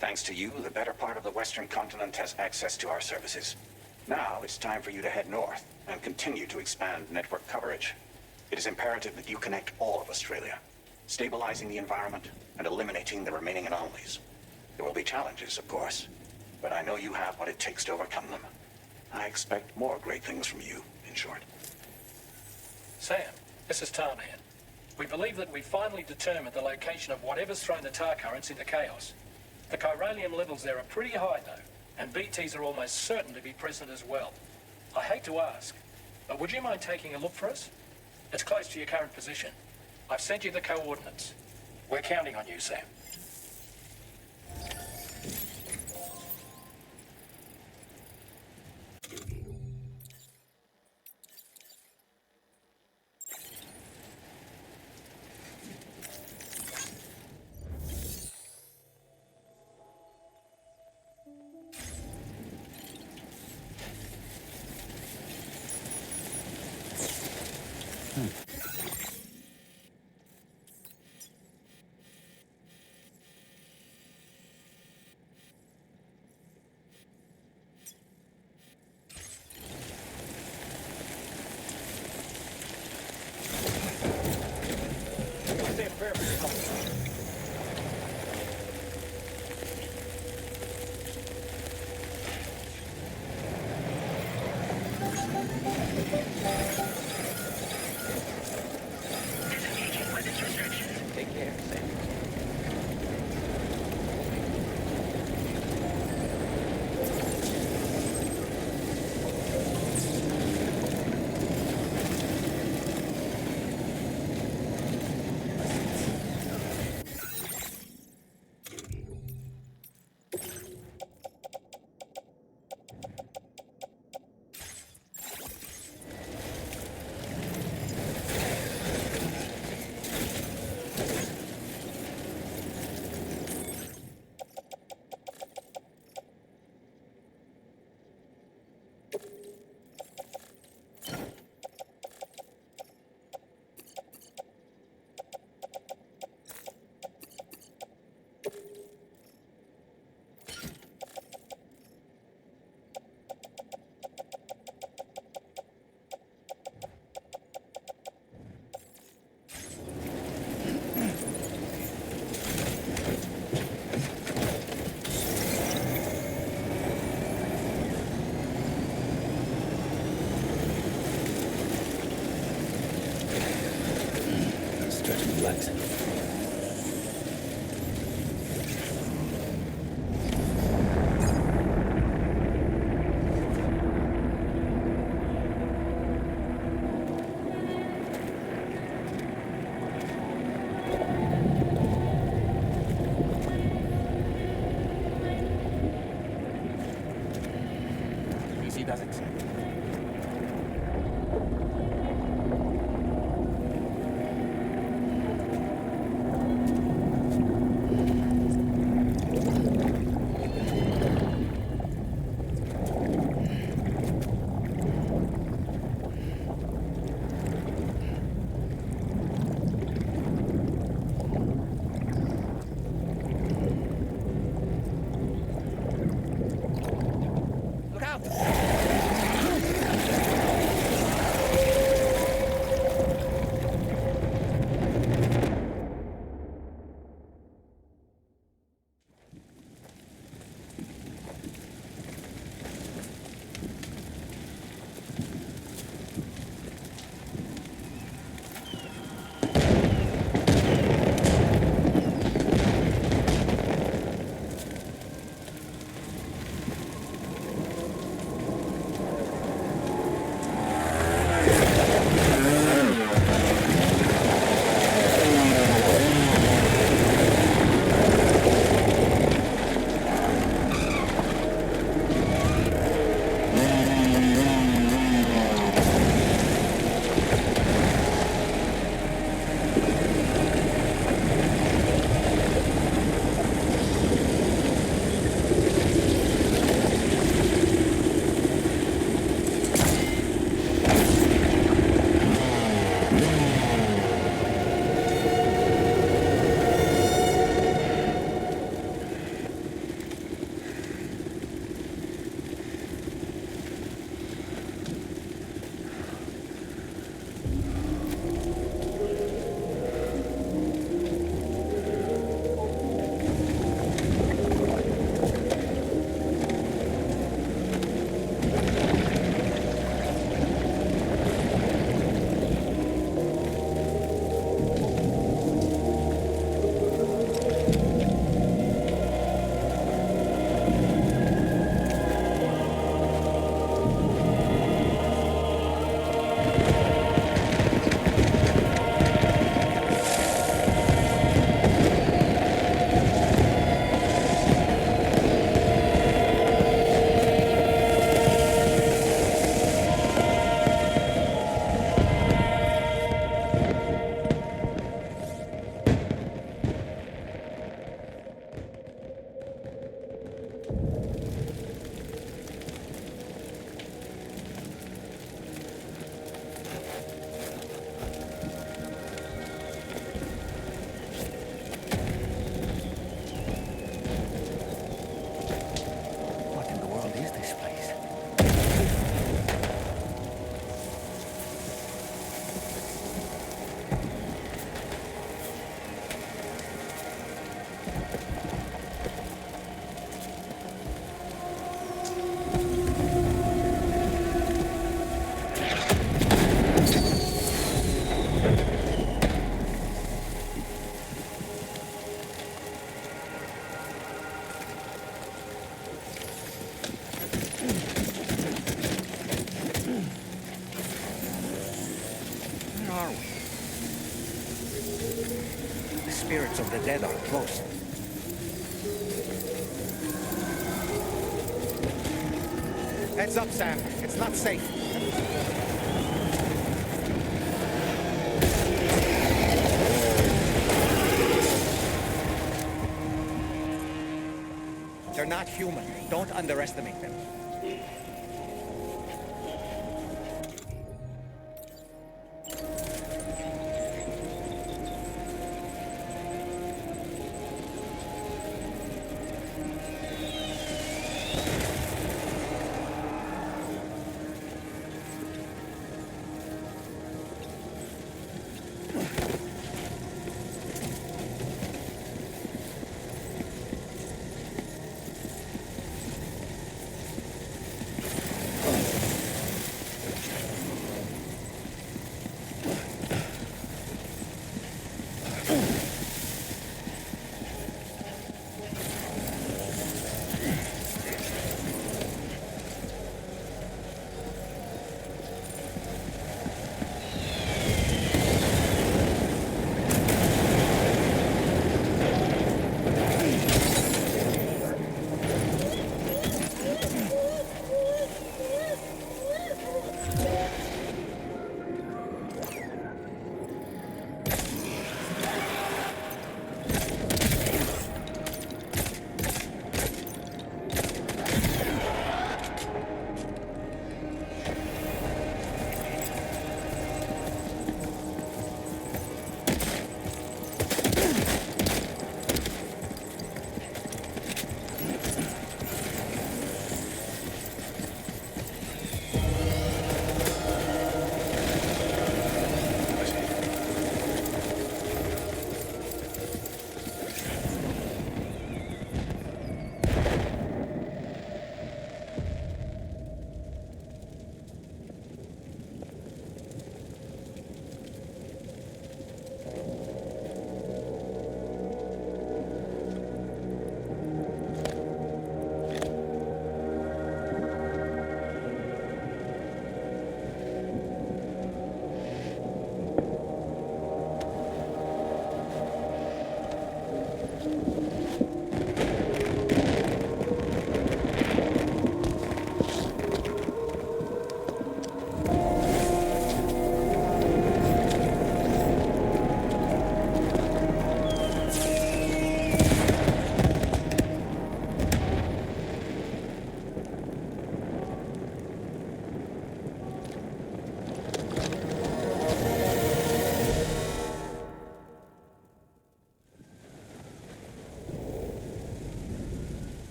Thanks to you, the better part of the Western continent has access to our services. Now it's time for you to head north and continue to expand network coverage. It is imperative that you connect all of Australia, stabilizing the environment and eliminating the remaining anomalies. There will be challenges, of course, but I know you have what it takes to overcome them. I expect more great things from you, in short. Sam, this is Tarman. We believe that we finally determined the location of whatever's thrown the tar currents into chaos. The chiralium levels there are pretty high, though, and BTs are almost certain to be present as well. I hate to ask, but would you mind taking a look for us? It's close to your current position. I've sent you the coordinates. We're counting on you, Sam. doesn't. Spirits of the dead are close. Heads up, Sam. It's not safe. They're not human. Don't underestimate them.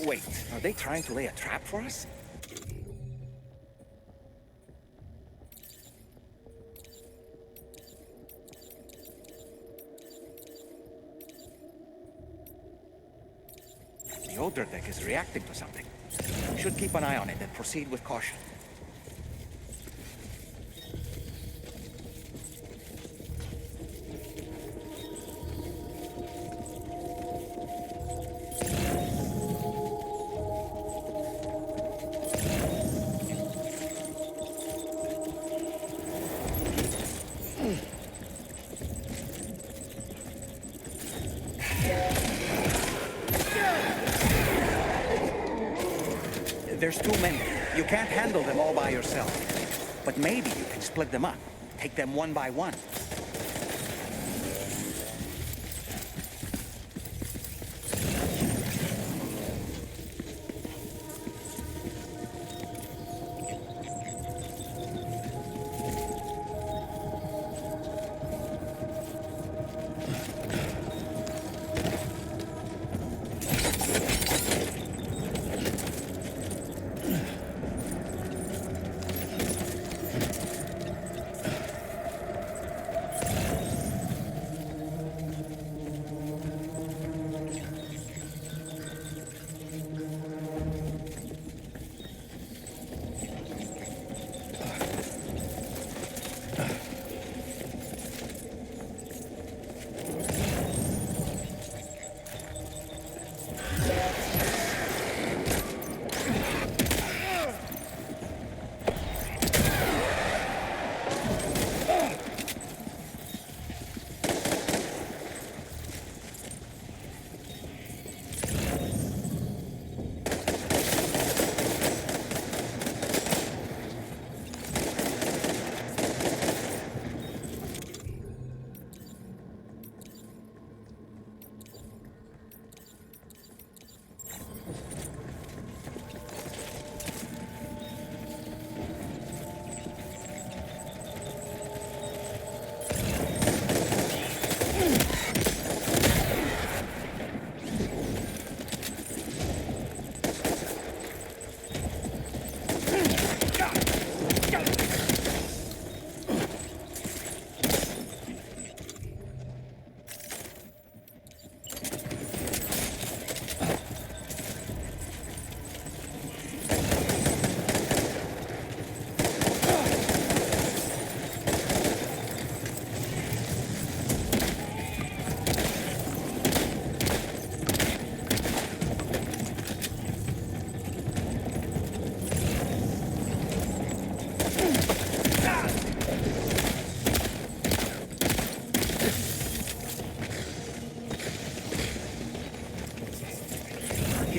Wait, are they trying to lay a trap for us? The older deck is reacting to something. We should keep an eye on it and proceed with caution. There's too many. You can't handle them all by yourself. But maybe you can split them up. Take them one by one.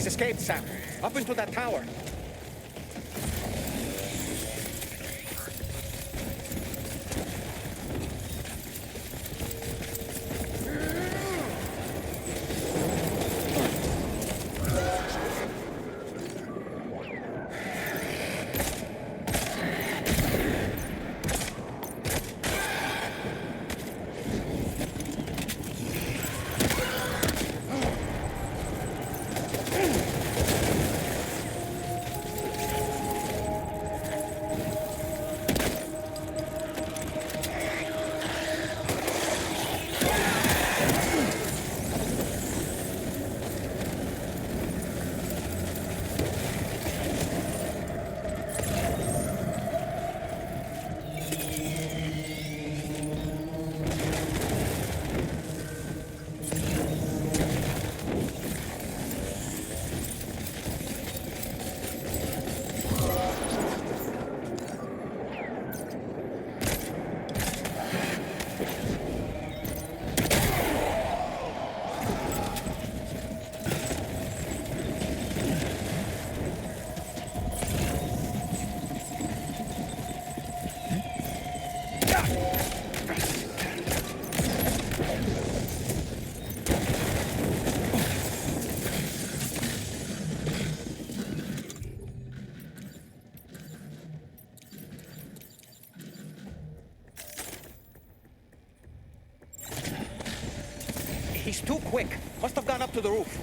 Escaped, Sam. Up into that tower. He's too quick. Must have gone up to the roof.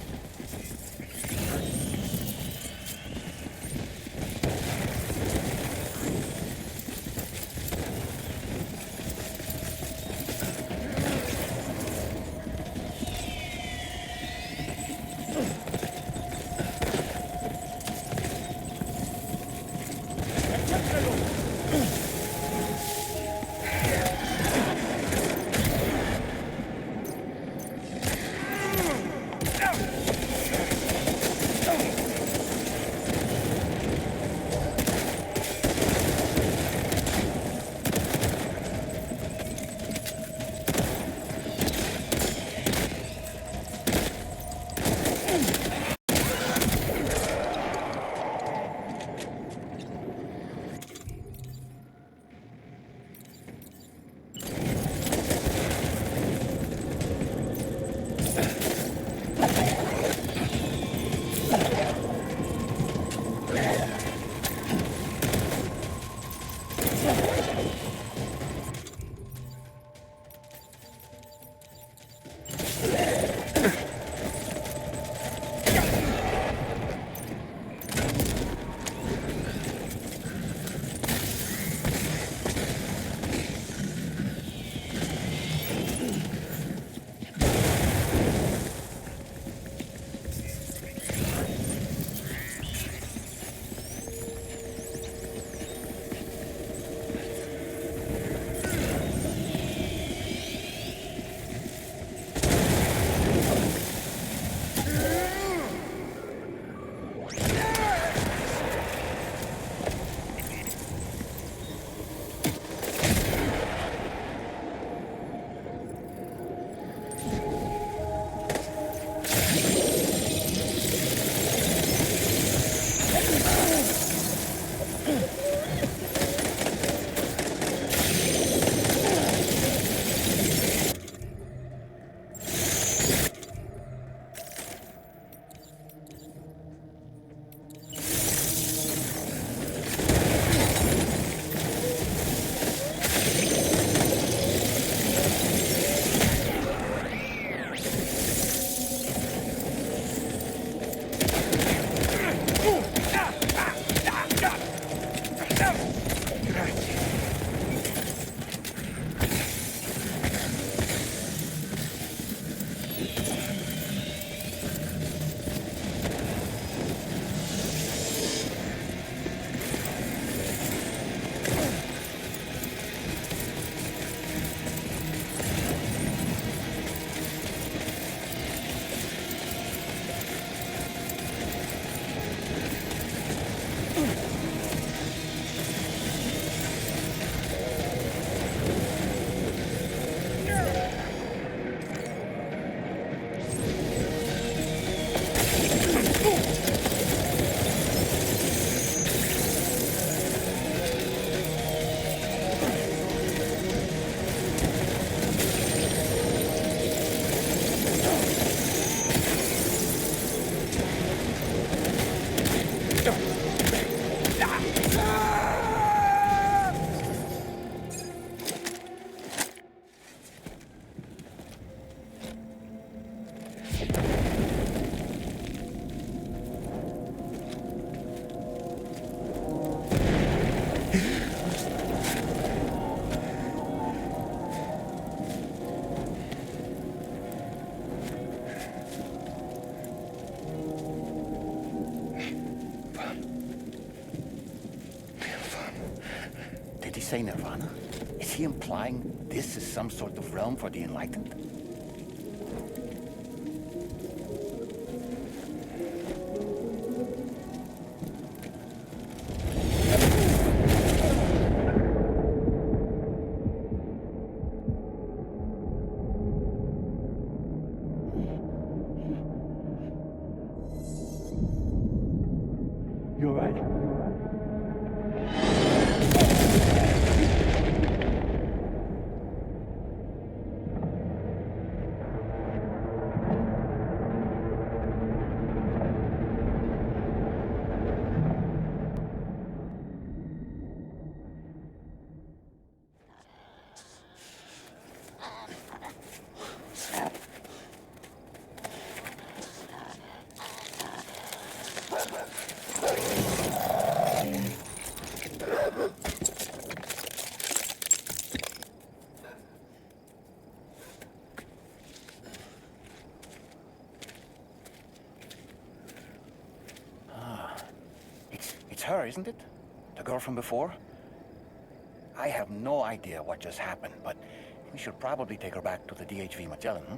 say Nirvana? Is he implying this is some sort of realm for the enlightened? You're right. It's her, isn't it? The girl from before? I have no idea what just happened, but we should probably take her back to the DHV Magellan, huh?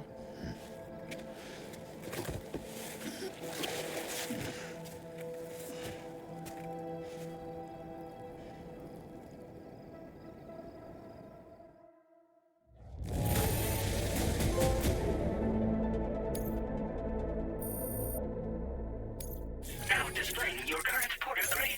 Now displaying your current porter grade.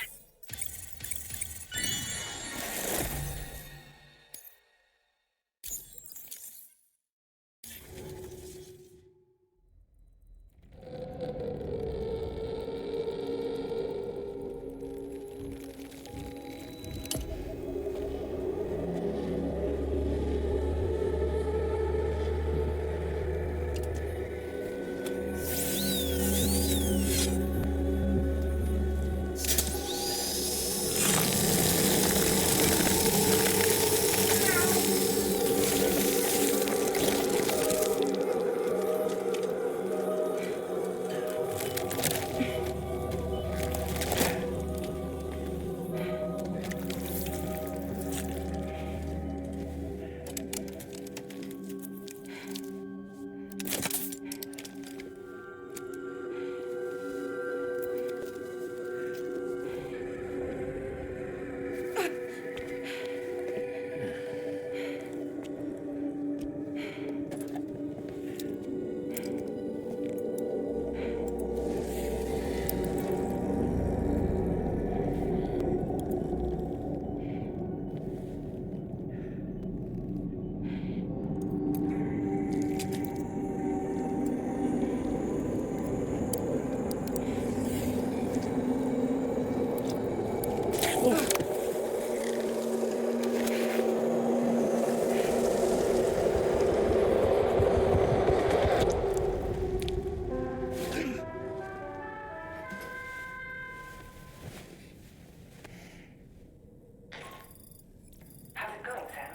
How's it going, Sam?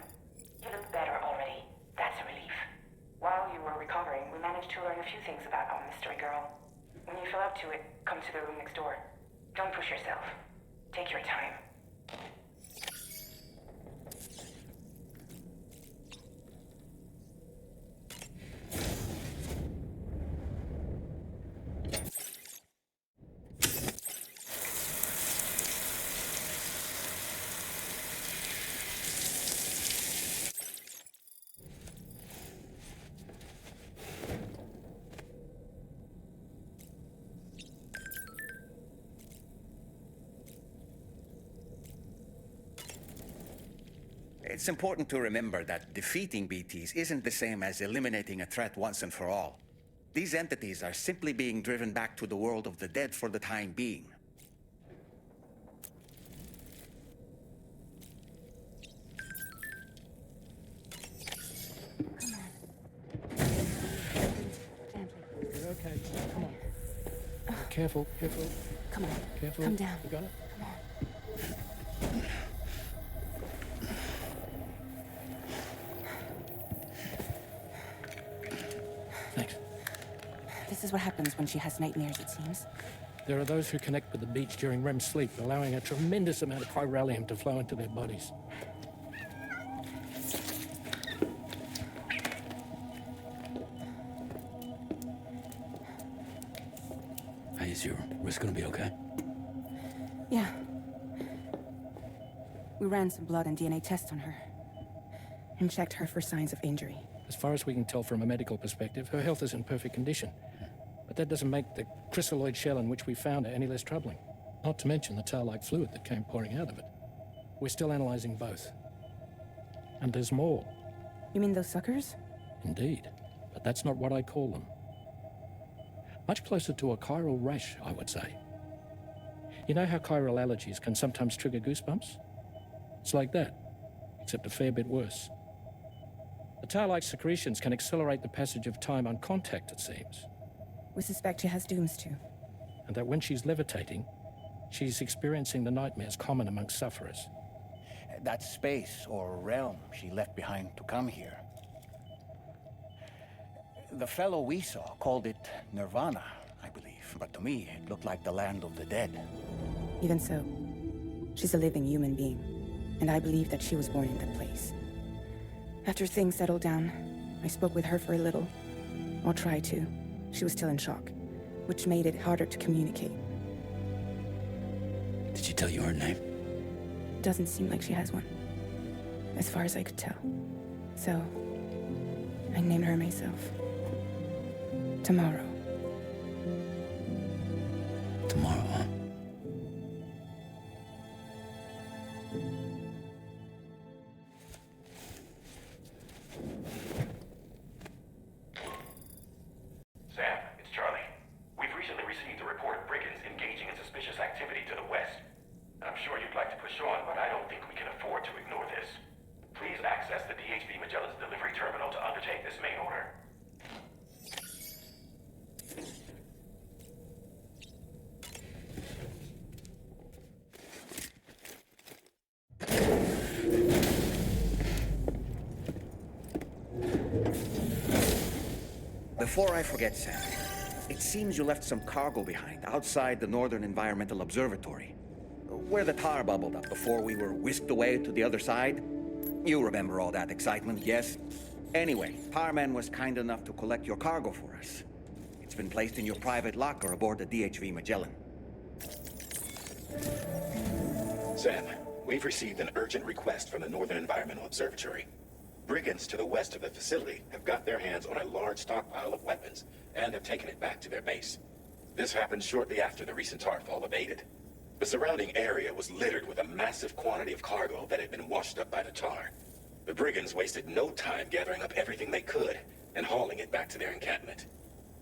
You look better already. That's a relief. While you were recovering, we managed to learn a few things about our mystery girl. When you feel up to it, come to the room next door. Don't push yourself. Take your time. It's important to remember that defeating BTs isn't the same as eliminating a threat once and for all. These entities are simply being driven back to the world of the dead for the time being. You're okay. Come on. Careful, careful. Come on. Careful. Come down. You got it? Come on. Thanks. This is what happens when she has nightmares, it seems. There are those who connect with the beach during REM sleep, allowing a tremendous amount of chiralium to flow into their bodies. Is your wrist gonna be okay? Yeah. We ran some blood and DNA tests on her. And checked her for signs of injury. As far as we can tell from a medical perspective, her health is in perfect condition. But that doesn't make the crystalloid shell in which we found her any less troubling. Not to mention the tar-like fluid that came pouring out of it. We're still analyzing both. And there's more. You mean those suckers? Indeed. But that's not what I call them. Much closer to a chiral rash, I would say. You know how chiral allergies can sometimes trigger goosebumps? It's like that, except a fair bit worse. The tar-like secretions can accelerate the passage of time on contact, it seems. We suspect she has dooms too. And that when she's levitating, she's experiencing the nightmares common amongst sufferers. That space or realm she left behind to come here. The fellow we saw called it Nirvana, I believe. But to me, it looked like the land of the dead. Even so, she's a living human being. And I believe that she was born in that place. After things settled down, I spoke with her for a little. Or tried to. She was still in shock, which made it harder to communicate. Did she tell you her name? Doesn't seem like she has one. As far as I could tell. So, I named her myself. Tomorrow. Tomorrow, huh? Sam, it's Charlie. We've recently received a report of brigands engaging in suspicious activity to the west. I'm sure you'd like to push on, but I don't think we can afford to ignore this. Please access the DHV Magellan's delivery terminal to undertake this main order. Before I forget, Sam, it seems you left some cargo behind outside the Northern Environmental Observatory, where the tar bubbled up before we were whisked away to the other side. You remember all that excitement, yes? Anyway, Tarman was kind enough to collect your cargo for us. It's been placed in your private locker aboard the DHV Magellan. Sam, we've received an urgent request from the Northern Environmental Observatory. Brigands to the west of the facility have got their hands on a large stockpile of weapons and have taken it back to their base. This happened shortly after the recent tar fall abated. The surrounding area was littered with a massive quantity of cargo that had been washed up by the tar. The brigands wasted no time gathering up everything they could and hauling it back to their encampment.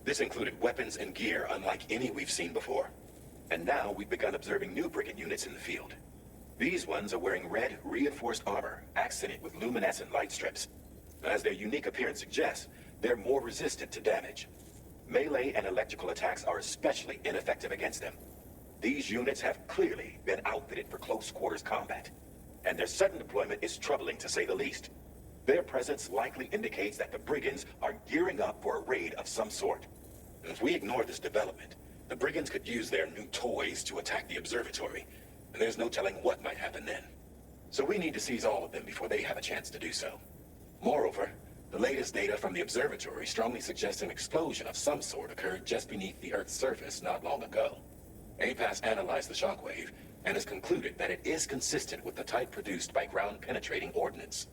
This included weapons and gear unlike any we've seen before. And now we've begun observing new brigand units in the field. These ones are wearing red, reinforced armor, accented with luminescent light strips. As their unique appearance suggests, they're more resistant to damage. Melee and electrical attacks are especially ineffective against them. These units have clearly been outfitted for close-quarters combat, and their sudden deployment is troubling to say the least. Their presence likely indicates that the brigands are gearing up for a raid of some sort. If we ignore this development, the brigands could use their new toys to attack the observatory, and there's no telling what might happen then. So we need to seize all of them before they have a chance to do so. Moreover, the latest data from the observatory strongly suggests an explosion of some sort occurred just beneath the Earth's surface not long ago. APAS analyzed the shockwave and has concluded that it is consistent with the type produced by ground-penetrating ordnance.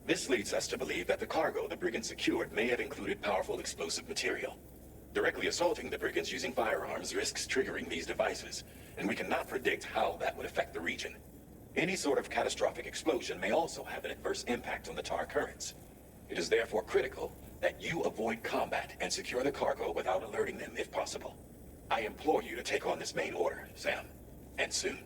This leads us to believe that the cargo the brigands secured may have included powerful explosive material. Directly assaulting the brigands using firearms risks triggering these devices, and we cannot predict how that would affect the region. Any sort of catastrophic explosion may also have an adverse impact on the tar currents. It is therefore critical that you avoid combat and secure the cargo without alerting them if possible. I implore you to take on this main order, Sam, and soon.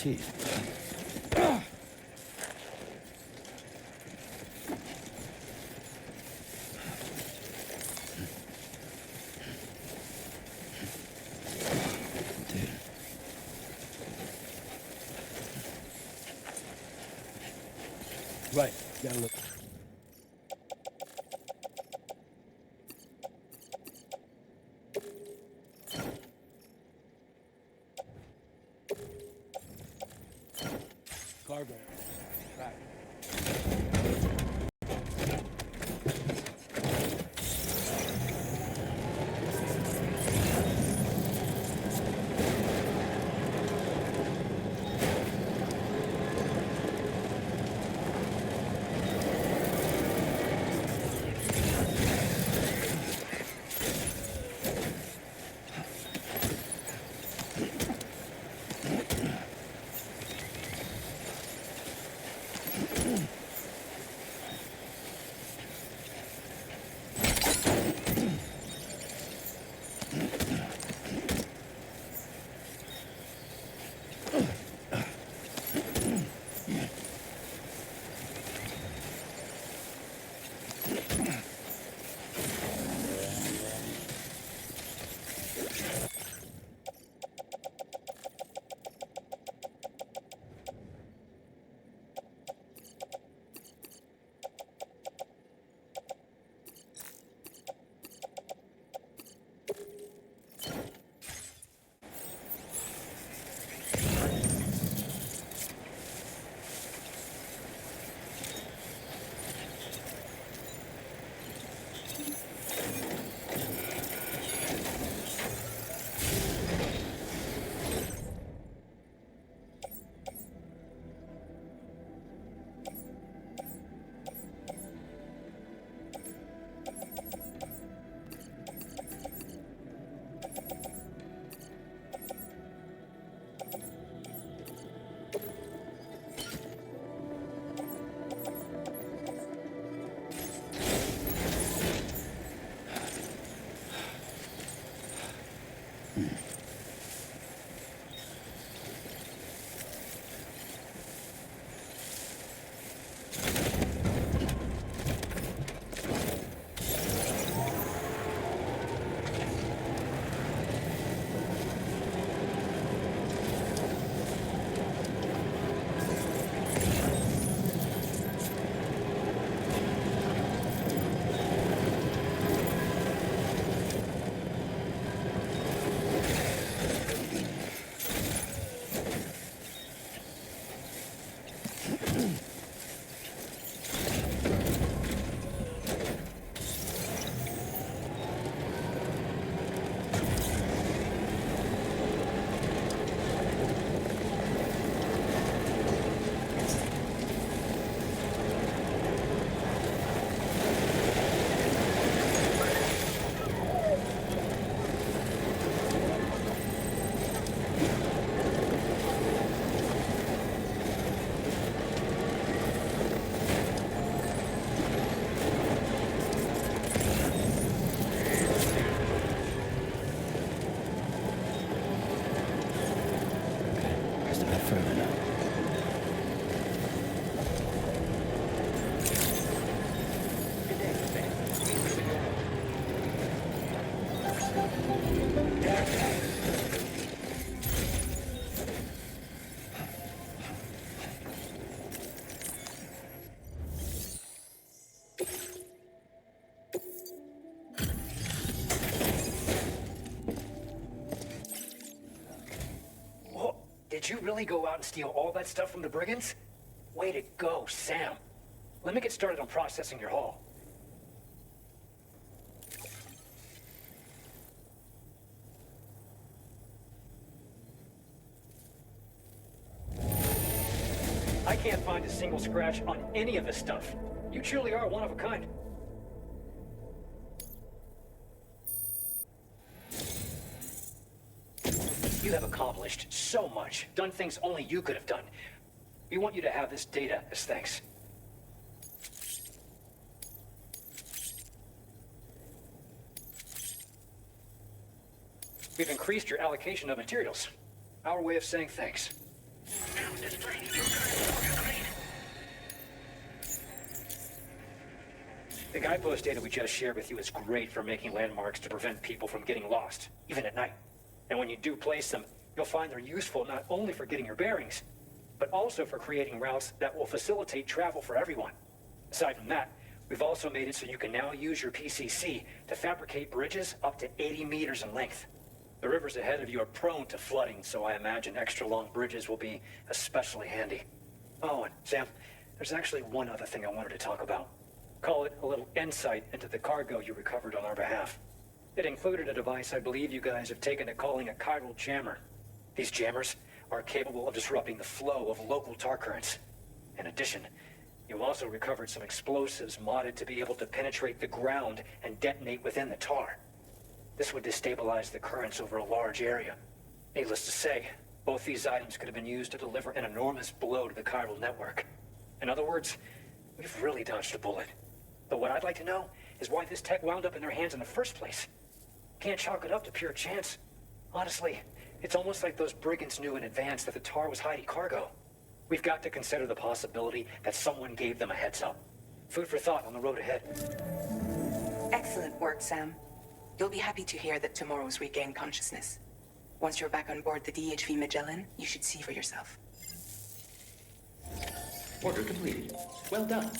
teeth. Right, gotta look. Cargo. Right. Did you really go out and steal all that stuff from the brigands? Way to go, Sam. Let me get started on processing your haul. I can't find a single scratch on any of this stuff. You truly are one of a kind. You have accomplished so much, done things only you could have done. We want you to have this data as thanks. We've increased your allocation of materials. Our way of saying thanks. displaying your current order grade. The guidepost data we just shared with you is great for making landmarks to prevent people from getting lost, even at night. And when you do place them, you'll find they're useful not only for getting your bearings, but also for creating routes that will facilitate travel for everyone. Aside from that, we've also made it so you can now use your PCC to fabricate bridges up to 80 meters in length. The rivers ahead of you are prone to flooding, so I imagine extra long bridges will be especially handy. Oh, and Sam, there's actually one other thing I wanted to talk about. Call it a little insight into the cargo you recovered on our behalf. It included a device I believe you guys have taken to calling a chiral jammer. These jammers are capable of disrupting the flow of local tar currents. In addition, you also recovered some explosives modded to be able to penetrate the ground and detonate within the tar. This would destabilize the currents over a large area. Needless to say, both these items could have been used to deliver an enormous blow to the chiral network. In other words, we've really dodged a bullet. But what I'd like to know is why this tech wound up in their hands in the first place. Can't chalk it up to pure chance. Honestly, it's almost like those brigands knew in advance that the tar was hiding cargo. We've got to consider the possibility that someone gave them a heads up. Food for thought on the road ahead. Excellent work, Sam. You'll be happy to hear that tomorrow's regained consciousness. Once you're back on board the DHV Magellan, you should see for yourself. Order completed. Well done.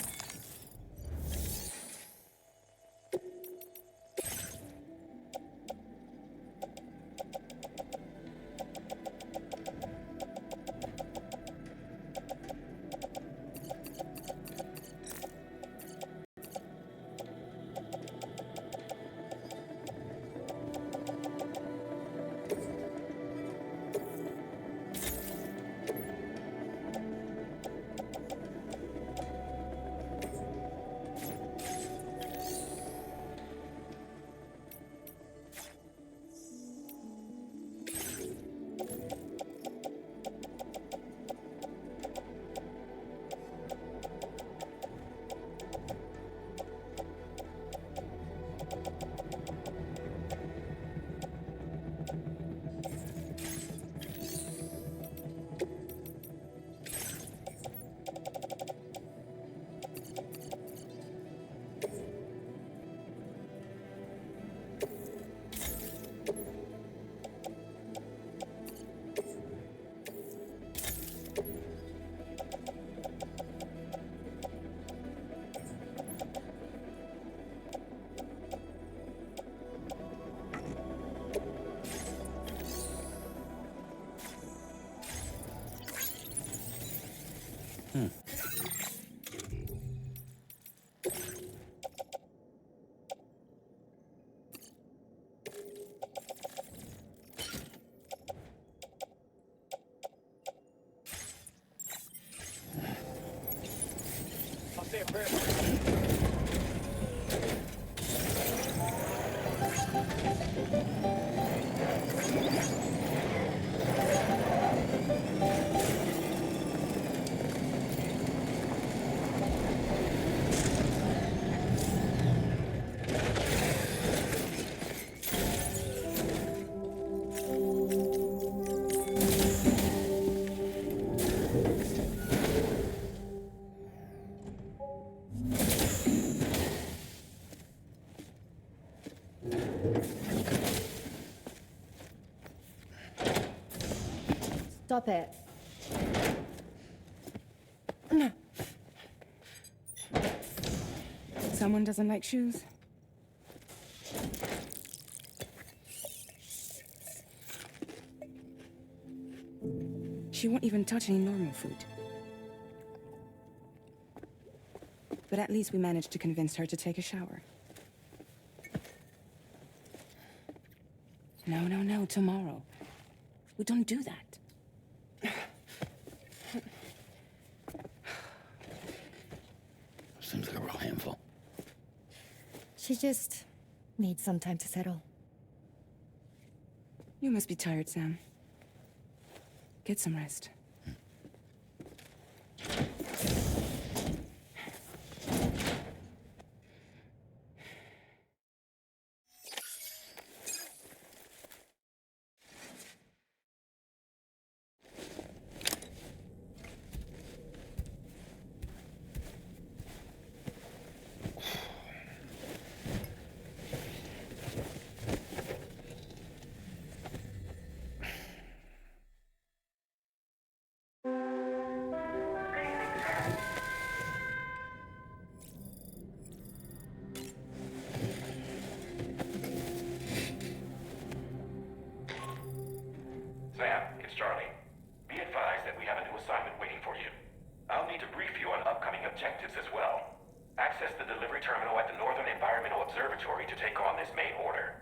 I'll say a prayer. Stop it. Someone doesn't like shoes? She won't even touch any normal food. But at least we managed to convince her to take a shower. No, tomorrow. We don't do that. Seems like a real handful. She just needs some time to settle. You must be tired, Sam. Get some rest. Sam, it's Charlie. Be advised that we have a new assignment waiting for you. I'll need to brief you on upcoming objectives as well. Access the delivery terminal at the Northern Environmental Observatory to take on this main order.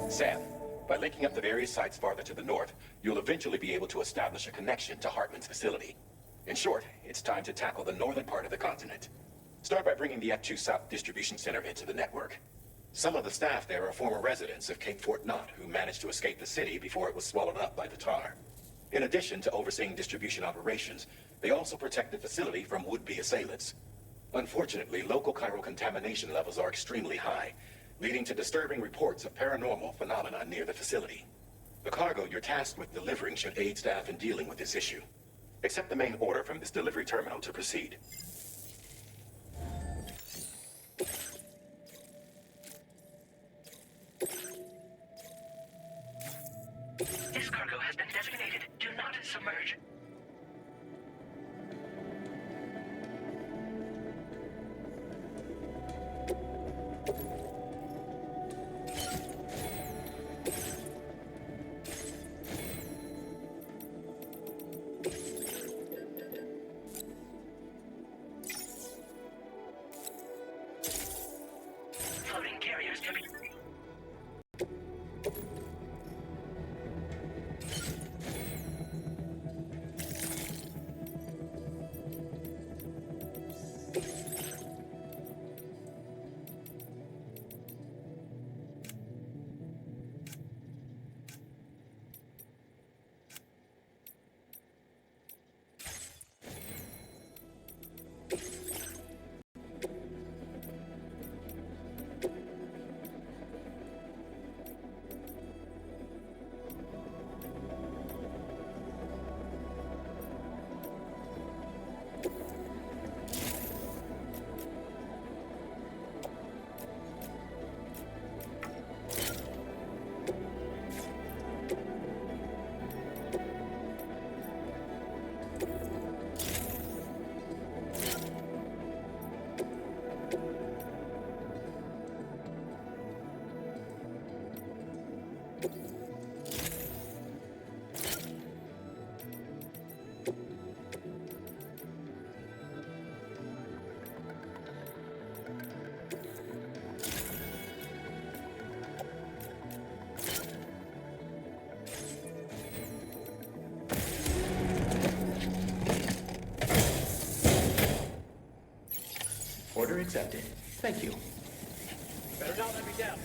Sam, by linking up the various sites farther to the north, you'll eventually be able to establish a connection to Hartman's facility. In short, it's time to tackle the northern part of the continent. Start by bringing the F2 South Distribution Center into the network. Some of the staff there are former residents of Cape Fort Knott who managed to escape the city before it was swallowed up by the tar. In addition to overseeing distribution operations, they also protect the facility from would-be assailants. Unfortunately, local chiral contamination levels are extremely high, leading to disturbing reports of paranormal phenomena near the facility. The cargo you're tasked with delivering should aid staff in dealing with this issue. Accept the main order from this delivery terminal to proceed. This cargo has been designated Do Not Submerge. Floating carriers to be... accepted. Thank you. Better not let me down.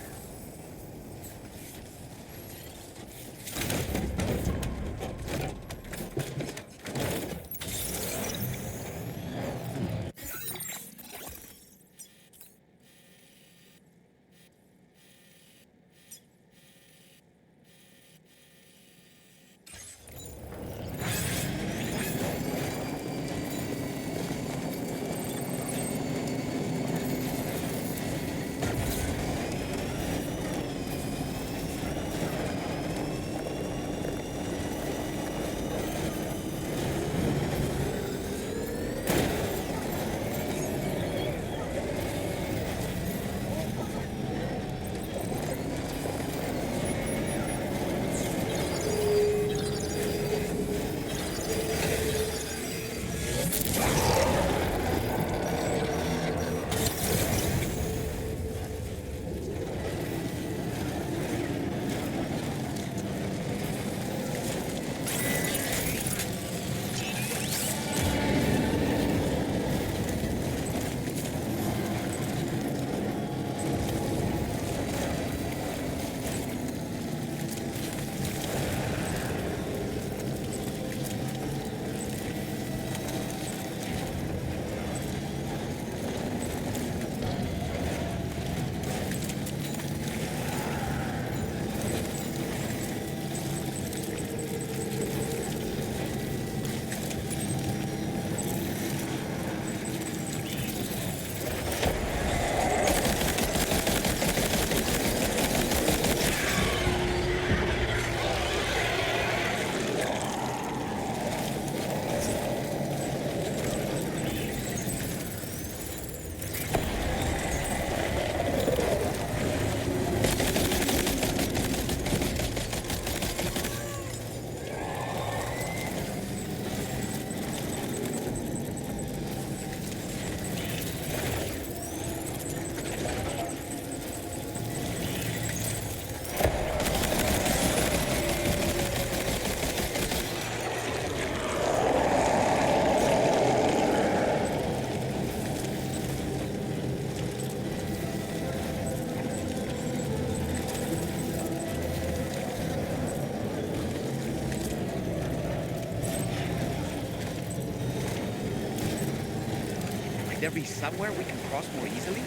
There be somewhere we can cross more easily?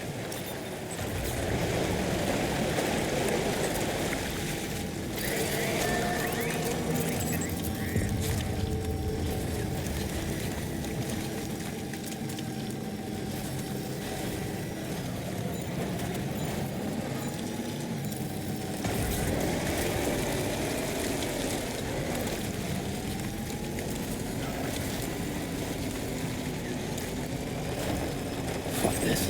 Fuck this.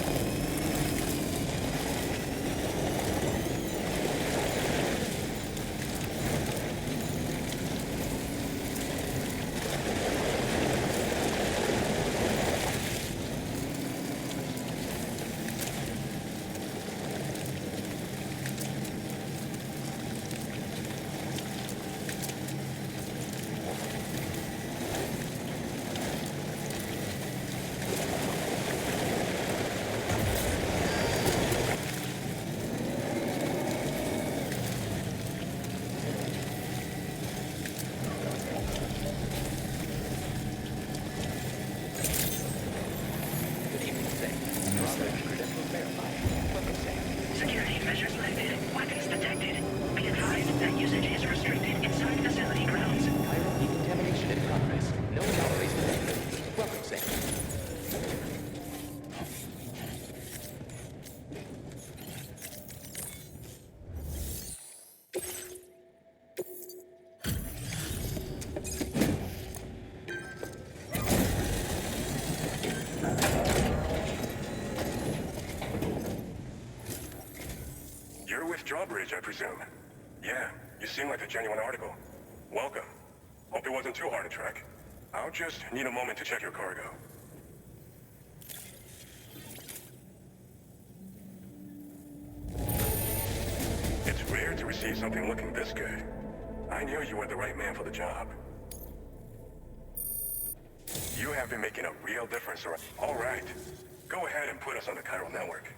Security measures lifted. Weapons detected. Be advised that usage is restricted inside facility grounds. Viral decontamination in progress. No calories detected. Welcome, Sam. You're with Drawbridge, I presume. Yeah, you seem like a genuine article. Welcome. Hope it wasn't too hard to track. I'll just need a moment to check your cargo. It's rare to receive something looking this good. I knew you were the right man for the job. You have been making a real difference, all right. Go ahead and put us on the chiral network.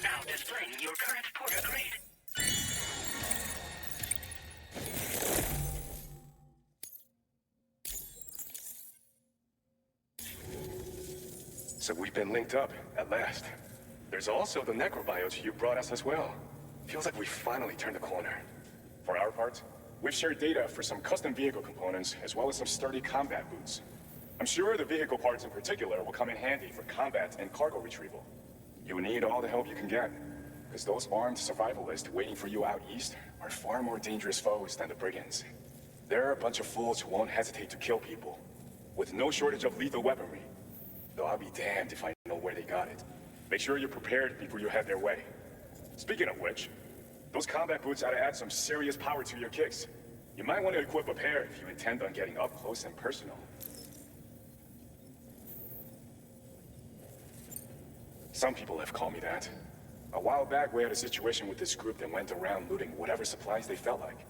Now displaying your current porter grade. So we've been linked up, at last. There's also the necrobiotes you brought us as well. Feels like we finally turned the corner. For our part, we've shared data for some custom vehicle components, as well as some sturdy combat boots. I'm sure the vehicle parts in particular will come in handy for combat and cargo retrieval. You need all the help you can get, because those armed survivalists waiting for you out east are far more dangerous foes than the brigands. They're a bunch of fools who won't hesitate to kill people, with no shortage of lethal weaponry. Though I'll be damned if I know where they got it. Make sure you're prepared before you head their way. Speaking of which, those combat boots ought to add some serious power to your kicks. You might want to equip a pair if you intend on getting up close and personal. Some people have called me that. A while back, we had a situation with this group that went around looting whatever supplies they felt like.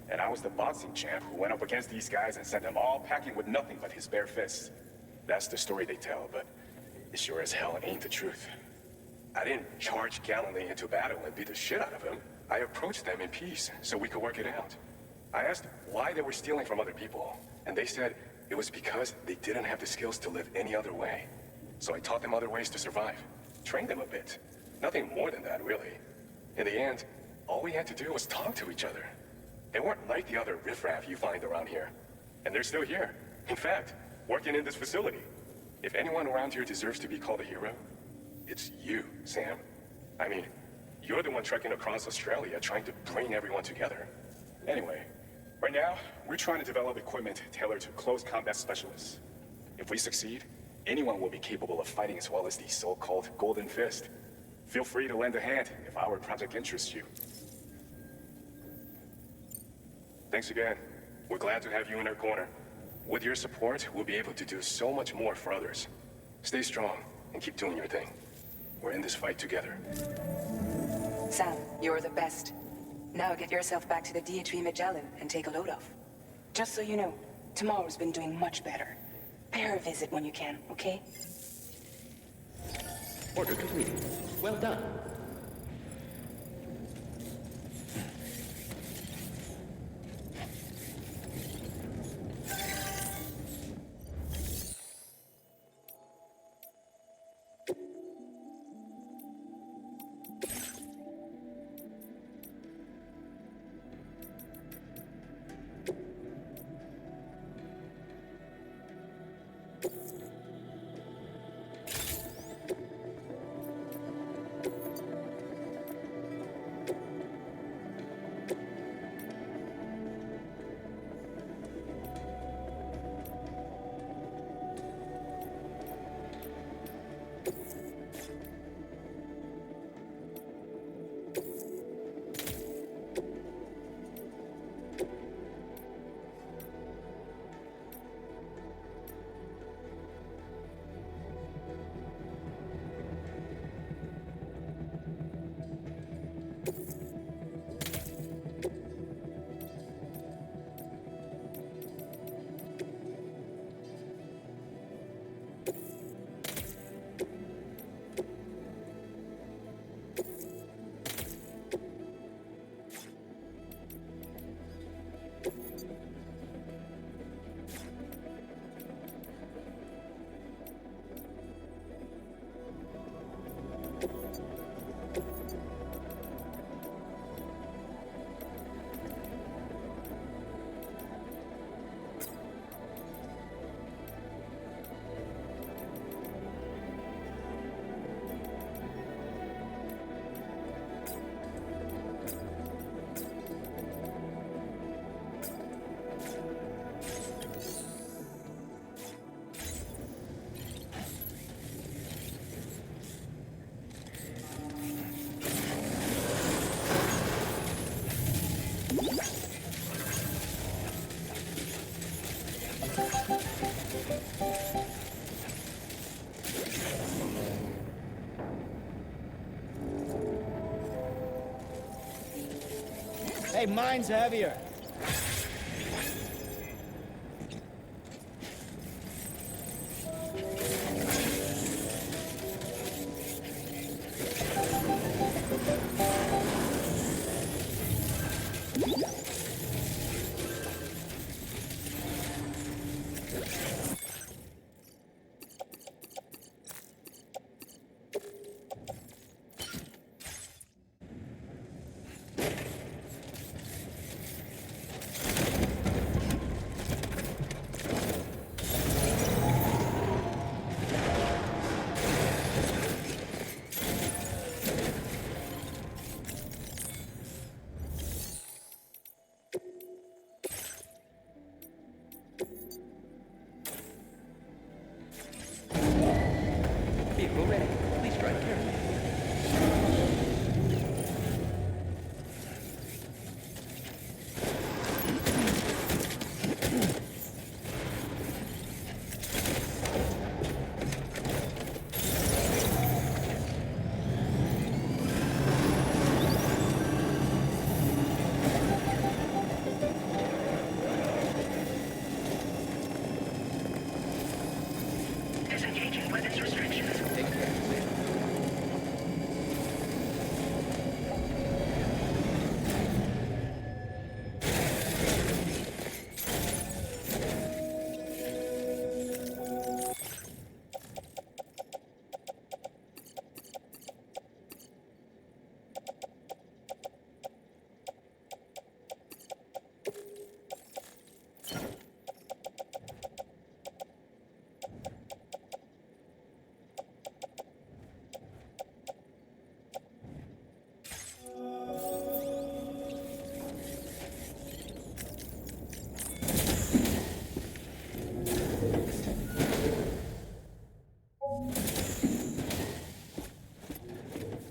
And I was the boxing champ who went up against these guys and sent them all packing with nothing but his bare fists. That's the story they tell, but it sure as hell ain't the truth. I didn't charge gallantly into battle and beat the shit out of them. I approached them in peace so we could work it out. I asked why they were stealing from other people, and they said it was because they didn't have the skills to live any other way. So I taught them other ways to survive. Trained them a bit. Nothing more than that, really. In the end, all we had to do was talk to each other. They weren't like the other riffraff you find around here. And they're still here. In fact, working in this facility. If anyone around here deserves to be called a hero, it's you, Sam. I mean, you're the one trekking across Australia trying to bring everyone together. Anyway, right now, we're trying to develop equipment tailored to close combat specialists. If we succeed, anyone will be capable of fighting as well as the so-called Golden Fist. Feel free to lend a hand if our project interests you. Thanks again. We're glad to have you in our corner. With your support, we'll be able to do so much more for others. Stay strong and keep doing your thing. We're in this fight together. Sam, you're the best. Now get yourself back to the DHV Magellan and take a load off. Just so you know, tomorrow's been doing much better. Pay her a visit when you can, okay? Order completed. Well done. Hey, mine's heavier. Vehicle ready. Please drive carefully. Disengaging weapons restrictions.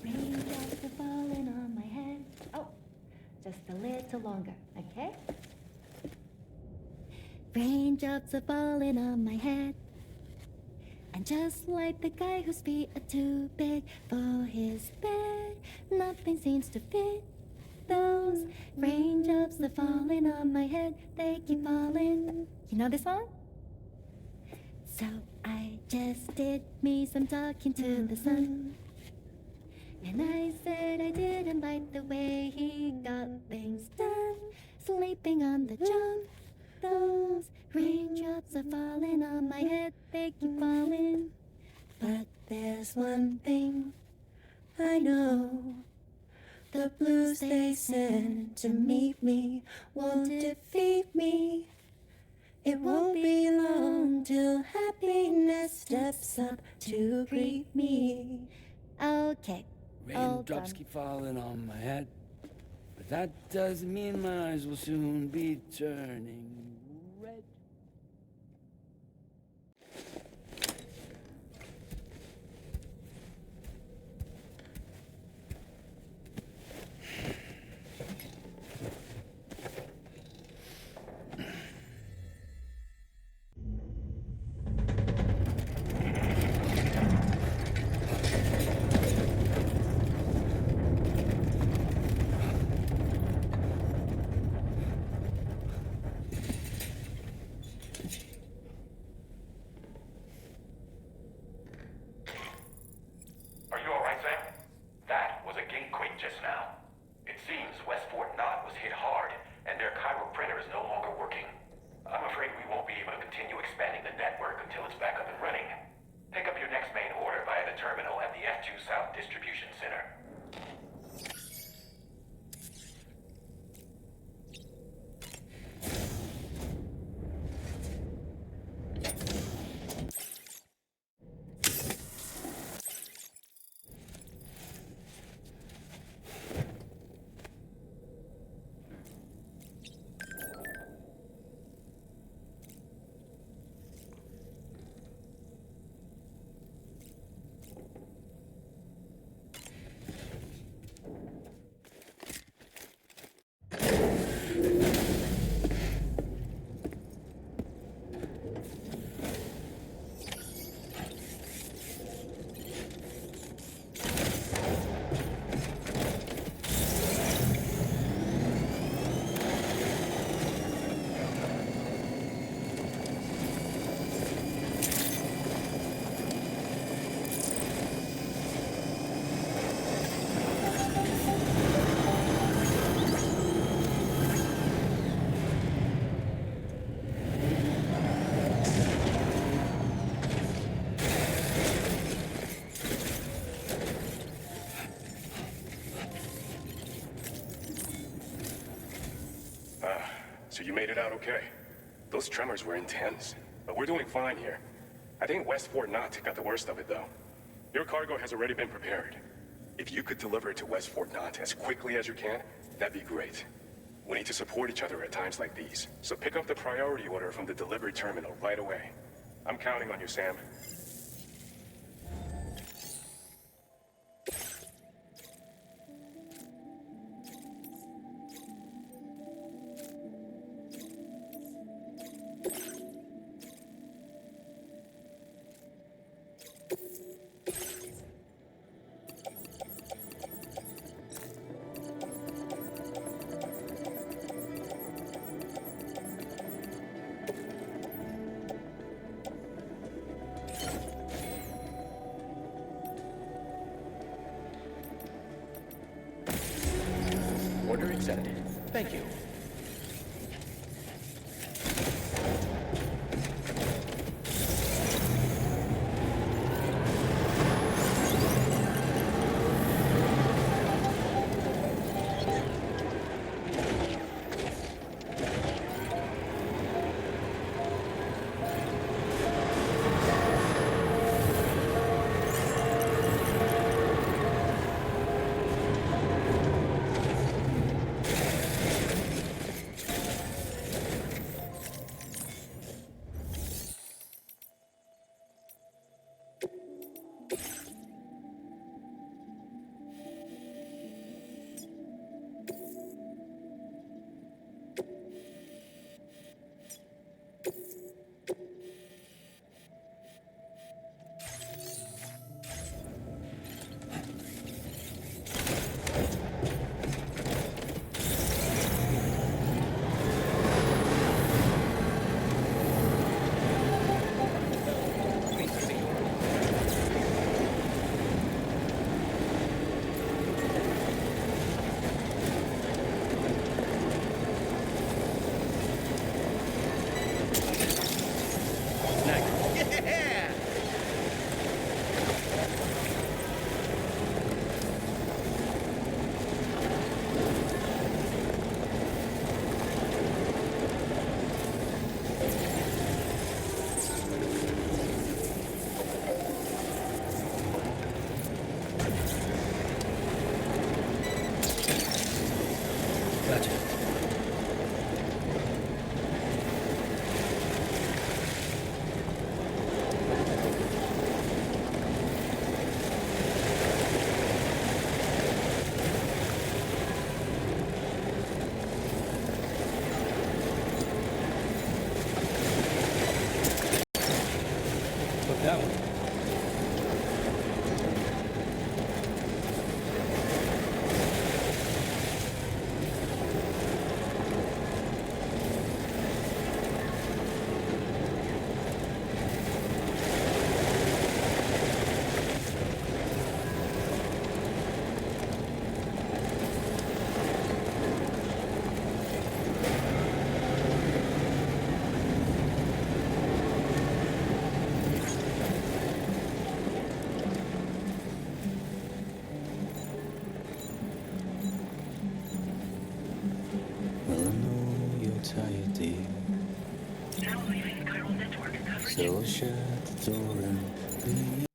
Raindrops are falling on my head. Oh, just a little longer, okay? Raindrops are falling on my head. And just like the guy whose feet are too big for his bed, nothing seems to fit. Those raindrops are falling on my head, they keep falling. You know this song? So I just did me some talking to the sun. And I said I didn't like the way he got things done. Sleeping on the job. Those raindrops are falling on my head, they keep falling. But there's one thing I know. The blues they send to meet me won't defeat me. It won't be long till happiness steps up to greet me. Okay. Raindrops keep falling on my head, but that doesn't mean my eyes will soon be turning red. So you made it out okay. Those tremors were intense, but we're doing fine here. I think West Fort Knott got the worst of it, though. Your cargo has already been prepared. If you could deliver it to West Fort Knott as quickly as you can, that'd be great. We need to support each other at times like these, so pick up the priority order from the delivery terminal right away. I'm counting on you, Sam. Order accepted. Thank you. Now leaving chiral network coverage. So shut the door and leave.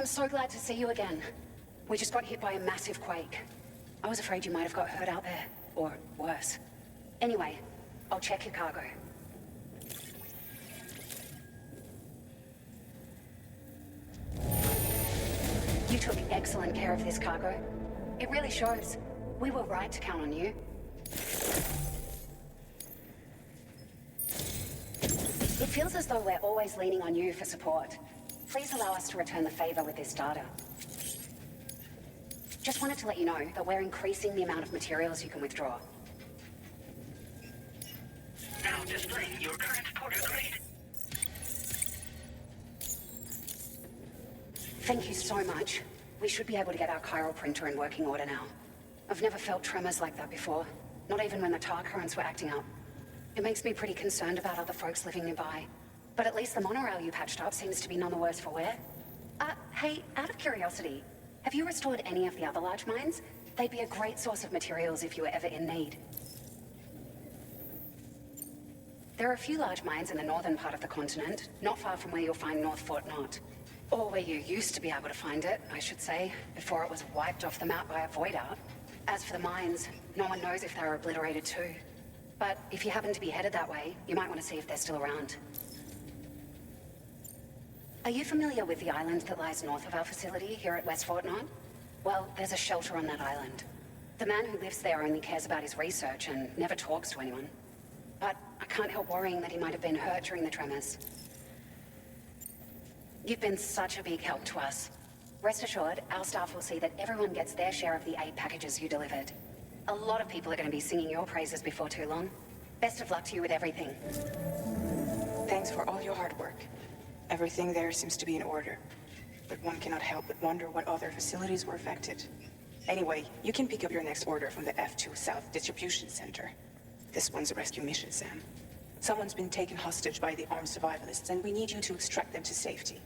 So glad to see you again. We just got hit by a massive quake. I was afraid you might have got hurt out there, or worse. Anyway, I'll check your cargo. You took excellent care of this cargo. It really shows. We were right to count on you. It feels as though we're always leaning on you for support. Please allow us to return the favor with this data. Just wanted to let you know that we're increasing the amount of materials you can withdraw. Now displaying your current porter grade. Thank you so much. We should be able to get our chiral printer in working order now. I've never felt tremors like that before, not even when the tar currents were acting up. It makes me pretty concerned about other folks living nearby. But at least the monorail you patched up seems to be none the worse for wear. Hey, out of curiosity, have you restored any of the other large mines? They'd be a great source of materials if you were ever in need. There are a few large mines in the northern part of the continent, not far from where you'll find North Fort Knot. Or where you used to be able to find it, I should say, before it was wiped off the map by a void out. As for the mines, no one knows if they were obliterated too. But if you happen to be headed that way, you might want to see if they're still around. Are you familiar with the island that lies north of our facility here at West Fort Knot? Well, there's a shelter on that island. The man who lives there only cares about his research and never talks to anyone. But I can't help worrying that he might have been hurt during the tremors. You've been such a big help to us. Rest assured, our staff will see that everyone gets their share of the aid packages you delivered. A lot of people are going to be singing your praises before too long. Best of luck to you with everything. Thanks for all your hard work. Everything there seems to be in order. But one cannot help but wonder what other facilities were affected. Anyway, you can pick up your next order from the F2 South Distribution Center. This one's a rescue mission, Sam. Someone's been taken hostage by the armed survivalists, and we need you to extract them to safety.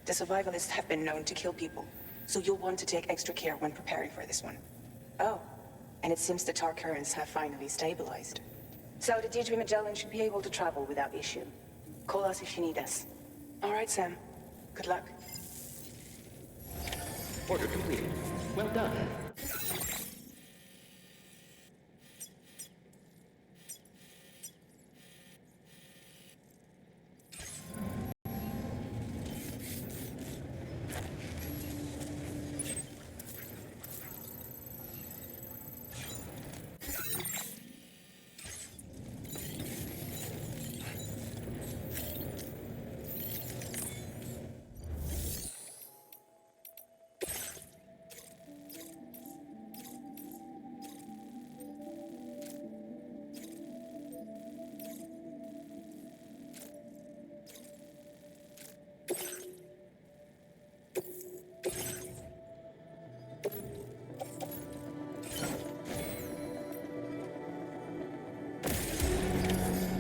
The survivalists have been known to kill people, so you'll want to take extra care when preparing for this one. Oh, and it seems the tar currents have finally stabilized. So the DHV Magellan should be able to travel without issue. Call us if you need us. All right, Sam. Good luck. Order completed. Well done.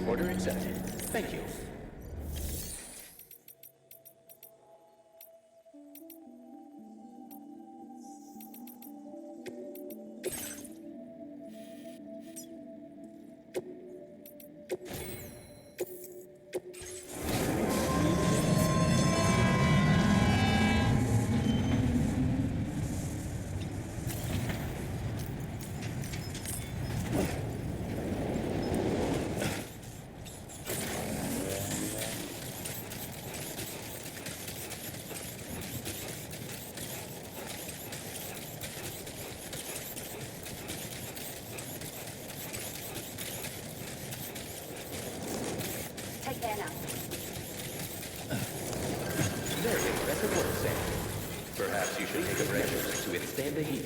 Order accepted. Thank you. Take care now. Very impressive work, Sam. Perhaps you should take a break to withstand the heat.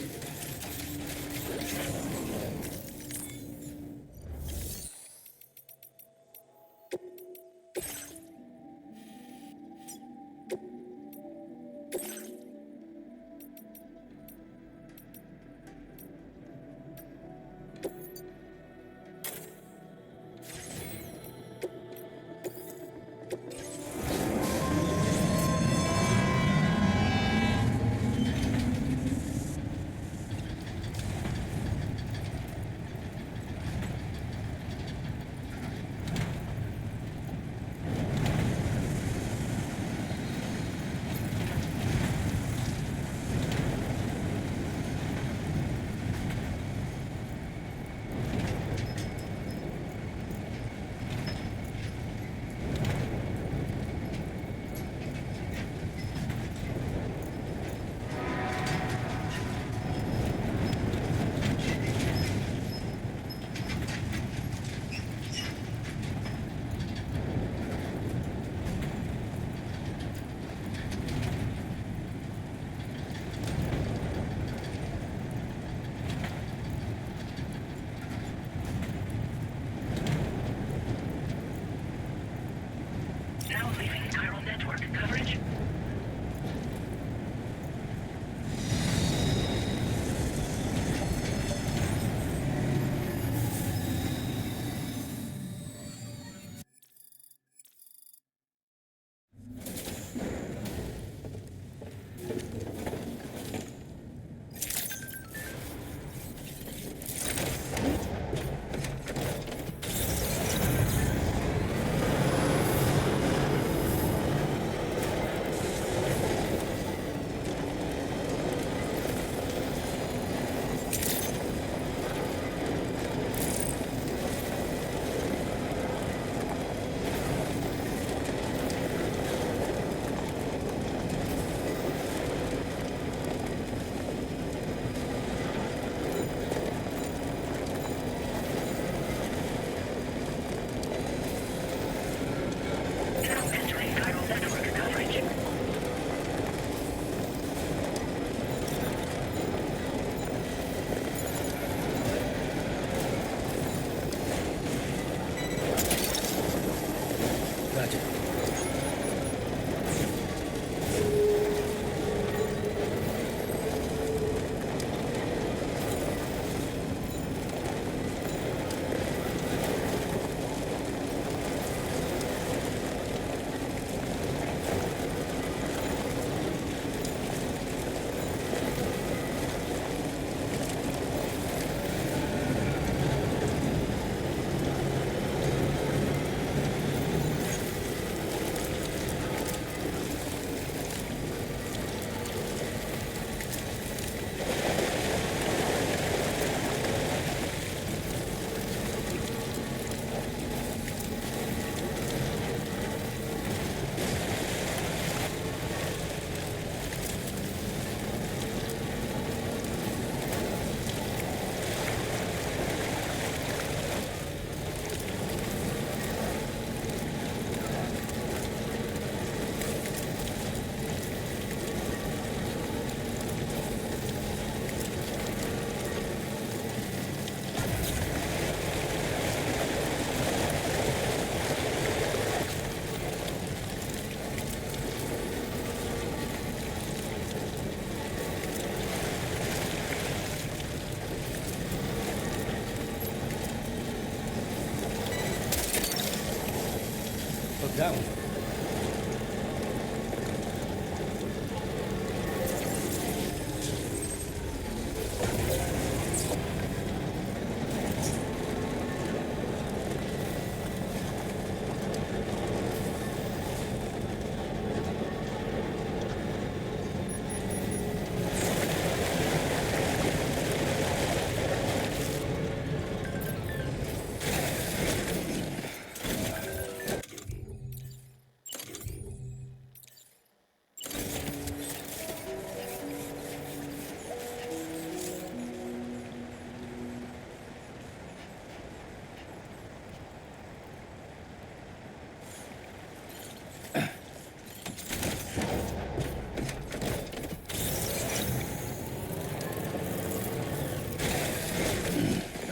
That one.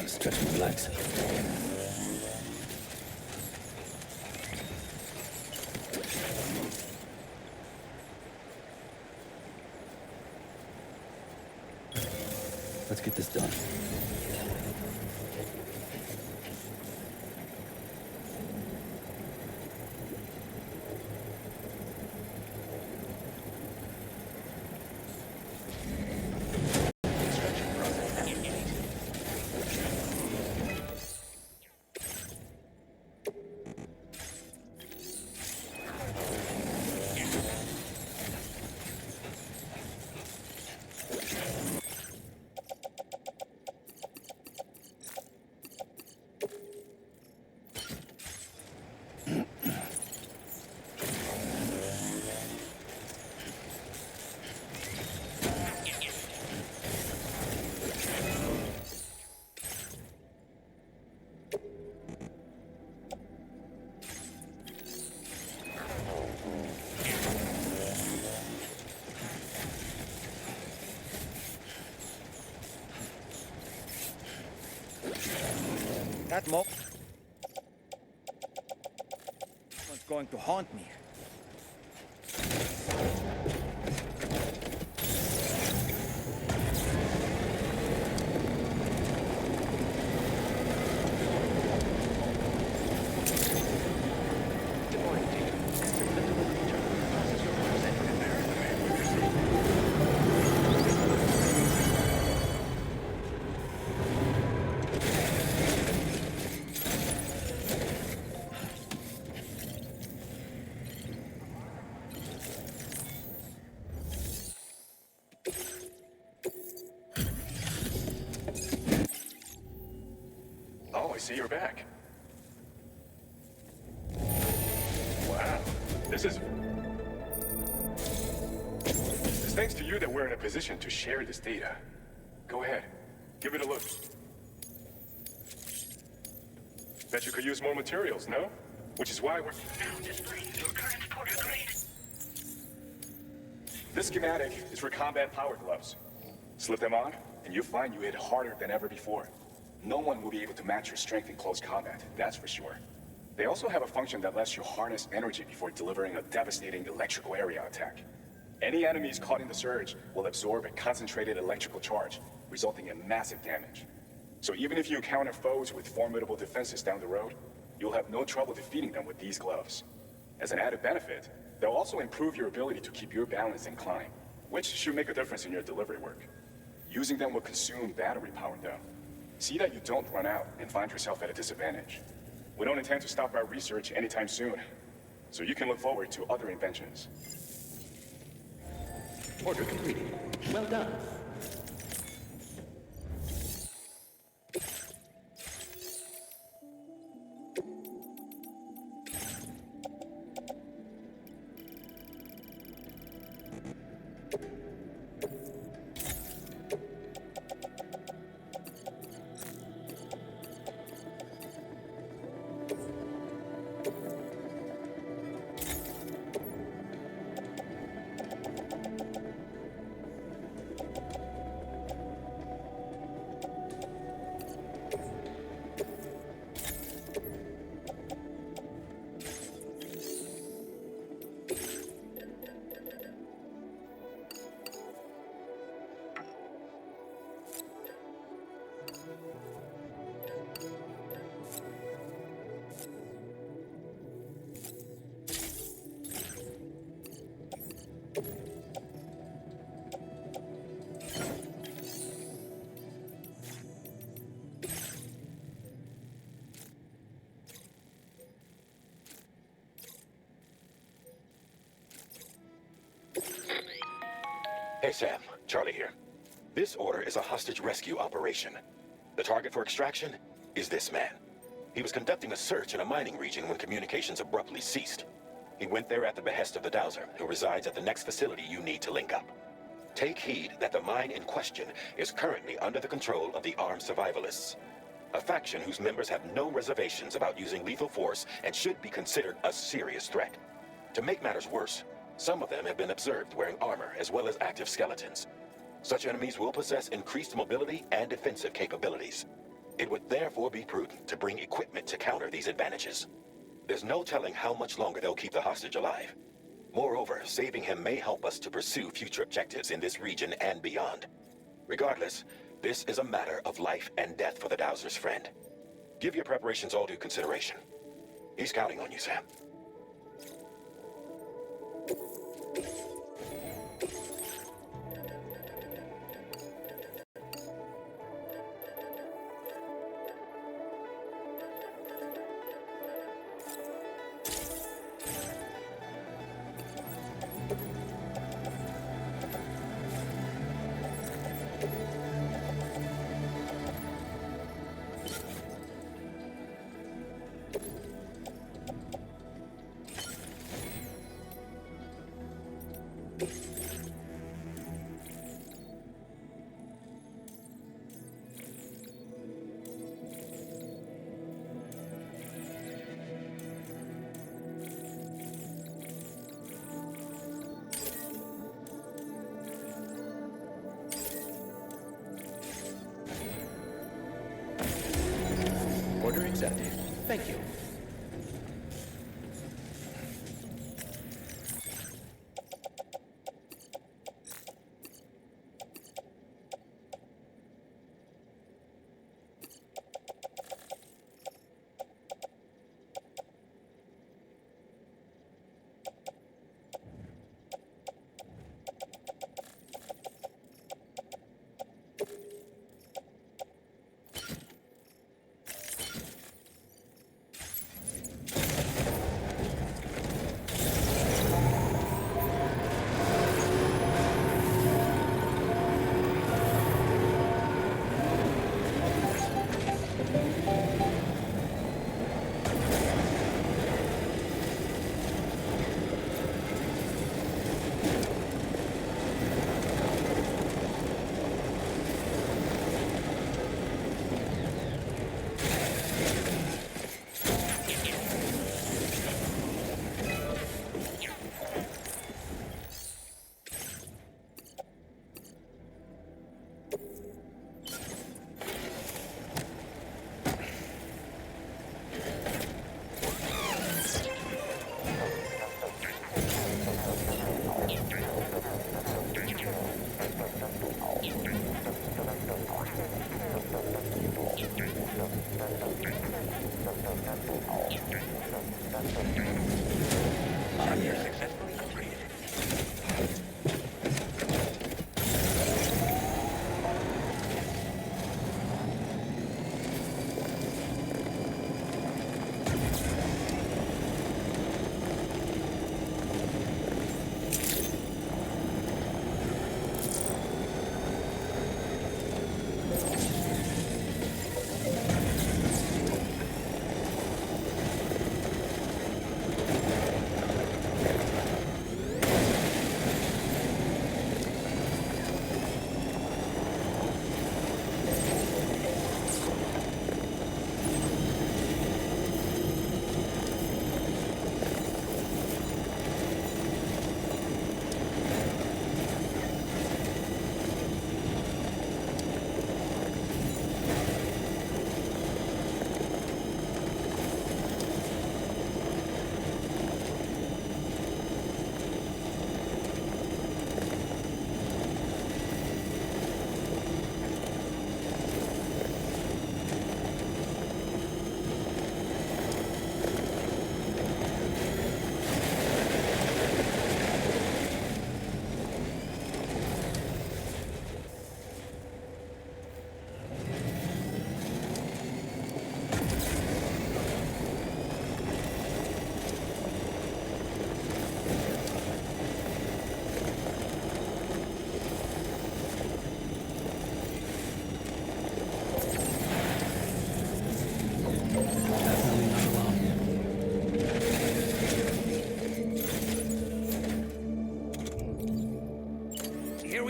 Stretch my legs. Let's get this done. That mob was going to haunt me. I see you're back. Wow, this is... It's thanks to you that we're in a position to share this data. Go ahead, give it a look. Bet you could use more materials, no? Which is why we're... Now displaying your current porter grade. This schematic is for combat power gloves. Slip them on, and you'll find you hit harder than ever before. No one will be able to match your strength in close combat, that's for sure. They also have a function that lets you harness energy before delivering a devastating electrical area attack. Any enemies caught in the surge will absorb a concentrated electrical charge, resulting in massive damage. So even if you encounter foes with formidable defenses down the road, you'll have no trouble defeating them with these gloves. As an added benefit, they'll also improve your ability to keep your balance and climb, which should make a difference in your delivery work. Using them will consume battery power though. See that you don't run out and find yourself at a disadvantage. We don't intend to stop our research anytime soon, so you can look forward to other inventions. Order completed. Well done. Hey Sam, Charlie here. This order is a hostage rescue operation. The target for extraction is this man. He was conducting a search in a mining region when communications abruptly ceased. He went there at the behest of the Dowser, who resides at the next facility you need to link up. Take heed that the mine in question is currently under the control of the armed survivalists, a faction whose members have no reservations about using lethal force and should be considered a serious threat. To make matters worse, some of them have been observed wearing armor as well as active skeletons. Such enemies will possess increased mobility and defensive capabilities. It would therefore be prudent to bring equipment to counter these advantages. There's no telling how much longer they'll keep the hostage alive. Moreover, saving him may help us to pursue future objectives in this region and beyond. Regardless, this is a matter of life and death for the Dowser's friend. Give your preparations all due consideration. He's counting on you, Sam. Order accepted. Thank you.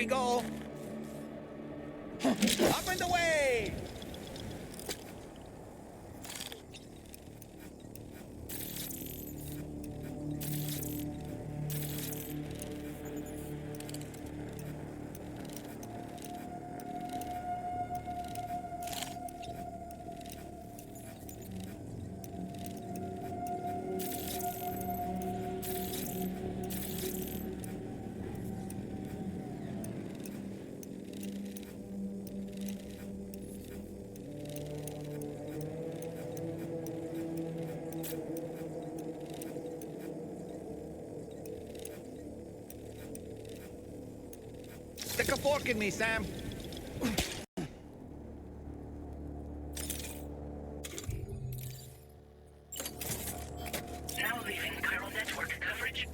we go. Up and away! Stick a fork in me, Sam. Now leaving chiral network coverage.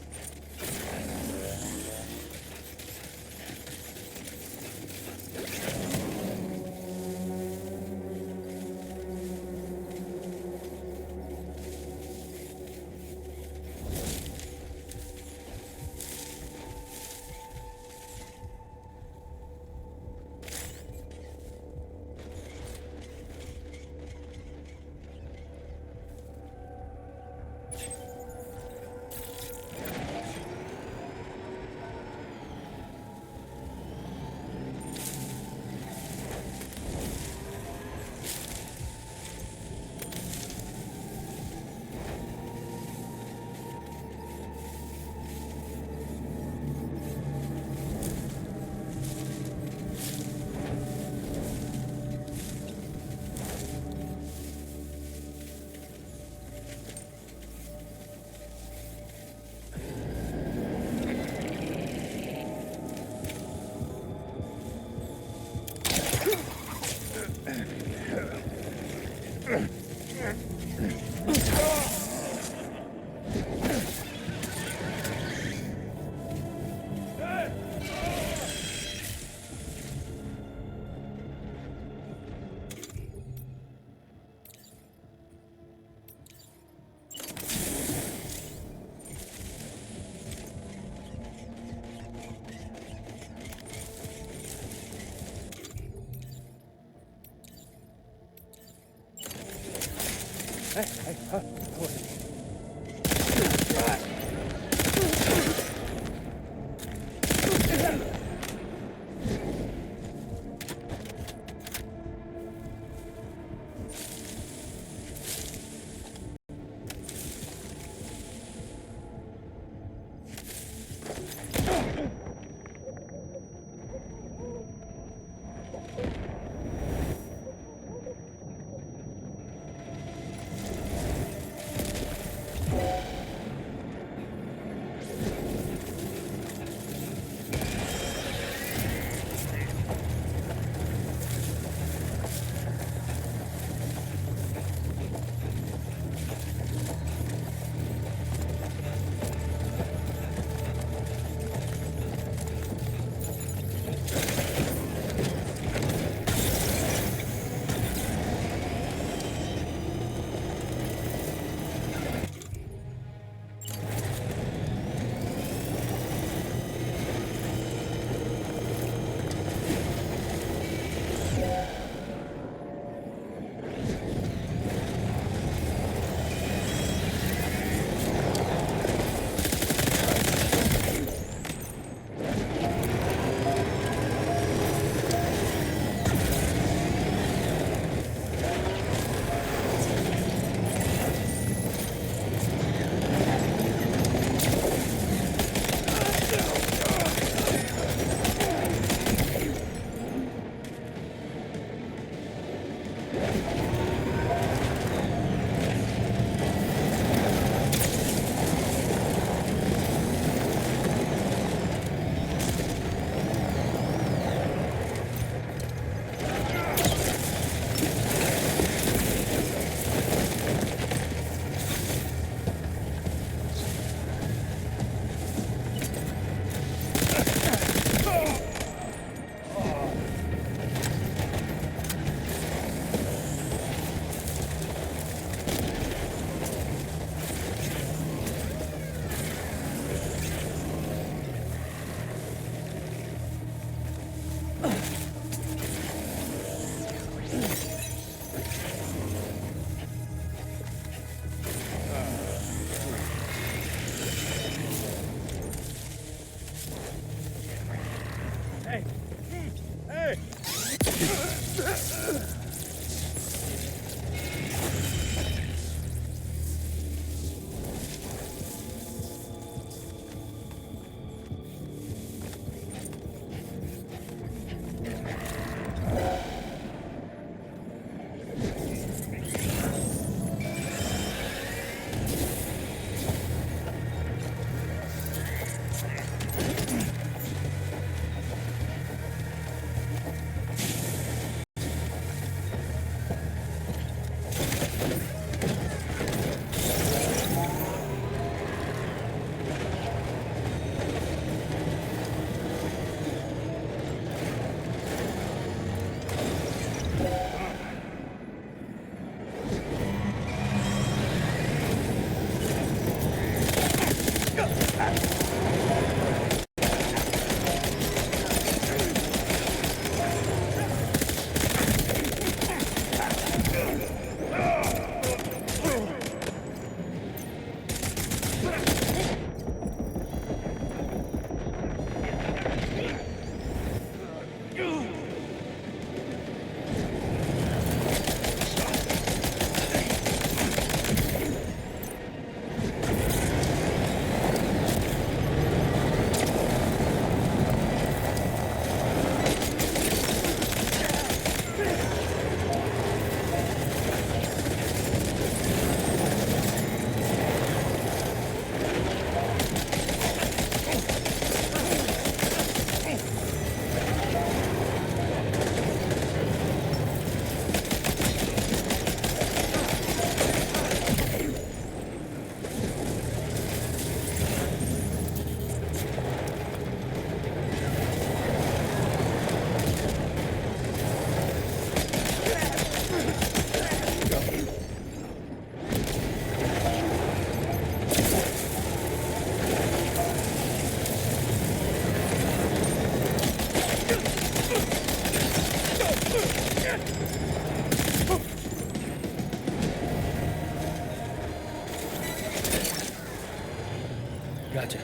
Gotcha.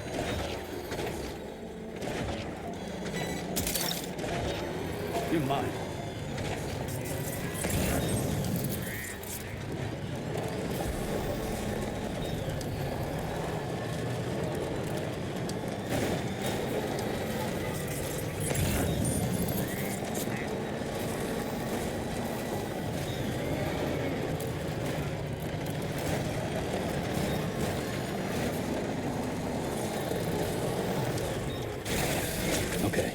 You're mine. Okay.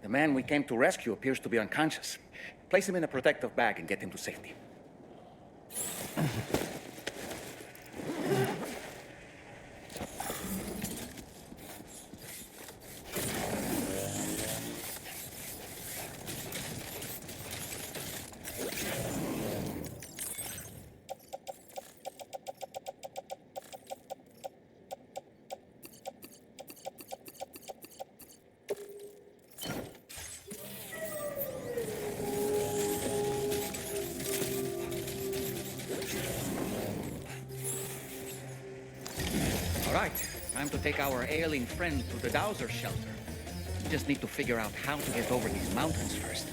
The man we came to rescue appears to be unconscious. Place him in a protective bag and get him to safety. All right, time to take our ailing friend to the Dowser shelter. We just need to figure out how to get over these mountains first.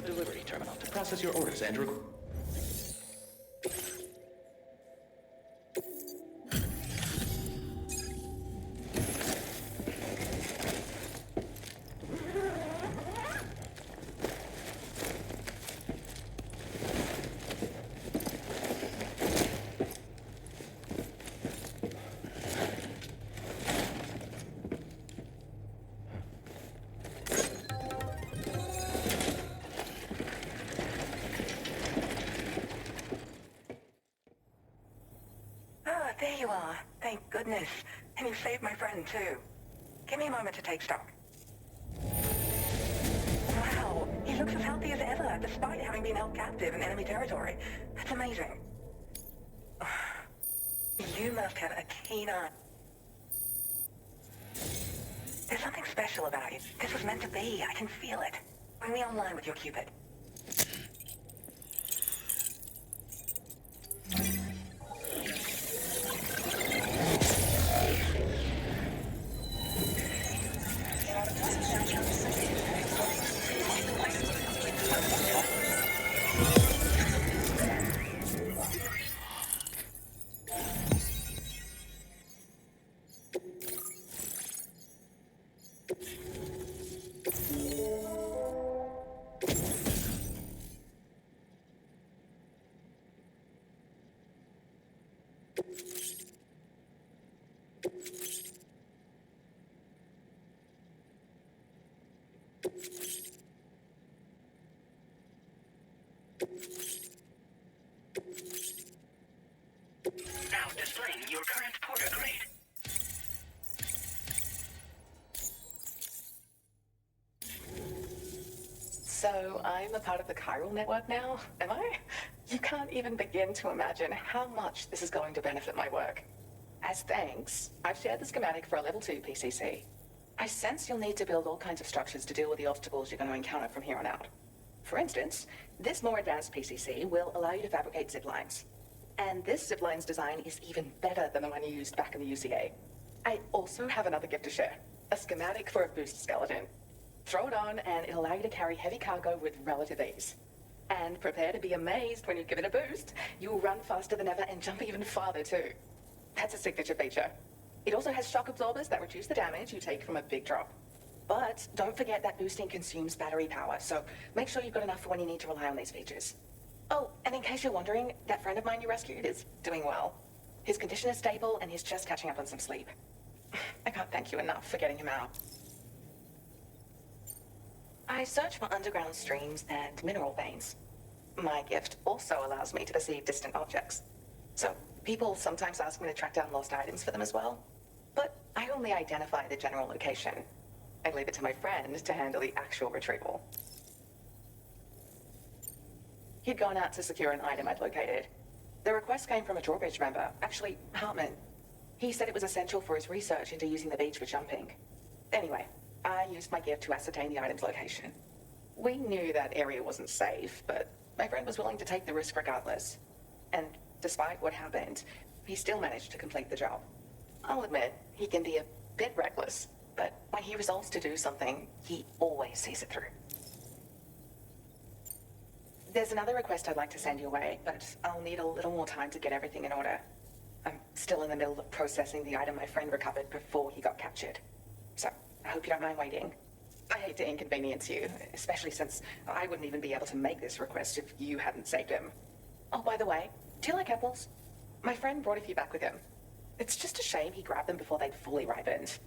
the delivery terminal to process your orders and Ah, there you are. Thank goodness. And you saved my friend, too. Give me a moment to take stock. Wow, he looks as healthy as ever, despite having been held captive in enemy territory. That's amazing. You must have a keen eye. There's something special about you. This was meant to be. I can feel it. Bring me online with your Cupid. Now displaying your current porter grade. So I'm a part of the chiral network now, am I? You can't even begin to imagine how much this is going to benefit my work. As thanks, I've shared the schematic for a level 2 PCC. I sense you'll need to build all kinds of structures to deal with the obstacles you're going to encounter from here on out. For instance, this more advanced PCC will allow you to fabricate zip lines. And this zip line's design is even better than the one you used back in the UCA. I also have another gift to share, a schematic for a boost skeleton. Throw it on and it'll allow you to carry heavy cargo with relative ease. And prepare to be amazed when you give it a boost. You'll run faster than ever and jump even farther too. That's a signature feature. It also has shock absorbers that reduce the damage you take from a big drop. But don't forget that boosting consumes battery power, so make sure you've got enough for when you need to rely on these features. Oh, and in case you're wondering, that friend of mine you rescued is doing well. His condition is stable and he's just catching up on some sleep. I can't thank you enough for getting him out. I search for underground streams and mineral veins. My gift also allows me to perceive distant objects. So people sometimes ask me to track down lost items for them as well. But I only identify the general location. I leave it to my friend to handle the actual retrieval. He'd gone out to secure an item I'd located. The request came from a drawbridge member, actually Hartman. He said it was essential for his research into using the beach for jumping. Anyway, I used my gift to ascertain the item's location. We knew that area wasn't safe, but my friend was willing to take the risk regardless. And despite what happened, he still managed to complete the job. I'll admit, he can be a bit reckless, but when he resolves to do something, he always sees it through. There's another request I'd like to send your way, but I'll need a little more time to get everything in order. I'm still in the middle of processing the item my friend recovered before he got captured. So, I hope you don't mind waiting. I hate to inconvenience you, especially since I wouldn't even be able to make this request if you hadn't saved him. Oh, by the way, do you like apples? My friend brought a few back with him. It's just a shame he grabbed them before they'd fully ripened.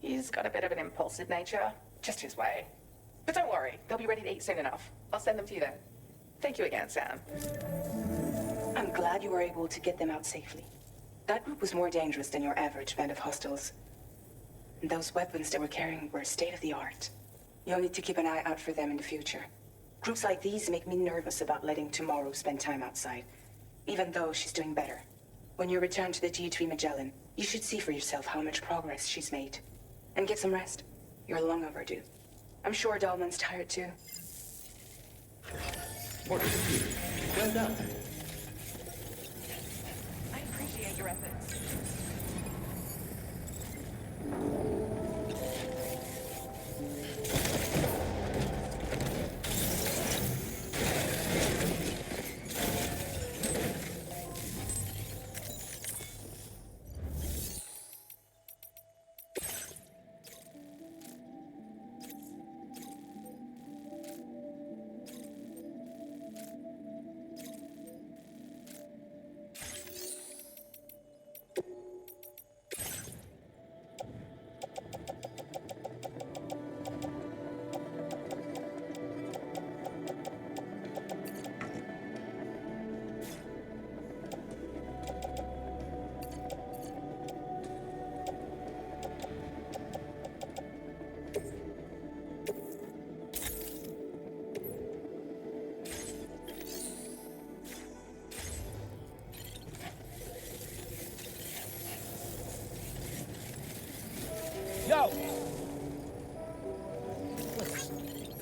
He's got a bit of an impulsive nature, just his way. But don't worry, they'll be ready to eat soon enough. I'll send them to you then. Thank you again, Sam. I'm glad you were able to get them out safely. That group was more dangerous than your average band of hostiles. And those weapons they were carrying were state-of-the-art. You'll need to keep an eye out for them in the future. Groups like these make me nervous about letting Tomorrow spend time outside, even though she's doing better. When you return to the G3 Magellan, you should see for yourself how much progress she's made. And get some rest. You're long overdue. I'm sure Dahlman's tired too. Order completed. Well done. I appreciate your efforts.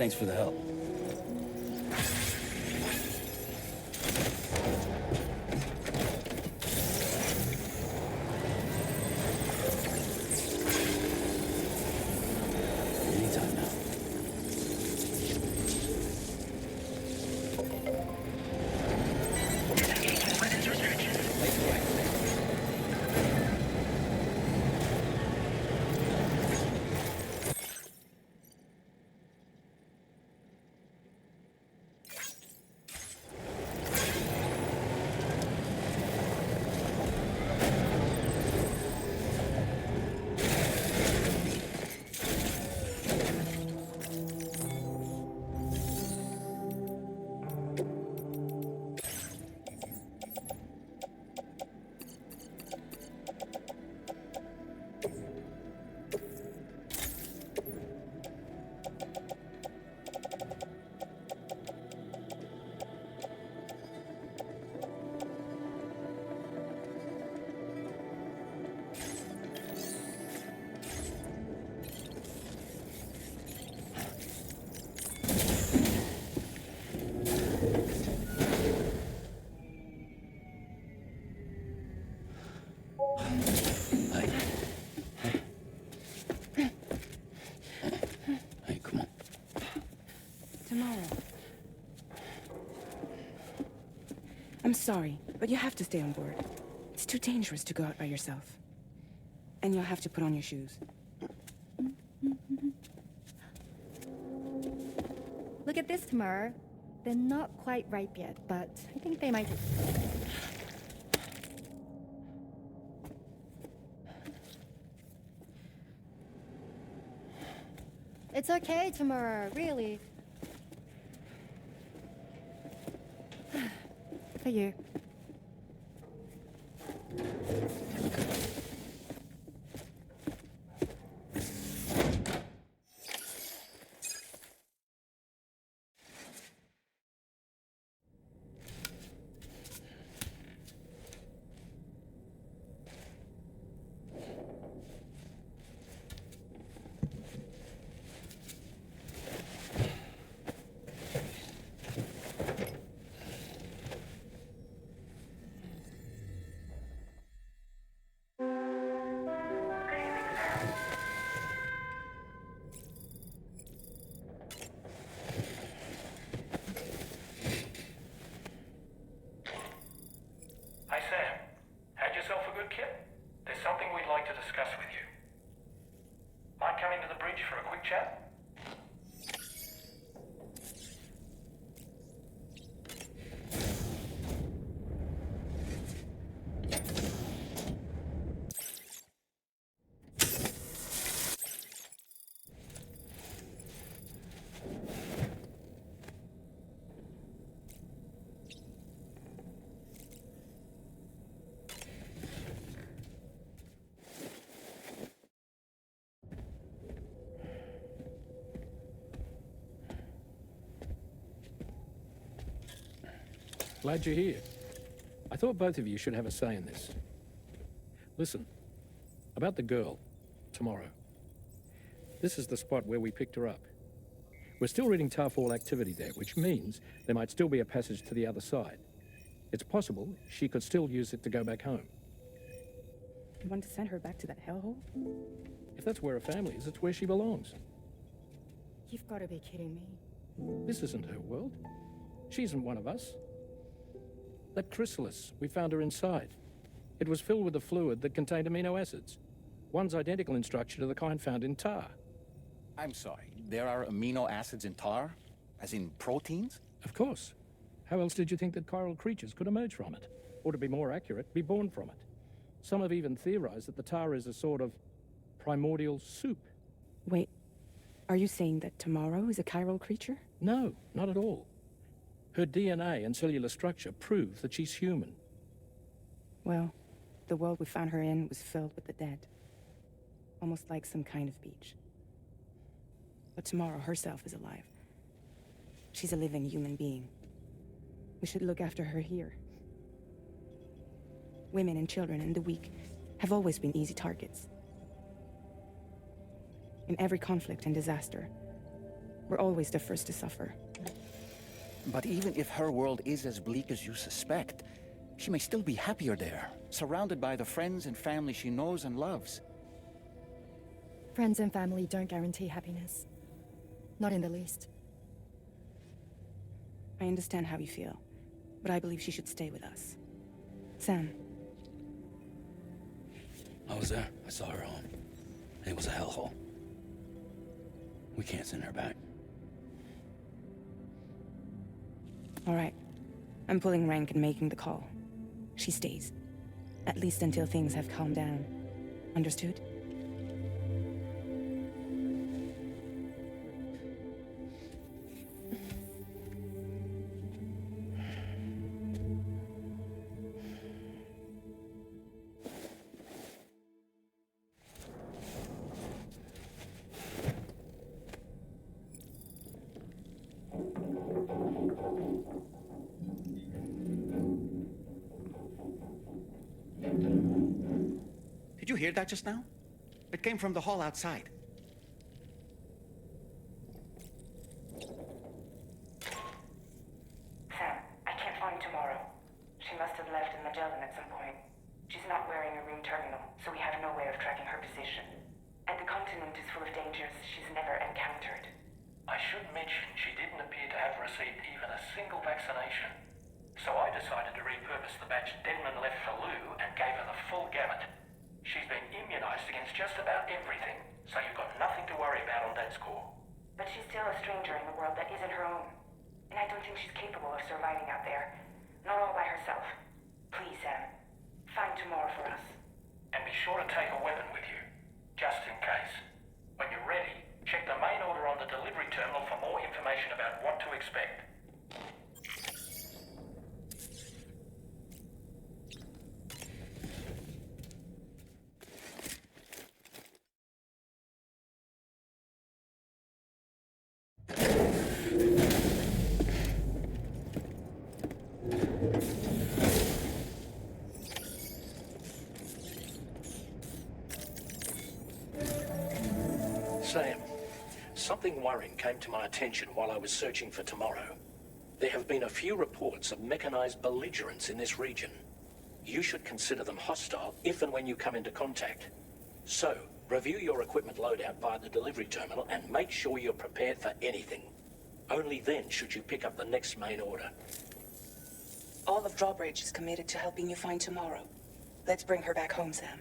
Thanks for the help. Anytime now. I'm sorry, but you have to stay on board. It's too dangerous to go out by yourself. And you'll have to put on your shoes. Look at this, Tamara. They're not quite ripe yet, but I think they might... It's okay, Tamara, really. For you. Glad you're here. I thought both of you should have a say in this. Listen, about the girl, tomorrow. This is the spot where we picked her up. We're still reading Tarfall activity there, which means there might still be a passage to the other side. It's possible she could still use it to go back home. You want to send her back to that hellhole? If that's where her family is, it's where she belongs. You've got to be kidding me. This isn't her world. She isn't one of us. That chrysalis, we found her inside. It was filled with a fluid that contained amino acids. One's identical in structure to the kind found in tar. I'm sorry, there are amino acids in tar? As in proteins? Of course. How else did you think that chiral creatures could emerge from it? Or to be more accurate, be born from it? Some have even theorized that the tar is a sort of primordial soup. Wait, are you saying that tomorrow is a chiral creature? No, not at all. Her DNA and cellular structure prove that she's human. Well, the world we found her in was filled with the dead. Almost like some kind of beach. But tomorrow herself is alive. She's a living human being. We should look after her here. Women and children and the weak have always been easy targets. In every conflict and disaster, We're always the first to suffer. But even if her world is as bleak as you suspect, she may still be happier there, surrounded by the friends and family she knows and loves. Friends and family don't guarantee happiness. Not in the least. I understand how you feel, but I believe she should stay with us. Sam. I was there. I saw her home. It was a hellhole. We can't send her back. All right. I'm pulling rank and making the call. She stays. At least until things have calmed down. Understood? Did you hear that just now? It came from the hall outside. Sam, I can't find tomorrow. She must have left in Magellan at some point. She's not wearing a room terminal, so we have no way of tracking her position. And the continent is full of dangers she's never encountered. I should mention she didn't appear to have received even a single vaccination. So I decided to repurpose the batch Denman left for Lou and gave her the full gamut. She's been immunized against just about everything, so you've got nothing to worry about on that score. But she's still a stranger in the world that isn't her own. And I don't think she's capable of surviving out there. Not all by herself. Please, Sam. Find tomorrow for us. And be sure to take a weapon with you, just in case. When you're ready, check the main order on the delivery terminal for more information about what to expect. Sam, something worrying came to my attention while I was searching for tomorrow. There have been a few reports of mechanized belligerents in this region. You should consider them hostile if and when you come into contact. So, review your equipment loadout via the delivery terminal and make sure you're prepared for anything. Only then should you pick up the next main order. All of Drawbridge is committed to helping you find tomorrow. Let's bring her back home, Sam.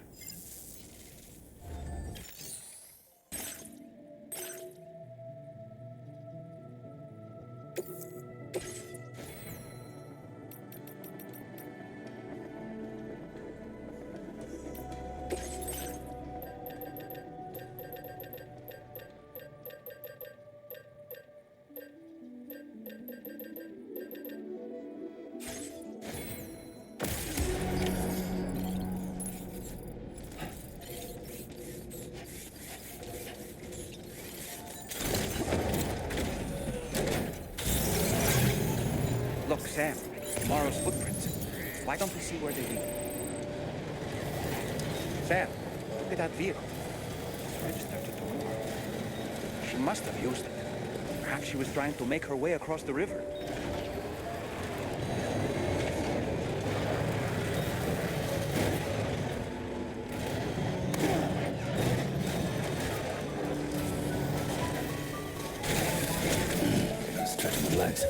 Look, Sam, tomorrow's footprints. Why don't we see where they lead? Sam, look at that vehicle. Registered to tomorrow. She must have used it. Perhaps she was trying to make her way across the river. Stretching the legs.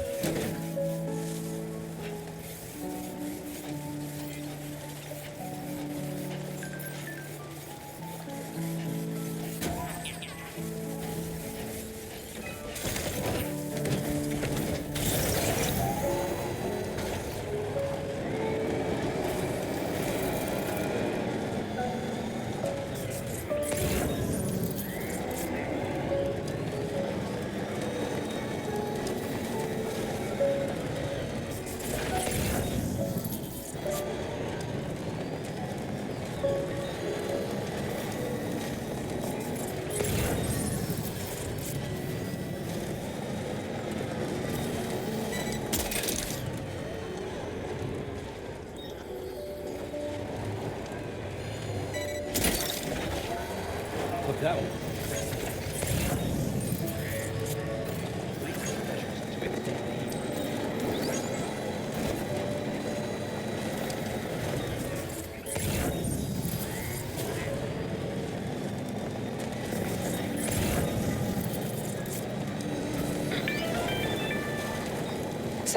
Look that one.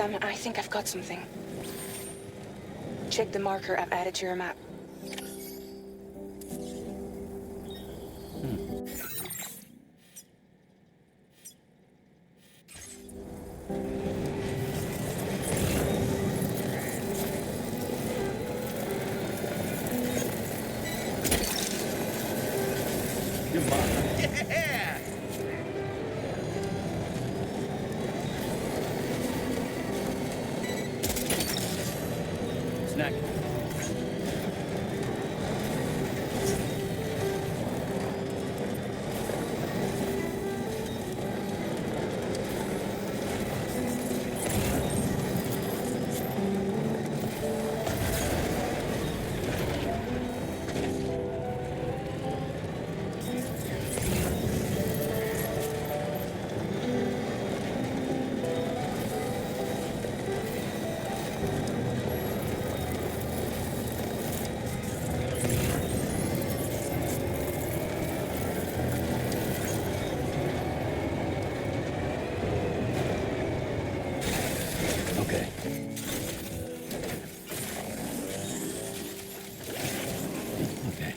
Sam, I think I've got something. Check the marker I've added to your map. Yeah! Snack. Okay. Okay.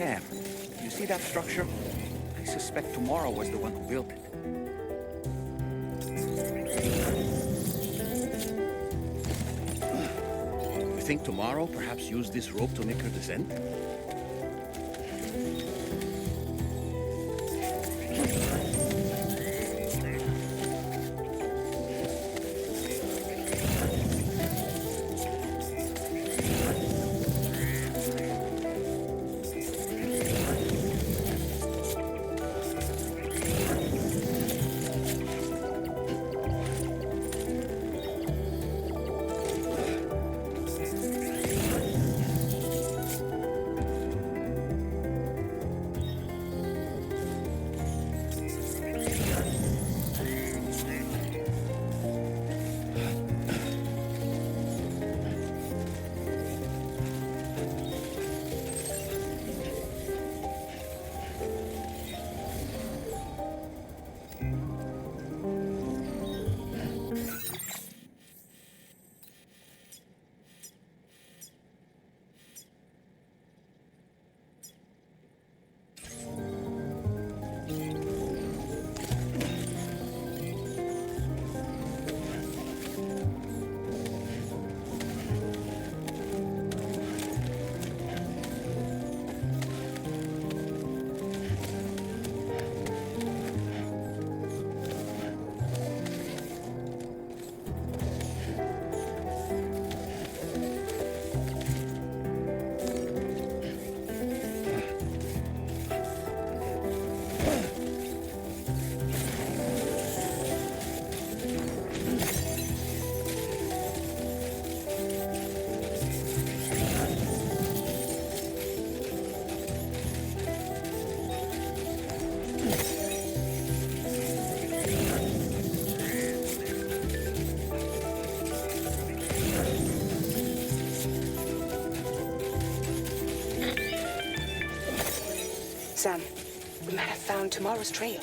Sam, you see that structure? I suspect Tomorrow was the one who built it. You think Tomorrow perhaps used this rope to make her descent? Sam, we might have found Tomorrow's trail.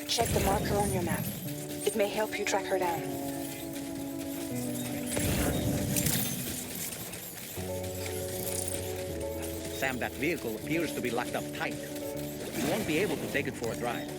Check the marker on your map. It may help you track her down. Sam, that vehicle appears to be locked up tight. You won't be able to take it for a drive.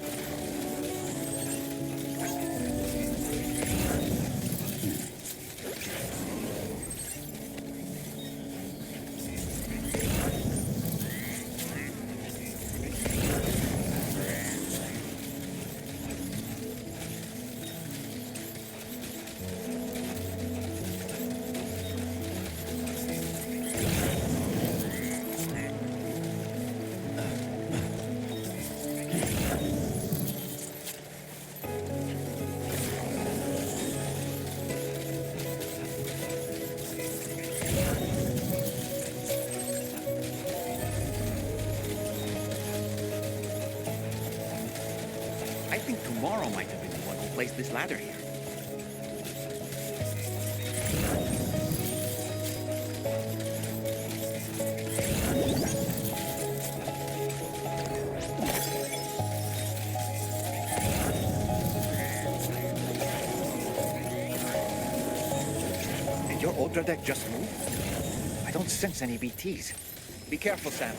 think tomorrow might have been the one who placed this ladder here. Did your Ultra deck just move? I don't sense any BTs. Be careful, Sam.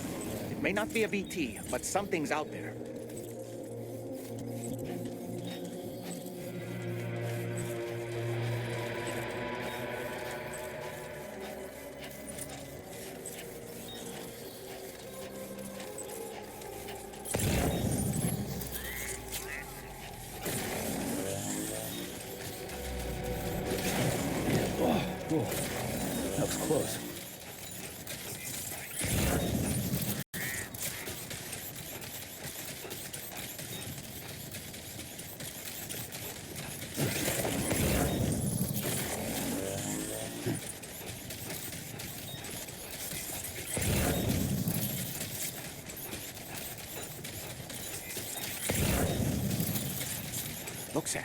It may not be a BT, but something's out there. Whoa, that was close. Look, Sam,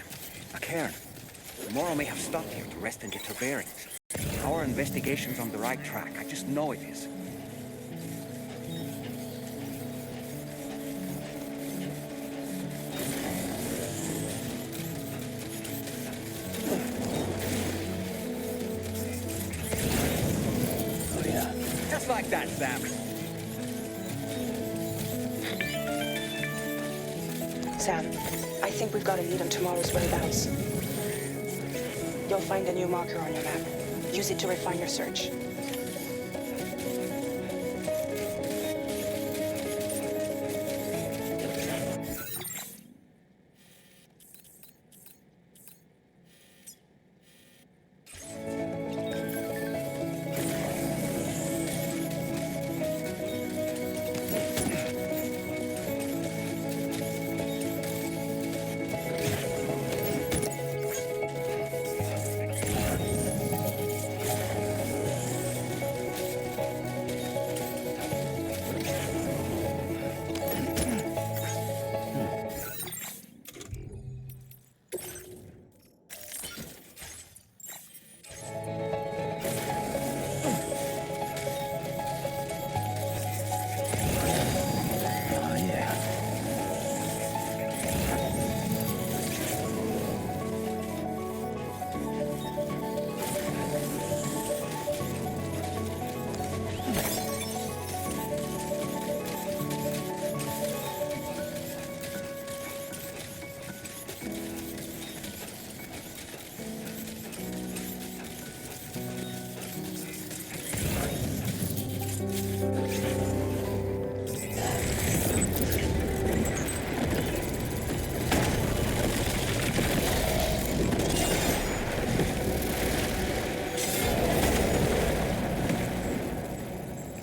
a cairn. Moro may have stopped here to rest and get her bearings. Our investigation's on the right track. I just know it is. Oh, yeah. Just like that, Sam. Sam, I think we've got a lead on tomorrow's whereabouts. You'll find a new marker on your map. Use it to refine your search.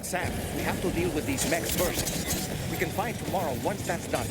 Sam, we have to deal with these mechs first. We can find tomorrow once that's done.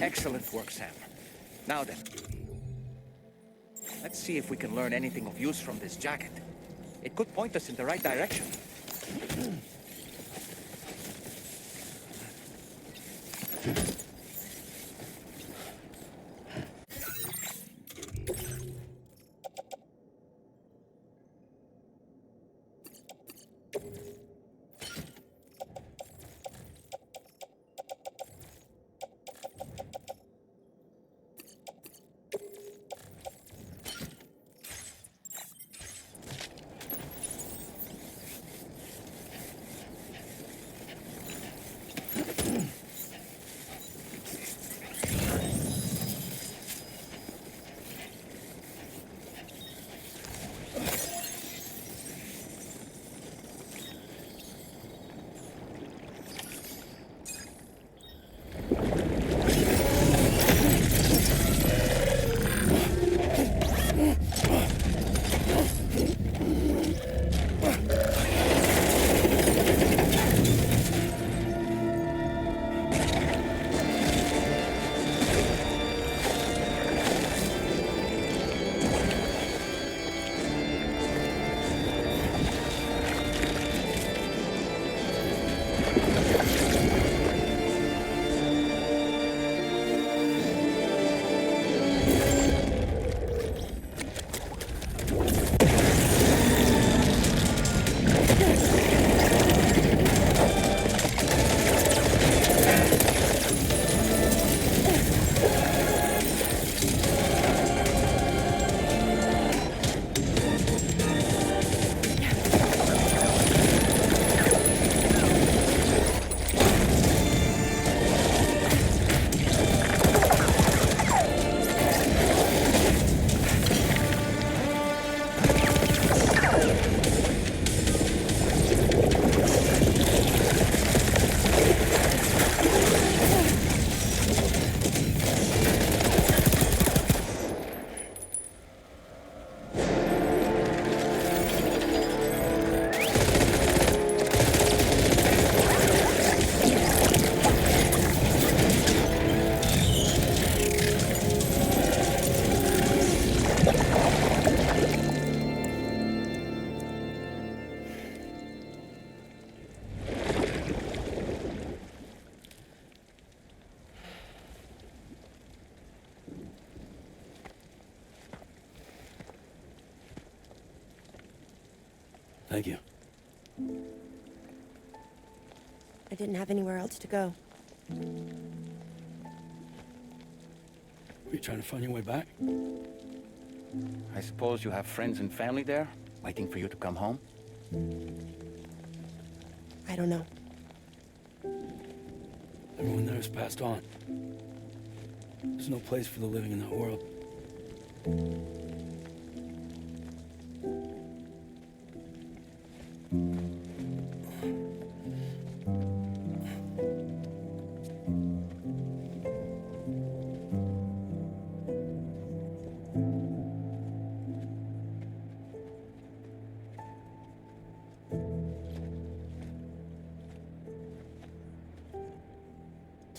Excellent work, Sam. Now then, let's see if we can learn anything of use from this jacket. It could point us in the right direction. Thank you. I didn't have anywhere else to go. Were you trying to find your way back? I suppose you have friends and family there, waiting for you to come home? I don't know. Everyone there has passed on. There's no place for the living in that world.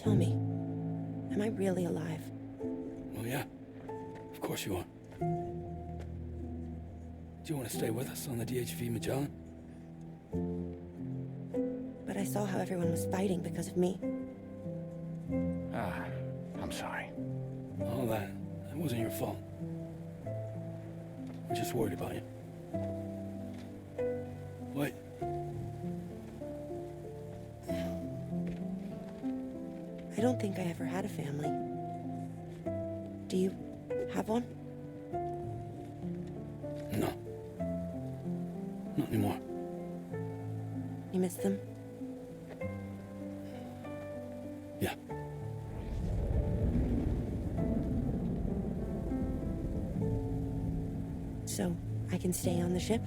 Tell me, am I really alive? Well, yeah. Of course you are. Do you want to stay with us on the DHV Magellan? But I saw how everyone was fighting because of me. Ah, I'm sorry. All that wasn't your fault. We're just worried about you. Wait. I don't think I ever had a family. Do you have one? No. Not anymore. You miss them? Yeah. So, I can stay on the ship?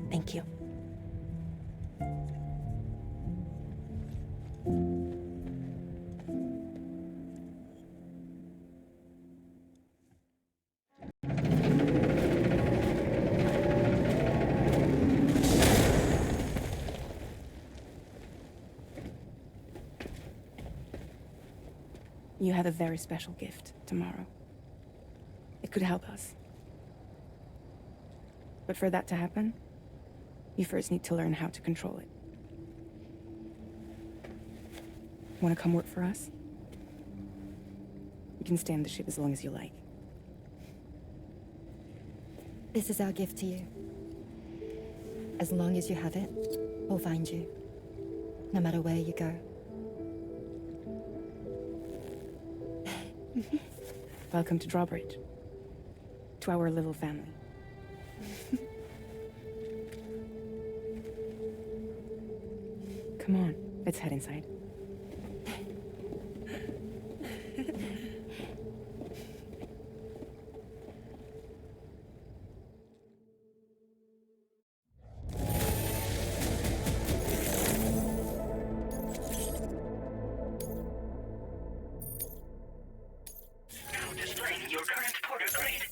Thank you. You have a very special gift tomorrow. It could help us. But for that to happen, you first need to learn how to control it. Want to come work for us? You can stay on the ship as long as you like. This is our gift to you. As long as you have it, we'll find you. No matter where you go. Welcome to Drawbridge. To our little family. Come on, let's head inside. Now displaying your current porter grade.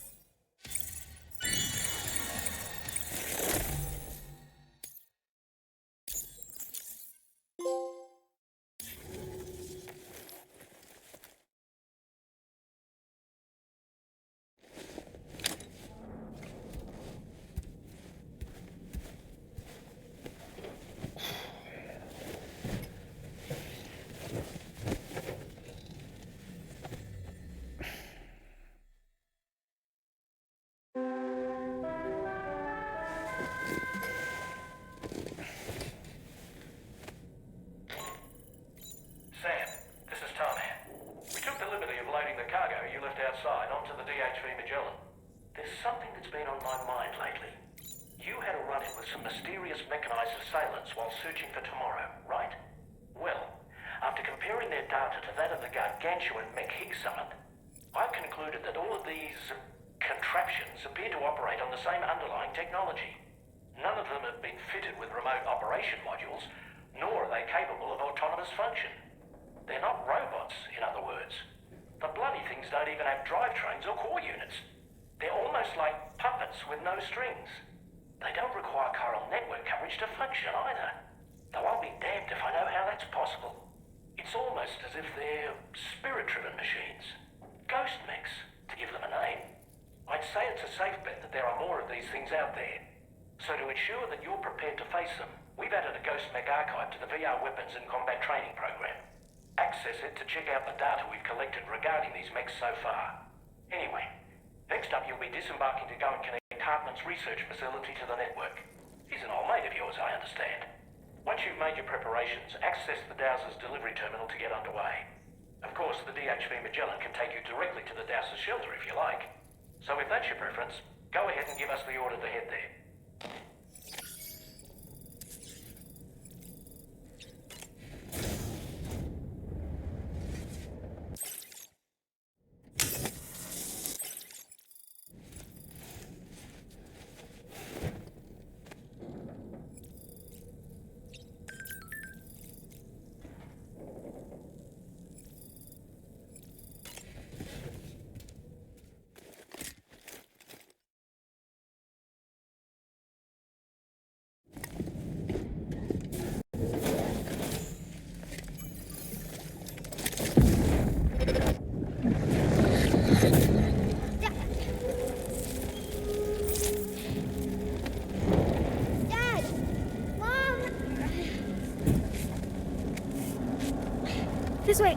Sam, this is Tom here. We took the liberty of loading the cargo you left outside onto the DHV Magellan. There's something that's been on my mind lately. You had a run-in with some mysterious mechanized assailants while searching for tomorrow, right? Well, after comparing their data to that of the gargantuan mech Higgs summoned, I've concluded that all of these contraptions appear to operate on the same underlying technology. None of them have been fitted with remote operation modules, nor are they capable of autonomous function. They're not robots, in other words. The bloody things don't even have drivetrains or core units. They're almost like puppets with no strings. They don't require chiral network coverage to function either. Though I'll be damned if I know how that's possible. It's almost as if they're spirit-driven machines. Ghost mechs, to give them a name. I'd say it's a safe bet that there are more of these things out there. So to ensure that you're prepared to face them, we've added a Ghost Mech archive to the VR Weapons and Combat Training program. Access it to check out the data we've collected regarding these mechs so far. Anyway, next up you'll be disembarking to go and connect Hartman's research facility to the network. He's an old mate of yours, I understand. Once you've made your preparations, access the Dowser's delivery terminal to get underway. Of course, the DHV Magellan can take you directly to the Dowser's shelter if you like. So if that's your preference, go ahead and give us the order to head there. This way.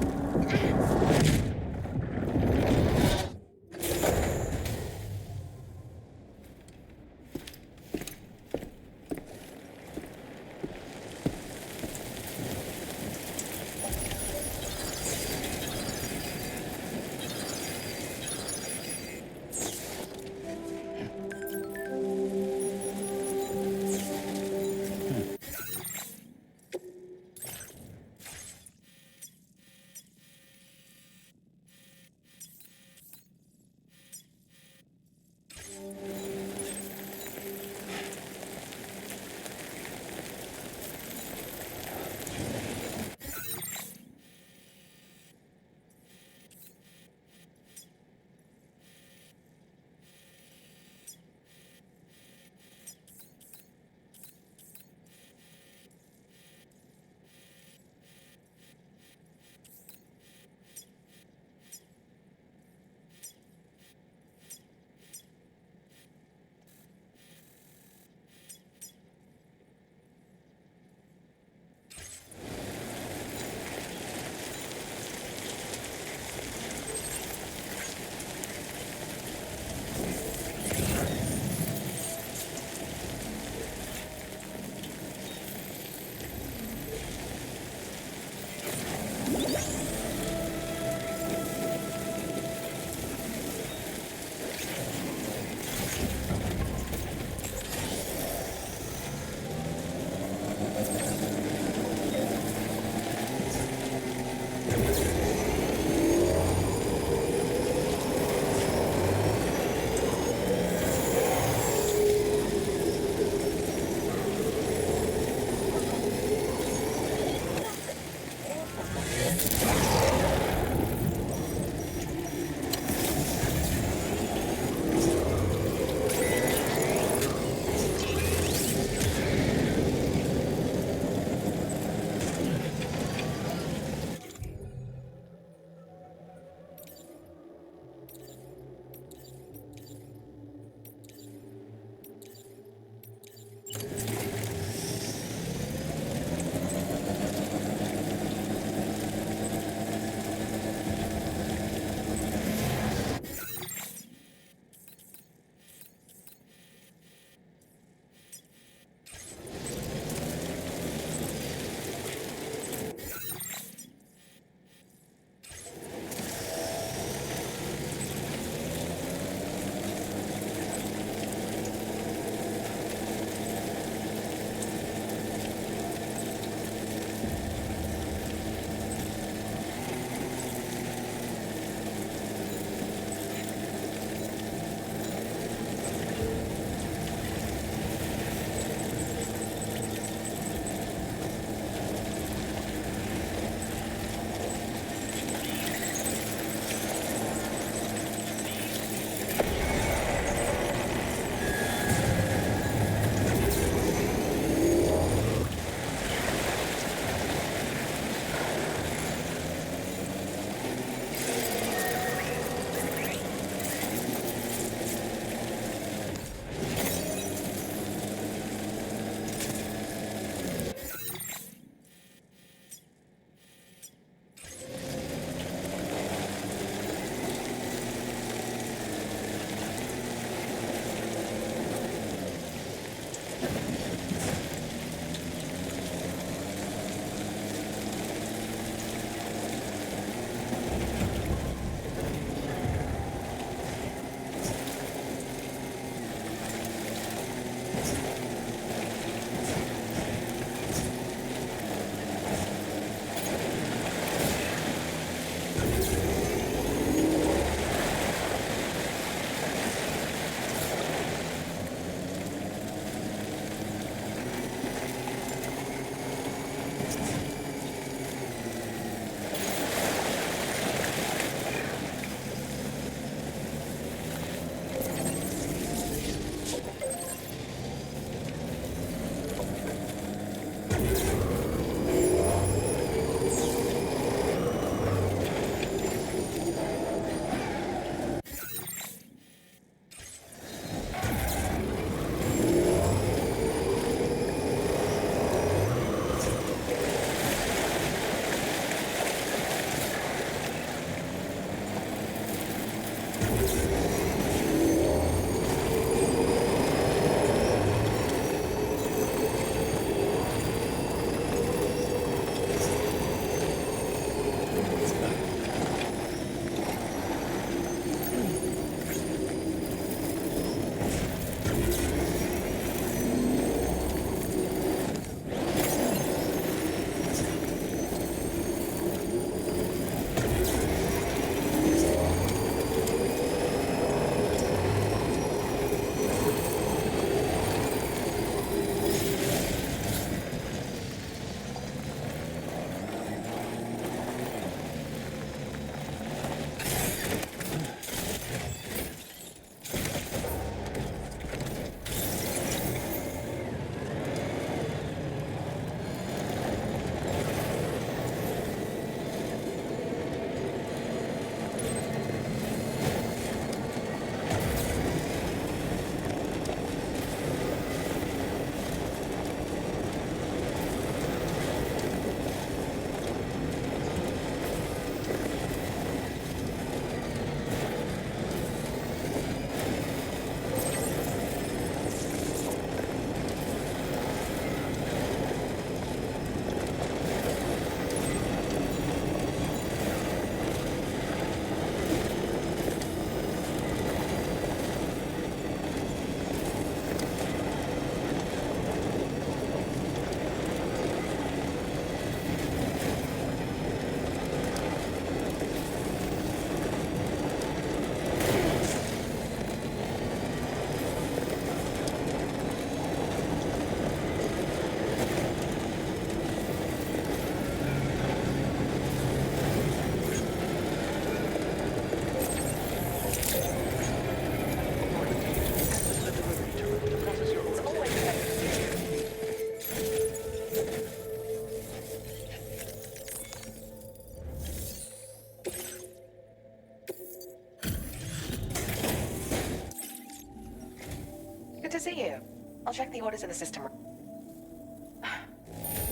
Good to see you. I'll check the orders in the system.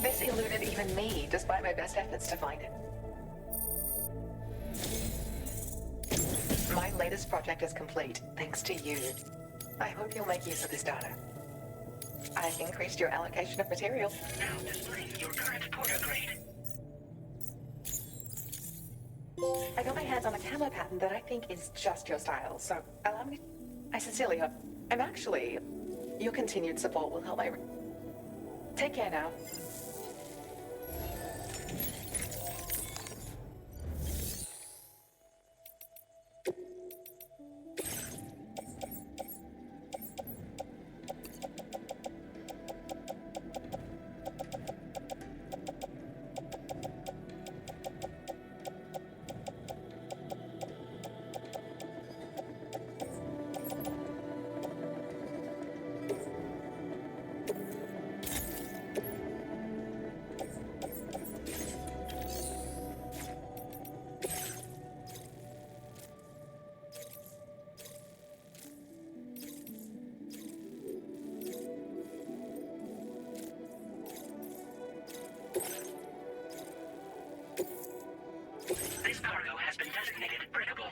This eluded even me, despite my best efforts to find it. My latest project is complete, thanks to you. I hope you'll make use of this data. I've increased your allocation of material. Now displaying your current porter grade. I got my hands on a camo pattern that I think is just your style, so allow me. I sincerely hope. I'm actually. Your continued support will help my. Take care now. This cargo has been designated breakable.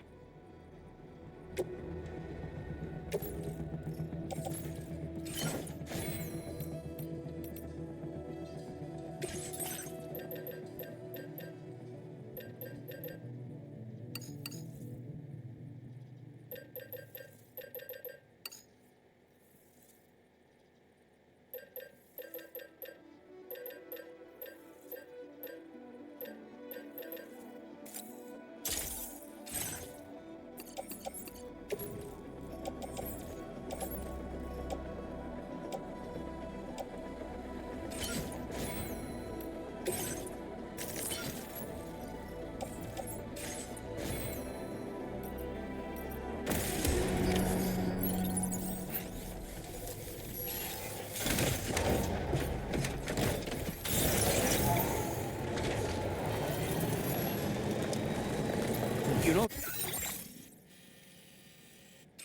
You know,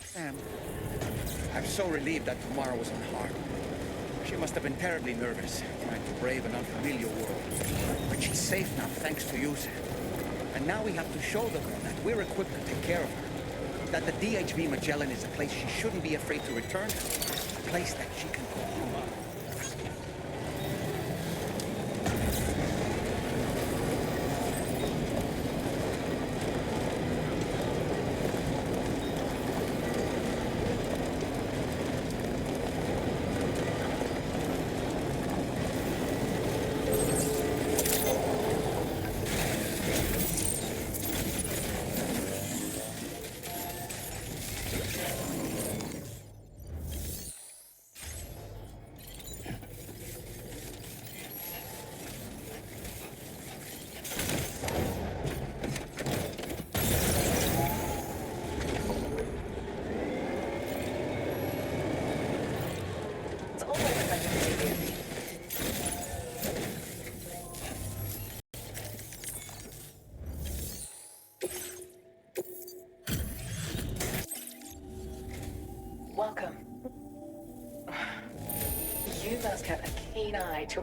Sam, I'm so relieved that Tamara was unharmed. She must have been terribly nervous, trying to brave an unfamiliar world. But she's safe now, thanks to you, Sam. And now we have to show the girl that we're equipped to take care of her. That the DHV Magellan is a place she shouldn't be afraid to return to. A place that she can call home. Welcome. You must have a keen eye to...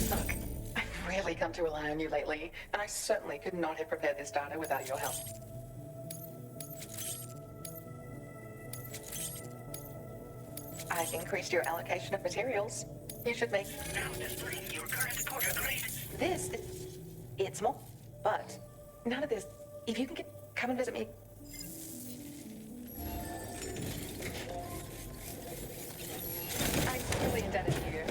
Look, I've really come to rely on you lately, and I certainly could not have prepared this data without your help. I've increased your allocation of materials. You should make... Now displaying your current porter grade. This is... It's more, but none of this... If you can come and visit me... I'm really indebted to you.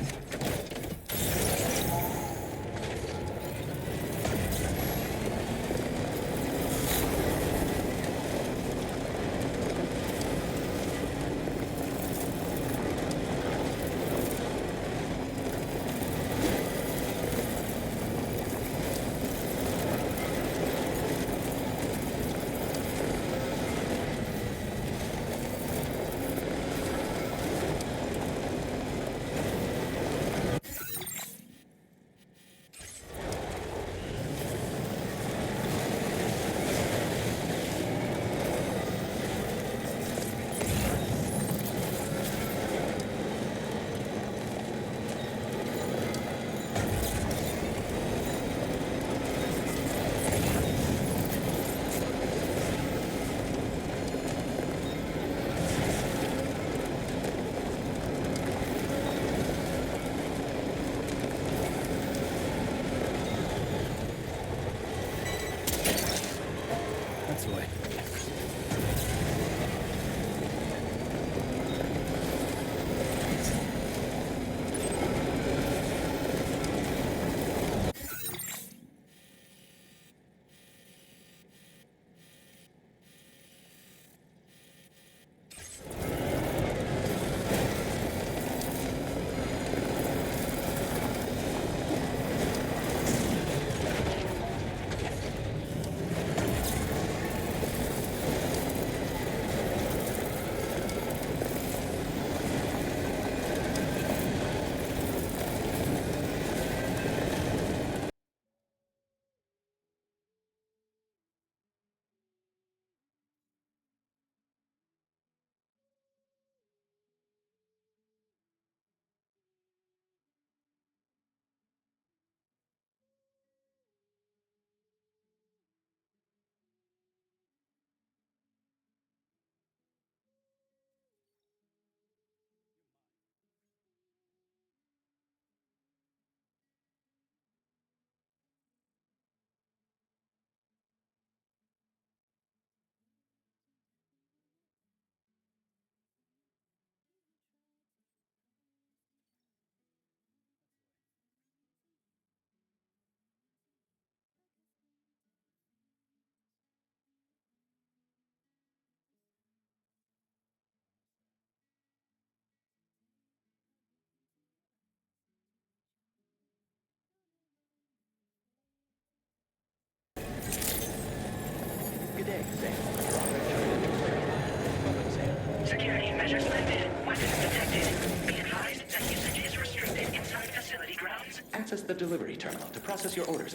Measures lifted. Weapons detected. Be advised that usage is restricted inside facility grounds. Access the delivery terminal to process your orders.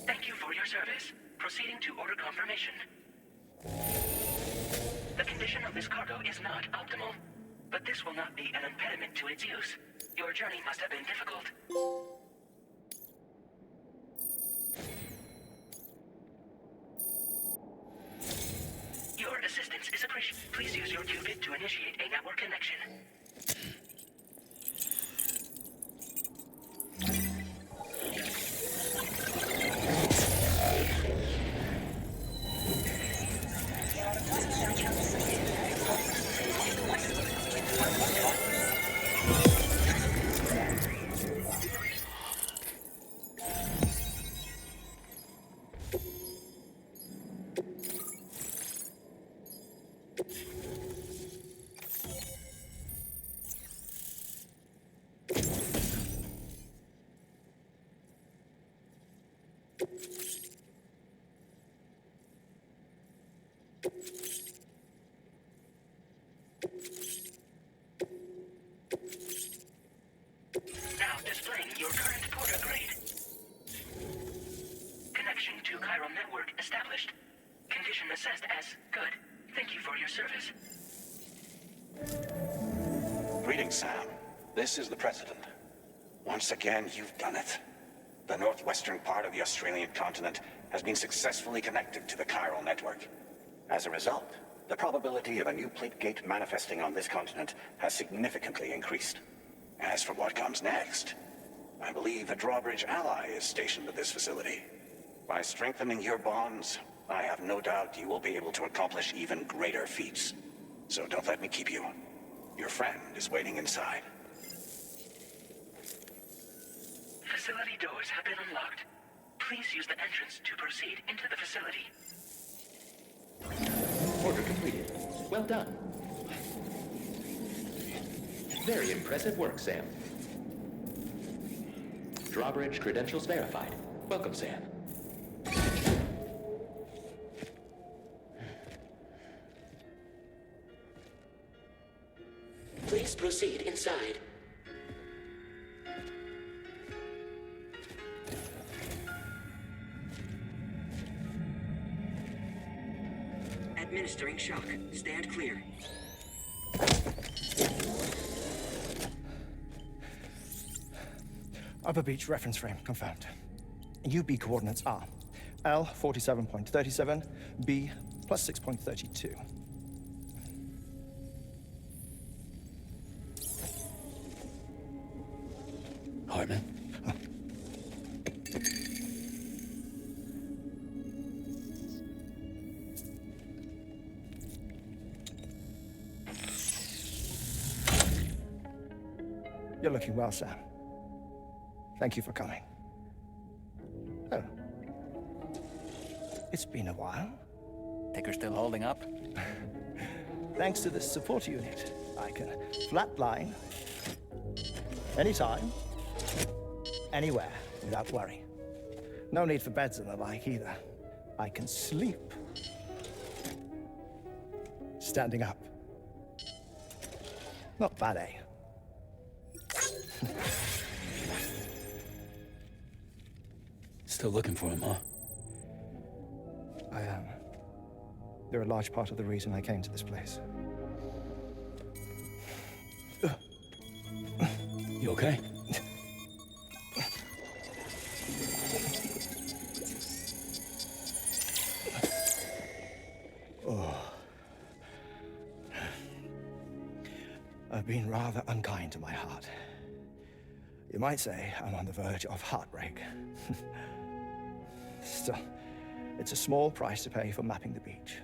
Thank you for your service. Proceeding to order confirmation. The condition of this cargo is not optimal, but this will not be an impediment to its use. Your journey must have been difficult. Your assistance is appreciated. Please use your qubit to initiate a network connection. Now displaying your current porter grade. Connection to chiral network established. Condition assessed as good. Thank you for your service. Greetings, Sam. This is the President. Once again, you've done it. The northwestern part of the Australian continent has been successfully connected to the chiral network. As a result, the probability of a new plate gate manifesting on this continent has significantly increased. As for what comes next, I believe a drawbridge ally is stationed at this facility. By strengthening your bonds, I have no doubt you will be able to accomplish even greater feats. So don't let me keep you. Your friend is waiting inside. Facility doors have been unlocked. Please use the entrance to proceed into the facility. Order completed. Well done. Very impressive work, Sam. Drawbridge credentials verified. Welcome, Sam. Please proceed inside. Administering shock. Stand clear. Upper beach reference frame confirmed. UB coordinates are L 47.37, B plus 6.32. Hartman? You're looking well, Sam. Thank you for coming. Oh. It's been a while. Think you're still holding up? Thanks to this support unit, I can flatline anytime, anywhere, without worry. No need for beds and the like either. I can sleep standing up. Not bad, eh? Still looking for him, huh? I am. They're a large part of the reason I came to this place. You okay? Oh. I've been rather unkind to my heart. You might say I'm on the verge of heartbreak. Still, it's a small price to pay for mapping the beach.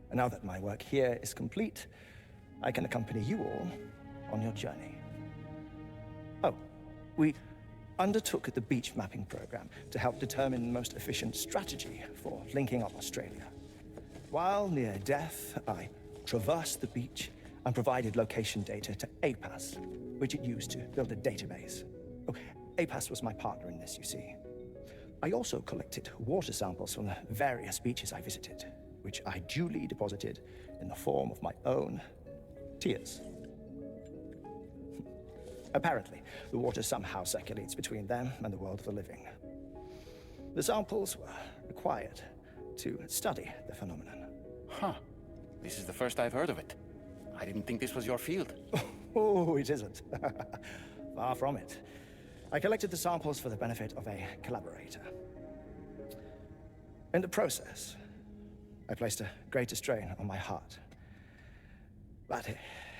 And now that my work here is complete, I can accompany you all on your journey. Oh, we undertook the beach mapping program to help determine the most efficient strategy for linking up Australia. While near death, I traversed the beach and provided location data to APAS, which it used to build a database. Oh, APAS was my partner in this, you see. I also collected water samples from the various beaches I visited, which I duly deposited in the form of my own tears. Apparently, the water somehow circulates between them and the world of the living. The samples were required to study the phenomenon. Huh. This is the first I've heard of it. I didn't think this was your field. Oh, it isn't. Far from it. I collected the samples for the benefit of a collaborator. In the process, I placed a greater strain on my heart. But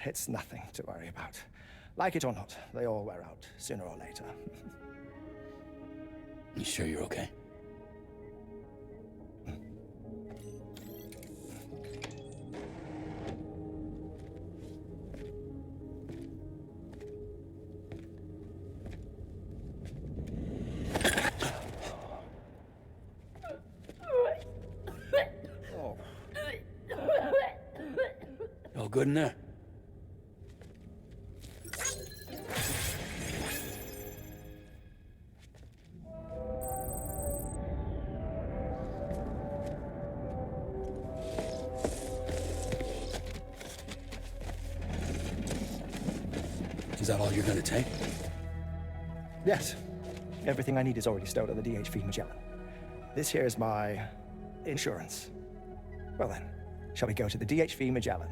it's nothing to worry about. Like it or not, they all wear out, sooner or later. You sure you're okay? All good in there? Is that all you're gonna take? Yes. Everything I need is already stowed at the DHV Magellan. This here is my insurance. Well then, shall we go to the DHV Magellan?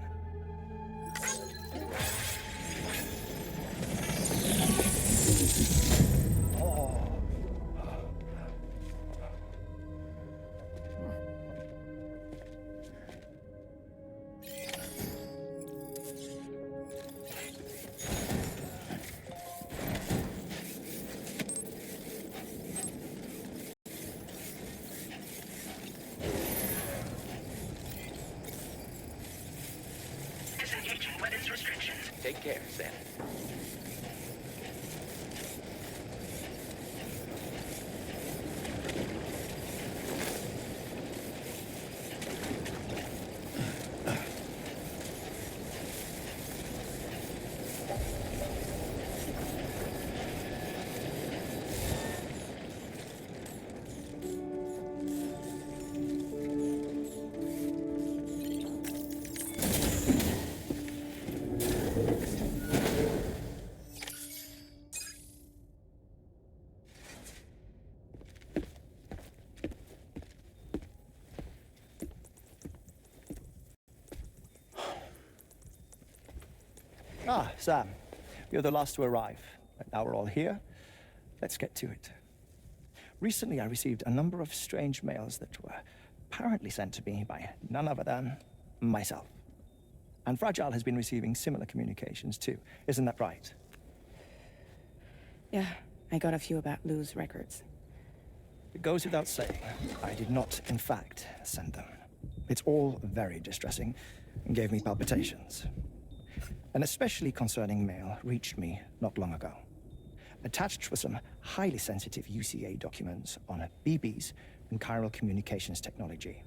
Disengaging weapons restrictions. Take care, Sam. Ah, Sam, you're the last to arrive. But now we're all here. Let's get to it. Recently, I received a number of strange mails that were apparently sent to me by none other than myself. And Fragile has been receiving similar communications too. Isn't that right? Yeah, I got a few about Lou's records. It goes without saying, I did not, in fact, send them. It's all very distressing and gave me palpitations. An especially concerning mail reached me not long ago. Attached were some highly sensitive UCA documents on BBs and chiral communications technology,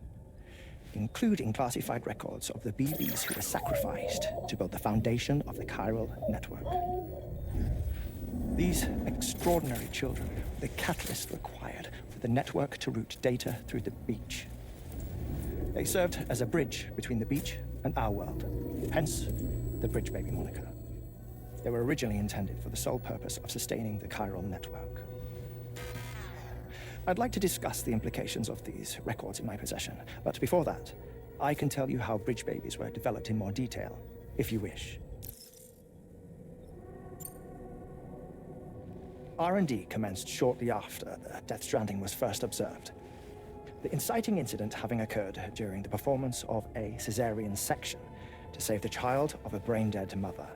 including classified records of the BBs who were sacrificed to build the foundation of the chiral network. These extraordinary children were the catalyst required for the network to route data through the beach. They served as a bridge between the beach and our world, hence the Bridge Baby moniker. They were originally intended for the sole purpose of sustaining the chiral network. I'd like to discuss the implications of these records in my possession, but before that, I can tell you how Bridge Babies were developed in more detail, if you wish. R&D commenced shortly after the Death Stranding was first observed. The inciting incident having occurred during the performance of a cesarean section to save the child of a brain-dead mother.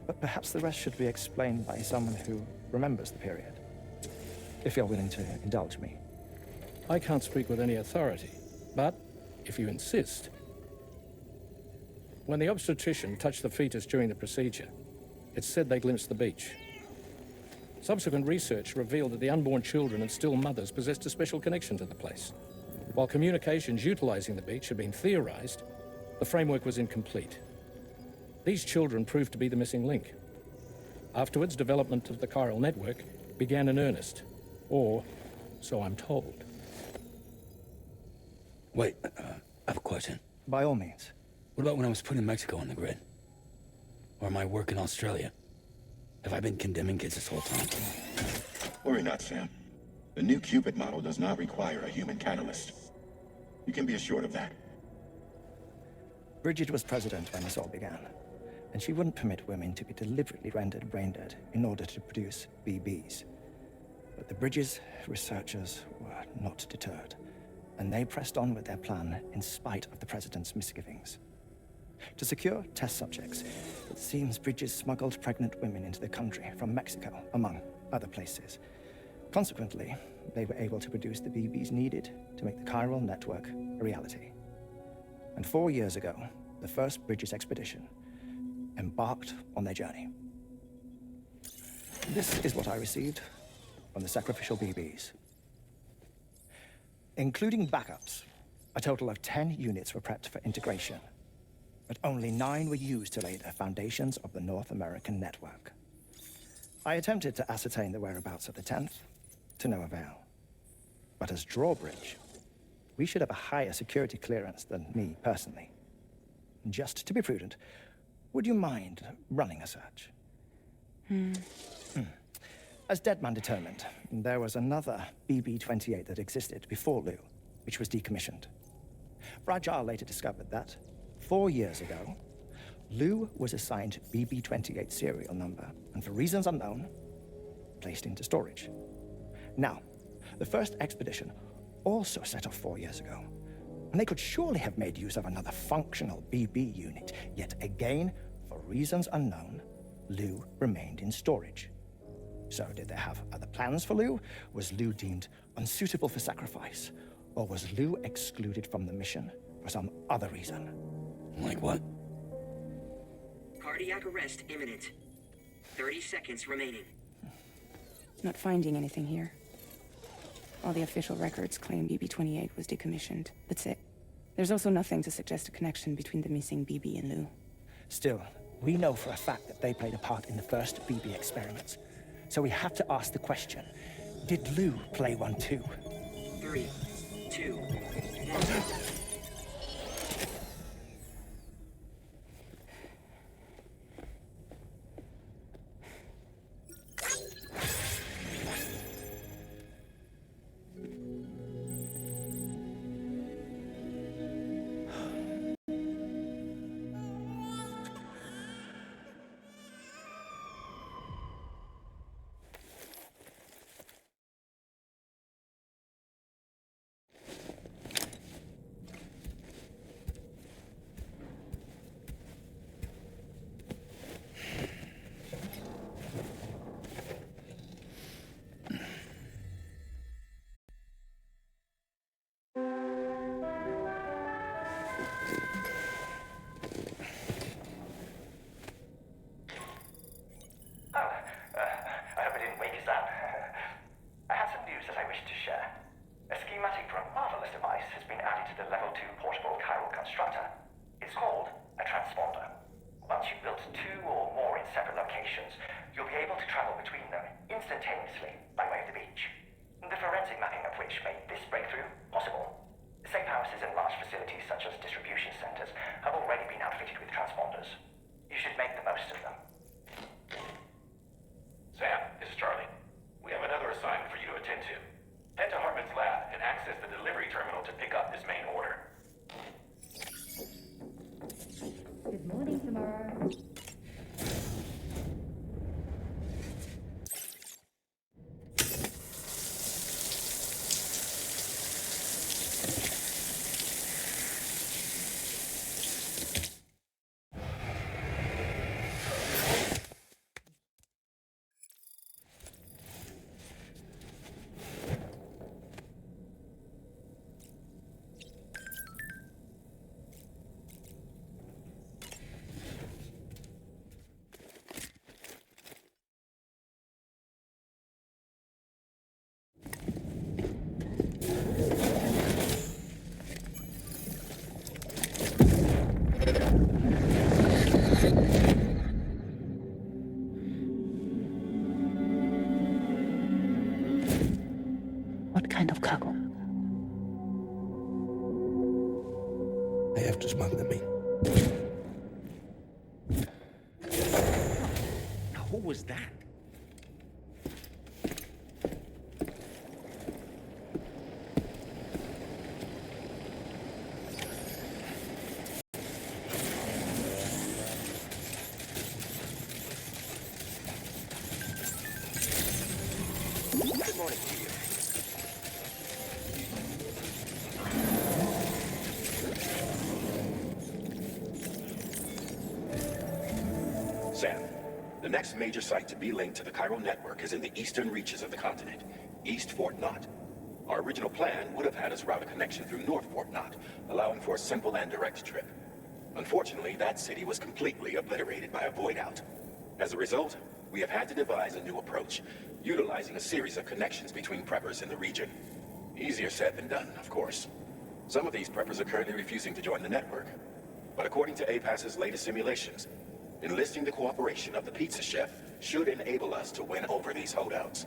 But perhaps the rest should be explained by someone who remembers the period, if you're willing to indulge me. I can't speak with any authority, but if you insist. When the obstetrician touched the fetus during the procedure, it's said they glimpsed the beach. Subsequent research revealed that the unborn children and still mothers possessed a special connection to the place. While communications utilizing the beach had been theorized, the framework was incomplete. These children proved to be the missing link. Afterwards, development of the chiral network began in earnest, or so I'm told. Wait, I have a question. By all means. What about when I was putting Mexico on the grid? Or my work in Australia? Have I been condemning kids this whole time? Worry not, Sam. The new Cupid model does not require a human catalyst. You can be assured of that. Bridget was president when this all began, and she wouldn't permit women to be deliberately rendered brain-dead in order to produce BBs. But the Bridges researchers were not deterred, and they pressed on with their plan in spite of the president's misgivings. To secure test subjects, it seems Bridges smuggled pregnant women into the country from Mexico, among other places. Consequently, they were able to produce the BBs needed to make the chiral network a reality. And 4 years ago, the first Bridges expedition embarked on their journey. This is what I received from the sacrificial BBs. Including backups, a total of 10 units were prepped for integration, but only 9 were used to lay the foundations of the North American network. I attempted to ascertain the whereabouts of the 10th, to no avail. But as drawbridge, we should have a higher security clearance than me personally. Just to be prudent, would you mind running a search? As Deadman determined, there was another BB-28 that existed before Lou, which was decommissioned. Fragile later discovered that, 4 years ago, Lou was assigned BB-28 serial number, and for reasons unknown, placed into storage. Now, the first expedition also set off 4 years ago, and they could surely have made use of another functional BB unit, yet again, for reasons unknown, Lou remained in storage. So did they have other plans for Lou? Was Lou deemed unsuitable for sacrifice? Or was Lou excluded from the mission for some other reason? Like what? Cardiac arrest imminent. 30 seconds remaining. Not finding anything here. All the official records claim BB-28 was decommissioned. That's it. There's also nothing to suggest a connection between the missing BB and Lou. Still, we know for a fact that they played a part in the first BB experiments. So we have to ask the question, did Lou play one too? 3, 2, 1. cargo. I have to smuggle them in. Now, who was that? Good morning to you. Sam, the next major site to be linked to the chiral network is in the eastern reaches of the continent, East Fort Knot. Our original plan would have had us route a connection through North Fort Knot, allowing for a simple and direct trip. Unfortunately, that city was completely obliterated by a void out. As a result, we have had to devise a new approach, utilizing a series of connections between preppers in the region. Easier said than done, of course. Some of these preppers are currently refusing to join the network. But according to APAS's latest simulations, enlisting the cooperation of the pizza chef should enable us to win over these holdouts.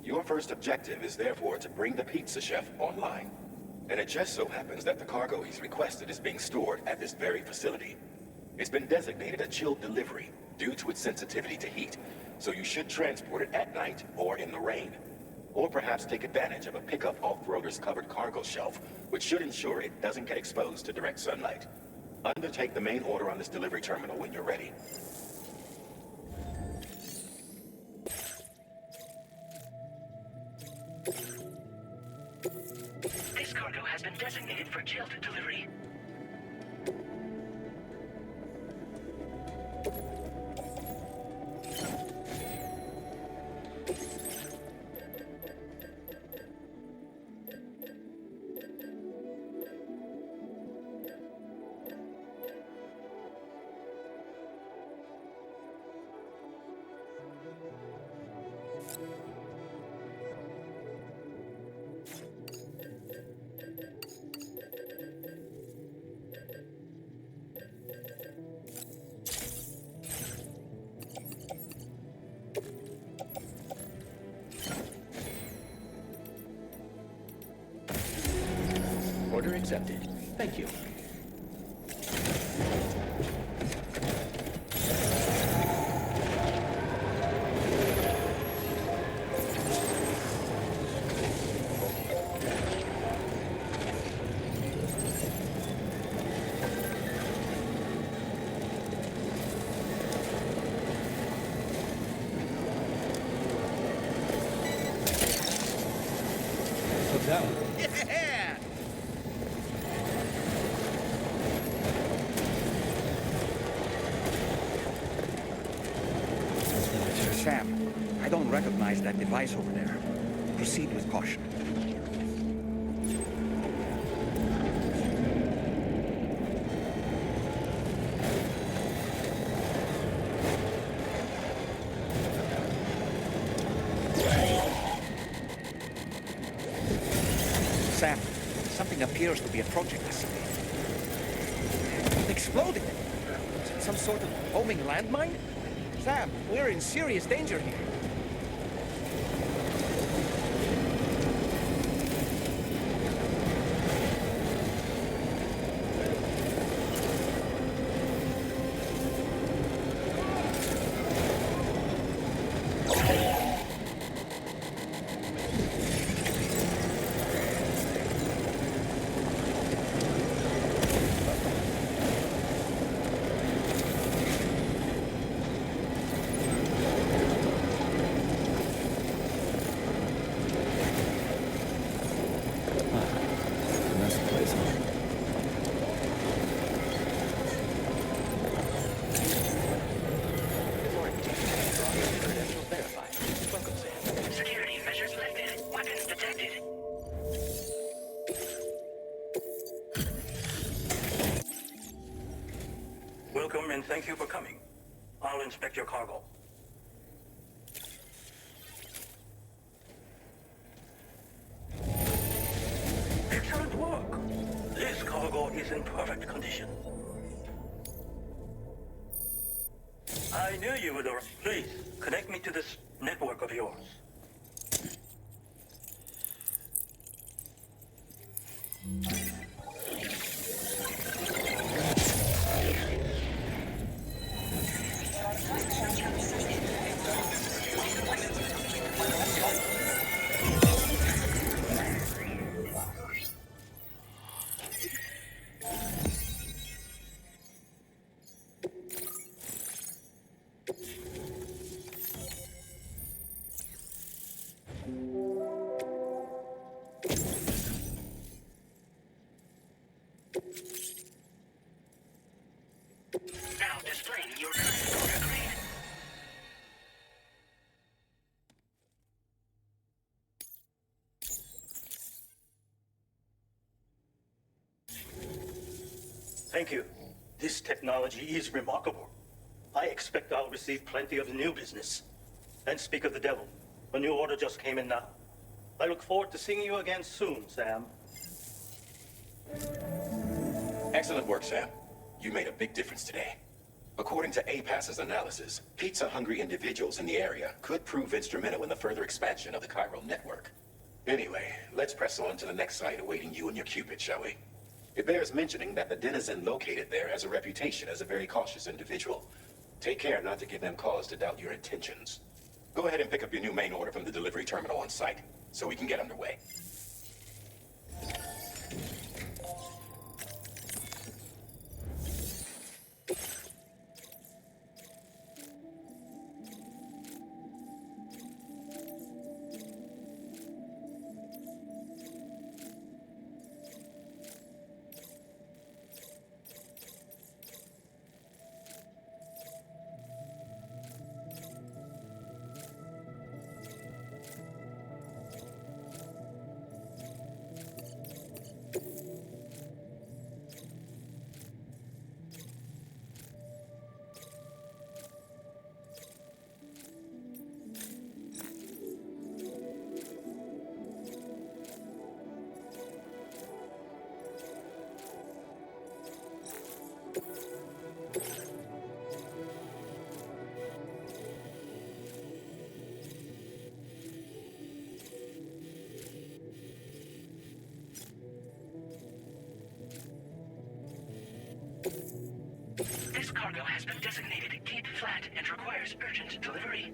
Your first objective is therefore to bring the pizza chef online. And it just so happens that the cargo he's requested is being stored at this very facility. It's been designated a chilled delivery due to its sensitivity to heat, so you should transport it at night or in the rain. Or perhaps take advantage of a pickup off-roader's covered cargo shelf, which should ensure it doesn't get exposed to direct sunlight. Undertake the main order on this delivery terminal when you're ready. This cargo has been designated for chilled delivery. Order accepted. Thank you. Look down. Yeah! Sam, I don't recognize that device over there. Proceed with caution. Sam, something appears to be approaching us. It exploded. Is it some sort of homing landmine? Sam, we're in serious danger here. Security measures lifted. Weapons detected. Welcome and thank you for coming. I'll inspect your cargo. Excellent work. This cargo is in perfect condition. I knew you would arrive. Please, connect me to this network of yours. Now displaying your current order grade. Thank you. This technology is remarkable. I expect I'll receive plenty of new business. And speak of the devil, a new order just came in now. I look forward to seeing you again soon, Sam. Excellent work, Sam. You made a big difference today. According to APAS's analysis, pizza-hungry individuals in the area could prove instrumental in the further expansion of the chiral network. Anyway, let's press on to the next site awaiting you and your Cupid, shall we? It bears mentioning that the denizen located there has a reputation as a very cautious individual. Take care not to give them cause to doubt your intentions. Go ahead and pick up your new main order from the delivery terminal on site, so we can get underway. This cargo has been designated Kid Flat and requires urgent delivery.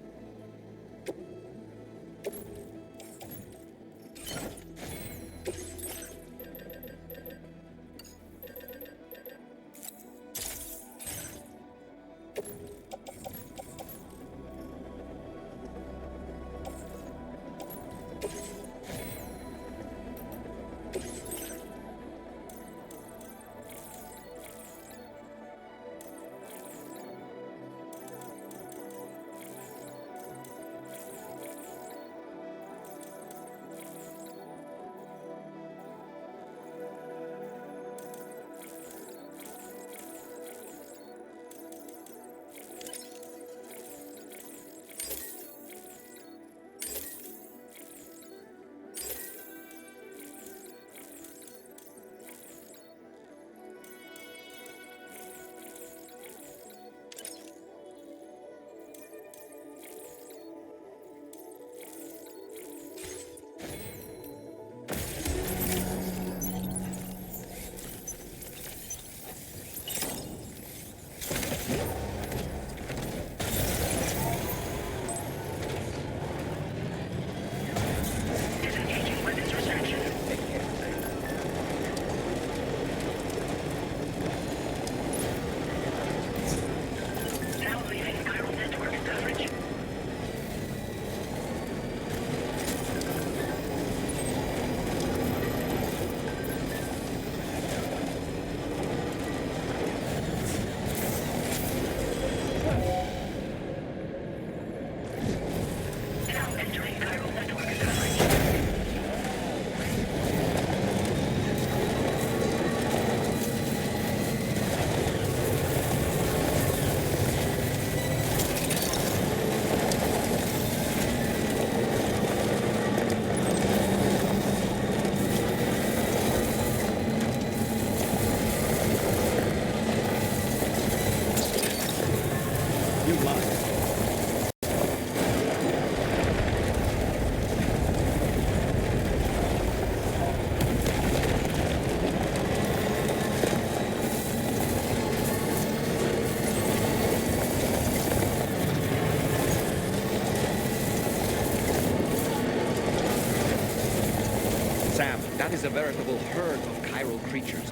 That is a veritable herd of chiral creatures.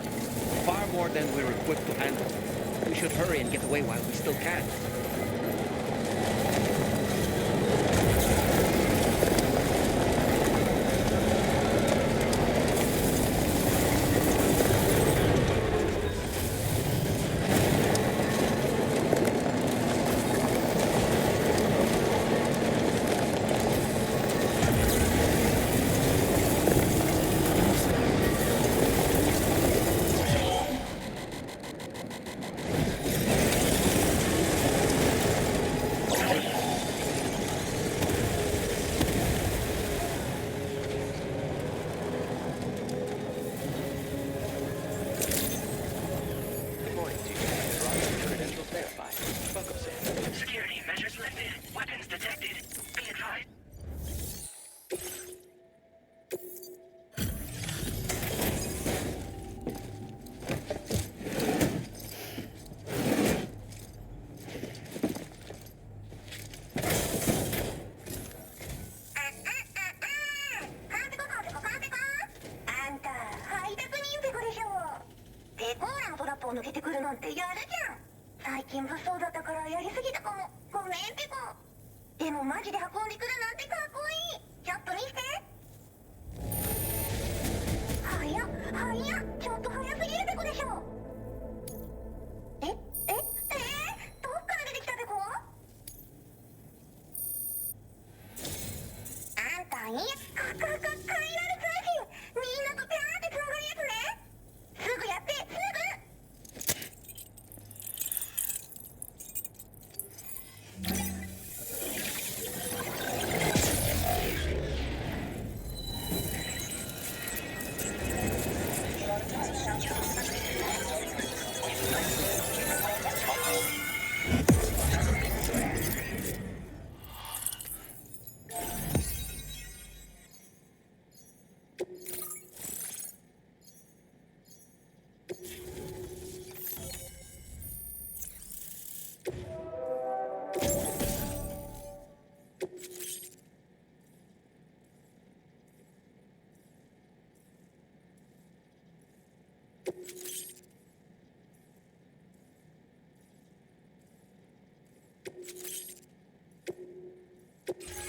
Far more than we're equipped to handle. We should hurry and get away while we still can. Security measures lifted. Weapons detected. Be advised.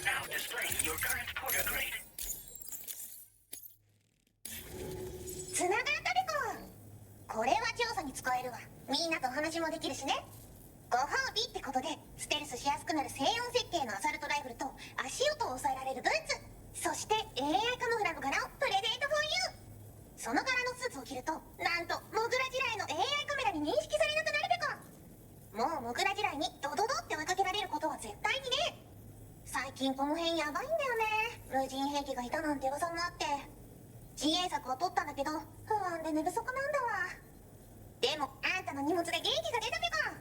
Now displaying your current porter grade. つながったでこ。これは調査に使えるわ。みんなとお話もできるしね。ご褒美ってことでステルスしやすくなる静音設計のアサルトライフルと足音を抑えられるブーツ、そして AI カモフラの柄をプレゼント for you。 その柄のスーツを着るとなんとモグラ地雷の AI カメラに認識されなくなるべこ。もうモグラ地雷にドドドって追いかけられることは絶対にね。最近この辺やばいんだよね。無人兵器がいたなんて噂もあって、自衛策を取ったんだけど不安で寝不足なんだわ。でもあんたの荷物で元気が出たべか。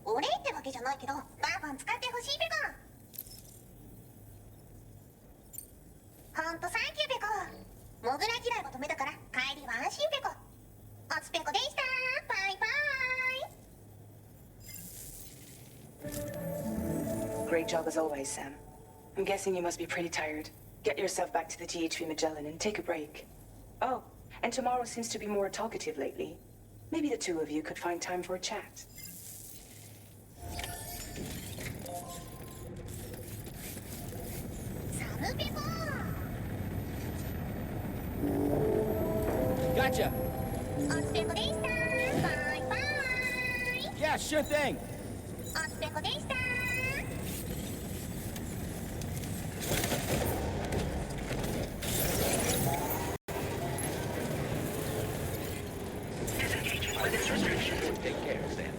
お礼ってわけじゃないけどバンバン使ってほしいべか。ほんとサンキューべこ。モグラ地雷を止めたから帰りは安心べこ。おつぺこでした。バイバイ。 Great job as always, Sam. I'm guessing you must be pretty tired. Get yourself back to the DHV Magellan and take a break. Oh, and tomorrow seems to be more talkative lately. Maybe the two of you could find time for a chat. Gotcha! Bye bye! Yeah, sure thing! Disengaging with its restrictions. Take care, Sam.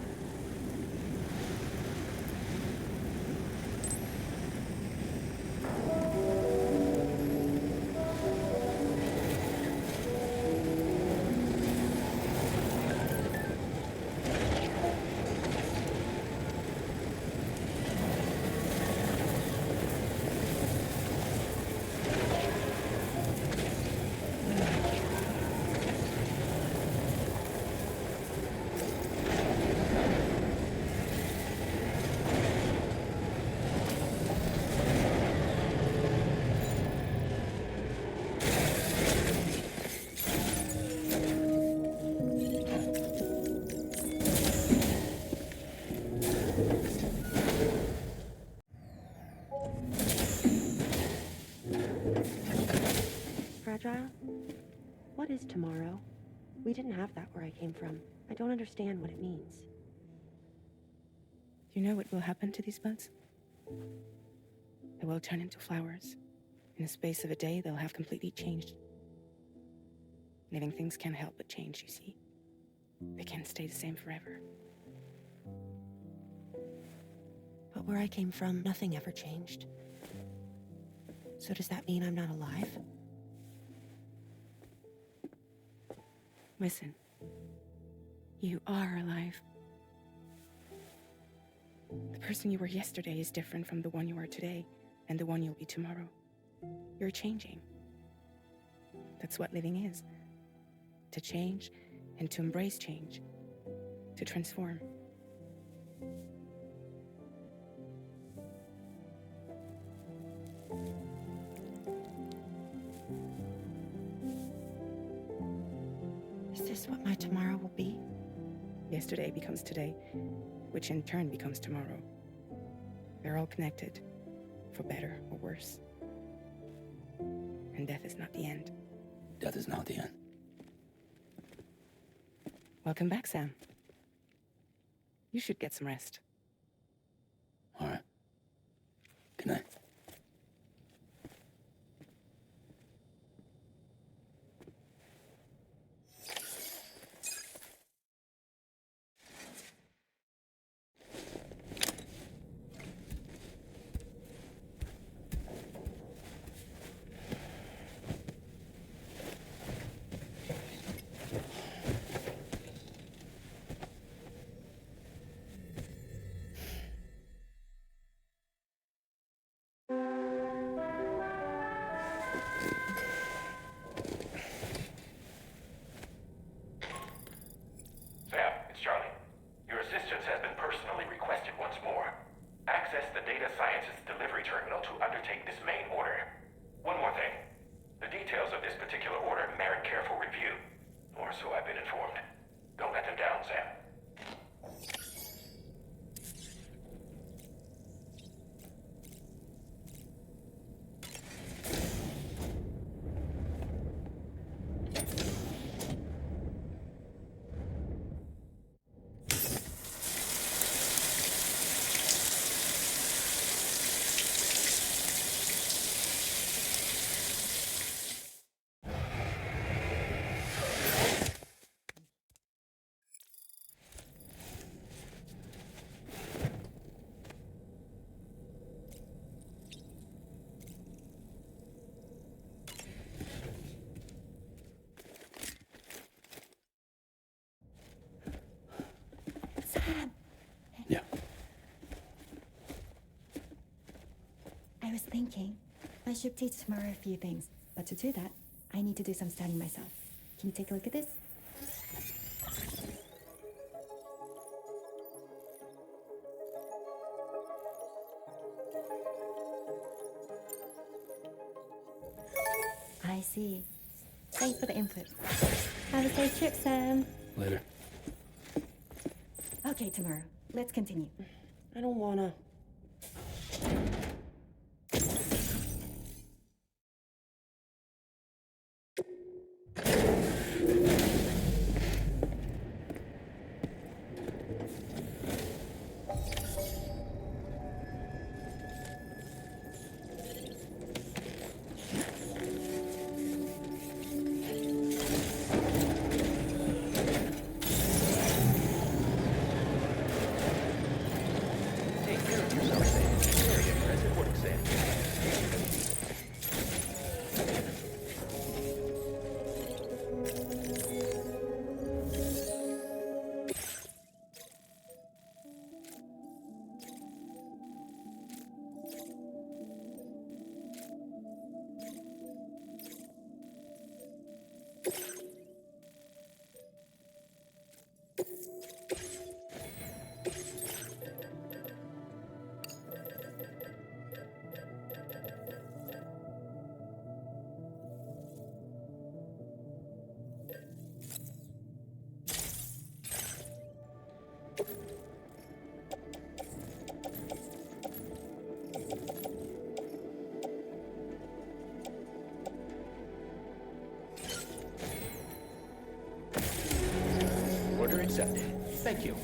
What is tomorrow? We didn't have that where I came from. I don't understand what it means. You know what will happen to these buds? They will turn into flowers. In the space of a day, they'll have completely changed. Living things can't help but change, you see. They can't stay the same forever. But where I came from, nothing ever changed. So does that mean I'm not alive? Listen. You are alive. The person you were yesterday is different from the one you are today, and the one you'll be tomorrow. You're changing. That's what living is. To change, and to embrace change. To transform. Is this what my tomorrow will be? Yesterday becomes today, which in turn becomes tomorrow. They're all connected, for better or worse. And death is not the end. Death is not the end. Welcome back, Sam. You should get some rest. All right. Good night. Sam, it's Charlie. Your assistance has been personally requested once more. Access the Data Sciences Delivery Terminal to undertake this main order. One more thing. The details of this particular order merit careful review. Or so I've been informed. Don't let them down, Sam. Sam! Yeah. I was thinking, I should teach tomorrow a few things, but to do that, I need to do some studying myself. Can you take a look at this? I see. Thanks for the input. Have a safe trip, Sam. Later. Okay, tomorrow. Let's continue. I don't wanna. accepted. Thank you.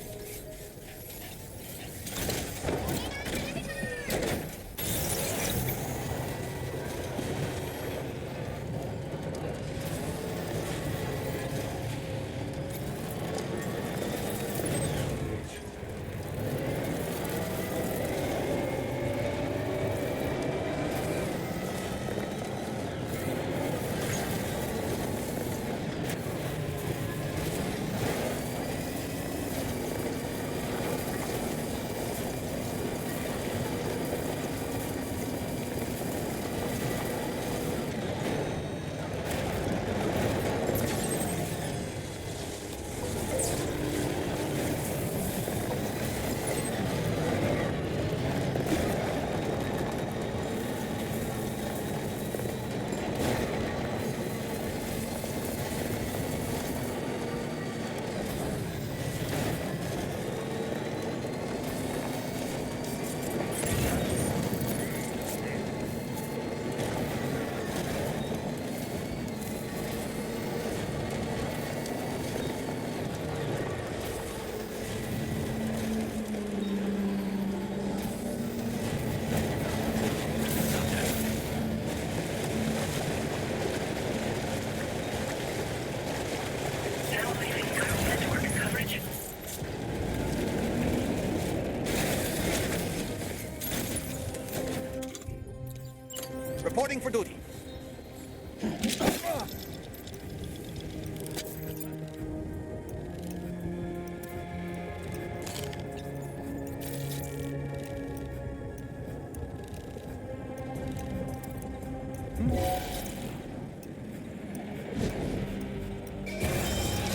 Reporting for duty.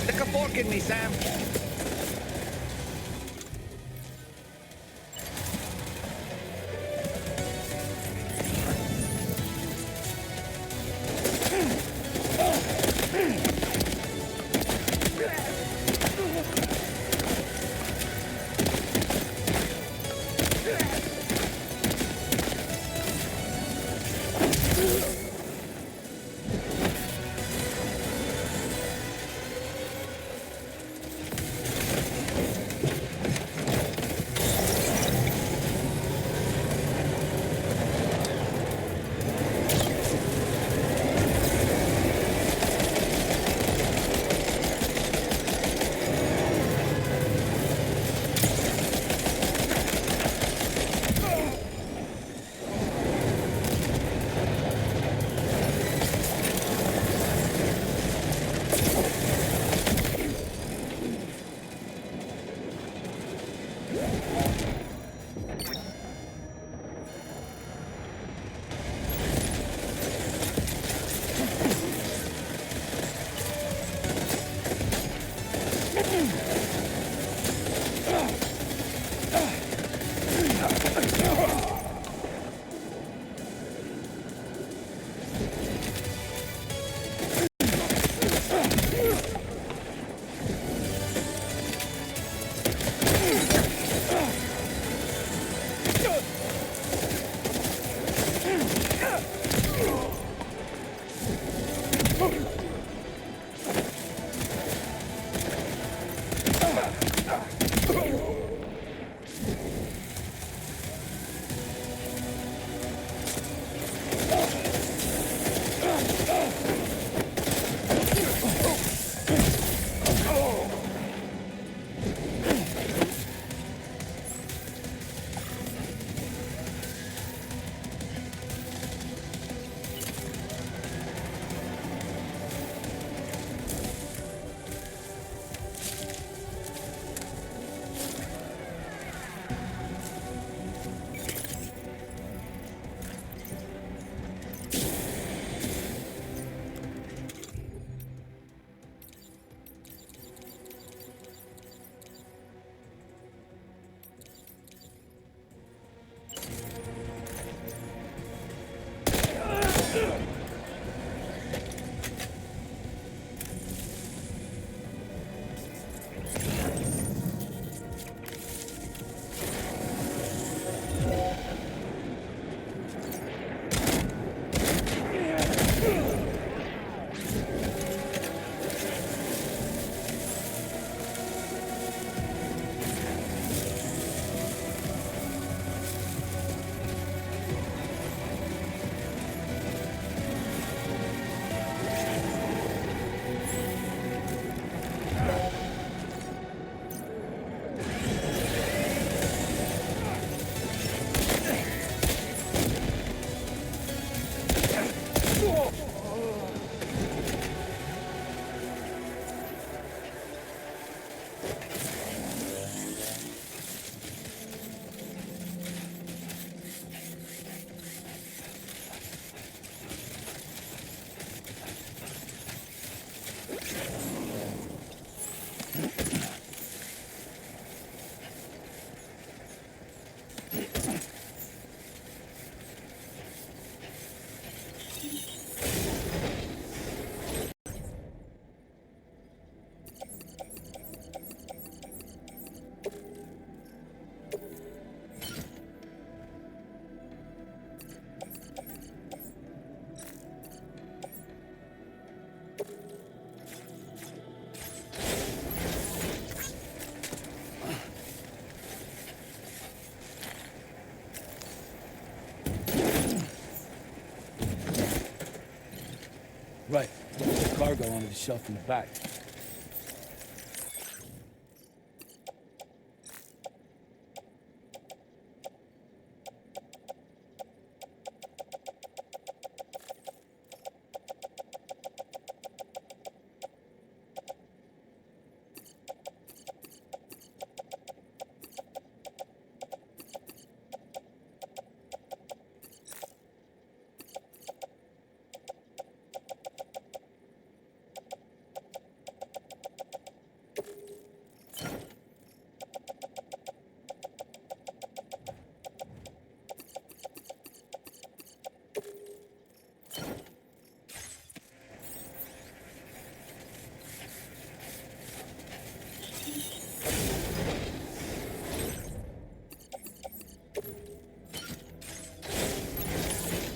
Stick a fork in me, Sam. Right. Put the cargo onto the shelf in the back.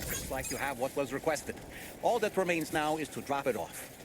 Looks like you have what was requested. All that remains now is to drop it off.